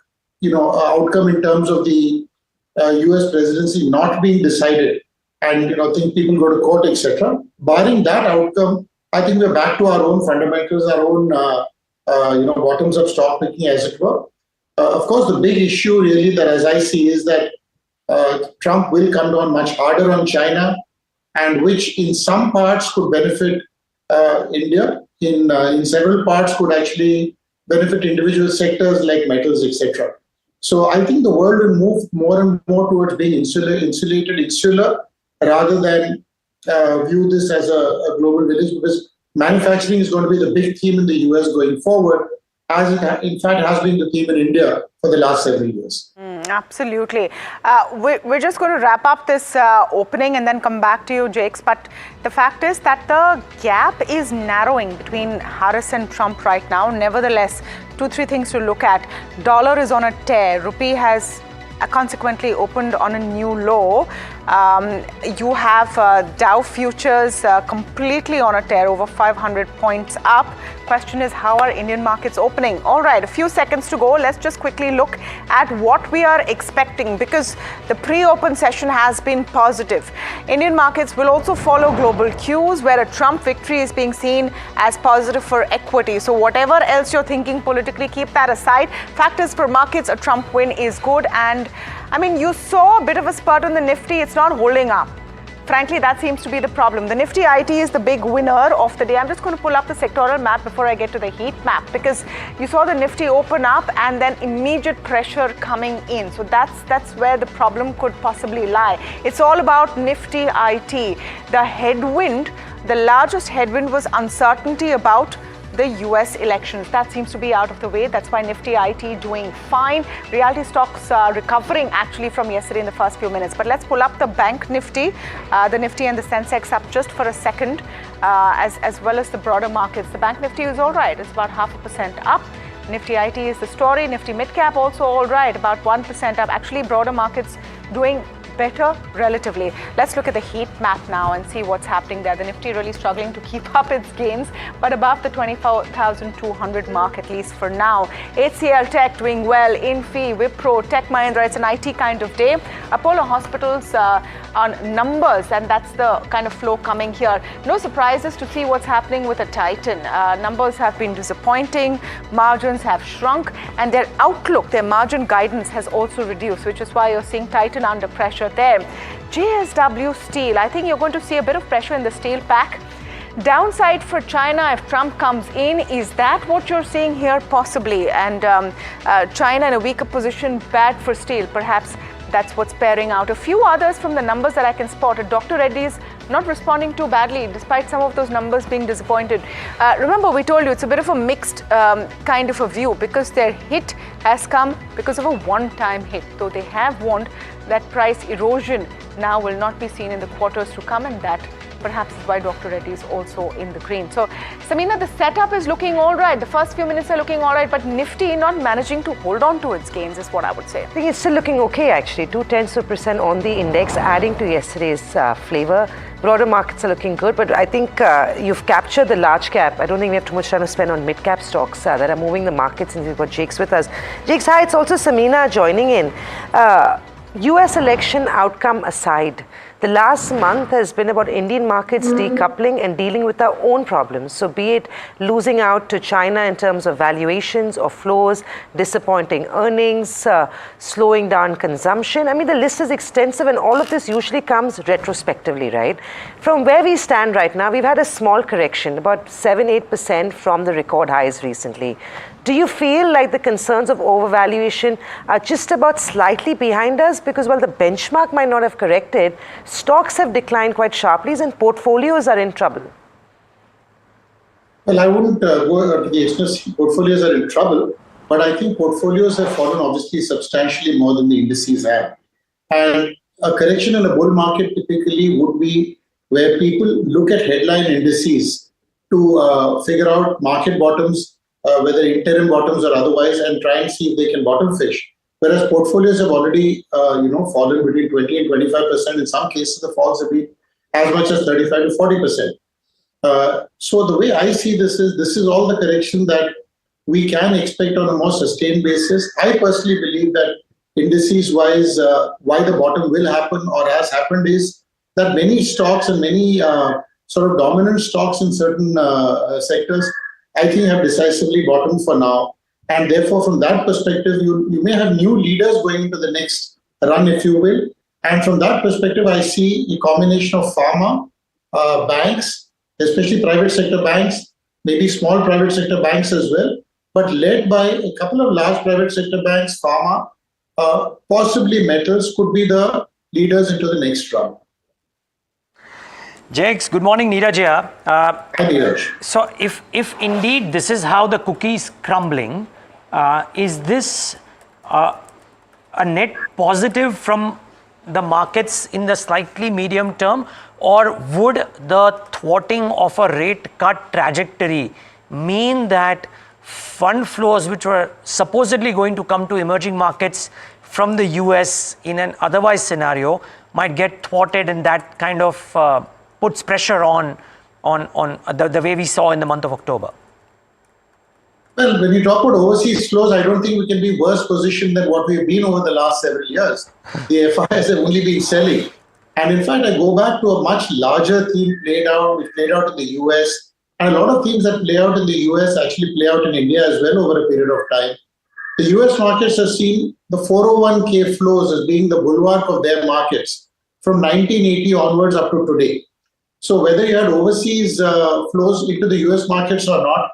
Speaker 11: outcome in terms of the U.S. presidency not being decided, and think people go to court, etc. Barring that outcome, I think we're back to our own fundamentals, our own bottoms-up stock picking, as it were. Of course, the big issue really that, as I see, is that Trump will come down much harder on China, and which in some parts could benefit India, in several parts could actually benefit individual sectors like metals, etc. So I think the world will move more and more towards being insular, rather than view this as a global village, because manufacturing is going to be the big theme in the US going forward, as it in fact has been the theme in India for the last several years.
Speaker 21: Absolutely. We're just going to wrap up this opening and then come back to you, Jakes. But the fact is that the gap is narrowing between Harris and Trump right now. Nevertheless, 2-3 things to look at. Dollar is on a tear. Rupee has consequently opened on a new low. You have Dow futures completely on a tear, over 500 points up. Question is, how are Indian markets opening? All right, a few seconds to go. Let's just quickly look at what we are expecting, because the pre-open session has been positive. Indian markets will also follow global cues, where a Trump victory is being seen as positive for equity. So whatever else you're thinking politically, keep that aside. Factors for markets, a Trump win is good. And I mean, you saw a bit of a spurt on the Nifty. It's not holding up. Frankly, that seems to be the problem. The Nifty IT is the big winner of the day. I'm just going to pull up the sectoral map before I get to the heat map, because you saw the Nifty open up and then immediate pressure coming in. So that's where the problem could possibly lie. It's all about Nifty IT. The headwind, the largest headwind was uncertainty about the US elections. That seems to be out of the way. That's why Nifty IT doing fine. Realty stocks recovering actually from yesterday in the first few minutes. But let's pull up the Bank Nifty. The Nifty and the Sensex up just for a second, as well as the broader markets. The Bank Nifty is all right. It's about 0.5% up. Nifty IT is the story. Nifty Midcap also all right, about 1% up. Actually, broader markets doing better relatively. Let's look at the heat map now and see what's happening there. The Nifty really struggling to keep up its gains, but above the 24,200 mark, at least for now. HCL Tech doing well, Infi, Wipro, Tech Mahindra. It's an IT kind of day. Apollo Hospitals on numbers, and that's the kind of flow coming here. No surprises to see what's happening with a Titan. Numbers have been disappointing, margins have shrunk, and their outlook, their margin guidance has also reduced, which is why you're seeing Titan under pressure there. JSW Steel, I think you're going to see a bit of pressure in the steel pack. Downside for China if Trump comes in, is that what you're seeing here? Possibly. And China in a weaker position, bad for steel. Perhaps that's what's bearing out. A few others from the numbers that I can spot. Dr. Reddy's not responding too badly despite some of those numbers being disappointed. Remember, we told you it's a bit of a mixed kind of a view, because their hit has come because of a one-time hit. Though they have warned that price erosion now will not be seen in the quarters to come, and that perhaps is why Dr. Reddy is also in the green. So, Samina, the setup is looking all right. The first few minutes are looking all right, but Nifty not managing to hold on to its gains is what I would say.
Speaker 13: I think it's still looking okay, actually. 0.2% on the index, adding to yesterday's flavor. Broader markets are looking good, but I think you've captured the large cap. I don't think we have too much time to spend on mid-cap stocks that are moving the markets, and we've got Jakes with us. Jakes, hi, it's also Samina joining in. US election outcome aside, the last month has been about Indian markets decoupling and dealing with our own problems. So be it losing out to China in terms of valuations or flows, disappointing earnings, slowing down consumption. I mean, the list is extensive, and all of this usually comes retrospectively, right? From where we stand right now, we've had a small correction, about 7-8% from the record highs recently. Do you feel like the concerns of overvaluation are just about slightly behind us? Because while the benchmark might not have corrected, stocks have declined quite sharply and portfolios are in trouble.
Speaker 11: Well, I wouldn't go to the extent portfolios are in trouble, but I think portfolios have fallen obviously substantially more than the indices have. And a correction in a bull market typically would be where people look at headline indices to figure out market bottoms, whether interim bottoms or otherwise, and try and see if they can bottom fish. Whereas portfolios have already, fallen between 20 and 25%. In some cases, the falls have been as much as 35 to 40%. So the way I see this is all the correction that we can expect on a more sustained basis. I personally believe that indices wise, why the bottom will happen or has happened is that many stocks and many sort of dominant stocks in certain sectors, I think, have decisively bottomed for now. And therefore, from that perspective, you may have new leaders going into the next run, if you will. And from that perspective, I see a combination of pharma, banks, especially private sector banks, maybe small private sector banks as well, but led by a couple of large private sector banks, pharma, possibly metals could be the leaders into the next run.
Speaker 16: Jex, good morning, Neeraj here.
Speaker 11: Hi, Neeraj.
Speaker 16: So if indeed this is how the cookie is crumbling, is this a net positive from the markets in the slightly medium term, or would the thwarting of a rate cut trajectory mean that fund flows which were supposedly going to come to emerging markets from the US in an otherwise scenario might get thwarted, and that kind of puts pressure on the way we saw in the month of October?
Speaker 11: Well, when you talk about overseas flows, I don't think we can be worse positioned than what we've been over the last several years. The FIs have only been selling. And in fact, I go back to a much larger theme which played out in the US. And a lot of themes that play out in the US actually play out in India as well over a period of time. The US markets have seen the 401k flows as being the bulwark of their markets from 1980 onwards up to today. So whether you had overseas flows into the US markets or not,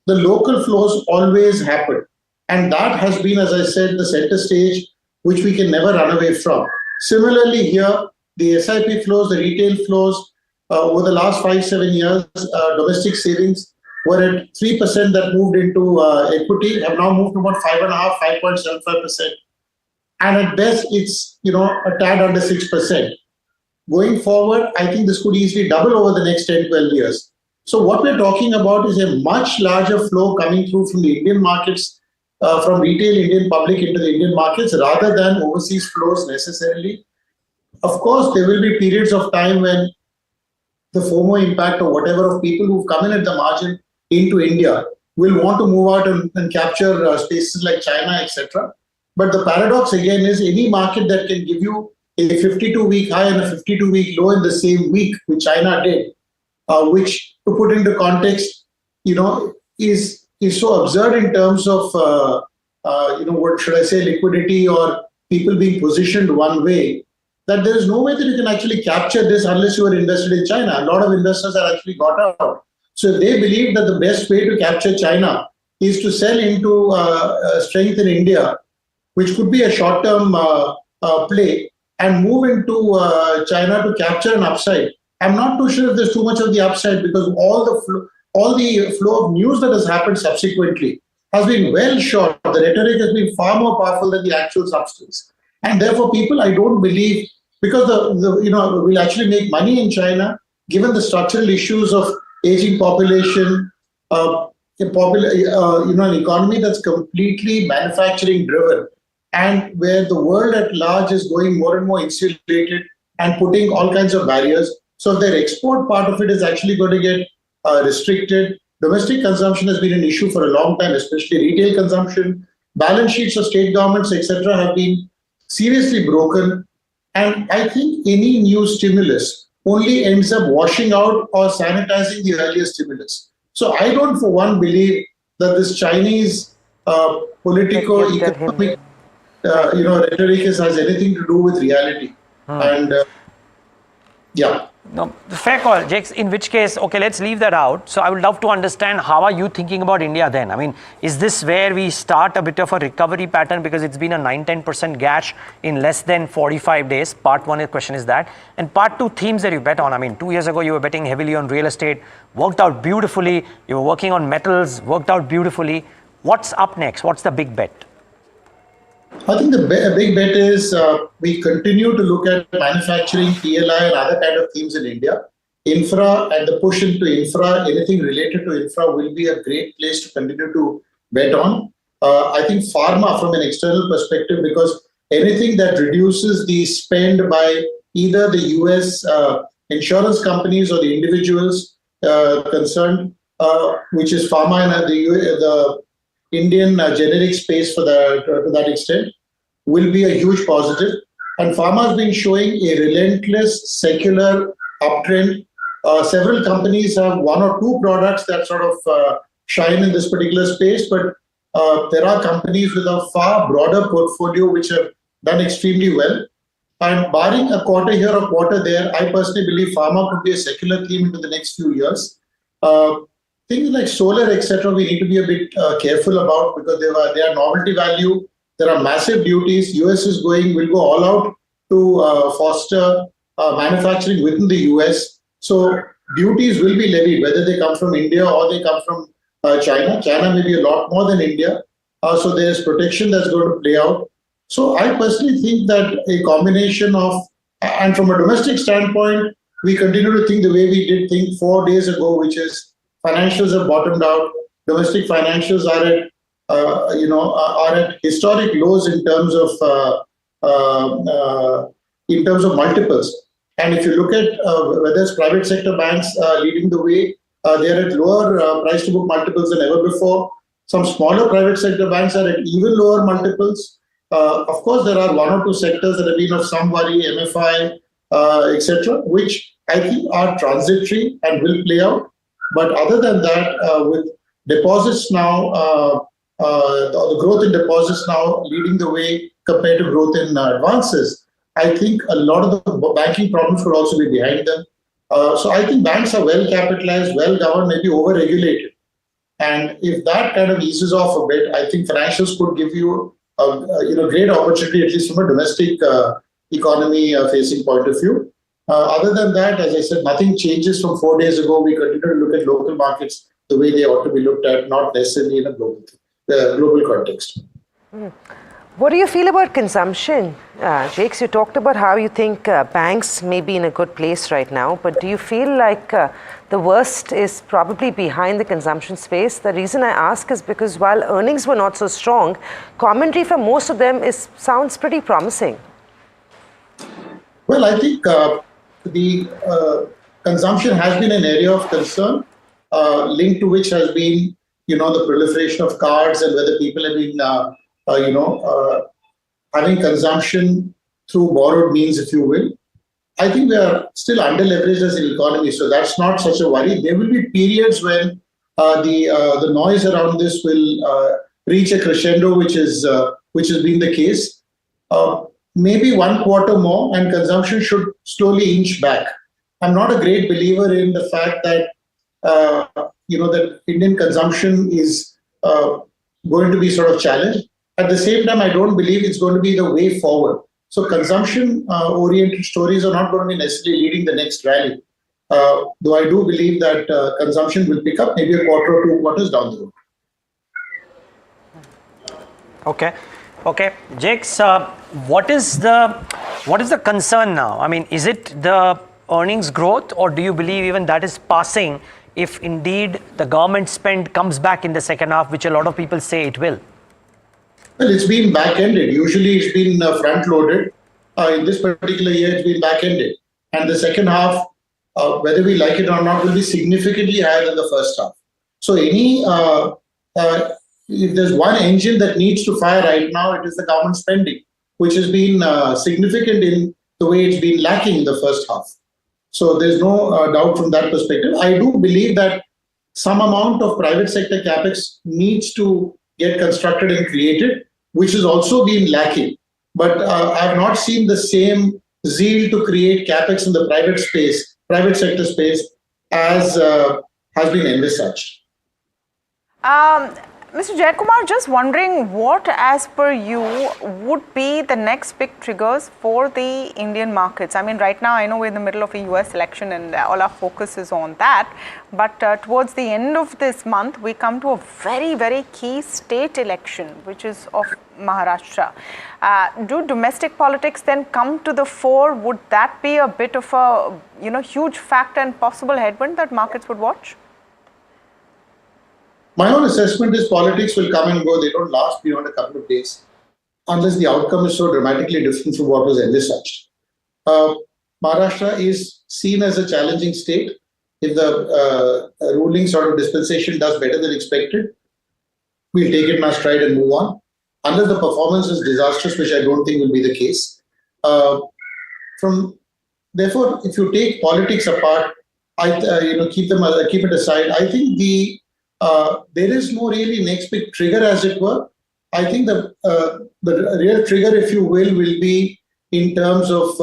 Speaker 11: the local flows always happen. And that has been, as I said, the center stage, which we can never run away from. Similarly here, the SIP flows, the retail flows, over the last 5-7 years, domestic savings were at 3% that moved into equity, have now moved to about 5.5%, 5.75%. And at best, it's a tad under 6%. Going forward, I think this could easily double over the next 10, 12 years. So what we're talking about is a much larger flow coming through from the Indian markets, from retail Indian public into the Indian markets, rather than overseas flows necessarily. Of course, there will be periods of time when the FOMO impact or whatever of people who've come in at the margin into India will want to move out and capture spaces like China, etc. But the paradox again is any market that can give you a 52-week high and a 52-week low in the same week, which China did, which, to put into context, is so absurd in terms of, what should I say, liquidity or people being positioned one way, that there is no way that you can actually capture this unless you are invested in China. A lot of investors have actually got out. So if they believe that the best way to capture China is to sell into strength in India, which could be a short-term play, and move into China to capture an upside, I'm not too sure if there's too much of the upside, because all the flow of news that has happened subsequently has been well short. The rhetoric has been far more powerful than the actual substance. And therefore, people, I don't believe, because we'll actually make money in China, given the structural issues of aging population, an economy that's completely manufacturing driven, and where the world at large is going more and more insulated and putting all kinds of barriers. So if their export part of it is actually going to get restricted. Domestic consumption has been an issue for a long time, especially retail consumption. Balance sheets of state governments, etc., have been seriously broken. And I think any new stimulus only ends up washing out or sanitizing the earlier stimulus. So I don't, for one, believe that this Chinese politico-economic rhetoric has anything to do with reality. And yeah.
Speaker 16: No, fair call, Jakes, in which case, okay, let's leave that out. So I would love to understand, how are you thinking about India then? I mean, is this where we start a bit of a recovery pattern, because it's been a 9-10% gash in less than 45 days? Part one question is that. And part two, themes that you bet on. I mean, 2 years ago, you were betting heavily on real estate, worked out beautifully. You were working on metals, worked out beautifully. What's up next? What's the big bet?
Speaker 11: I think the big bet is we continue to look at manufacturing, PLI, and other kind of themes in India. Infra and the push into infra, anything related to infra will be a great place to continue to bet on. I think pharma from an external perspective, because anything that reduces the spend by either the US insurance companies or the individuals concerned, which is pharma and the Indian generic space to that extent, will be a huge positive. And pharma has been showing a relentless secular uptrend. Several companies have one or two products that sort of shine in this particular space, but there are companies with a far broader portfolio which have done extremely well. And barring a quarter here or quarter there, I personally believe pharma could be a secular theme into the next few years. Things like solar, etc., we need to be a bit careful about because they are novelty value. There are massive duties. US will go all out to foster manufacturing within the US. So duties will be levied, whether they come from India or they come from China. China may be a lot more than India. So there's protection that's going to play out. So I personally think that a combination of, and from a domestic standpoint, we continue to think the way we did think 4 days ago, which is financials have bottomed out. Domestic financials are at historic lows in terms of multiples. And if you look at whether it's private sector banks leading the way, they are at lower price to book multiples than ever before. Some smaller private sector banks are at even lower multiples. Of course, there are one or two sectors that have been of some worry, MFI, etc., which I think are transitory and will play out. But other than that, with deposits now, the growth in deposits now leading the way compared to growth in advances, I think a lot of the banking problems could also be behind them. So I think banks are well capitalized, well governed, maybe over-regulated. And if that kind of eases off a bit, I think financials could give you a great opportunity, at least from a domestic economy facing point of view. Other than that, as I said, nothing changes from 4 days ago. We continue to look at local markets the way they ought to be looked at, not necessarily in a global context.
Speaker 13: What do you feel about consumption? Jakes, you talked about how you think banks may be in a good place right now, but do you feel like the worst is probably behind the consumption space? The reason I ask is because while earnings were not so strong, commentary from most of them sounds pretty promising.
Speaker 11: Well, I think the consumption has been an area of concern, linked to which has been, the proliferation of cards and whether people have been, having consumption through borrowed means, if you will. I think we are still under-leveraged as an economy, so that's not such a worry. There will be periods when the noise around this will reach a crescendo, which has been the case. Maybe 1 quarter more, and consumption should slowly inch back. I'm not a great believer in the fact that that Indian consumption is going to be sort of challenged. At the same time, I don't believe it's going to be the way forward. So consumption-oriented stories are not going to be necessarily leading the next rally. Though I do believe that consumption will pick up maybe a quarter or 2 quarters down the road.
Speaker 16: Okay, Jakes, what is the concern now? I mean, is it the earnings growth, or do you believe even that is passing if indeed the government spend comes back in the second half, which a lot of people say it will?
Speaker 11: Well, it's been back-ended. Usually it's been front-loaded. In this particular year, it's been back-ended. And the second half, whether we like it or not, will be significantly higher than the first half. So if there's one engine that needs to fire right now, it is the government spending, which has been significant in the way it's been lacking in the first half. So there's no doubt from that perspective. I do believe that some amount of private sector capex needs to get constructed and created, which has also been lacking. But I've not seen the same zeal to create capex in the private sector space, as has been envisaged.
Speaker 21: Mr. Jayakumar, just wondering what, as per you, would be the next big triggers for the Indian markets? I mean, right now, I know we're in the middle of a US election and all our focus is on that. But towards the end of this month, we come to a very, very key state election, which is of Maharashtra. Do domestic politics then come to the fore? Would that be a bit of a, huge factor and possible headwind that markets would watch?
Speaker 11: My own assessment is politics will come and go. They don't last beyond a couple of days unless the outcome is so dramatically different from what was envisaged. Maharashtra is seen as a challenging state. If the ruling sort of dispensation does better than expected, we'll take it in our stride and move on. Unless the performance is disastrous, which I don't think will be the case. Therefore, if you take politics apart, keep it aside. I think there is no really next big trigger, as it were. I think the real trigger, if you will be in terms of,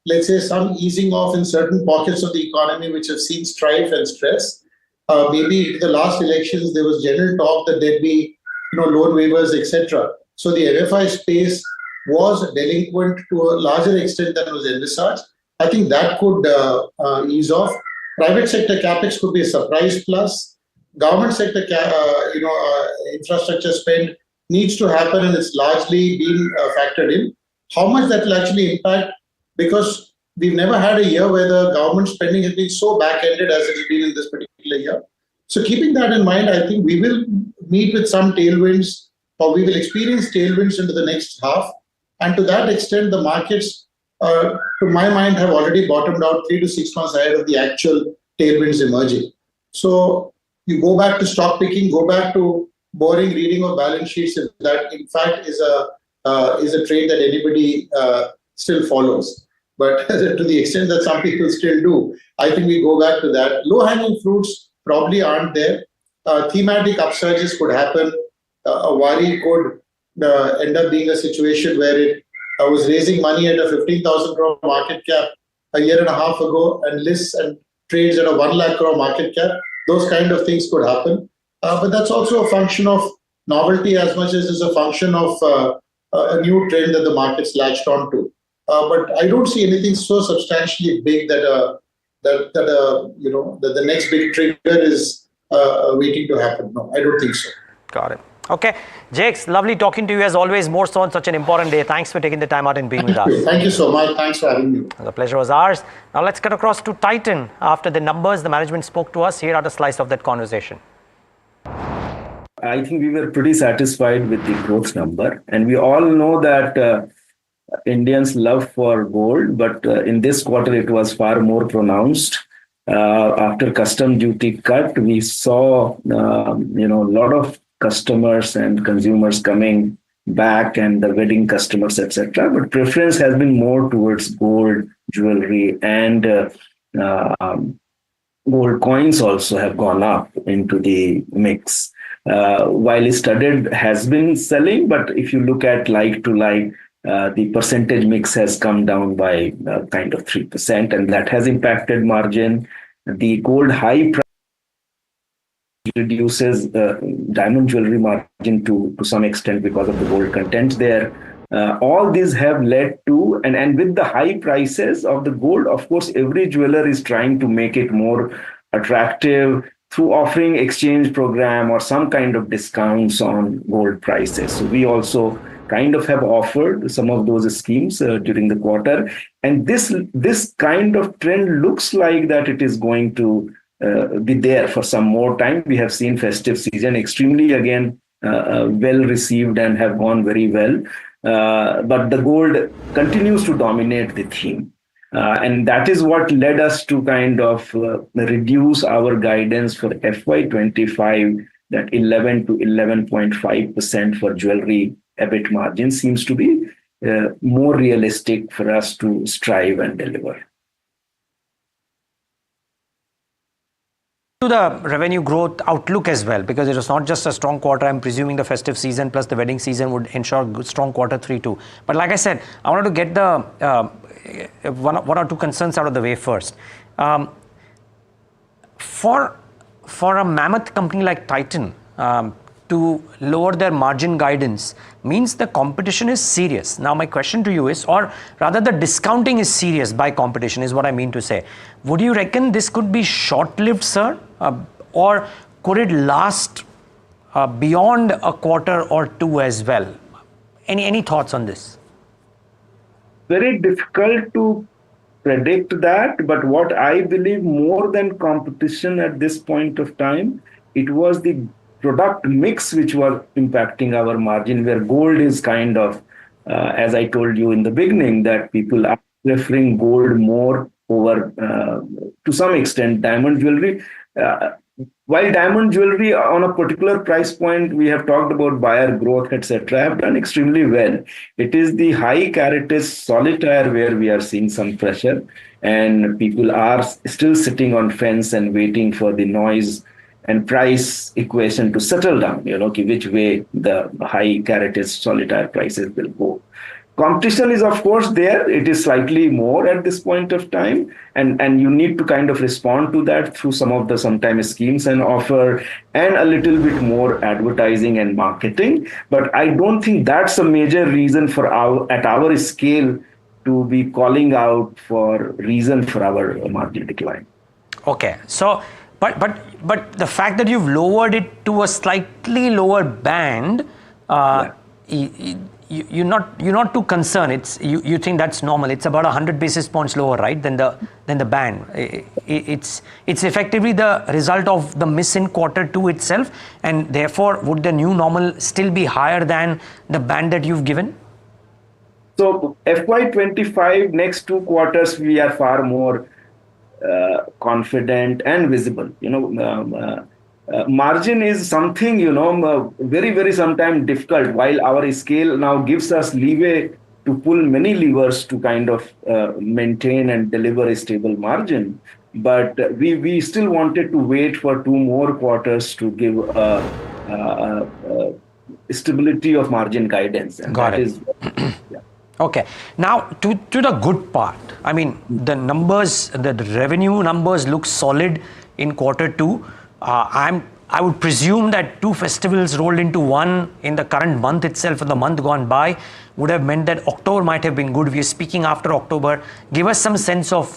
Speaker 11: let's say, some easing off in certain pockets of the economy which have seen strife and stress. Maybe in the last elections, there was general talk that there'd be loan waivers, etc. So the MFI space was delinquent to a larger extent than was envisaged. I think that could ease off. Private sector capex could be a surprise plus. Government sector, infrastructure spend needs to happen, and it's largely been factored in. How much that will actually impact, because we've never had a year where the government spending has been so back-ended as it has been in this particular year. So keeping that in mind, I think we will meet with some tailwinds, or we will experience tailwinds into the next half. And to that extent, the markets, to my mind, have already bottomed out 3 to 6 months ahead of the actual tailwinds emerging. So you go back to stock picking, go back to boring reading of balance sheets, if that in fact is a trade that anybody still follows. But to the extent that some people still do, I think we go back to that. Low-hanging fruits probably aren't there. Thematic upsurges could happen. A worry could end up being a situation where it was raising money at a 15,000 crore market cap a year and a half ago and lists and trades at a 1 lakh crore market cap. Those kind of things could happen. But that's also a function of novelty as much as it's a function of a new trend that the market's latched onto. But I don't see anything so substantially big that the next big trigger is waiting to happen. No, I don't think so.
Speaker 16: Got it. Okay. Jakes, lovely talking to you as always, more so on such an important day. Thanks for taking the time out and being with us.
Speaker 11: Thank you so much. Thanks for having me.
Speaker 16: The pleasure was ours. Now let's get across to Titan. After the numbers, the management spoke to us. Here are the slice of that conversation.
Speaker 7: I think we were pretty satisfied with the growth number. And we all know that Indians love for gold, but in this quarter, it was far more pronounced. After custom duty cut, we saw, a lot of customers and consumers coming back, and the wedding customers, etc. But preference has been more towards gold, jewelry, and gold coins also have gone up into the mix. While studded has been selling, but if you look at like to like, the percentage mix has come down by kind of 3%, and that has impacted margin. The gold high price reduces diamond jewelry margin to some extent because of the gold content there. All these have led to, and with the high prices of the gold, of course, every jeweler is trying to make it more attractive through offering exchange program or some kind of discounts on gold prices. So we also kind of have offered some of those schemes during the quarter. And this kind of trend looks like that it is going to be there for some more time. We have seen festive season extremely, again, well received and have gone very well. But the gold continues to dominate the theme. And that is what led us to kind of reduce our guidance for FY25, that 11 to 11.5% for jewelry EBIT margin seems to be more realistic for us to strive and deliver.
Speaker 16: To the revenue growth outlook as well, because it was not just a strong quarter. I'm presuming the festive season plus the wedding season would ensure good, strong quarter 3 too. But like I said, I wanted to get the one or two concerns out of the way first. For a mammoth company like Titan, to lower their margin guidance means the competition is serious. Now my question to you is, or rather the discounting is serious by competition is what I mean to say. Would you reckon this could be short-lived, sir? Or could it last beyond a quarter or two as well? Any thoughts on this?
Speaker 7: Very difficult to predict that, but what I believe more than competition at this point of time, it was the product mix which was impacting our margin, where gold is kind of, as I told you in the beginning, that people are preferring gold more over, to some extent, diamond jewelry. While diamond jewelry on a particular price point, we have talked about buyer growth, etc., have done extremely well. It is the high caratage solitaire where we are seeing some pressure, and people are still sitting on fence and waiting for the noise and price equation to settle down, which way the high caratage solitaire prices will go. Competition is, of course, there. It is slightly more at this point of time, and you need to kind of respond to that through some of the sometimes schemes and offer, and a little bit more advertising and marketing. But I don't think that's a major reason for at our scale to be calling out for reason for our margin decline.
Speaker 16: Okay, so but the fact that you've lowered it to a slightly lower band. You're not too concerned. You think that's normal. It's about 100 basis points lower, right, than the band. It's effectively the result of the miss in quarter two itself, and therefore would the new normal still be higher than the band that you've given?
Speaker 7: So FY25 next 2 quarters we are far more confident and visible. Margin is something, very, very sometimes difficult, while our scale now gives us leeway to pull many levers to kind of maintain and deliver a stable margin. But we still wanted to wait for 2 more quarters to give stability of margin guidance. And
Speaker 16: Got it.
Speaker 7: Yeah.
Speaker 16: Okay. Now to the good part. I mean, the numbers, the revenue numbers look solid in quarter two. I would presume that 2 festivals rolled into one in the current month itself, or the month gone by, would have meant that October might have been good. We are speaking after October. Give us some sense of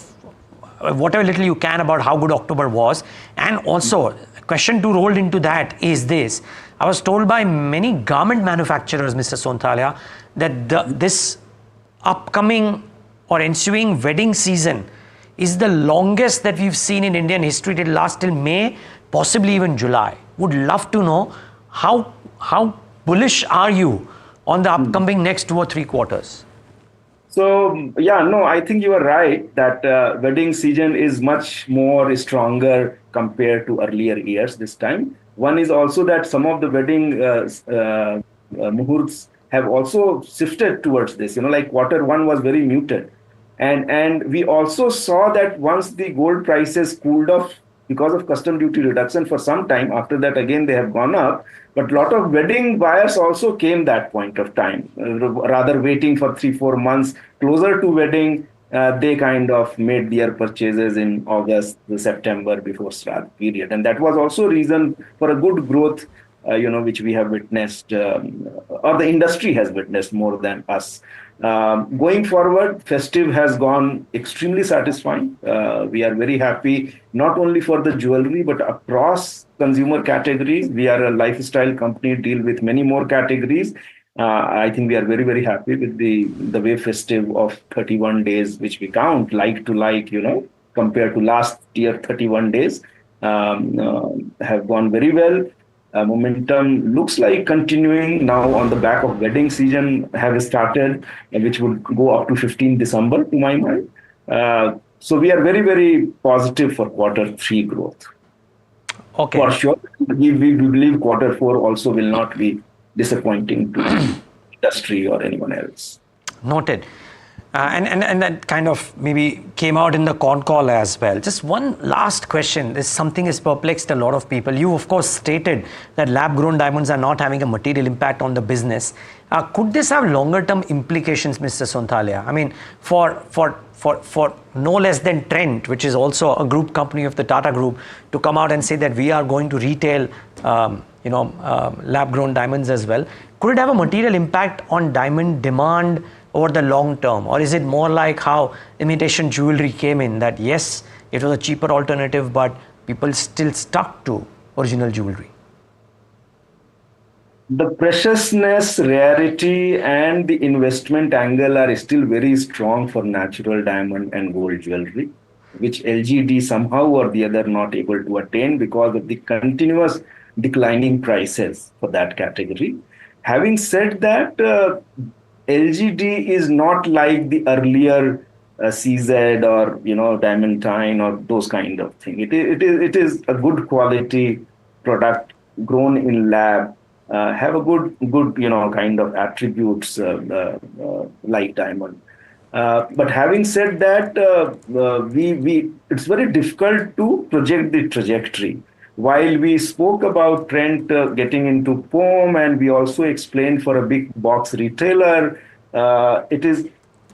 Speaker 16: whatever little you can about how good October was. And also, question 2 rolled into that is this. I was told by many garment manufacturers, Mr. Sonthalia, that this upcoming or ensuing wedding season is the longest that we've seen in Indian history. It will last till May, possibly even July. Would love to know how bullish are you on the upcoming next 2 or 3 quarters?
Speaker 7: So, I think you are right that wedding season is much more stronger compared to earlier years this time. One is also that some of the wedding muhurts have also shifted towards this, like quarter one was very muted. And we also saw that once the gold prices cooled off because of custom duty reduction for some time, after that again they have gone up. But a lot of wedding buyers also came that point of time, rather waiting for 3-4 months closer to wedding. They kind of made their purchases in August, September before Shraddh period. And that was also reason for a good growth, which we have witnessed, or the industry has witnessed more than us. Going forward, festive has gone extremely satisfying. We are very happy, not only for the jewelry, but across consumer categories. We are a lifestyle company, deal with many more categories. I think we are very, very happy with the way festive of 31 days, which we count like to like, compared to last year 31 days, have gone very well. Momentum looks like continuing now on the back of wedding season have started, which would go up to 15 December to my mind. So we are very, very positive for quarter 3 growth.
Speaker 16: Okay.
Speaker 7: For sure. We believe quarter 4 also will not be disappointing to industry or anyone else.
Speaker 16: Noted. And that kind of maybe came out in the con call as well. Just one last question. This something has perplexed a lot of people. You, of course, stated that lab-grown diamonds are not having a material impact on the business. Could this have longer-term implications, Mr. Sonthalia? I mean, for no less than Trent, which is also a group company of the Tata Group, to come out and say that we are going to retail lab-grown diamonds as well. Could it have a material impact on diamond demand over the long term? Or is it more like how imitation jewelry came in, that yes, it was a cheaper alternative, but people still stuck to original jewelry?
Speaker 7: The preciousness, rarity, and the investment angle are still very strong for natural diamond and gold jewelry, which LGD somehow or the other not able to attain because of the continuous declining prices for that category. Having said that, LGD is not like the earlier CZ or diamantine or those kind of thing. It is a good quality product grown in lab, have a good kind of attributes like diamond. But having said that, it's very difficult to project the trajectory. While we spoke about Trent getting into POM, and we also explained for a big box retailer, it is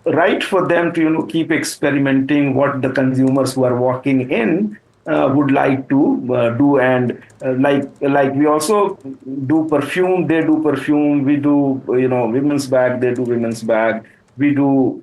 Speaker 7: right for them to keep experimenting what the consumers who are walking in would like to do. And like we also do perfume, they do perfume, we do women's bag, they do women's bag, we do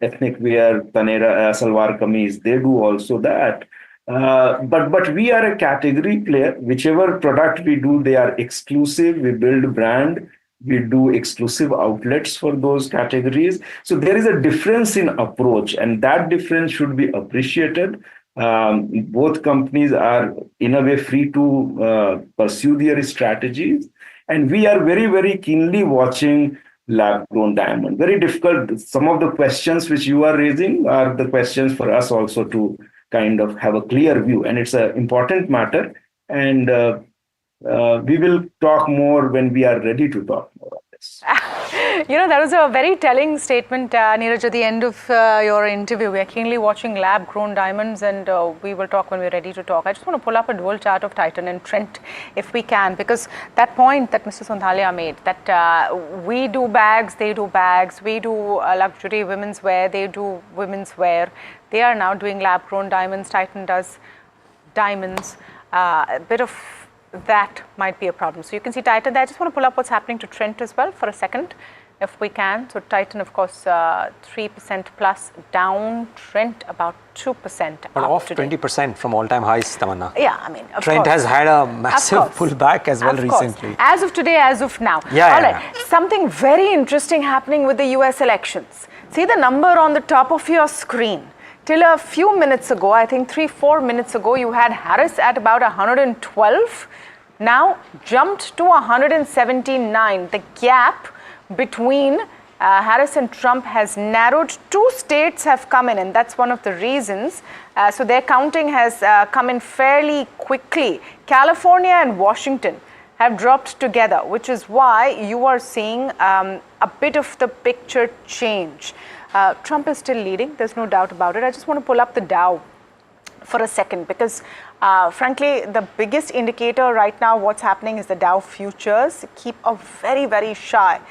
Speaker 7: ethnic wear, tanera, salwar kameez, they do also that. But we are a category player. Whichever product we do, they are exclusive. We build brand. We do exclusive outlets for those categories. So there is a difference in approach, and that difference should be appreciated. Both companies are in a way free to pursue their strategies, and we are very, very keenly watching lab-grown diamond. Very difficult. Some of the questions which you are raising are the questions for us also to kind of have a clear view, and it's an important matter, and we will talk more when we are ready to talk more on this.
Speaker 21: That was a very telling statement, Neeraj, at the end of your interview. We are keenly watching lab-grown diamonds, and we will talk when we're ready to talk. I just want to pull up a dual chart of Titan and Trent, if we can, because that point that Mr. Sondhalia made, that we do bags, they do bags, we do luxury women's wear, they do women's wear. They are now doing lab-grown diamonds. Titan does diamonds. A bit of that might be a problem. So you can see Titan there. I just want to pull up what's happening to Trent as well for a second, if we can. So Titan, of course, 3% plus down. Trent about 2%.
Speaker 16: But off today. 20% from all-time highs, Tamanna.
Speaker 21: Yeah, I mean, of
Speaker 16: Trent
Speaker 21: course.
Speaker 16: has had a massive pullback as well recently.
Speaker 21: As of today, as of now. All right. Something very interesting happening with the US elections. See the number on the top of your screen. Till a few minutes ago, I think 3-4 minutes ago, you had Harris at about 112. Now jumped to 179. The gap between Harris and Trump has narrowed. 2 states have come in, and that's one of the reasons. So their counting has come in fairly quickly. California and Washington have dropped together, which is why you are seeing a bit of the picture change. Trump is still leading, there's no doubt about it. I just want to pull up the Dow for a second, because frankly, the biggest indicator right now, what's happening is the Dow futures. Keep a very, very sharp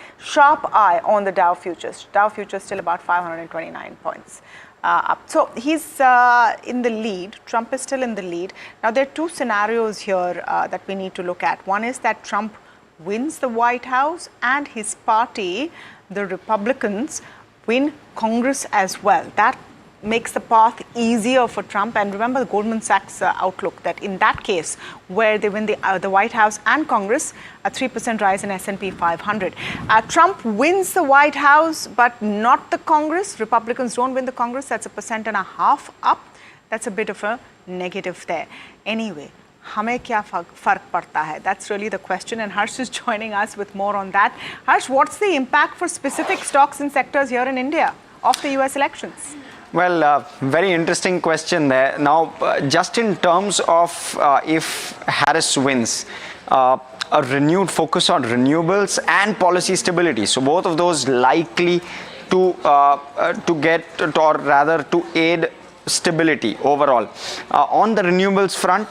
Speaker 21: eye on the Dow futures. Dow futures still about 529 points up. So he's in the lead. Trump is still in the lead. Now, there are 2 scenarios here that we need to look at. One is that Trump wins the White House and his party, the Republicans, win Congress as well. That makes the path easier for Trump. And remember the Goldman Sachs outlook, that in that case, where they win the White House and Congress, a 3% rise in S&P 500. Trump wins the White House, but not the Congress. Republicans don't win the Congress. That's 1.5% up. That's a bit of a negative there. Anyway, हमें क्या फर्क पड़ता है? That's really the question, and Harsh is joining us with more on that. Harsh, what's the impact for specific stocks and sectors here in India of the US elections?
Speaker 8: Well, very interesting question there. Now, just in terms of if Harris wins, a renewed focus on renewables and policy stability. So both of those likely to get, or rather to aid stability overall. On the renewables front,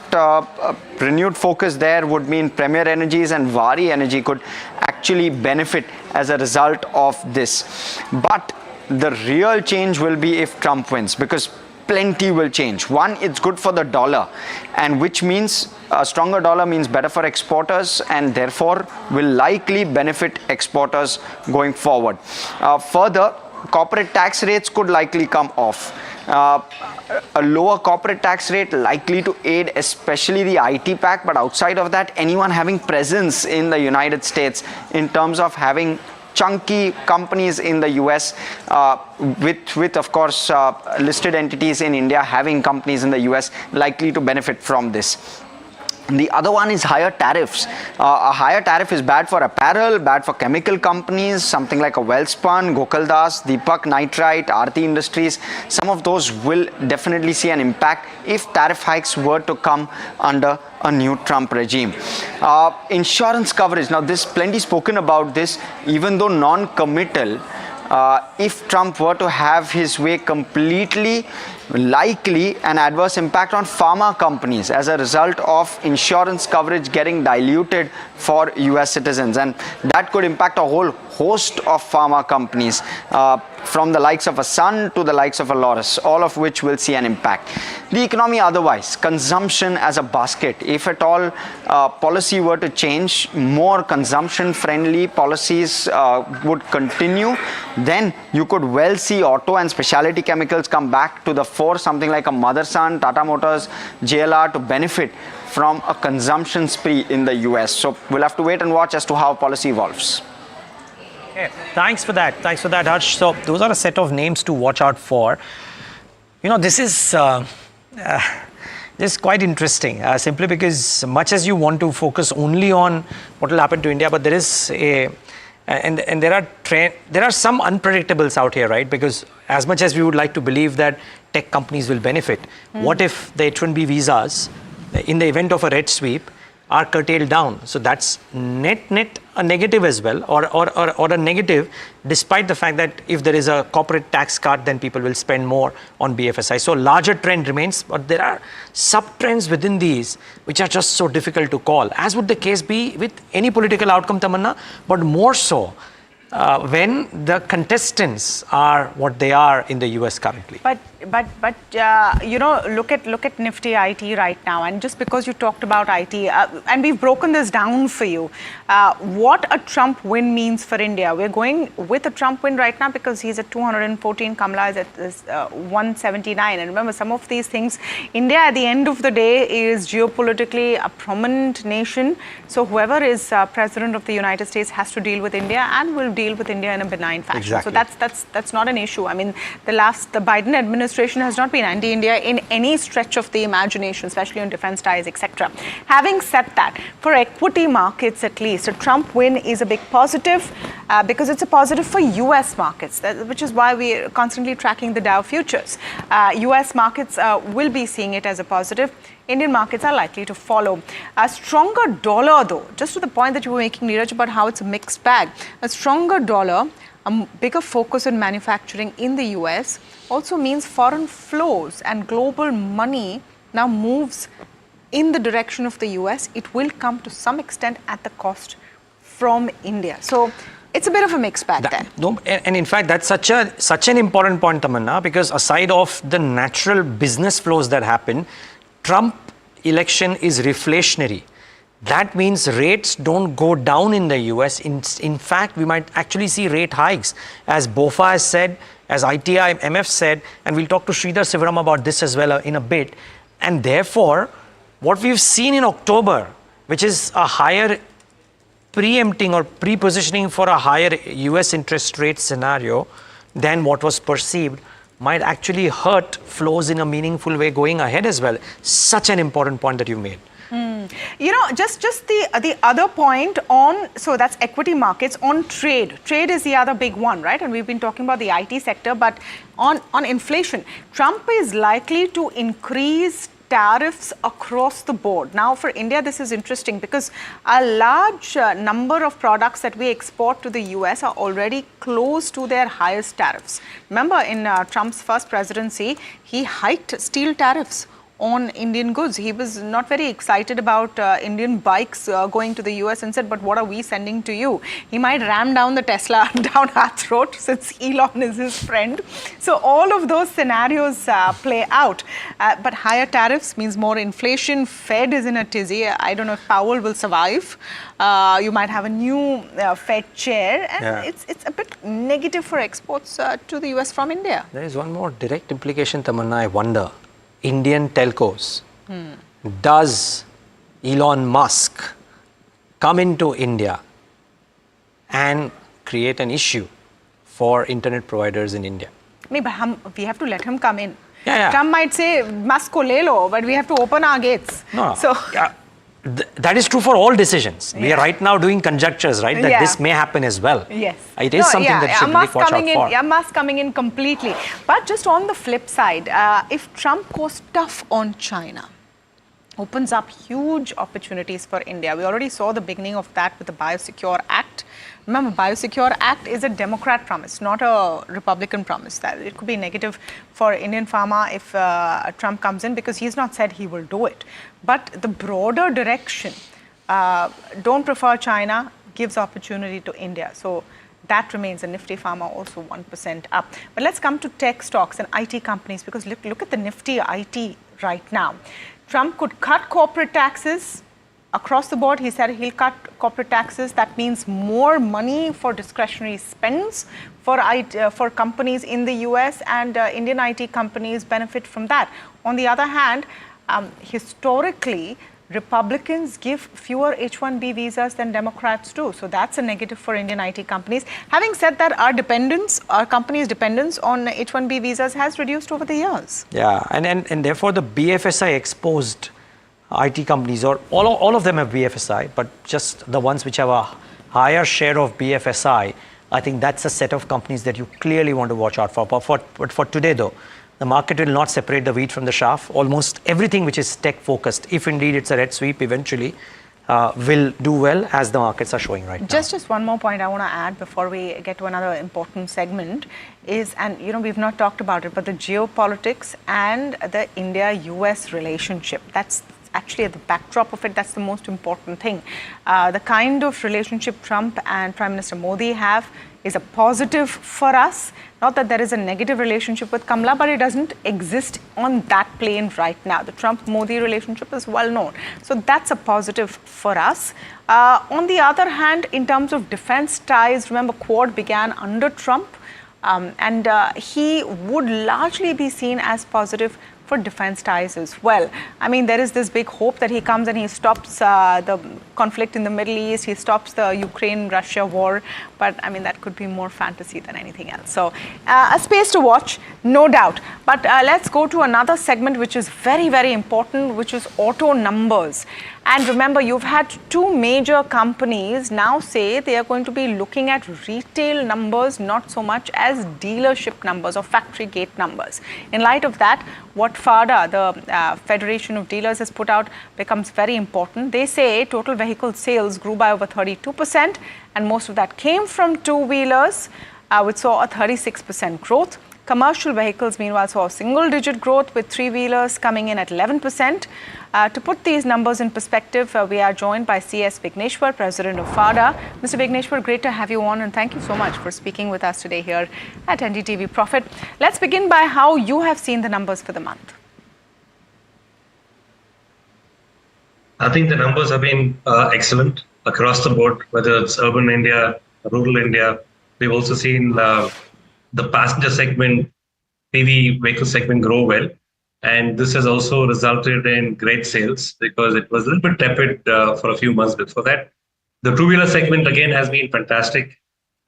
Speaker 8: renewed focus there would mean Premier Energies and Vari Energy could actually benefit as a result of this. But the real change will be if Trump wins, because plenty will change. One, it's good for the dollar, and which means a stronger dollar means better for exporters and therefore will likely benefit exporters going forward. Further, corporate tax rates could likely come off. A lower corporate tax rate likely to aid especially the IT pack, but outside of that, anyone having presence in the United States in terms of having chunky companies in the US, with of course listed entities in India having companies in the US, likely to benefit from this. The other one is higher tariffs. A higher tariff is bad for apparel, bad for chemical companies, something like a Welspun, Gokaldas, Deepak Nitrite, Aarti Industries. Some of those will definitely see an impact if tariff hikes were to come under a new Trump regime. Insurance coverage. Now, this plenty spoken about this, even though non-committal. If Trump were to have his way completely, likely an adverse impact on pharma companies as a result of insurance coverage getting diluted for US citizens, and that could impact a whole host of pharma companies, from the likes of a Sun to the likes of a Lotus, all of which will see an impact. The economy otherwise, consumption as a basket, if at all policy were to change, more consumption friendly policies would continue, then you could well see auto and specialty chemicals come back to the fore, something like a Motherson, Tata Motors, JLR, to benefit from a consumption spree in the US. So we'll have to wait and watch as to how policy evolves.
Speaker 16: Okay, thanks for that, Harsh. So those are a set of names to watch out for. You know, this is quite interesting, simply because much as you want to focus only on what will happen to India, but there is and there are some unpredictables out here, right? Because as much as we would like to believe that tech companies will benefit, what if the H-1B visas, in the event of a red sweep, are curtailed down? So that's net a negative as well, or a negative, despite the fact that if there is a corporate tax cut, then people will spend more on BFSI. So larger trend remains, but there are sub-trends within these which are just so difficult to call, as would the case be with any political outcome, Tamanna, but more so when the contestants are what they are in the US currently.
Speaker 21: But you know, look at Nifty IT right now, and just because you talked about IT, and we've broken this down for you, what a Trump win means for India. We're going with a Trump win right now because he's at 214, Kamala is at 179, and remember, some of these things, India at the end of the day is geopolitically a prominent nation, so whoever is president of the United States has to deal with India and will deal with India in a benign fashion.
Speaker 8: Exactly.
Speaker 21: So that's not an issue. I mean, the Biden administration has not been anti-India in any stretch of the imagination, especially on defense ties, etc. Having said that, for equity markets at least, a Trump win is a big positive because it's a positive for US markets, which is why we're constantly tracking the Dow futures. US markets will be seeing it as a positive. Indian markets are likely to follow. A stronger dollar, though, just to the point that you were making, Neeraj, about how it's a mixed bag, a stronger dollar, a bigger focus on manufacturing in the US also means foreign flows and global money now moves in the direction of the US. It will come to some extent at the cost from India. So it's a bit of a mixed bag there.
Speaker 16: No, and in fact, that's such an important point, Tamanna, because aside of the natural business flows that happen, Trump election is reflationary. That means rates don't go down in the US. In fact, we might actually see rate hikes, as BOFA has said, as ITI-MF said, and we'll talk to Sridhar Sivaram about this as well in a bit. And therefore, what we've seen in October, which is a higher preempting or pre-positioning for a higher US interest rate scenario than what was perceived, might actually hurt flows in a meaningful way going ahead as well. Such an important point that you made.
Speaker 21: You know, just the other point on, so that's equity markets. On trade is the other big one, right? And we've been talking about the IT sector, but on inflation, Trump is likely to increase tariffs across the board. Now, for India, this is interesting because a large number of products that we export to the US are already close to their highest tariffs. Remember, in Trump's first presidency, he hiked steel tariffs on Indian goods. He was not very excited about Indian bikes going to the US and said, but what are we sending to you? He might ram down the Tesla down our throat since Elon is his friend. So all of those scenarios play out. But higher tariffs means more inflation. Fed is in a tizzy. I don't know if Powell will survive. You might have a new Fed chair, and it's a bit negative for exports to the US from India.
Speaker 16: There is one more direct implication, Tamanna, I wonder. Indian telcos. Does Elon Musk come into India and create an issue for internet providers in India?
Speaker 21: No, but we have to let him come in.
Speaker 16: Yeah.
Speaker 21: Trump might say, Musk ko le lo, but we have to open our gates.
Speaker 16: No.
Speaker 21: So,
Speaker 16: that is true for all decisions. We are right now doing conjectures, right? That this may happen as well.
Speaker 21: Yes.
Speaker 16: It is something that should really watch out for.
Speaker 21: Musk coming in completely. But just on the flip side, if Trump goes tough on China, opens up huge opportunities for India. We already saw the beginning of that with the Biosecure Act. Remember, Biosecure Act is a Democrat promise, not a Republican promise. That it could be negative for Indian pharma if Trump comes in, because he's not said he will do it. But the broader direction, don't prefer China, gives opportunity to India. So that remains a Nifty pharma also 1% up. But let's come to tech stocks and IT companies, because look at the Nifty IT right now. Trump could cut corporate taxes across the board. He said he'll cut corporate taxes. That means more money for discretionary spends for companies in the US, and Indian IT companies benefit from that. On the other hand, historically, Republicans give fewer H-1B visas than Democrats do. So that's a negative for Indian IT companies. Having said that, our companies' dependence on H-1B visas has reduced over the years.
Speaker 16: Yeah, and therefore the BFSI exposed IT companies, or all of them have BFSI, but just the ones which have a higher share of BFSI, I think that's a set of companies that you clearly want to watch out for. But for today though, the market will not separate the wheat from the chaff. Almost everything which is tech focused, if indeed it's a red sweep eventually, will do well, as the markets are showing right now.
Speaker 21: Just one more point I want to add before we get to another important segment is, and we've not talked about it, but the geopolitics and the India-US relationship. That's actually at the backdrop of it, that's the most important thing. The kind of relationship Trump and Prime Minister Modi have is a positive for us. Not that there is a negative relationship with Kamala, but it doesn't exist on that plane right now. The Trump-Modi relationship is well known. So that's a positive for us. On the other hand, in terms of defense ties, remember Quad began under Trump, and he would largely be seen as positive for defense ties as well. I mean, there is this big hope that he comes and he stops the conflict in the Middle East, he stops the Ukraine-Russia war, but I mean, that could be more fantasy than anything else. So a space to watch, no doubt. But let's go to another segment which is very, very important, which is auto numbers. And remember, you've had two major companies now say they are going to be looking at retail numbers, not so much as dealership numbers or factory gate numbers. In light of that, what FADA, the Federation of Dealers, has put out becomes very important. They say total vehicle sales grew by over 32%, and most of that came from two-wheelers, which saw a 36% growth. Commercial vehicles, meanwhile, saw a single-digit growth, with three-wheelers coming in at 11%. To put these numbers in perspective, we are joined by C.S. Vigneshwar, President of FADA. Mr. Vigneshwar, great to have you on, and thank you so much for speaking with us today here at NDTV Profit. Let's begin by how you have seen the numbers for the month.
Speaker 6: I think the numbers have been excellent across the board, whether it's urban India, rural India. We've also seen the passenger segment, PV vehicle segment grow well. And this has also resulted in great sales because it was a little bit tepid for a few months before that. The two-wheeler segment, again, has been fantastic.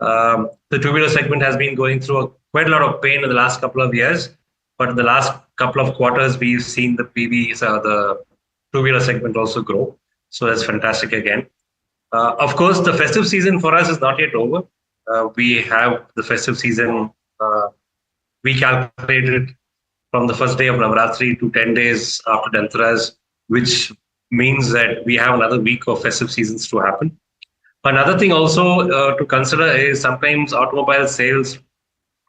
Speaker 6: The two-wheeler segment has been going through quite a lot of pain in the last couple of years. But in the last couple of quarters, we've seen the PVs, the two-wheeler segment also grow. So that's fantastic again. Of course, the festive season for us is not yet over. We have the festive season, we calculated from the first day of Navratri to 10 days after Dhanteras, which means that we have another week of festive seasons to happen. Another thing also to consider is sometimes automobile sales,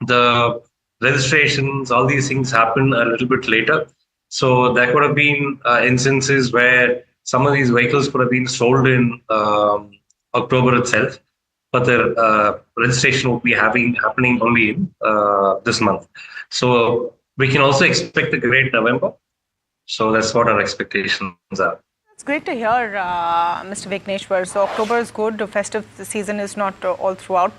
Speaker 6: the registrations, all these things happen a little bit later. So there could have been instances where some of these vehicles could have been sold in October itself, but the registration will be happening only in this month. So we can also expect a great November. So that's what our expectations are.
Speaker 21: It's great to hear, Mr. Vigneshwar. So October is good. The festive season is not all throughout,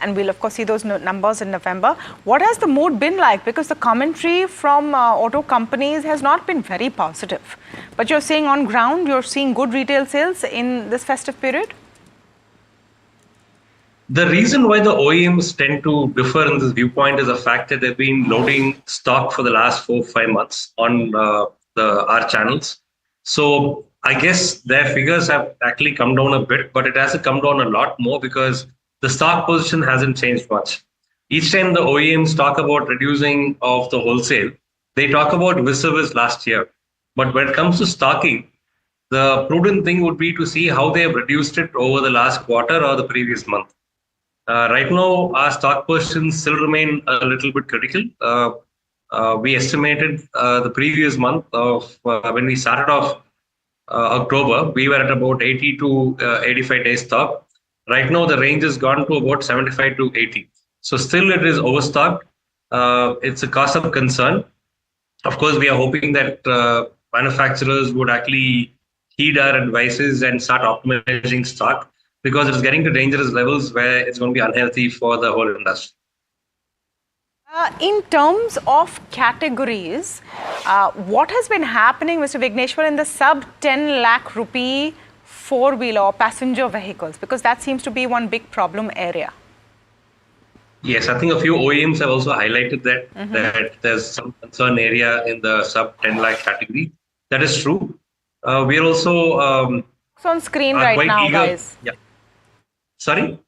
Speaker 21: and we'll of course see those numbers in November. What has the mood been like? Because the commentary from auto companies has not been very positive. But you're saying on ground, you're seeing good retail sales in this festive period?
Speaker 6: The reason why the OEMs tend to differ in this viewpoint is the fact that they've been loading stock for the last 4-5 months on our channels. So I guess their figures have actually come down a bit, but it hasn't come down a lot more because the stock position hasn't changed much. Each time the OEMs talk about reducing of the wholesale, they talk about vis-a-vis last year. But when it comes to stocking, the prudent thing would be to see how they have reduced it over the last quarter or the previous month. Right now, our stock positions still remain a little bit critical. We estimated the previous month of when we started off October, we were at about 80 to 85 days stock. Right now, the range has gone to about 75 to 80. So still it is overstocked. It's a cause of concern. Of course, we are hoping that manufacturers would actually heed our advices and start optimizing stock, because it's getting to dangerous levels where it's going to be unhealthy for the whole industry.
Speaker 21: In terms of categories, what has been happening, Mr. Vigneshwar, in the sub 10 lakh rupee four-wheeler or passenger vehicles? Because that seems to be one big problem area.
Speaker 6: Yes, I think a few OEMs have also highlighted that, that there's some concern area in the sub 10 lakh category. That is true. We are also...
Speaker 21: it's on screen right now, guys.
Speaker 6: Yeah. Sorry?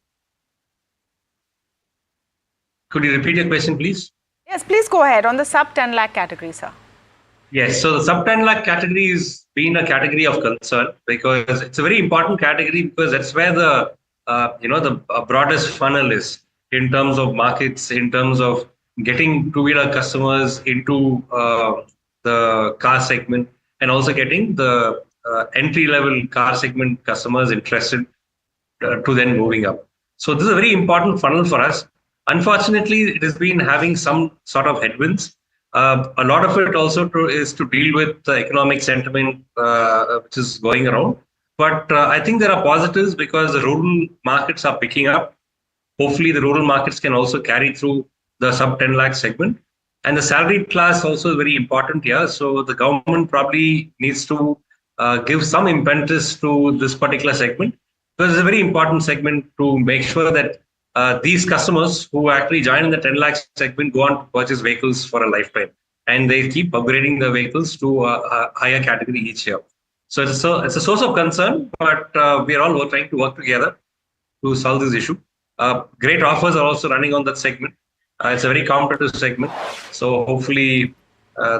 Speaker 6: Could you repeat your question, please?
Speaker 21: Yes, please go ahead on the sub 10 lakh category, sir.
Speaker 6: Yes, so the sub 10 lakh category has been a category of concern because it's a very important category, because that's where the the broadest funnel is in terms of markets, in terms of getting two-wheeler customers into the car segment, and also getting the entry-level car segment customers interested to then moving up. So this is a very important funnel for us. Unfortunately, it has been having some sort of headwinds. A lot of it also is to deal with the economic sentiment which is going around. But I think there are positives because the rural markets are picking up. Hopefully, the rural markets can also carry through the sub 10 lakh segment. And the salaried class also is very important here. So the government probably needs to give some impetus to this particular segment, because it's a very important segment to make sure that these customers who actually join in the 10 lakh segment go on to purchase vehicles for a lifetime, and they keep upgrading the vehicles to a higher category each year. So it's a source of concern, but we are all trying to work together to solve this issue. Great offers are also running on that segment. It's a very competitive segment, so hopefully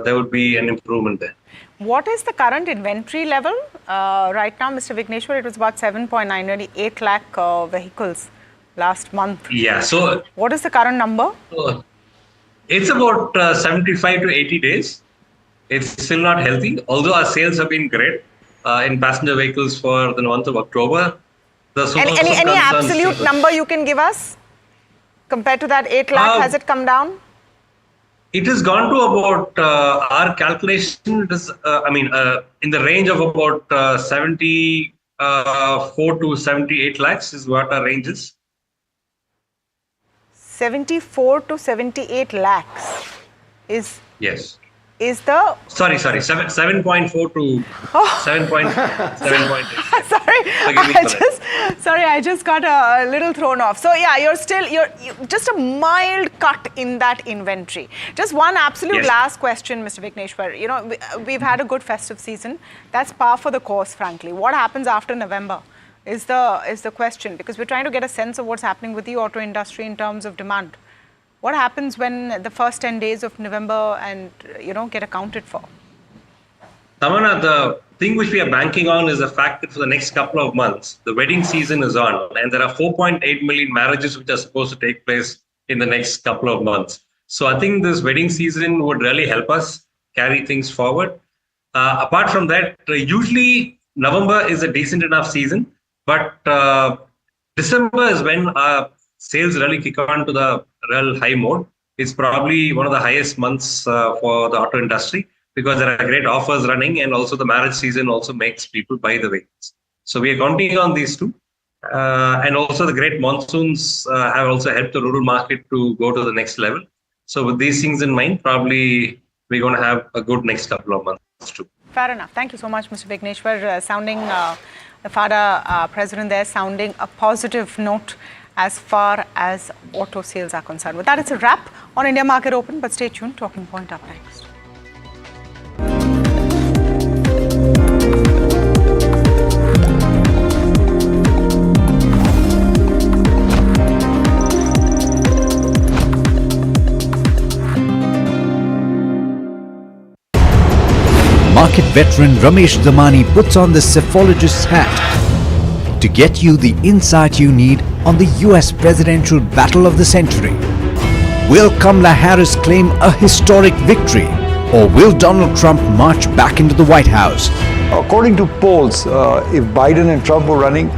Speaker 6: there would be an improvement there.
Speaker 21: What is the current inventory level right now, Mr. Vigneshwar? It was about 7.9, nearly 8 lakh vehicles last month.
Speaker 6: Yeah. So
Speaker 21: what is the current number?
Speaker 6: It's about 75 to 80 days. It's still not healthy, although our sales have been great in passenger vehicles for the month of October.
Speaker 21: Any absolute number you can give us compared to that 8 lakh? Has it come down?
Speaker 6: It has gone to about our calculation. It is, in the range of about 74 to 78 lakhs is what our range is.
Speaker 21: 74 to 78 lakhs is is the
Speaker 6: 7.4 to 7.8.
Speaker 21: Sorry, I just got a little thrown off. So yeah, you're just a mild cut in that inventory. Just one absolute last question, Mr. Vigneshwar. You know, we've had a good festive season. That's par for the course, frankly. What happens after November is the question, because we're trying to get a sense of what's happening with the auto industry in terms of demand. What happens when the first 10 days of November and get accounted for?
Speaker 6: Tamana, the thing which we are banking on is the fact that for the next couple of months, the wedding season is on, and there are 4.8 million marriages which are supposed to take place in the next couple of months. So I think this wedding season would really help us. carry things forward. Apart from that, usually November is a decent enough season, but December is when sales really kick on to the real high mode. It's probably one of the highest months for the auto industry because there are great offers running, and also the marriage season also makes people buy the vehicles. So we are counting on these two. And also the great monsoons have also helped the rural market to go to the next level. So with these things in mind, probably we're going to have a good next couple of months too.
Speaker 21: Fair enough. Thank you so much, Mr. Vigneshwar, sounding the FADA president there, sounding a positive note as far as auto sales are concerned. With that, it's a wrap on India Market Open, but stay tuned. Talking Point up next.
Speaker 15: Market veteran Ramesh Damani puts on the cephalogist's hat to get you the insight you need on the US presidential battle of the century. Will Kamala Harris claim a historic victory, or will Donald Trump march back into the White House?
Speaker 20: According to polls, if Biden and Trump were running,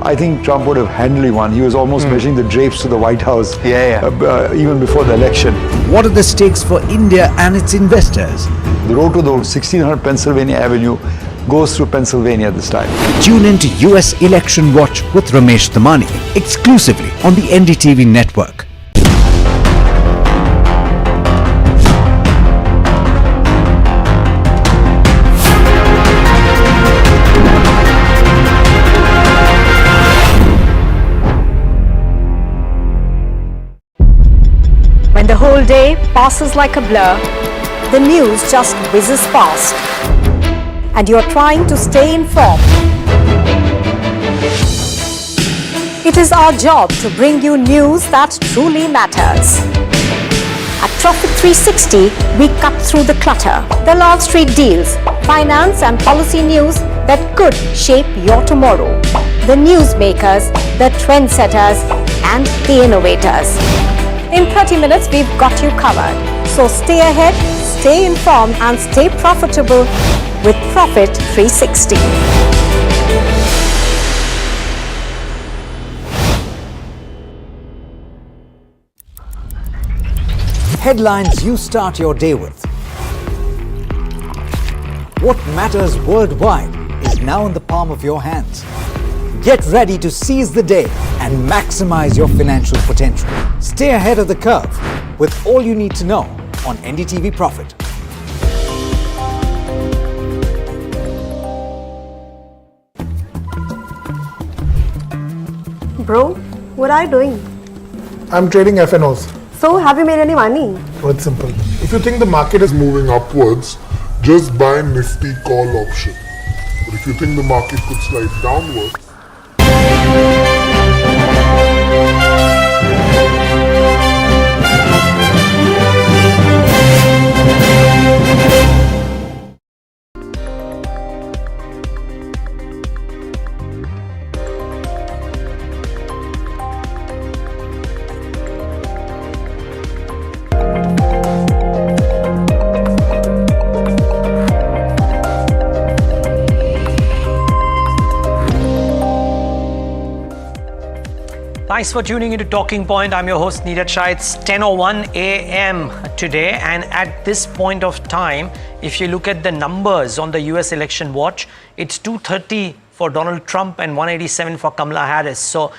Speaker 20: I think Trump would have handily won. He was almost measuring the drapes to the White House even before the election.
Speaker 15: What are the stakes for India and its investors?
Speaker 20: The road to the 1600 Pennsylvania Avenue goes through Pennsylvania this time.
Speaker 15: Tune in to US Election Watch with Ramesh Damani exclusively on the NDTV network.
Speaker 19: When the whole day passes like a blur, the news just whizzes past, and you're trying to stay informed. It is our job to bring you news that truly matters. At Profit 360, we cut through the clutter, the Wall Street deals, finance and policy news that could shape your tomorrow. The newsmakers, the trendsetters, and the innovators. In 30 minutes, we've got you covered. So stay ahead, stay informed, and stay profitable with Profit 360.
Speaker 15: Headlines you start your day with. What matters worldwide is now in the palm of your hands. Get ready to seize the day and maximize your financial potential. Stay ahead of the curve with all you need to know on NDTV Profit.
Speaker 14: Bro, what are you doing?
Speaker 17: I'm trading FNOs.
Speaker 14: So, have you made any money?
Speaker 17: Oh, it's simple. If you think the market is moving upwards, just buy Nifty call option. But if you think the market could slide downwards,
Speaker 16: Thanks for tuning into Talking Point. I'm your host Neeraj Shah. It's 10:01 a.m. today, and at this point of time, if you look at the numbers on the US election watch, it's 230 for Donald Trump and 187 for Kamala Harris. So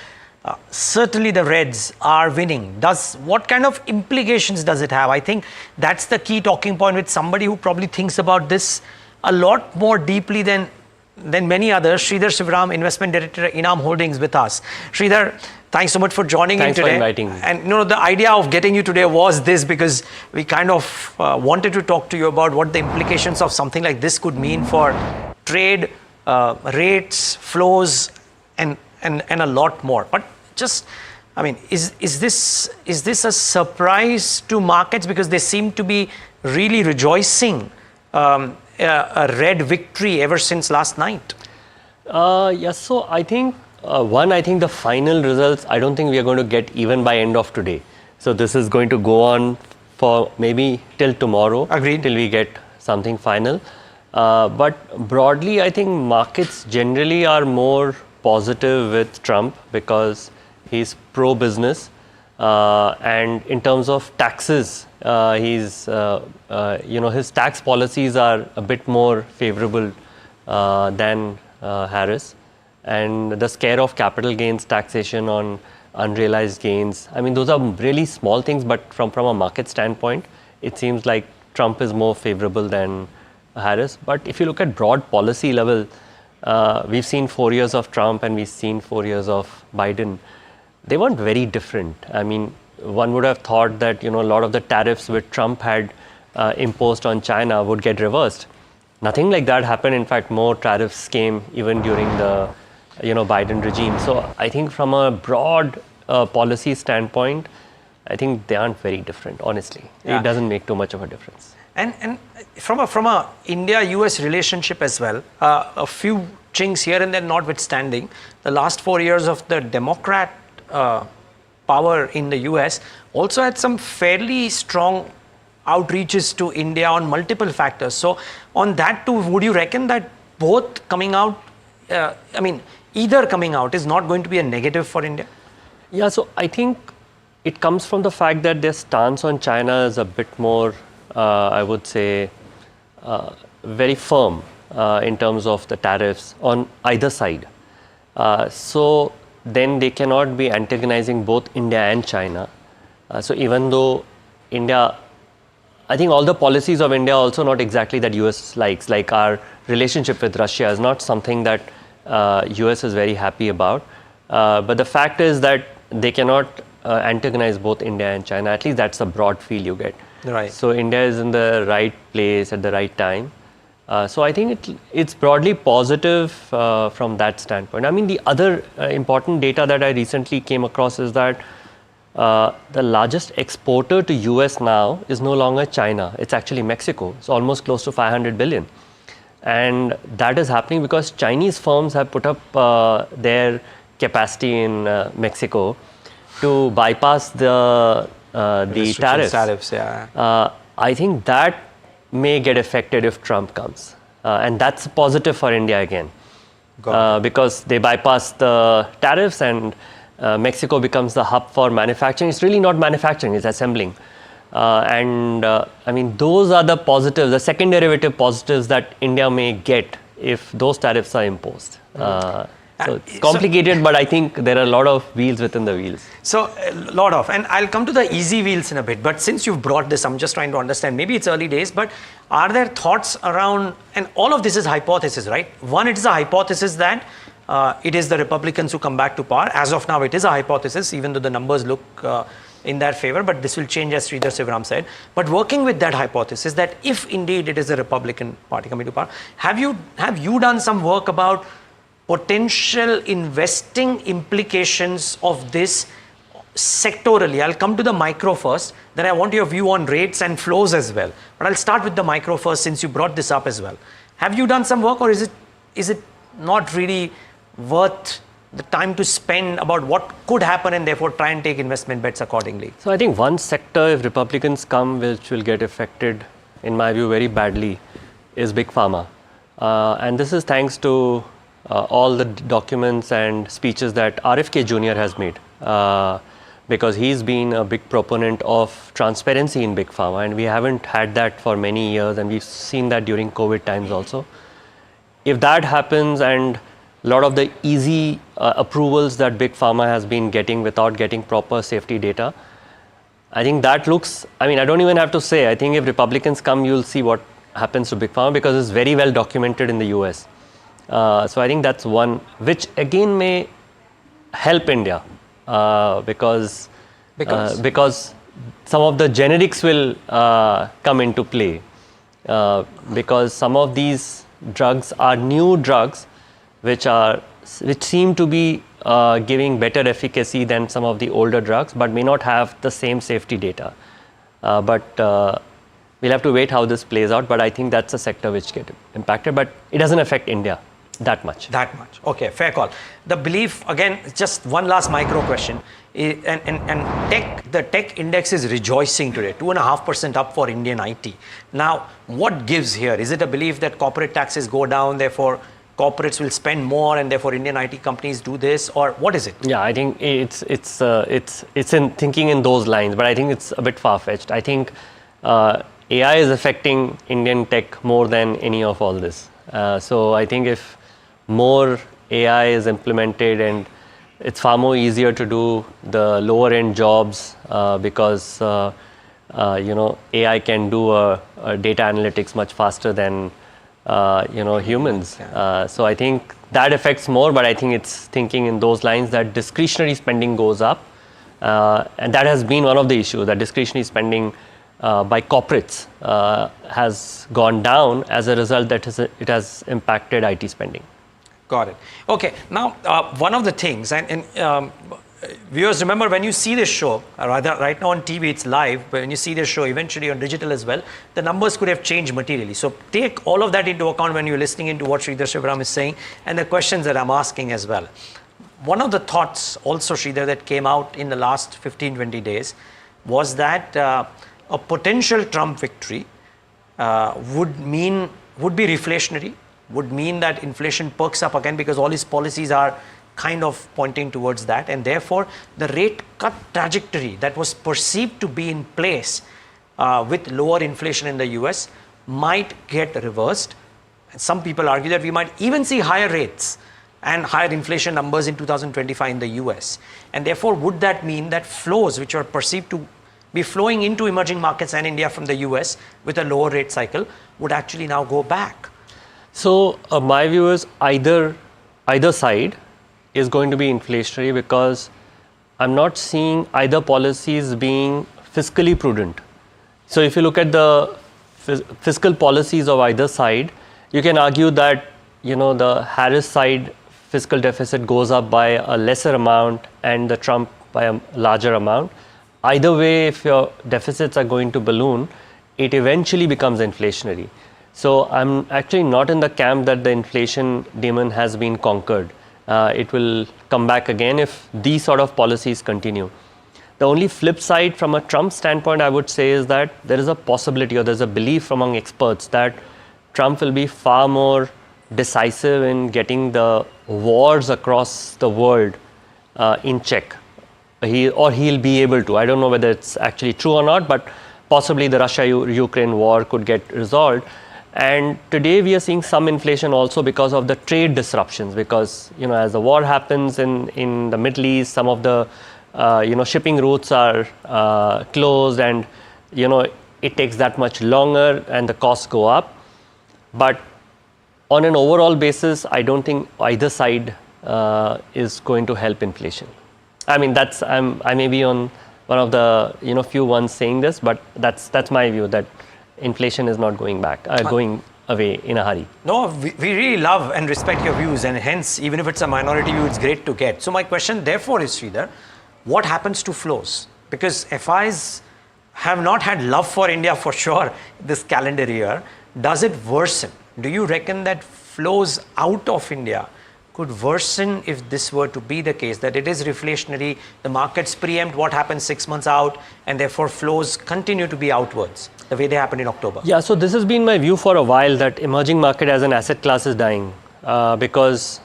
Speaker 16: certainly the Reds are winning. What kind of implications does it have? I think that's the key talking point with somebody who probably thinks about this a lot more deeply than many others. Sridhar Sivaram, Investment Director at Inam Holdings, with us. Sridhar, thanks so much for joining in today.
Speaker 18: Thanks for inviting me.
Speaker 16: And the idea of getting you today was this, because we kind of wanted to talk to you about what the implications of something like this could mean for trade, rates, flows, and a lot more. But just, I mean, is this a surprise to markets, because they seem to be really rejoicing a red victory ever since last night?
Speaker 18: Yes, so I think I think the final results, I don't think we are going to get even by end of today. So this is going to go on for maybe till tomorrow.
Speaker 16: Agreed.
Speaker 18: Till we get something final. But broadly, I think markets generally are more positive with Trump because he's pro-business. And in terms of taxes, his tax policies are a bit more favorable than Harris. And the scare of capital gains taxation on unrealized gains, I mean, those are really small things, but from a market standpoint, it seems like Trump is more favorable than Harris. But if you look at broad policy level, we've seen 4 years of Trump and we've seen 4 years of Biden. They weren't very different. I mean, one would have thought that, a lot of the tariffs which Trump had imposed on China would get reversed. Nothing like that happened. In fact, more tariffs came even during the, Biden regime. So I think from a broad policy standpoint, I think they aren't very different, honestly.
Speaker 16: Yeah.
Speaker 18: It doesn't make too much of a difference.
Speaker 16: And from a India-US relationship as well, a few chinks here and there notwithstanding, the last 4 years of the Democrat power in the US also had some fairly strong outreaches to India on multiple factors. So on that too, would you reckon that both coming out, either coming out is not going to be a negative for India?
Speaker 18: Yeah, so I think it comes from the fact that their stance on China is a bit more, I would say, very firm in terms of the tariffs on either side. So then they cannot be antagonizing both India and China. So even though India, I think all the policies of India are also not exactly that US likes, like our relationship with Russia is not something that US is very happy about. But the fact is that they cannot antagonize both India and China. At least that's a broad feel you get.
Speaker 16: Right.
Speaker 18: So India is in the right place at the right time. So I think it's broadly positive from that standpoint. I mean, the other important data that I recently came across is that the largest exporter to US now is no longer China. It's actually Mexico. It's almost close to 500 billion. And that is happening because Chinese firms have put up their capacity in Mexico to bypass the tariffs.
Speaker 16: Yeah.
Speaker 18: I think that may get affected if Trump comes. And that's positive for India again. Because they bypass the tariffs and Mexico becomes the hub for manufacturing. It's really not manufacturing, it's assembling. I mean, those are the positives, the second derivative positives that India may get if those tariffs are imposed. So it's complicated, but I think there are a lot of wheels within the wheels.
Speaker 16: So a lot of, and I'll come to the easy wheels in a bit, but since you've brought this, I'm just trying to understand, maybe it's early days, but are there thoughts around, and all of this is hypothesis, right? One, it is a hypothesis that it is the Republicans who come back to power. As of now, it is a hypothesis, even though the numbers look in their favor, but this will change as Sridhar Sivaram said. But working with that hypothesis that if indeed it is the Republican Party coming to power, have you done some work about potential investing implications of this sectorally? I'll come to the micro first, then I want your view on rates and flows as well. But I'll start with the micro first since you brought this up as well. Have you done some work, or is it not really worth the time to spend about what could happen and therefore try and take investment bets accordingly?
Speaker 18: So I think one sector, if Republicans come, which will get affected, in my view, very badly, is Big Pharma. And this is thanks to all the documents and speeches that RFK Jr. has made, because he's been a big proponent of transparency in Big Pharma, and we haven't had that for many years, and we've seen that during COVID times also. If that happens and a lot of the easy approvals that Big Pharma has been getting without getting proper safety data, I think that looks, I mean, I don't even have to say, I think if Republicans come, you'll see what happens to Big Pharma because it's very well documented in the US. So I think that's one, which again may help India because some of the generics will come into play because some of these drugs are new drugs which seem to be giving better efficacy than some of the older drugs, but may not have the same safety data. But we'll have to wait how this plays out. But I think that's a sector which gets impacted, but it doesn't affect India that much.
Speaker 16: That much. Okay, fair call. The belief, again, just one last micro question. the tech index is rejoicing today, 2.5% up for Indian IT. Now, what gives here? Is it a belief that corporate taxes go down, therefore corporates will spend more, and therefore Indian IT companies do this, or what is it?
Speaker 18: Yeah, I think it's in thinking in those lines, but I think it's a bit far-fetched. I think AI is affecting Indian tech more than any of all this. So I think if more AI is implemented, and it's far more easier to do the lower end jobs because AI can do data analytics much faster than humans. So I think that affects more, but I think it's thinking in those lines that discretionary spending goes up, and that has been one of the issues, that discretionary spending by corporates has gone down. As a result, it has impacted IT spending.
Speaker 16: Got it. Okay, now one of the things, and viewers, remember, when you see this show, rather right now on TV it's live, but when you see this show eventually on digital as well, the numbers could have changed materially. So take all of that into account when you're listening into what Sridhar Shivaram is saying and the questions that I'm asking as well. One of the thoughts also, Sridhar, that came out in the last 15-20 days was that a potential Trump victory would be reflationary, would mean that inflation perks up again because all his policies are kind of pointing towards that, and therefore the rate cut trajectory that was perceived to be in place with lower inflation in the US might get reversed. And some people argue that we might even see higher rates and higher inflation numbers in 2025 in the US. And therefore, would that mean that flows which are perceived to be flowing into emerging markets and India from the US with a lower rate cycle would actually now go back?
Speaker 18: So my view is either side is going to be inflationary, because I'm not seeing either policies being fiscally prudent. So if you look at the fiscal policies of either side, you can argue that the Harris side fiscal deficit goes up by a lesser amount and the Trump by a larger amount. Either way, if your deficits are going to balloon, it eventually becomes inflationary. So I'm actually not in the camp that the inflation demon has been conquered. It will come back again if these sort of policies continue. The only flip side from a Trump standpoint, I would say, is that there is a possibility, or there's a belief among experts, that Trump will be far more decisive in getting the wars across the world in check. He'll be able to. I don't know whether it's actually true or not, but possibly the Russia-Ukraine war could get resolved. And today we are seeing some inflation also because of the trade disruptions, because as the war happens in the Middle East, some of the shipping routes are closed, and it takes that much longer and the costs go up. But on an overall basis, I don't think either side is going to help inflation. I mean, I may be on one of the few ones saying this, but that's my view, that inflation is not going away in a hurry.
Speaker 16: No, we really love and respect your views, and hence, even if it's a minority view, it's great to get. So my question therefore is, Sridhar, what happens to flows? Because FIs have not had love for India for sure this calendar year. Does it worsen? Do you reckon that flows out of India could worsen if this were to be the case, that it is reflationary, the markets preempt what happens 6 months out, and therefore flows continue to be outwards the way they happened in October?
Speaker 18: Yeah, so this has been my view for a while, that emerging market as an asset class is dying because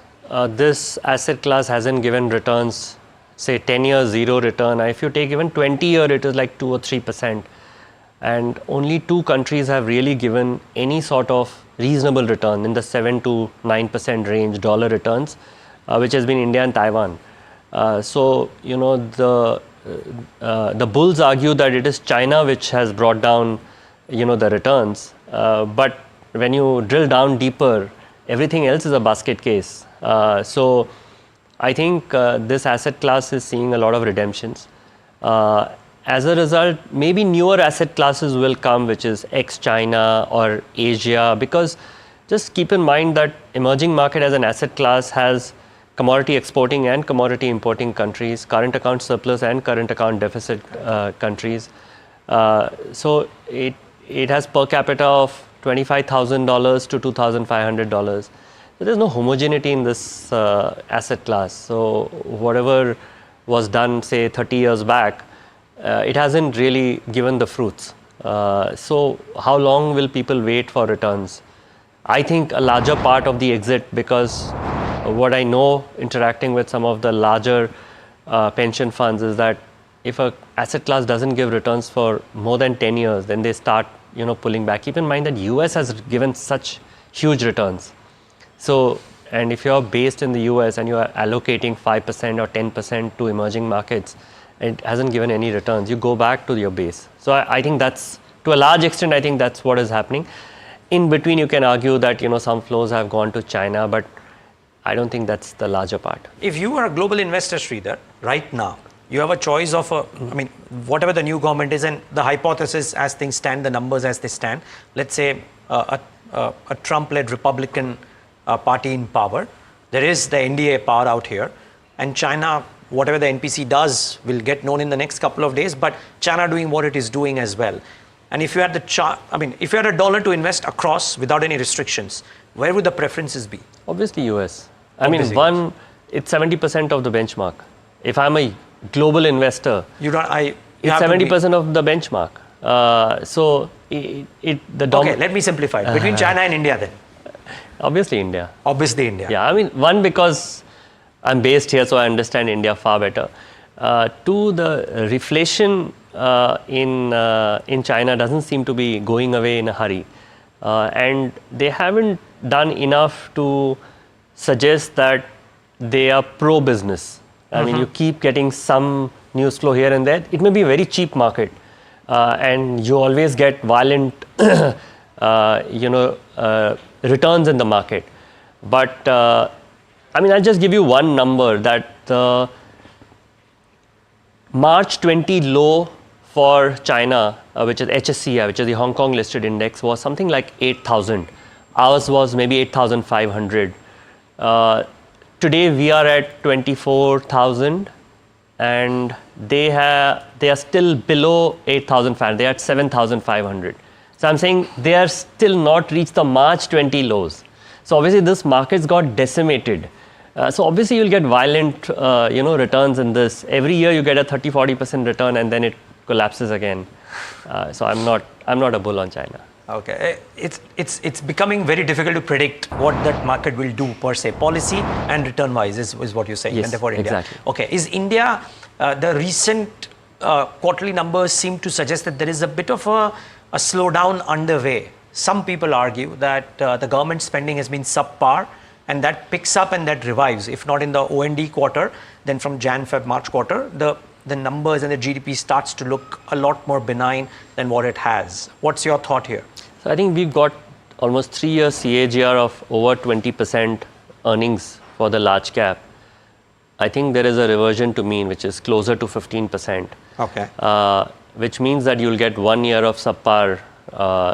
Speaker 18: this asset class hasn't given returns, say 10 years, zero return. If you take even 20-year, it is like 2 or 3%. And only 2 countries have really given any sort of reasonable return in the 7 to 9% range, dollar returns, which has been India and Taiwan. So the bulls argue that it is China which has brought down the returns, but when you drill down deeper, everything else is a basket case. So I think this asset class is seeing a lot of redemptions. As a result, maybe newer asset classes will come, which is ex-China or Asia, because just keep in mind that emerging market as an asset class has commodity exporting and commodity importing countries, current account surplus and current account deficit countries. So it has per capita of $25,000 to $2,500. So there's no homogeneity in this asset class. So whatever was done, say, 30 years back, it hasn't really given the fruits. So how long will people wait for returns? I think a larger part of the exit, because what I know interacting with some of the larger pension funds is that if a asset class doesn't give returns for more than 10 years, then they start, pulling back. Keep in mind that US has given such huge returns. So, and if you're based in the US and you are allocating 5% or 10% to emerging markets, it hasn't given any returns. You go back to your base. So I think that's, to a large extent, I think that's what is happening. In between, you can argue that, some flows have gone to China, but I don't think that's the larger part.
Speaker 16: If you are a global investor, Sridhar, right now, you have a choice of, whatever the new government is, and the hypothesis as things stand, the numbers as they stand, let's say a Trump-led Republican party in power. There is the NDA power out here, and China, whatever the NPC does will get known in the next couple of days, but China doing what it is doing as well. And if you had if you had $1 to invest across without any restrictions, where would the preferences be?
Speaker 18: Obviously US. It's 70% of the benchmark. If I'm a global investor, it's 70% of the benchmark. Okay,
Speaker 16: let me simplify it. Between China and India then?
Speaker 18: Obviously India.
Speaker 16: Obviously India.
Speaker 18: Yeah, one, because I'm based here, so I understand India far better. Two, the reflation in China doesn't seem to be going away in a hurry. And they haven't done enough to suggest that they are pro-business. I mean, you keep getting some news flow here and there. It may be a very cheap market, and you always get violent, returns in the market. But I'll just give you one number, that the March 20 low for China, which is HSCI, which is the Hong Kong listed index, was something like 8,000. Ours was maybe 8,500. Today we are at 24,000, and they are still below 8,500. They are at 7,500. So I'm saying they are still not reached the March 20 lows. So obviously this market's got decimated. So obviously you'll get violent, returns in this. Every year you get a 30-40% return, and then it collapses again. So I'm not a bull on China.
Speaker 16: Okay, it's becoming very difficult to predict what that market will do per se. Policy and return wise is what you're saying,
Speaker 18: yes,
Speaker 16: and therefore India.
Speaker 18: Exactly.
Speaker 16: Okay, is India, the recent quarterly numbers seem to suggest that there is a bit of a slowdown underway. Some people argue that the government spending has been subpar, and that picks up and that revives. If not in the OND quarter, then from Jan, Feb, March quarter, the numbers and the GDP starts to look a lot more benign than what it has. What's your thought here?
Speaker 18: So I think we've got almost 3 years CAGR of over 20% earnings for the large cap. I think there is a reversion to mean, which is closer to 15%.
Speaker 16: Okay.
Speaker 18: Which means that you'll get 1 year of subpar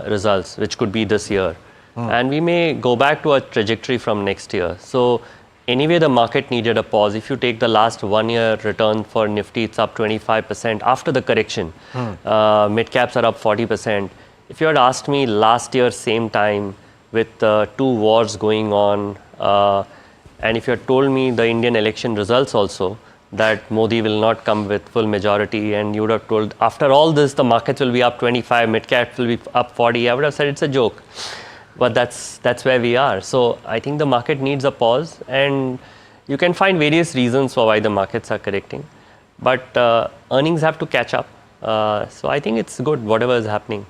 Speaker 18: results, which could be this year. And we may go back to a trajectory from next year. So anyway, the market needed a pause. If you take the last 1 year return for Nifty, it's up 25% after the correction. Mid caps are up 40%. If you had asked me last year, same time, with 2 wars going on, and if you had told me the Indian election results also, that Modi will not come with full majority, and you would have told, after all this, the markets will be up 25, mid caps will be up 40, I would have said it's a joke. But that's where we are. So I think the market needs a pause, and you can find various reasons for why the markets are correcting. But earnings have to catch up. So I think it's good, whatever is happening.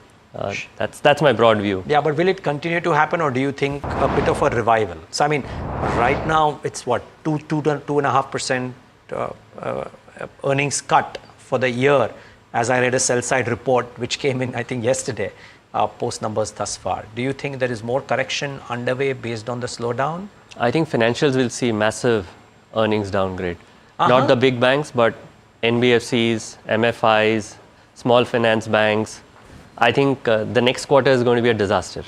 Speaker 18: That's my broad view.
Speaker 16: Yeah, but will it continue to happen, or do you think a bit of a revival? So right now it's what, 2.5% earnings cut for the year, as I read a sell side report which came in, I think yesterday, post numbers thus far. Do you think there is more correction underway based on the slowdown?
Speaker 18: I think financials will see massive earnings downgrade. Not the big banks, but NBFCs, MFIs, small finance banks. I think the next quarter is going to be a disaster.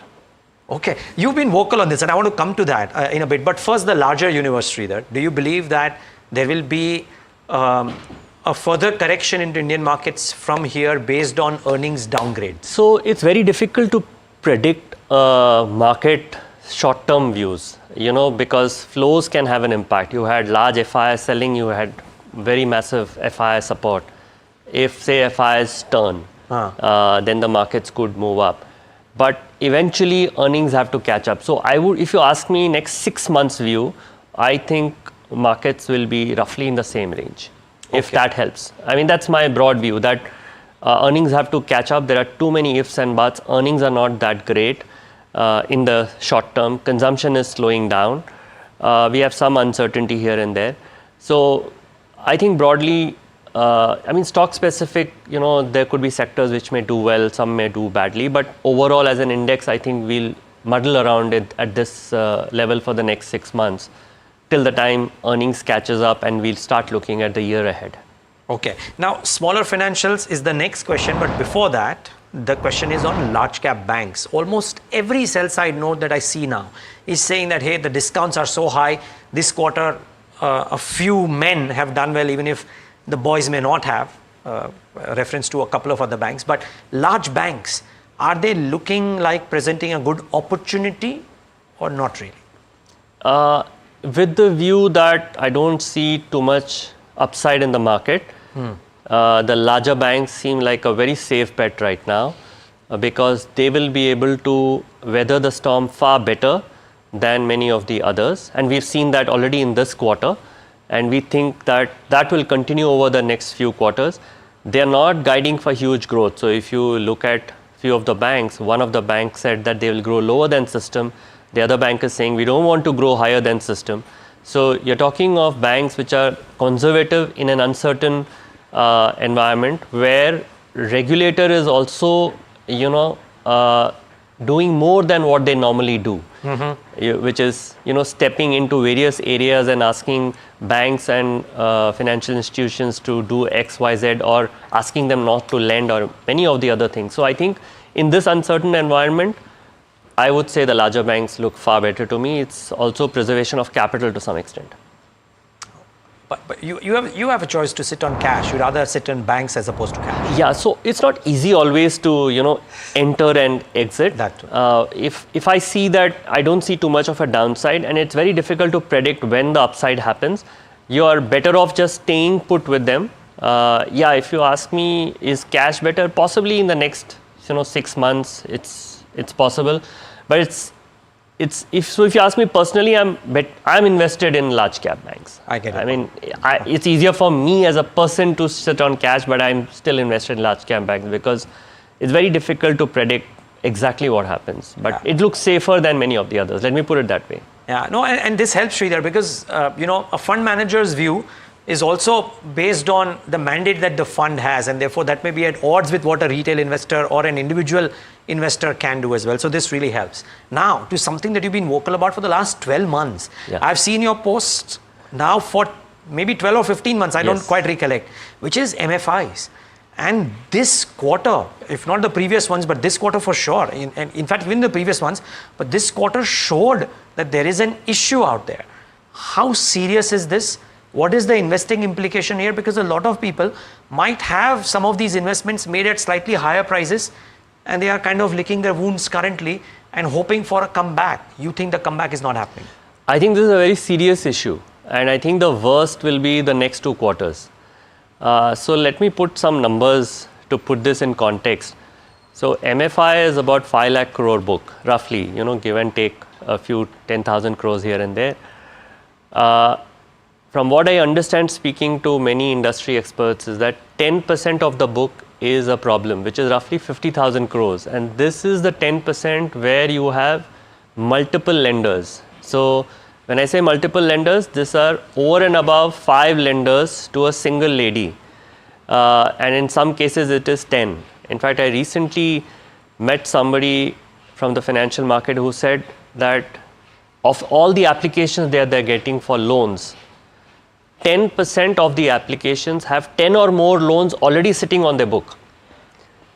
Speaker 16: Okay, you've been vocal on this, and I want to come to that in a bit. But first, the larger universe, Sridhar. Do you believe that there will be a further correction into Indian markets from here based on earnings downgrades?
Speaker 18: So it's very difficult to predict market short-term views, because flows can have an impact. You had large FIs selling, you had very massive FI support. If say FIs turn, then the markets could move up. But eventually earnings have to catch up. So I would, if you ask me next 6 months view, I think markets will be roughly in the same range, if that helps. I mean, that's my broad view, that earnings have to catch up. There are too many ifs and buts. Earnings are not that great in the short term. Consumption is slowing down. We have some uncertainty here and there. So I think broadly, I mean, stock specific, you know, there could be sectors which may do well, some may do badly, but overall as an index, I think we'll muddle around it at this level for the next 6 months till the time earnings catches up and we'll start looking at the year ahead.
Speaker 16: Okay. Now, smaller financials is the next question, but before that, the question is on large cap banks. Almost every sell side note that I see now is saying that, hey, the discounts are so high. This quarter, a few men have done well, even if the boys may not have, reference to a couple of other banks. But large banks, are they looking like presenting a good opportunity or not really?
Speaker 18: With the view that I don't see too much upside in the market, the larger banks seem like a very safe bet right now because they will be able to weather the storm far better than many of the others. And we've seen that already in this quarter. And we think that that will continue over the next few quarters. They're not guiding for huge growth. So if you look at few of the banks, one of the banks said that they will grow lower than system. The other bank is saying we don't want to grow higher than system. So you're talking of banks which are conservative in an uncertain environment where regulator is also, you know, doing more than what they normally do, which is, you know, stepping into various areas and asking banks and financial institutions to do X, Y, Z, or asking them not to lend or many of the other things. So I think in this uncertain environment, I would say the larger banks look far better to me. It's also preservation of capital to some extent.
Speaker 16: But you have a choice to sit on cash. You'd rather sit in banks as opposed to cash.
Speaker 18: Yeah, so it's not easy always to, you know, enter and exit. If I see that I don't see too much of a downside and it's very difficult to predict when the upside happens, you are better off just staying put with them. Yeah, if you ask me, is cash better? Possibly in the next, you know, 6 months, it's possible. But if you ask me personally, I'm invested in large cap banks.
Speaker 16: I get it.
Speaker 18: I mean, it's easier for me as a person to sit on cash, but I'm still invested in large cap banks because it's very difficult to predict exactly what happens. But it looks safer than many of the others. Let me put it that way.
Speaker 16: Yeah, no, and this helps, Sridhar, because you know, a fund manager's view is also based on the mandate that the fund has, and therefore that may be at odds with what a retail investor or an individual investor can do as well. So this really helps. Now, to something that you've been vocal about for the last 12 months. Yeah. I've seen your posts now for maybe 12 or 15 months, I don't quite recollect, which is MFIs. And this quarter, if not the previous ones, but this quarter for sure, in fact, even the previous ones, but this quarter showed that there is an issue out there. How serious is this? What is the investing implication here? Because a lot of people might have some of these investments made at slightly higher prices and they are kind of licking their wounds currently and hoping for a comeback. You think the comeback is not happening?
Speaker 18: I think this is a very serious issue. And I think the worst will be the next 2 quarters. So let me put some numbers to put this in context. So MFI is about 5 lakh crore book, roughly, you know, give and take a few 10,000 crores here and there. From what I understand, speaking to many industry experts, is that 10% of the book is a problem, which is roughly 50,000 crores. And this is the 10% where you have multiple lenders. So when I say multiple lenders, these are over and above 5 lenders to a single lady. And in some cases, it is 10. In fact, I recently met somebody from the financial market who said that of all the applications they're getting for loans, 10% of the applications have 10 or more loans already sitting on their book.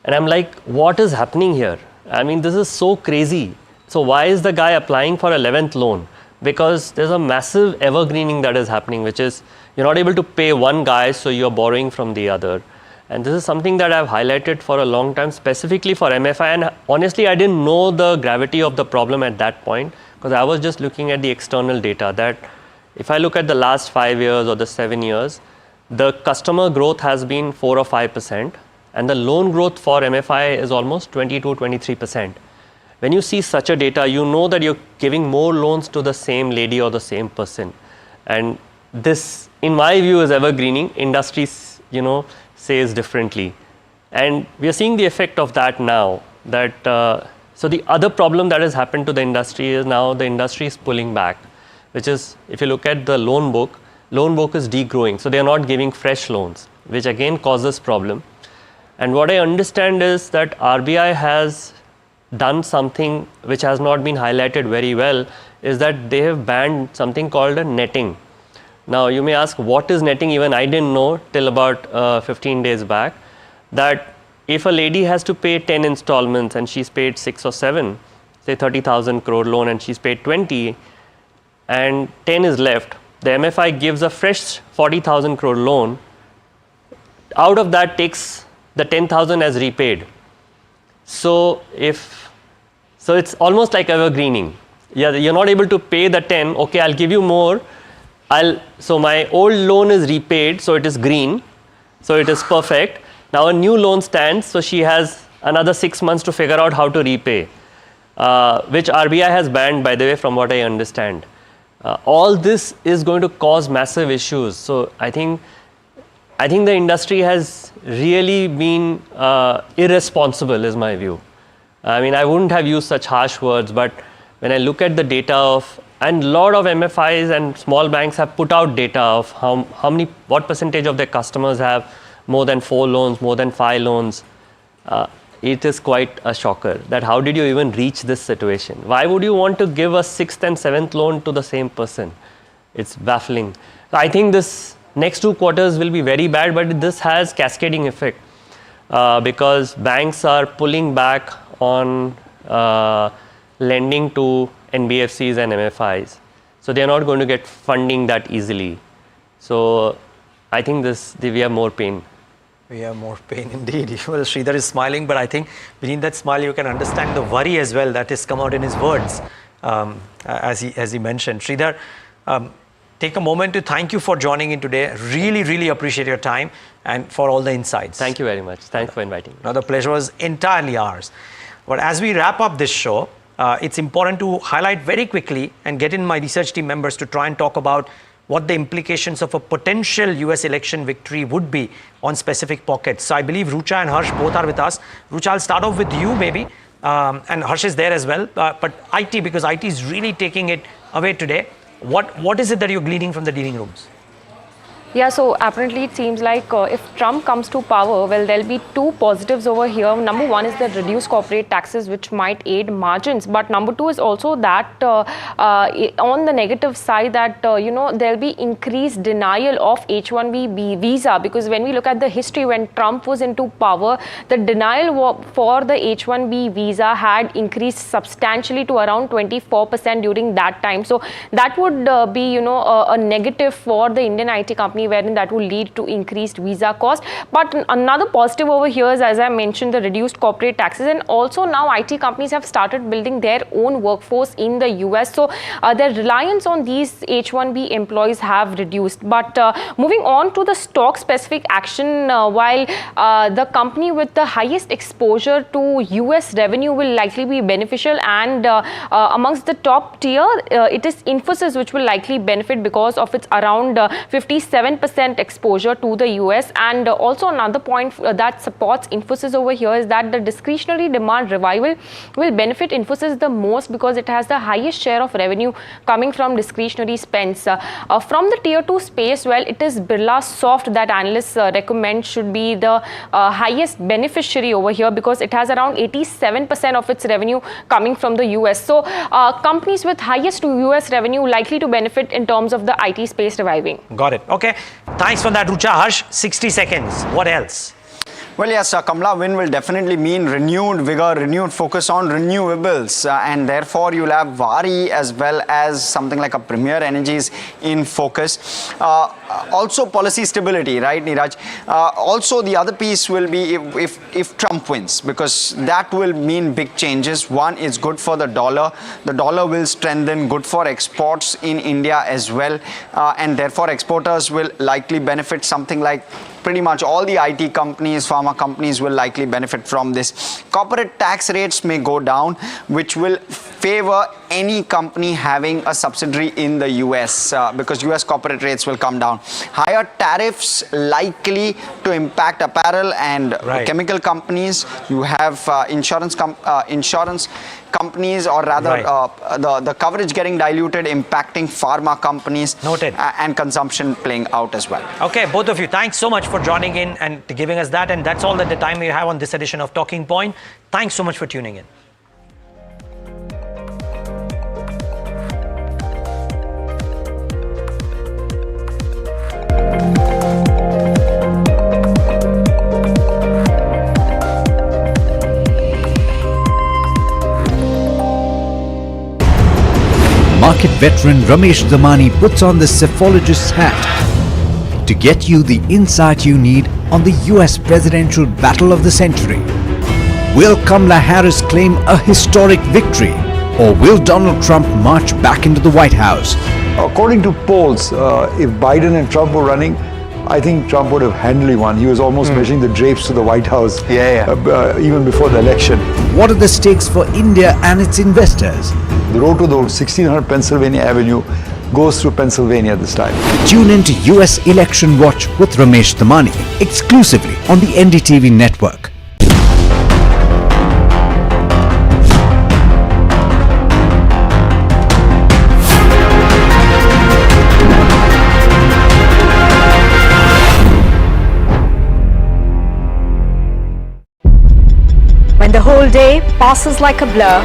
Speaker 18: And I'm like, what is happening here? I mean, this is so crazy. So why is the guy applying for 11th loan? Because there's a massive evergreening that is happening, which is you're not able to pay one guy, so you're borrowing from the other. And this is something that I've highlighted for a long time, specifically for MFI. And honestly, I didn't know the gravity of the problem at that point, because I was just looking at the external data that if I look at the last 5 years or the 7 years, the customer growth has been 4 or 5%, and the loan growth for MFI is almost 22, 23%. When you see such a data, you know that you're giving more loans to the same lady or the same person. And this, in my view, is evergreening. Industry, says differently. And we are seeing the effect of that now. So the other problem that has happened to the industry is now the industry is pulling back, which is, if you look at the loan book is degrowing. So they are not giving fresh loans, which again causes problem. And what I understand is that RBI has done something which has not been highlighted very well, is that they have banned something called a netting. Now you may ask, what is netting? Even I didn't know till about 15 days back, that if a lady has to pay 10 installments and she's paid 6 or 7, say 30,000 crore loan, and she's paid 20 and 10 is left, the MFI gives a fresh 40,000 crore loan. Out of that takes the 10,000 as repaid. So it's almost like evergreening. Yeah, you're not able to pay the 10. Okay, I'll give you more. So my old loan is repaid, so it is green, so it is perfect. Now a new loan stands, so she has another 6 months to figure out how to repay, which RBI has banned, by the way, from what I understand. All this is going to cause massive issues. So I think the industry has really been irresponsible, is my view. I mean, I wouldn't have used such harsh words, but when I look at the data and a lot of MFIs and small banks have put out data of what percentage of their customers have more than 4 loans, more than 5 loans. It is quite a shocker that how did you even reach this situation? Why would you want to give a 6th and 7th loan to the same person? It's baffling. I think this next 2 quarters will be very bad, but this has cascading effect because banks are pulling back on lending to NBFCs and MFIs. So they are not going to get funding that easily. So I think we have more pain.
Speaker 16: We have more pain indeed. Well, Sridhar is smiling, but I think beneath that smile, you can understand the worry as well that has come out in his words, as he mentioned. Sridhar, take a moment to thank you for joining in today. Really, really appreciate your time and for all the insights.
Speaker 18: Thank you very much. Thanks for inviting me.
Speaker 16: Now, the pleasure was entirely ours. But as we wrap up this show, it's important to highlight very quickly and get in my research team members to try and talk about what the implications of a potential US election victory would be on specific pockets. So I believe Rucha and Harsh both are with us. Rucha, I'll start off with you maybe, and Harsh is there as well. But IT, because IT is really taking it away today. What is it that you're gleaning from the dealing rooms?
Speaker 5: Yeah, so apparently it seems like if Trump comes to power, well, there'll be 2 positives over here. Number 1 is the reduced corporate taxes, which might aid margins. But number 2 is also that on the negative side that, there'll be increased denial of H-1B visa. Because when we look at the history, when Trump was into power, the denial for the H-1B visa had increased substantially to around 24% during that time. So that would be, a negative for the Indian IT company, wherein that will lead to increased visa cost. But another positive over here is, as I mentioned, the reduced corporate taxes, and also now IT companies have started building their own workforce in the US. So their reliance on these H-1B employees have reduced. But moving on to the stock specific action, while the company with the highest exposure to US revenue will likely be beneficial, and amongst the top tier, it is Infosys which will likely benefit because of its around 57% exposure to the US. And also another point that supports Infosys over here is that the discretionary demand revival will benefit Infosys the most because it has the highest share of revenue coming from discretionary spends. From the tier 2 space, well, it is Birlasoft that analysts recommend should be the highest beneficiary over here because it has around 87% of its revenue coming from the US. So companies with highest US revenue likely to benefit in terms of the IT space reviving.
Speaker 16: Got it. Okay. Thanks for that, Rucha. Harsh, 60 seconds. What else?
Speaker 8: Well, yes, Kamala win will definitely mean renewed vigor, renewed focus on renewables, and therefore you'll have Vari as well as something like a Premier Energies in focus. Also policy stability, right, Neeraj? Also the other piece will be if Trump wins, because that will mean big changes. One is good for the dollar. The dollar will strengthen, good for exports in India as well, and therefore exporters will likely benefit. Something like pretty much all the IT companies, pharma companies will likely benefit from this. Corporate tax rates may go down, which will favor any company having a subsidiary in the US, because US corporate rates will come down. Higher tariffs likely to impact apparel and chemical companies. You have insurance companies, or rather the coverage getting diluted, impacting pharma companies.
Speaker 16: Noted.
Speaker 8: And consumption playing out as well.
Speaker 16: Okay, both of you, thanks so much for joining in and giving us that. And that's all the time we have on this edition of Talking Point. Thanks so much for tuning in.
Speaker 15: Market veteran Ramesh Damani puts on the cephologist's hat to get you the insight you need on the US presidential battle of the century. Will Kamala Harris claim a historic victory, or will Donald Trump march back into the White House?
Speaker 20: According to polls, if Biden and Trump were running, I think Trump would have handily won. He was almost measuring the drapes to the White House even before the election.
Speaker 15: What are the stakes for India and its investors?
Speaker 20: The road to the 1600 Pennsylvania Avenue goes through Pennsylvania this time.
Speaker 15: Tune in to US Election Watch with Ramesh Damani exclusively on the NDTV network.
Speaker 19: When the whole day passes like a blur,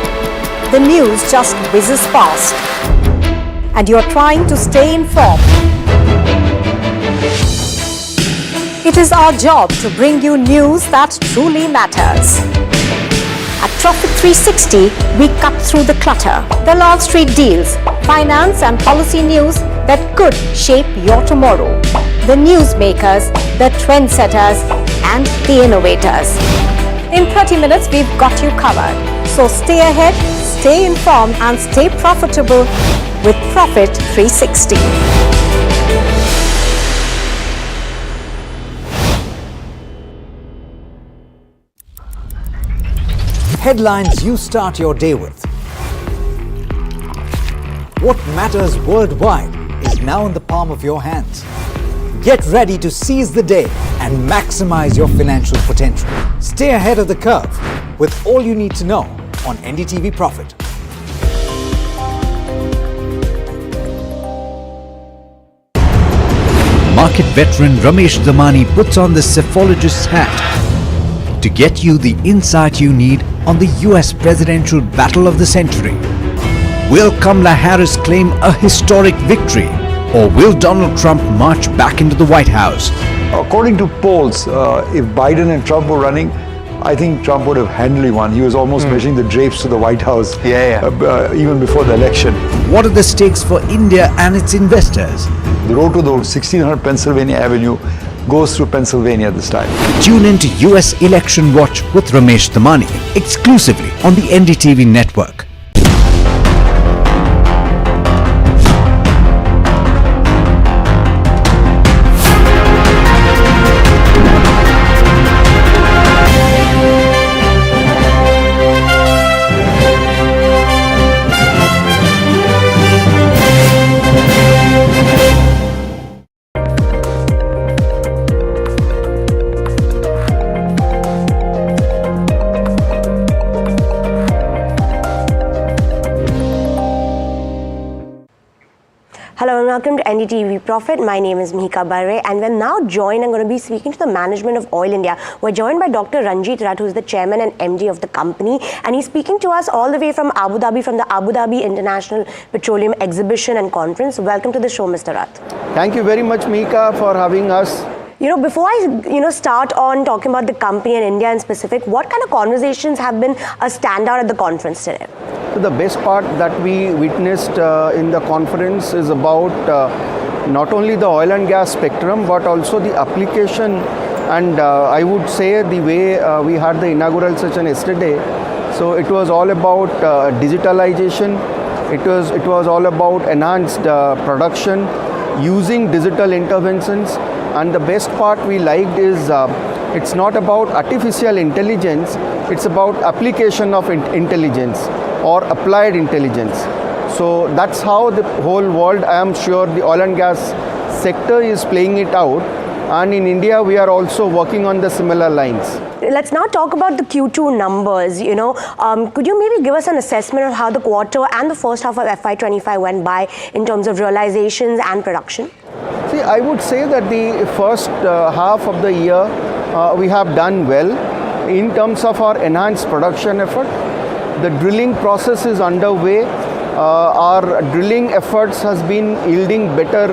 Speaker 19: the news just whizzes past, and you're trying to stay informed. It is our job to bring you news that truly matters. At Profit 360, we cut through the clutter, the Wall Street deals, finance and policy news that could shape your tomorrow. The newsmakers, the trendsetters, and the innovators. In 30 minutes, we've got you covered. So stay ahead, stay informed, and stay profitable with Profit 360.
Speaker 15: Headlines you start your day with. What matters worldwide is now in the palm of your hands. Get ready to seize the day and maximize your financial potential. Stay ahead of the curve with all you need to know on NDTV Profit. Market veteran Ramesh Damani puts on the cephologist's hat to get you the insight you need on the US presidential battle of the century. Will Kamala Harris claim a historic victory, or will Donald Trump march back into the White House?
Speaker 20: According to polls, if Biden and Trump were running, I think Trump would have handily won. He was almost measuring the drapes to the White House even before the election.
Speaker 15: What are the stakes for India and its investors?
Speaker 20: The road to the 1600 Pennsylvania Avenue goes through Pennsylvania this time.
Speaker 15: Tune in to US Election Watch with Ramesh Damani exclusively on the NDTV network.
Speaker 14: Hello and welcome to NDTV Profit. My name is Mihika Barre and we're now joined. I'm going to be speaking to the management of Oil India. We're joined by Dr. Ranjit Rath, who is the chairman and MD of the company, and he's speaking to us all the way from Abu Dhabi, from the Abu Dhabi International Petroleum Exhibition and Conference. Welcome to the show, Mr. Rath.
Speaker 9: Thank you very much, Mihika, for having us.
Speaker 14: Before I start on talking about the company and India in specific, what kind of conversations have been a standout at the conference today?
Speaker 9: The best part that we witnessed in the conference is about not only the oil and gas spectrum but also the application, and I would say the way we had the inaugural session yesterday. So it was all about digitalization. It was all about enhanced production using digital interventions, and the best part we liked is it's not about artificial intelligence, it's about application of intelligence or applied intelligence. So that's how the whole world, I am sure, the oil and gas sector is playing it out, and in India we are also working on the similar lines.
Speaker 14: Let's now talk about the Q2 numbers. Could you maybe give us an assessment of how the quarter and the first half of FY25 went by in terms of realizations and production?
Speaker 9: See, I would say that the first half of the year we have done well in terms of our enhanced production effort. The drilling process is underway. Our drilling efforts has been yielding better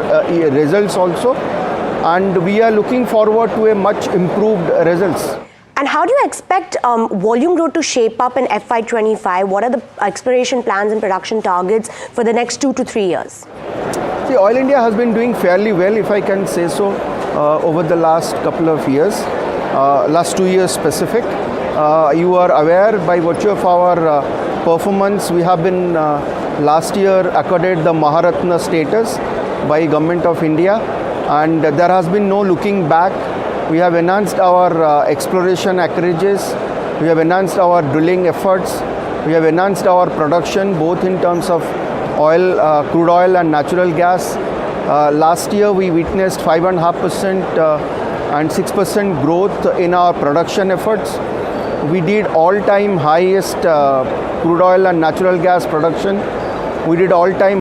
Speaker 9: results also, and we are looking forward to a much improved results.
Speaker 14: And how do you expect volume growth to shape up in FY25? What are the exploration plans and production targets for the next 2 to 3 years?
Speaker 9: See, Oil India has been doing fairly well, if I can say so, over the last couple of years, last 2 years specific. You are aware, by virtue of our performance, we have been last year accorded the Maharatna status by Government of India, and there has been no looking back. We have enhanced our exploration acreages, we have enhanced our drilling efforts, we have enhanced our production both in terms of oil, crude oil and natural gas. Last year we witnessed 5.5% and 6% growth in our production efforts. We did all-time highest crude oil and natural gas production. We did all-time